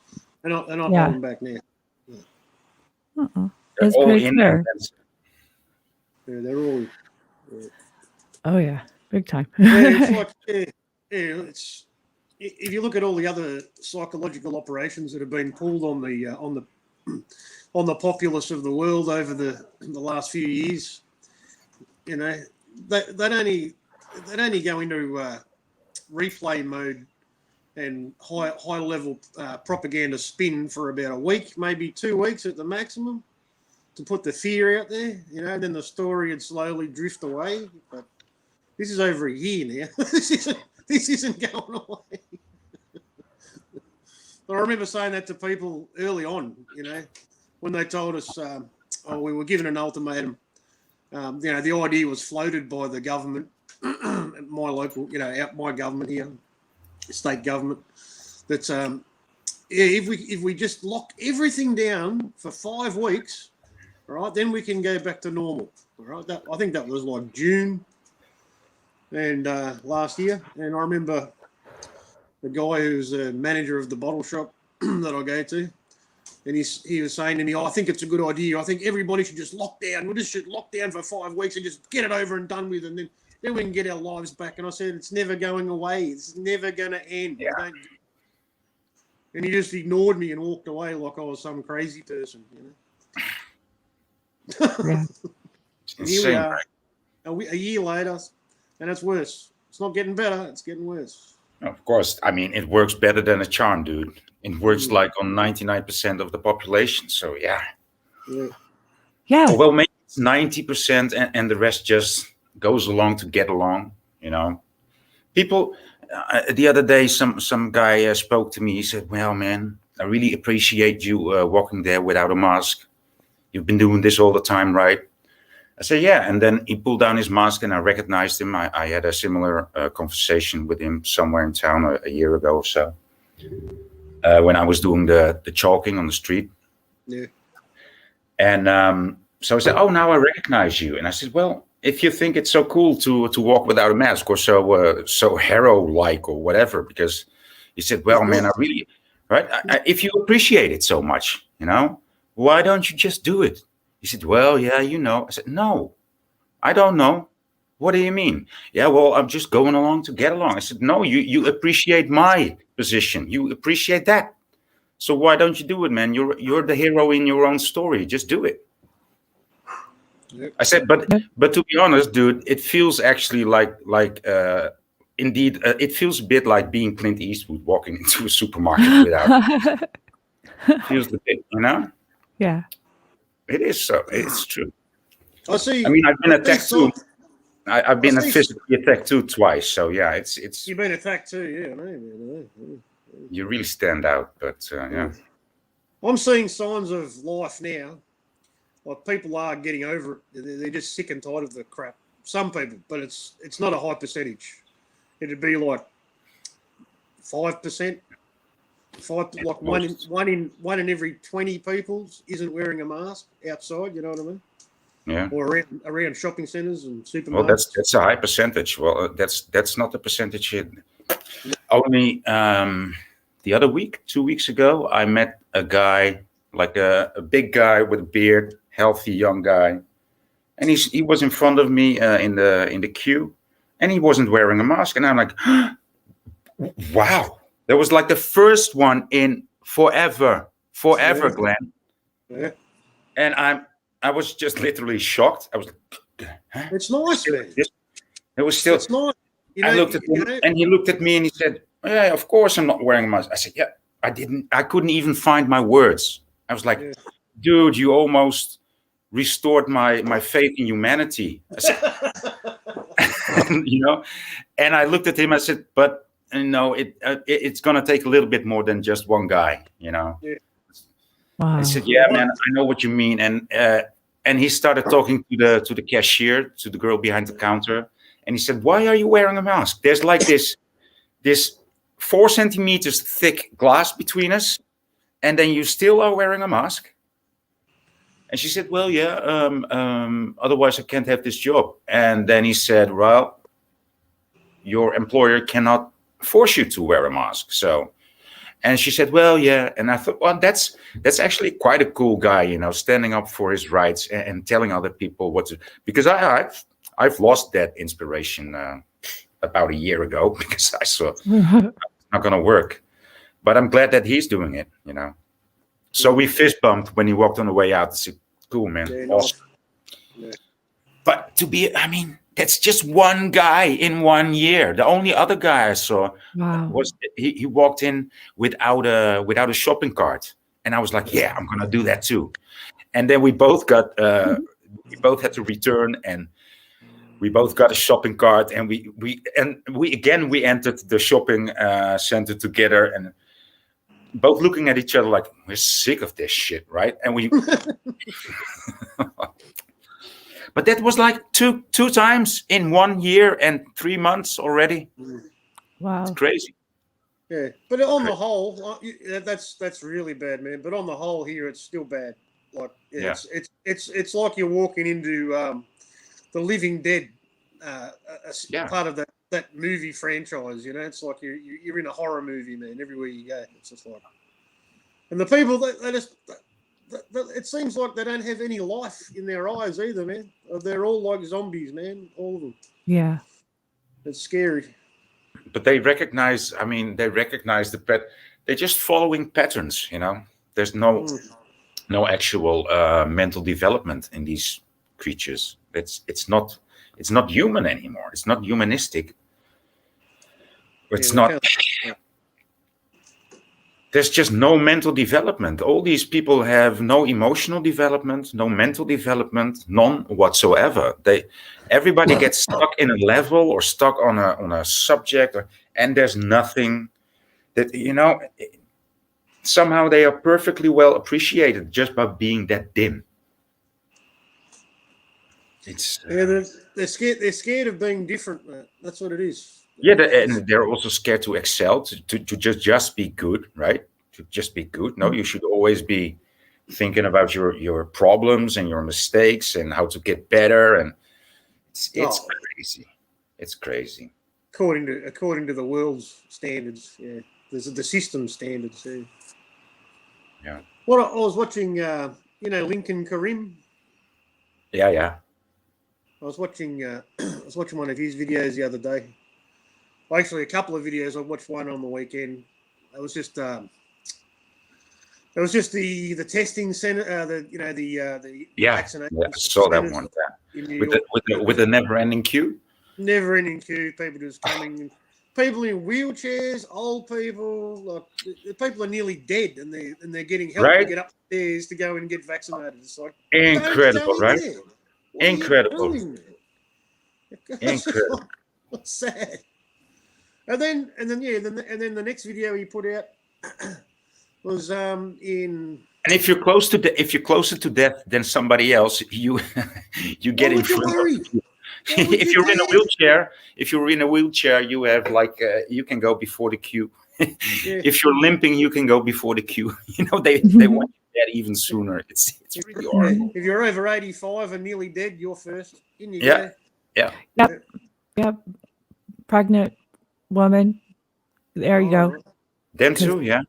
They're not Yeah. holding back now. They're It's all pretty in clear. They're all. Oh yeah, big time. It's like it's if you look at all the other psychological operations that have been pulled on the populace of the world over the last few years, they'd only go into replay mode and high level propaganda spin for about a week, maybe 2 weeks at the maximum, to put the fear out there. Then the story would slowly drift away. But this is over a year now. This isn't going away. I remember saying that to people early on, when they told us, we were given an ultimatum. The idea was floated by the government, my local, my government here, state government, that if we just lock everything down for 5 weeks, all right, then we can go back to normal. All right, I think that was like June and last year, and I remember the guy who's a manager of the bottle shop that I go to, and he was saying to me, I think it's a good idea. I think everybody should just lock down. We'll just lock down for 5 weeks and just get it over and done with, and then we can get our lives back. And I said, it's never going away. It's never going to end. Yeah. And he just ignored me and walked away like I was some crazy person. Yeah. And here we are, a year later, and it's worse. It's not getting better. It's getting worse. Of course. I mean, it works better than a charm, dude. It works like on 99% of the population. So, yeah. Yeah. Well, maybe it's 90% and the rest just goes along to get along, People, the other day, some guy spoke to me. He said, well, man, I really appreciate you walking there without a mask. You've been doing this all the time, right? I said, yeah. And then he pulled down his mask and I recognized him. I had a similar conversation with him somewhere in town a year ago or so. When I was doing the chalking on the street. Yeah. And so I said, oh, now I recognize you. And I said, well, if you think it's so cool to walk without a mask or so hero-like or whatever, because he said, well, man, I really, right? If you appreciate it so much, why don't you just do it? He said, well, yeah, I said, no, I don't know. What do you mean? Yeah, well, I'm just going along to get along. I said, no, you appreciate my position. You appreciate that. So why don't you do it, man? You're the hero in your own story. Just do it. I said, but to be honest, dude, it feels actually indeed, it feels a bit like being Clint Eastwood walking into a supermarket without. It feels a bit, Yeah. It is so. It's true. I see. I mean, I've been attacked too. I've been physically attacked too twice. So yeah, it's. You've been attacked too, yeah. I know. You really stand out, but yeah. I'm seeing signs of life now. Like people are getting over it. They're just sick and tired of the crap. Some people, but it's not a high percentage. It'd be like 5%. Like one in every 20 people isn't wearing a mask outside. You know what I mean? Yeah. Or around shopping centres and supermarkets. Well, that's a high percentage. Well, that's not the percentage here. Only the other week, 2 weeks ago, I met a guy, like a big guy with a beard, healthy young guy, and he was in front of me in the queue, and he wasn't wearing a mask, and I'm like, wow, that was like the first one in forever, Glenn. Yeah. And I was just literally shocked. I was like, huh? It's nice, man. It was still. It's nice. I looked at him, and he looked at me, and he said, yeah, of course I'm not wearing a mask. I said, yeah, I couldn't even find my words. I was like, dude, you almost restored my faith in humanity. I said, and I looked at him, I said, but it's going to take a little bit more than just one guy, Yeah. Wow. I said, yeah, man, I know what you mean. And he started talking to the cashier, to the girl behind the counter. And he said, why are you wearing a mask? There's like this 4 centimeters thick glass between us. And then you still are wearing a mask. And she said, well, yeah, otherwise I can't have this job. And then he said, well, your employer cannot force you to wear a mask. So, and she said, well, yeah. And I thought, well, that's actually quite a cool guy, standing up for his rights and telling other people what to, because I've lost that inspiration about a year ago because I saw it's not going to work. But I'm glad that he's doing it, So we fist bumped when he walked on the way out. I said, cool, man. Yeah, awesome. Yeah. But that's just one guy in 1 year. The only other guy I saw was he walked in without a shopping cart. And I was like, yeah, I'm going to do that too. And then we both got, we both had to return, and we both got a shopping cart, and we entered the shopping center together. And both looking at each other like, we're sick of this shit, right? And we, but that was like two times in 1 year and 3 months already. Wow. It's crazy. Yeah, but on the whole, that's really bad, man. But on the whole, here it's still bad. Like it's like you're walking into the Living Dead, part of that movie franchise. You know, it's like you're in a horror movie, man. Everywhere you go, it's just like, and the people they just. It seems like they don't have any life in their eyes either, man. They're all like zombies, man. All of them. Yeah. It's scary. But they recognize the they're just following patterns, you know. There's no actual mental development in these creatures. It's not human anymore. It's not humanistic. It's not. There's just no mental development. All these people have no emotional development, no mental development, none whatsoever. Everybody gets stuck in a level or stuck on a subject, and there's nothing that, you know, somehow they are perfectly well appreciated just by being that dim. It's they're scared. They're scared of being different, man. That's what it is. Yeah, and they're also scared to excel, to just be good, right? To just be good. No, you should always be thinking about your problems and your mistakes and how to get better. And it's crazy. It's crazy. According to the world's standards, yeah. There's the system standards. Yeah. Yeah. Well, I was watching, Lincoln Karim. Yeah. I was watching one of his videos the other day. Well, actually, a couple of videos. I watched one on the weekend. It was just the testing center. The vaccination. Yeah, I saw that one. With the never-ending queue. Never-ending queue. People just coming. People in wheelchairs, old people. Like the people are nearly dead, and they're getting help to get upstairs to go and get vaccinated. It's like incredible, right? Incredible. Incredible. What's sad? And then the next video he put out was in. And if you're closer to death than somebody else, you get in front of you. If you're in a wheelchair, you have you can go before the queue. If you're limping, you can go before the queue. You know, they want you dead even sooner. It's really horrible. If you're over 85 and nearly dead, you're first. In you go. Yeah. Yep. Pregnant woman. There you go. Them too, yeah.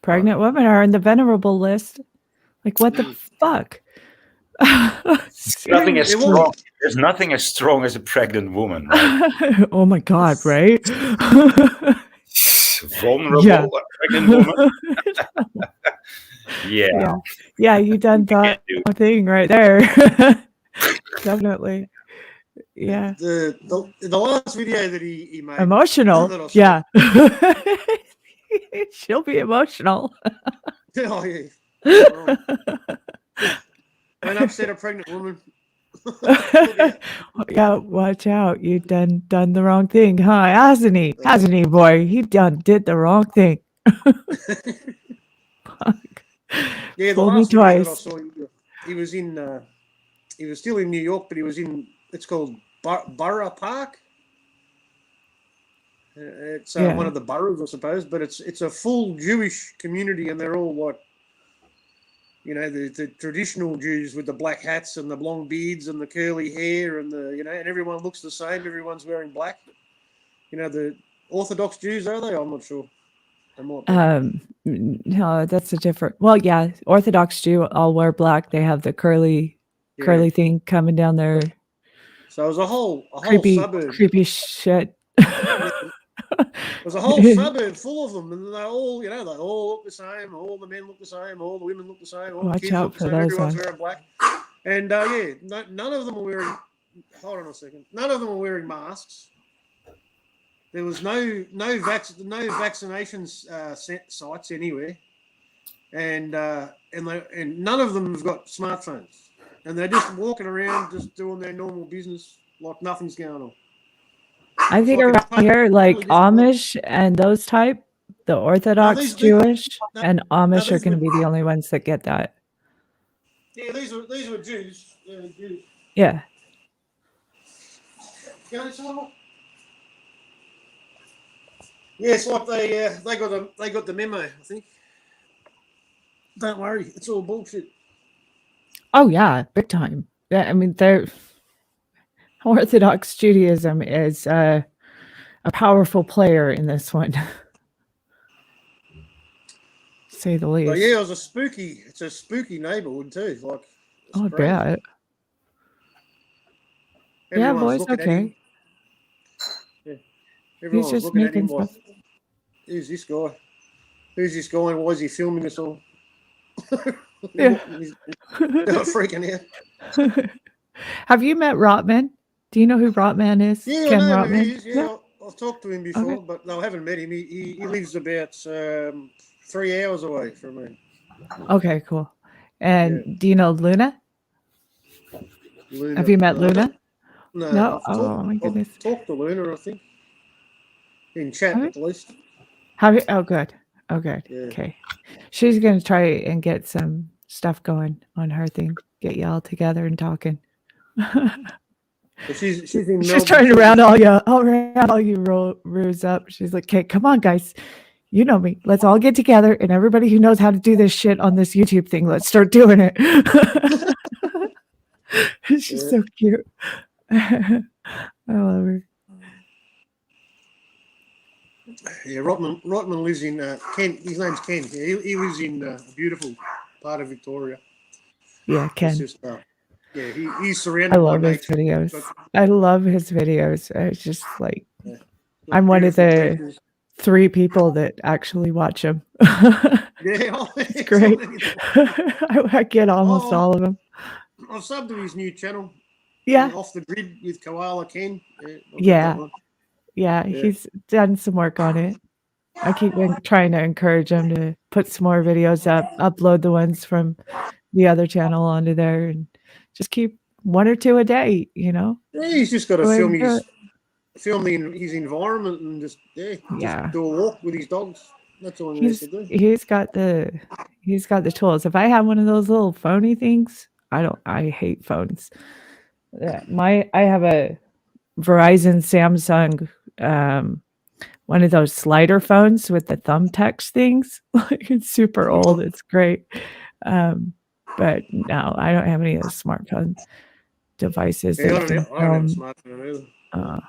Pregnant women are in the venerable list. Like, what the fuck? Nothing as strong. There's nothing as strong as a pregnant woman, right? Oh my God, right? Vulnerable pregnant woman. Yeah, you done that thing right there. Definitely. Yeah. The last video that he made. Emotional. Yeah. She'll be emotional. Oh yeah. Don't upset a pregnant woman. Yeah, watch out. You done the wrong thing, huh? Hasn't he, boy? He did the wrong thing. Yeah, the last video that I saw, he was in. He was still in New York, but he was in. It's called Borough Park. It's one of the boroughs, I suppose, but it's a full Jewish community, and they're all like, the traditional Jews with the black hats and the long beards and the curly hair and and everyone looks the same. Everyone's wearing black. The Orthodox Jews, are they? I'm not sure. No, that's a different. Well, yeah, Orthodox Jew all wear black. They have the curly thing coming down there. So it was a whole suburb. Creepy shit. There's a whole suburb full of them, and they all, they all look the same. All the men look the same. All the women look the same. All the kids look the same. Everyone's wearing black. And none of them are wearing. Hold on a second. None of them are wearing masks. There was no vaccination sites anywhere, and none of them have got smartphones, and they're just walking around, just doing their normal business like nothing's going on. I think around here, like Amish and those type, The Orthodox these- Jewish no, and Amish are these going to were- be the only ones that get that. Yeah, these were Jews. Yeah, Jews. Yeah. Go this one. Yeah, it's like they got the memo. I think. Don't worry, it's all bullshit. Oh yeah, big time. Yeah, I mean, they're Orthodox Judaism is a powerful player in this one, to say the least. But yeah, it's a spooky neighborhood too. Like, it's Oh, I crazy. bet. Yeah, Everyone's boy's looking at him. okay. Yeah. Everyone's just looking at him making like, stuff. who's this guy? Who's this guy and why is he filming us all? Yeah. They're freaking out. Have you met Rotman? Do you know who Rotman is? Yeah, Ken I know Rotman? who he is. Yeah, I've talked to him before, Okay. but no, I haven't met him. He lives about 3 hours away from me. Okay, cool. And do you know Luna? Luna. Have you met No, Luna? No, No? I've Oh my goodness. I've talked to Luna, I think. In chat, Okay. at least. Have you? Oh, good. Oh, good. Yeah. Okay. She's going to try and get some stuff going on her thing. Get you all together and talking. But she's in She's Melbourne. trying to round all you ruse up. She's like, "Okay, come on, guys. You know me. Let's all get together, and everybody who knows how to do this shit on this YouTube thing, let's start doing it." She's Yeah. so cute. I love her. Yeah, Rotman lives in Kent. His name's Ken. Yeah, he lives in a beautiful part of Victoria. Yeah, Ken. It's just, yeah, he's surrounded I by love his nature. videos. But, I love his videos. It's just like yeah, I'm one of beautiful the beaches. 3 people that actually watch him. Yeah, It's great. I get almost Oh. all of them. I've subbed to his new channel. Yeah. Off the Grid with Koala Ken. Yeah. I've got Yeah. that one. Yeah, Yeah. he's done some work on it. I keep trying to encourage him to put some more videos up, upload the ones from the other channel onto there, and just keep 1 or 2 a day, you know? Yeah, he's just got to Go ahead film and do his environment and just Yeah. do a walk with his dogs. That's all he needs to do. He's got the tools. If I had one of those little phony things, I hate phones. Yeah, I have a Verizon Samsung one of those slider phones with the thumbtacks things. Like, it's super old. It's great. But no, I don't have any of those smartphone devices. Yeah, I that don't can have a film. smartphone either.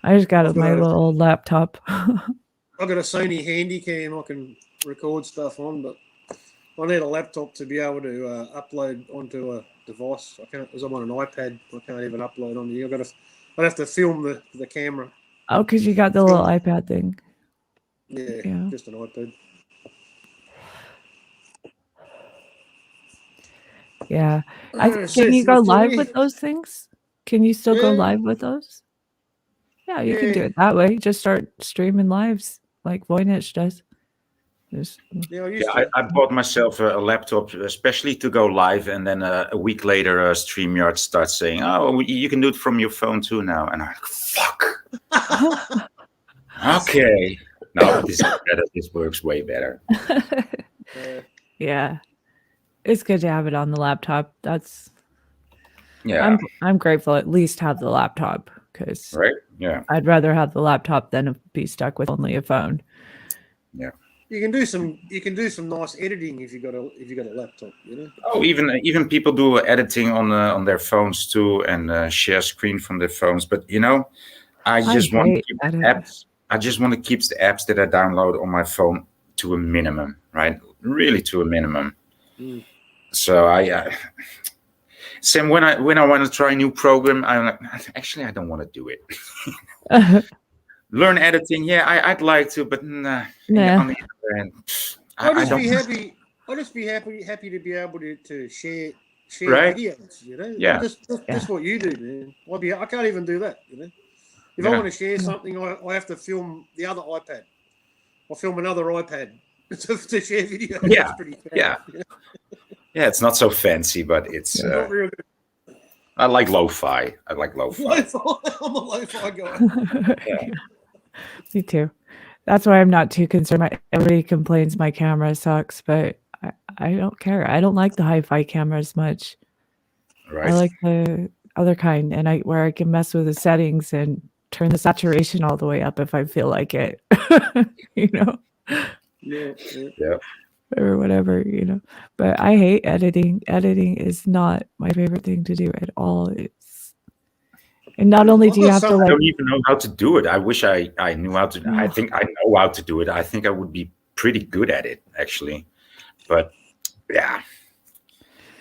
I just got I've my got a- little laptop. I've got a Sony Handycam I can record stuff on, but I need a laptop to be able to upload onto a device. I can't, because I'm on an iPad. I can't even upload on here. I'd have to film the camera. Oh, because you got the little iPad thing. Yeah, Yeah. just an iPad. Yeah. So Can you it's go not live funny. with those things? Can you still go Yeah. live with those? Yeah, you can do Yeah. it that way. Just start streaming lives like Voynich does. Just, Yeah, I used Yeah, to. I bought myself a laptop especially to go live, and then a week later, StreamYard starts saying, "Oh, you can do it from your phone too now." And I'm like, "Fuck." Okay. No, this is better. This works way better. yeah. It's good to have it on the laptop. Yeah. I'm grateful at least have the laptop because Right. Yeah. I'd rather have the laptop than be stuck with only a phone. Yeah. You can do some nice editing if you got a laptop, you know. Oh, even people do editing on their phones too, and share screen from their phones. But I just want to hate keep editing. apps. I just want to keep the apps that I download on my phone to a minimum, right? Really to a minimum. Mm. So Sam, when I want to try a new program, I'm like, actually, I don't want to do it. Learn editing, yeah, I'd like to, but nah. Nah. On the other hand, I'll I just don't. be happy. I'll just be happy to be able to share Right. videos. You know, Yeah. That's what you do, man. I can't even do that. You know, if I Yeah. want to share something, I have to film the other iPad. I'll film another iPad to share videos. Yeah. That's pretty fast. Yeah. Yeah, it's not so fancy, but it's. Not real good. I like lo-fi. I'm a Lo-fi. I'm a lo-fi guy. Me too. that's why I'm not too concerned. Everybody complains my camera sucks, but I don't care. I don't like the hi-fi cameras much. Right. I like the other kind, and where I can mess with the settings and turn the saturation all the way up if I feel like it. You know. Yeah. Or whatever, you know. But I hate editing. Editing is not my favorite thing to do at all. And not only do you have to I like, don't even know how to do it. I wish I knew how to. I think I know how to do it. I think I would be pretty good at it, actually. But yeah,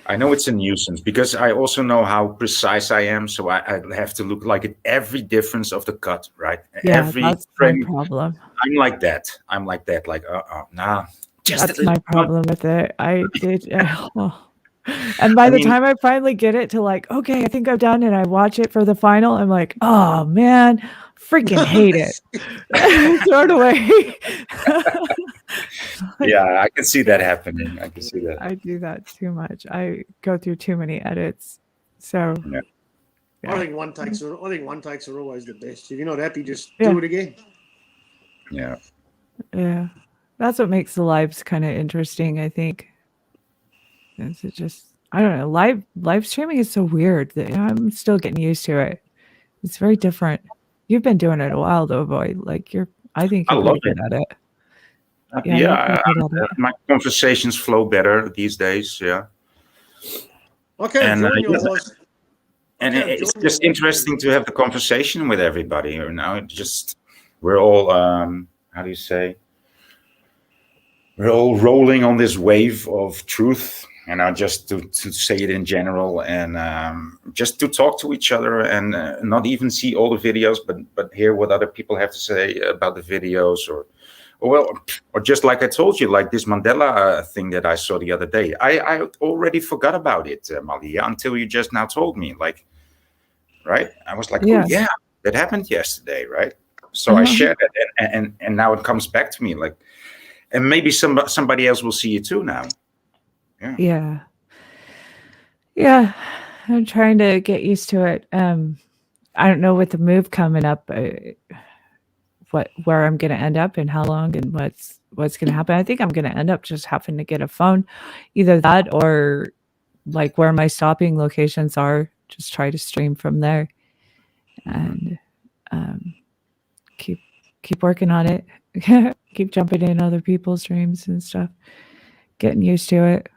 I know it's a nuisance because I also know how precise I am. So I have to look like at every difference of the cut, right? yeah, Every that's frame. my problem. I'm like that. Like, nah. That's my problem with it. I did. And by the time I finally get it to like, okay, I think I'm done, and I watch it for the final, I'm like, oh man, freaking hate it. Throw it away. Yeah, I can see that happening. I can see that. I do that too much. I go through too many edits. So yeah. I think one takes are always the best. If you're not happy, just do it again. Yeah. Yeah. That's what makes the lives kind of interesting, I think. It's just, I don't know, live streaming is so weird that I'm still getting used to it. It's very different. You've been doing it a while though, boy. Like I think you're pretty good at it. Yeah, my conversations flow better these days. Yeah. Okay, and it's it's just interesting to have the conversation with everybody. You know, we're all how do you say? We're all rolling on this wave of truth, just to say it in general, and just to talk to each other, and not even see all the videos, but hear what other people have to say about the videos, or just like I told you, like this Mandela thing that I saw the other day. I already forgot about it, Malia, until you just now told me. Like, right? I was like, oh yeah, that happened yesterday, right? So I shared it, and now it comes back to me, like. And maybe somebody else will see it too now. Yeah. I'm trying to get used to it. I don't know with the move coming up, where I'm going to end up and how long and what's going to happen. I think I'm going to end up just having to get a phone, either that or like where my stopping locations are. Just try to stream from there, and keep working on it. Keep jumping in other people's streams and stuff, getting used to it.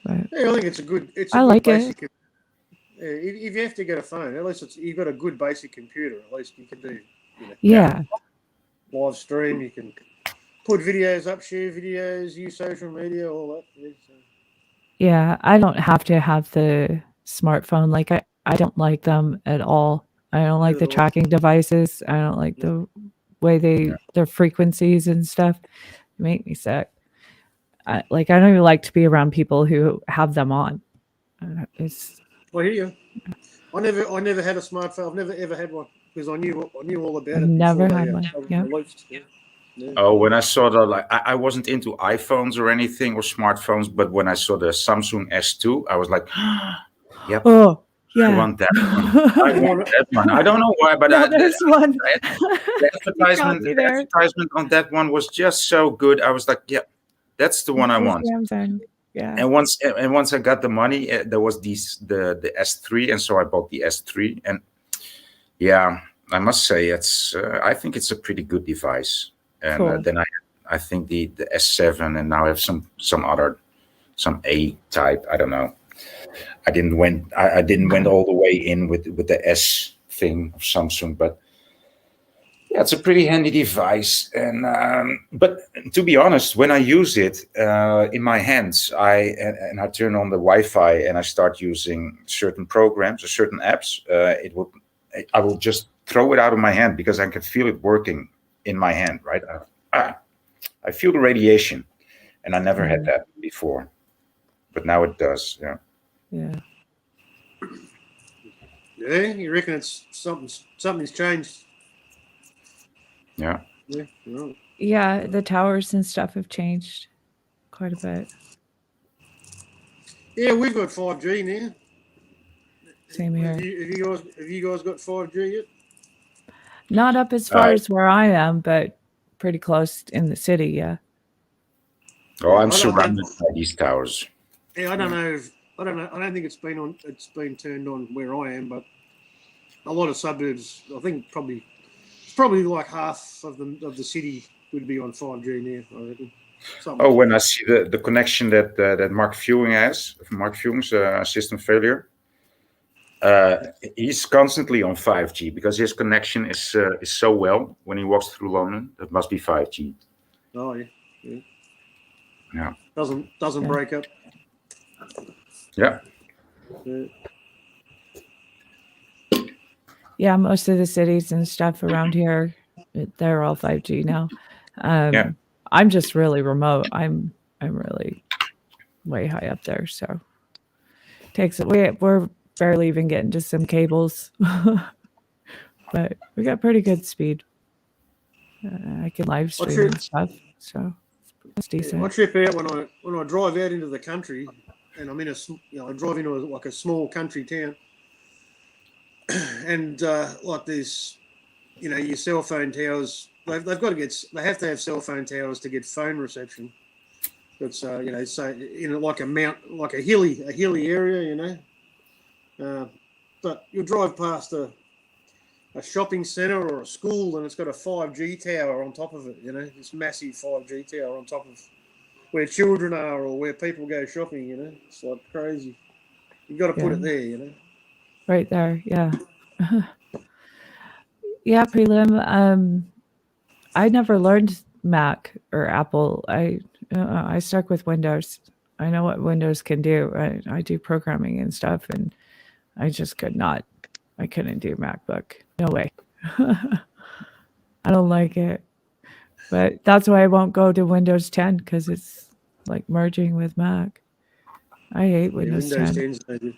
But yeah, I think it's a good. I like it. If you have to get a phone, at least you've got a good basic computer. At least you can do. Live stream. You can put videos up, share videos, use social media, all that. Yeah, I don't have to have the smartphone. Like I don't like them at all. I don't like the tracking devices. I don't like the way their frequencies and stuff make me sick. I don't even like to be around people who have them on. Well, here you go. I never had a smartphone. I've never ever had one because I knew all about it. Never had one. Yeah. Oh, when I saw I wasn't into iPhones or anything or smartphones, but when I saw the Samsung S2, I was like, yep. Oh. Yeah. I want that one. I want that one. I don't know why, but the advertisement on that one was just so good. I was like, yeah, that's the one I want. Yeah. And once I got the money, there was the S3, and so I bought the S3. And yeah, I must say I think it's a pretty good device. And then I think the S7, and now I have some A type. I don't know. I didn't went all the way in with the S thing of Samsung, but yeah, it's a pretty handy device. And but to be honest, when I use it in my hands, I turn on the Wi-Fi and I start using certain programs or certain apps, I will just throw it out of my hand because I can feel it working in my hand. Right, I feel the radiation, and I never had that before, but now it does. Yeah. Yeah. Yeah, you reckon it's something's changed? Yeah. Yeah, the towers and stuff have changed quite a bit. Yeah, we've got 5G now. Same here. Have you guys got 5G yet? Not up as far as where I am, but pretty close in the city. Yeah. Oh, I'm I don't- surrounded by these towers. Yeah, I don't know. I don't think it's been on. It's been turned on where I am, but a lot of suburbs. I think it's probably like half of the city would be on 5G now. I reckon. Something Oh, like when I see the connection that Mark Fewing has, Mark Fewing's system failure, he's constantly on 5G because his connection is so well when he walks through London. That must be 5G. that. Oh yeah, yeah. Yeah. Doesn't Yeah. break up. Yeah. Yeah. Yeah, most of the cities and stuff around here, they're all 5G now. Yeah. I'm just really remote. I'm really way high up there, so we're barely even getting to some cables, but we got pretty good speed. I can live stream and stuff, so it's decent. I trip out when I drive out into the country, and I'm in I drive into like a small country town, and like there's, your cell phone towers. They've got to they have to have cell phone towers to get phone reception. It's so like a hilly area, but you'll drive past a shopping centre or a school and it's got a 5G tower on top of it, this massive 5G tower on top of where children are or where people go shopping, it's like crazy. You've got to put it there, Right there, yeah. Yeah, Prelim. I never learned Mac or Apple. I stuck with Windows. I know what Windows can do. I do programming and stuff, and I just could not. I couldn't do MacBook. No way. I don't like it. But that's why I won't go to Windows 10 because it's like merging with Mac. I hate Windows 10. 10's no good.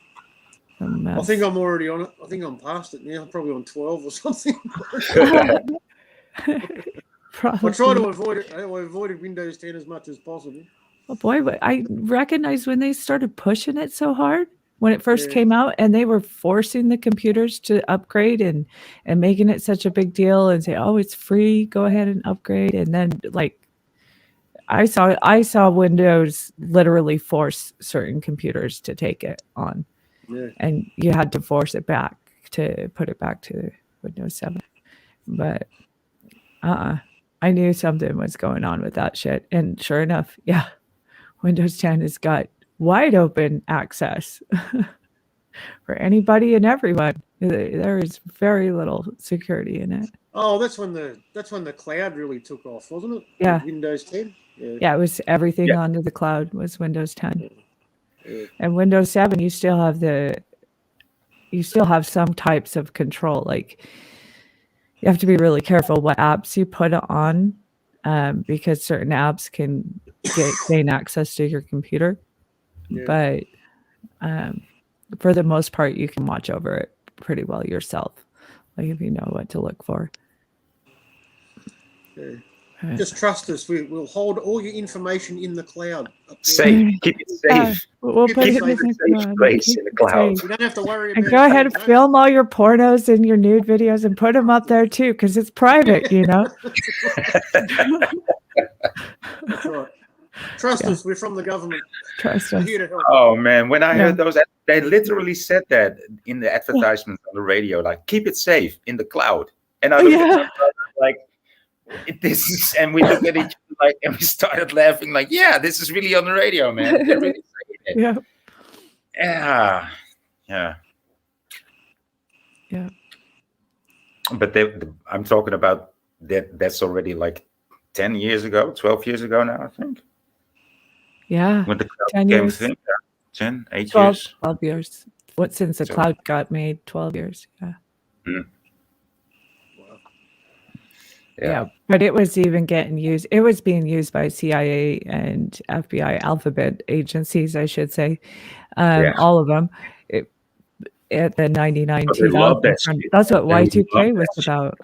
A mess. I think I'm already on it. I think I'm past it now. I'm probably on 12 or something. I try to avoid it. I avoided Windows 10 as much as possible. Oh boy, but I recognized when they started pushing it so hard when it first Yeah. came out, and they were forcing the computers to upgrade and making it such a big deal and say, "Oh, it's free, go ahead and upgrade." And then like I saw Windows literally force certain computers to take it on, Yeah. and you had to force it back to put it back to Windows 7. But I knew something was going on with that shit. And sure enough, yeah, Windows 10 has got wide open access for anybody and everyone. There is very little security in it. Oh, that's when the cloud really took off, wasn't it? Yeah. Windows 10. Yeah. Yeah, it was everything Yeah. onto the cloud was Windows 10. Yeah. And Windows 7, you still have some types of control. Like you have to be really careful what apps you put on, because certain apps can gain access to your computer. Yeah. But for the most part, you can watch over it pretty well yourself, like if you know what to look for. Yeah. Just trust us. We'll hold all your information in the cloud. Up there. Safe. Keep it safe. We'll Keep put it it in safe. the Safe cloud. place Keep in the it cloud. safe. You don't have to worry about And it. go ahead and film all your pornos and your nude videos and put them up there too, because it's private, you know. That's right. Trust Yeah. us. We're from the government. Trust We're us. here to help. Oh man, when I Yeah. heard those, they literally said that in the advertisements on the radio, like keep it safe in the cloud. And I looked at my brother like, this is, and we looked at each other like, and we started laughing like, yeah, this is really on the radio, man. They're really saying it. Yeah. Yeah, yeah, Yeah. But I'm talking about that. That's already like 10 years ago, 12 years ago now, I think. Yeah. When the cloud 10 came years. thing, 10, 8 12, years. 12 years. What since the So- cloud got made? 12 years. Yeah. Yeah. But it was even getting used. It was being used by CIA and FBI alphabet agencies, I should say. Yeah. All of them. At the 99 But they love 2000 that front. shit. That's what They love Y2K that was shit. about.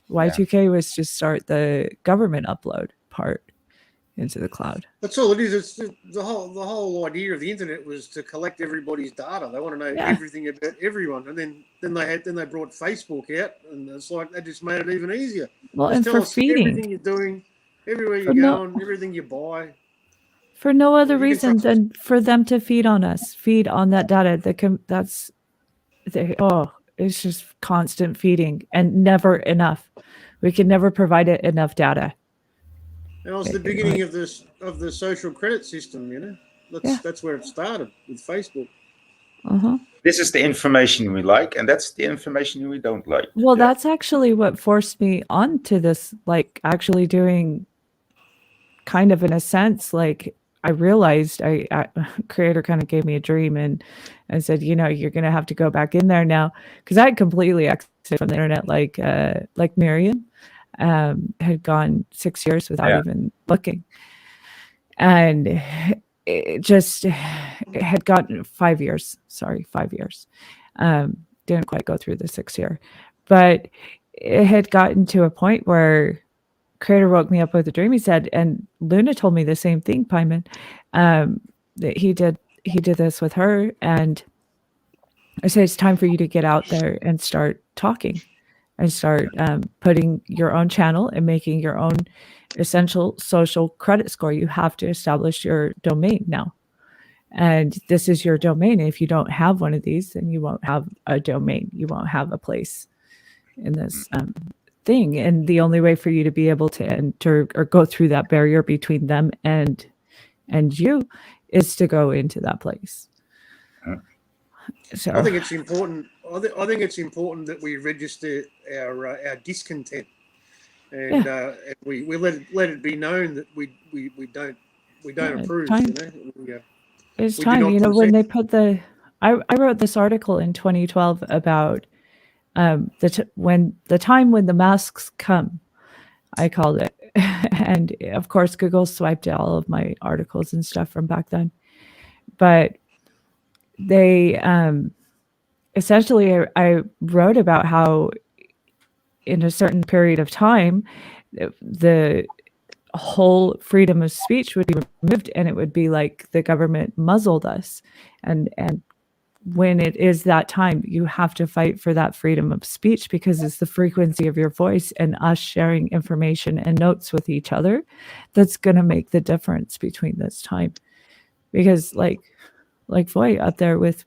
Y2K was to start the government upload part. into the cloud. That's all it is. It's the whole idea of the internet was to collect everybody's data. They want to know Yeah. everything about everyone, and then they brought Facebook out, and it's like they just made it even easier. Well, Just and tell for us everything feeding, you're doing, everywhere for you're no going, everything you buy. for no other You can reason trust us. than for them to feed on us, feed on that data. It's just constant feeding and never enough. We can never provide it enough data. And it was the beginning of the social credit system. You know, that's where it started with Facebook. Uh-huh. This is the information we like, and that's the information we don't like. Well, that's actually what forced me onto this, like actually doing kind of, in a sense, like I realized Creator kind of gave me a dream and said, you know, you're going to have to go back in there now. Cause I had completely exited from the internet, like Miriam had gone 6 years without even looking. And it had gotten 5 years, 5 years. Didn't quite go through the 6 year, but it had gotten to a point where Creator woke me up with a dream. He said, and Luna told me the same thing, Pyman, that he did this with her. And I said, it's time for you to get out there and start talking and start putting your own channel and making your own essential social credit score. You have to establish your domain now. And this is your domain. If you don't have one of these, then you won't have a domain. You won't have a place in this thing. And the only way for you to be able to enter or go through that barrier between them and you is to go into that place. So I think it's important. I think it's important that we register our discontent, and we let it be known that we don't approve. It's time. You know, when they put I wrote this article in 2012 about when the masks come, I called it. And of course, Google swiped all of my articles and stuff from back then. But they essentially, I wrote about how in a certain period of time, the whole freedom of speech would be removed, and it would be like the government muzzled us. And when it is that time, you have to fight for that freedom of speech, because it's the frequency of your voice and us sharing information and notes with each other that's going to make the difference between this time. Because like Voy out there with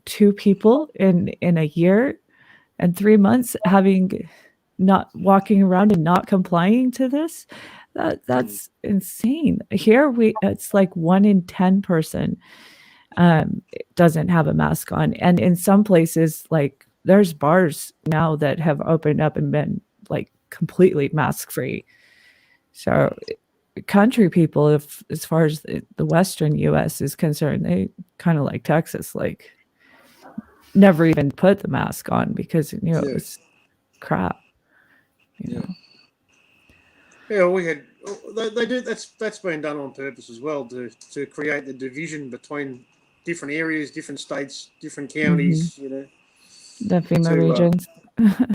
2 people in a year and 3 months having not walking around and not complying to this, that's insane. Here it's like 1 in 10 person doesn't have a mask on. And in some places, like there's bars now that have opened up and been like completely mask free. So country people, as far as the Western US is concerned, they kind of like Texas, like never even put the mask on because, you know, it's crap. You know? Yeah, we had. They do. That's been done on purpose as well to create the division between different areas, different states, different counties. You know, the FEMA regions.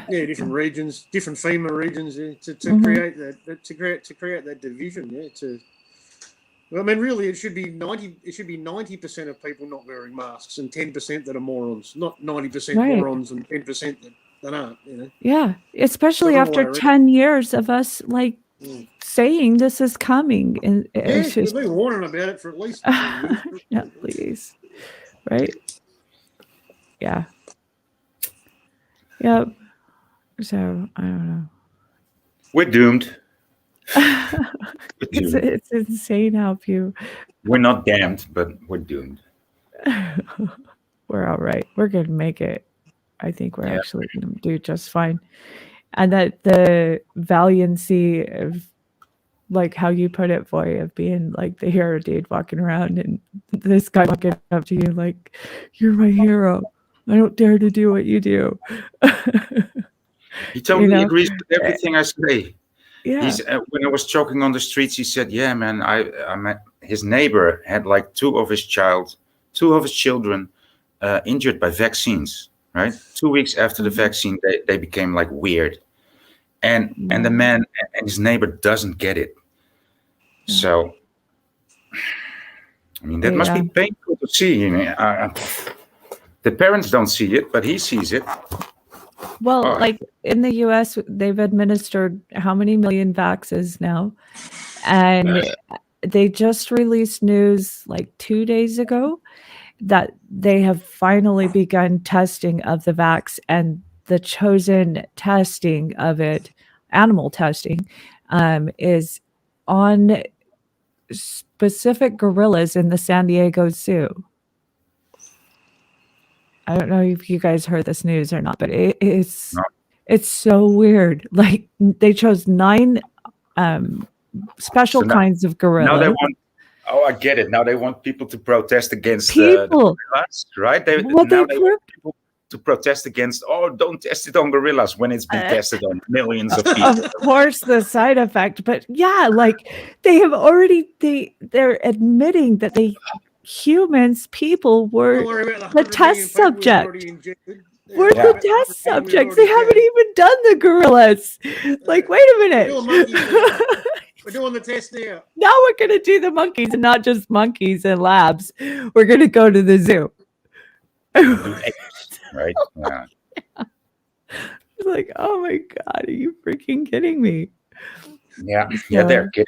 Different regions, different FEMA regions. Create that to create that division. Well, I mean, really, it should be 90% of people not wearing masks and 10% that are morons, not 90% morons and 10% that aren't. You know. Yeah, especially after 10 years of us like saying this is coming, and we've been warning about it for at least 10 years. At least, right? Yeah. Yep. So I don't know. We're doomed. It's insane how few. We're not damned, but we're doomed. We're all right. We're gonna make it. I think we're actually gonna do just fine. And that the valiancy of, like how you put it, Voy, of being like the hero dude walking around and this guy walking up to you like, you're my hero. I don't dare to do what you do. He totally agrees with everything I say. Yeah. When I was jogging on the streets, he said, "Yeah, man, his neighbor had like two of his children injured by vaccines. Right, 2 weeks after the vaccine, they became like weird, and the man and his neighbor doesn't get it. So I mean, that must be painful to see. You know, the parents don't see it, but he sees it. Well, like in the US, they've administered how many million vaxes now? And they just released news like 2 days ago that they have finally begun testing of the vax, and the chosen testing of it, animal testing, is on specific gorillas in the San Diego Zoo. I don't know if you guys heard this news or not, but it's so weird. Like they chose 9 special kinds of gorillas. Now they want. Oh, I get it. Now they want people to protest against people, the gorillas, right? They want people to protest against. Oh, don't test it on gorillas when it's been tested on millions of people. Of course, the side effect, but yeah, like they have already. They're admitting that people were the test subject. We're the test subjects. They haven't even done the gorillas. Like, wait a minute. We're doing the test now. Now we're going to do the monkeys, and not just monkeys in labs. We're going to go to the zoo. Right? Yeah. It's like, oh my God, are you freaking kidding me? Yeah, yeah, they're kidding.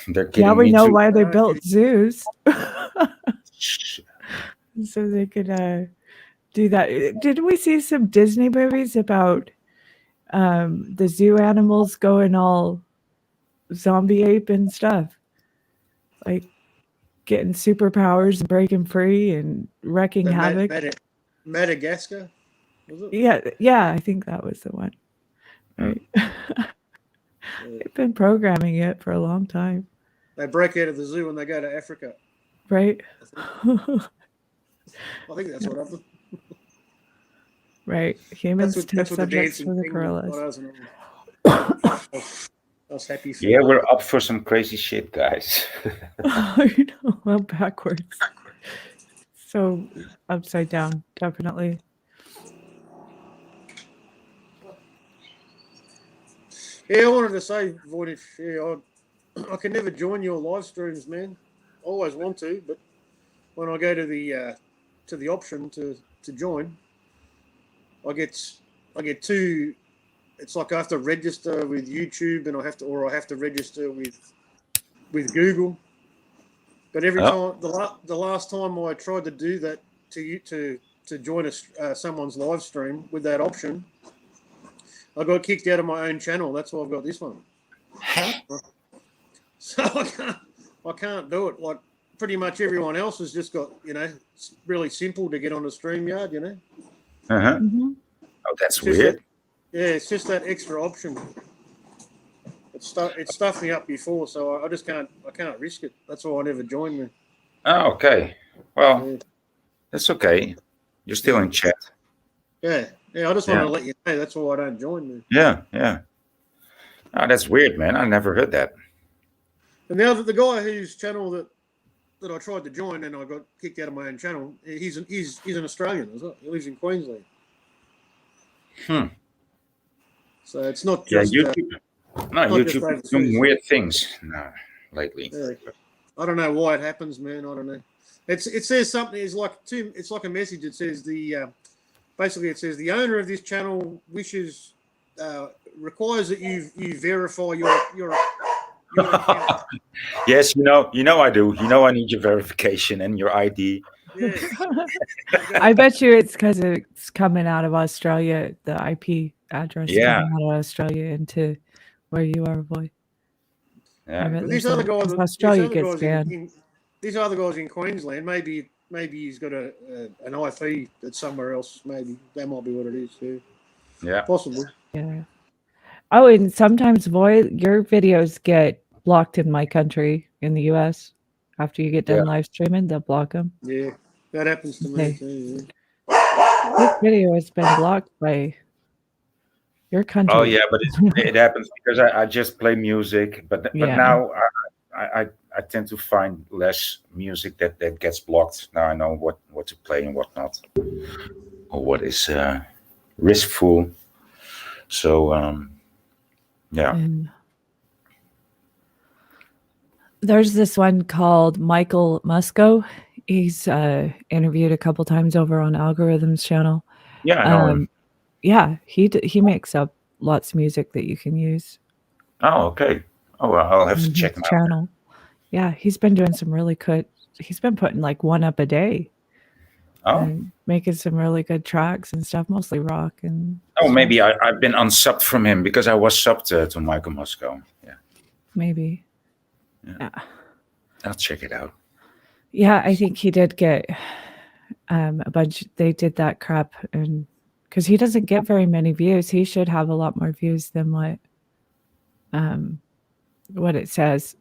They're kidding. Now we me know too. why they built zoos. So they could do that. Didn't we see some Disney movies about the zoo animals going all zombie ape and stuff? Like getting superpowers and breaking free and wrecking havoc. Madagascar? Was it? Yeah, I think that was the one. Right. They've been programming it for a long time. They break out of the zoo when they go to Africa. Right. I think that's what happened. Right. Humans That's test what the subjects dancing for the thing gorillas. I was happy for Yeah, we're up for some crazy shit, guys. I know, well, backwards. So upside down, definitely. Yeah, I wanted to say, Void, I can never join your live streams, man. I always want to, but when I go to the option to join, I get 2. It's like I have to register with YouTube, and I have to register with Google. But every time, the last time I tried to do that to join someone's live stream with that option, I got kicked out of my own channel. That's why I've got this one. So I can't do it. Like pretty much everyone else has just got, it's really simple to get on the StreamYard, Uh-huh. Mm-hmm. Oh, that's weird. It's just that extra option. It stuffed me up before, so I can't risk it. That's why I never joined me. Oh, okay. Well, that's okay. You're still in chat. Yeah. I just want to let you know. That's why I don't join me. Yeah. Oh, that's weird, man. I never heard that. And now that the guy whose channel that I tried to join and I got kicked out of my own channel, he's an Australian as well. He lives in Queensland. So it's not just YouTube. YouTube's doing weird things lately. I don't know why it happens, man. I don't know. It says something. It's like a message. It says basically it says the owner of this channel requires that you verify your account. Yes, you know I do. I need your verification and your ID. Yeah. I bet you it's because it's coming out of Australia, the IP address coming out of Australia into where you are, boy. Yeah. But these other guys, Australia gets banned. These other guys in Queensland, maybe he's got an IP that's somewhere else. Maybe that might be what it is too. Yeah, possibly. Yeah. Oh, and sometimes, boy, your videos get blocked in my country, in the U.S. After you get done live streaming, they'll block them. Yeah, that happens to me too. This video has been blocked by your country. Oh yeah, but it happens because I just play music, but now I tend to find less music that gets blocked. Now I know what to play and what not, or what is riskful. So yeah. There's this one called Michael Musco. He's interviewed a couple times over on Algorithms channel. Yeah, I know him. Yeah, he makes up lots of music that you can use Oh, okay. Oh, well, I'll have to on check his him out. channel. Yeah, he's been doing some really good. He's been putting like one up a day Oh, and making some really good tracks and stuff, mostly rock and. oh, stuff. maybe I've been unsubbed from him because I was subbed to Michael Moscow. Yeah, Maybe. Yeah. Yeah. I'll check it out. Yeah, I think he did get a bunch. They did that crap, and because he doesn't get very many views, he should have a lot more views than what it says.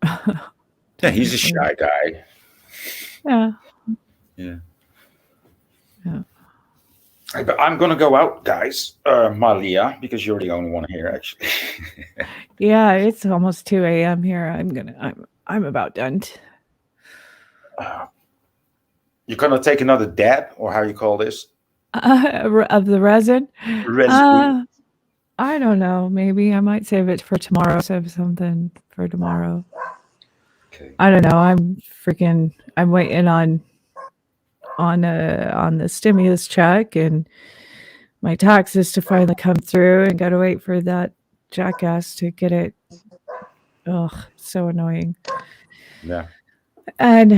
Yeah, he's a shy guy. Yeah. Yeah. Yeah. I'm gonna go out, guys, Malia, because you're the only one here, actually. Yeah, it's almost 2 a.m. here. I'm about done. You're gonna take another dab, or how you call this? Of the resin. Residue. I don't know. Maybe I might save it for tomorrow. Save something for tomorrow. Okay. I don't know. I'm waiting on the stimulus check and my taxes to finally come through, and gotta wait for that jackass to get it. Ugh, so annoying. Yeah. And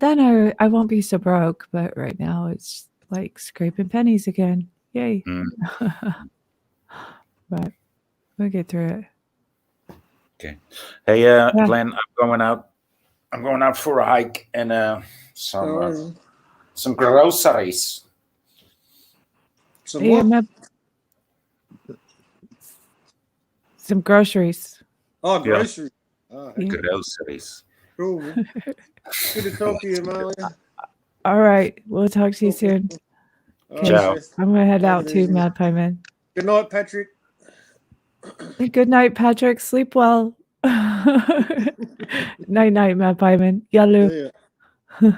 then I won't be so broke, but right now it's like scraping pennies again. Yay. Mm. But we'll get through it. Okay. Hey, Glenn, I'm going out for a hike and some groceries. Some Yeah, what? some groceries. Oh, groceries. All right. Yeah. Groceries. Cool. Man. Good to talk to you, Amalia. All right. We'll talk to you soon. All right, Ciao. sis. I'm gonna head Take out it too, easy. Mad Pie Man. Good night, Patrick. Good night, Patrick. Sleep well. Night, night, Mad Pie Man. Yalu. See ya.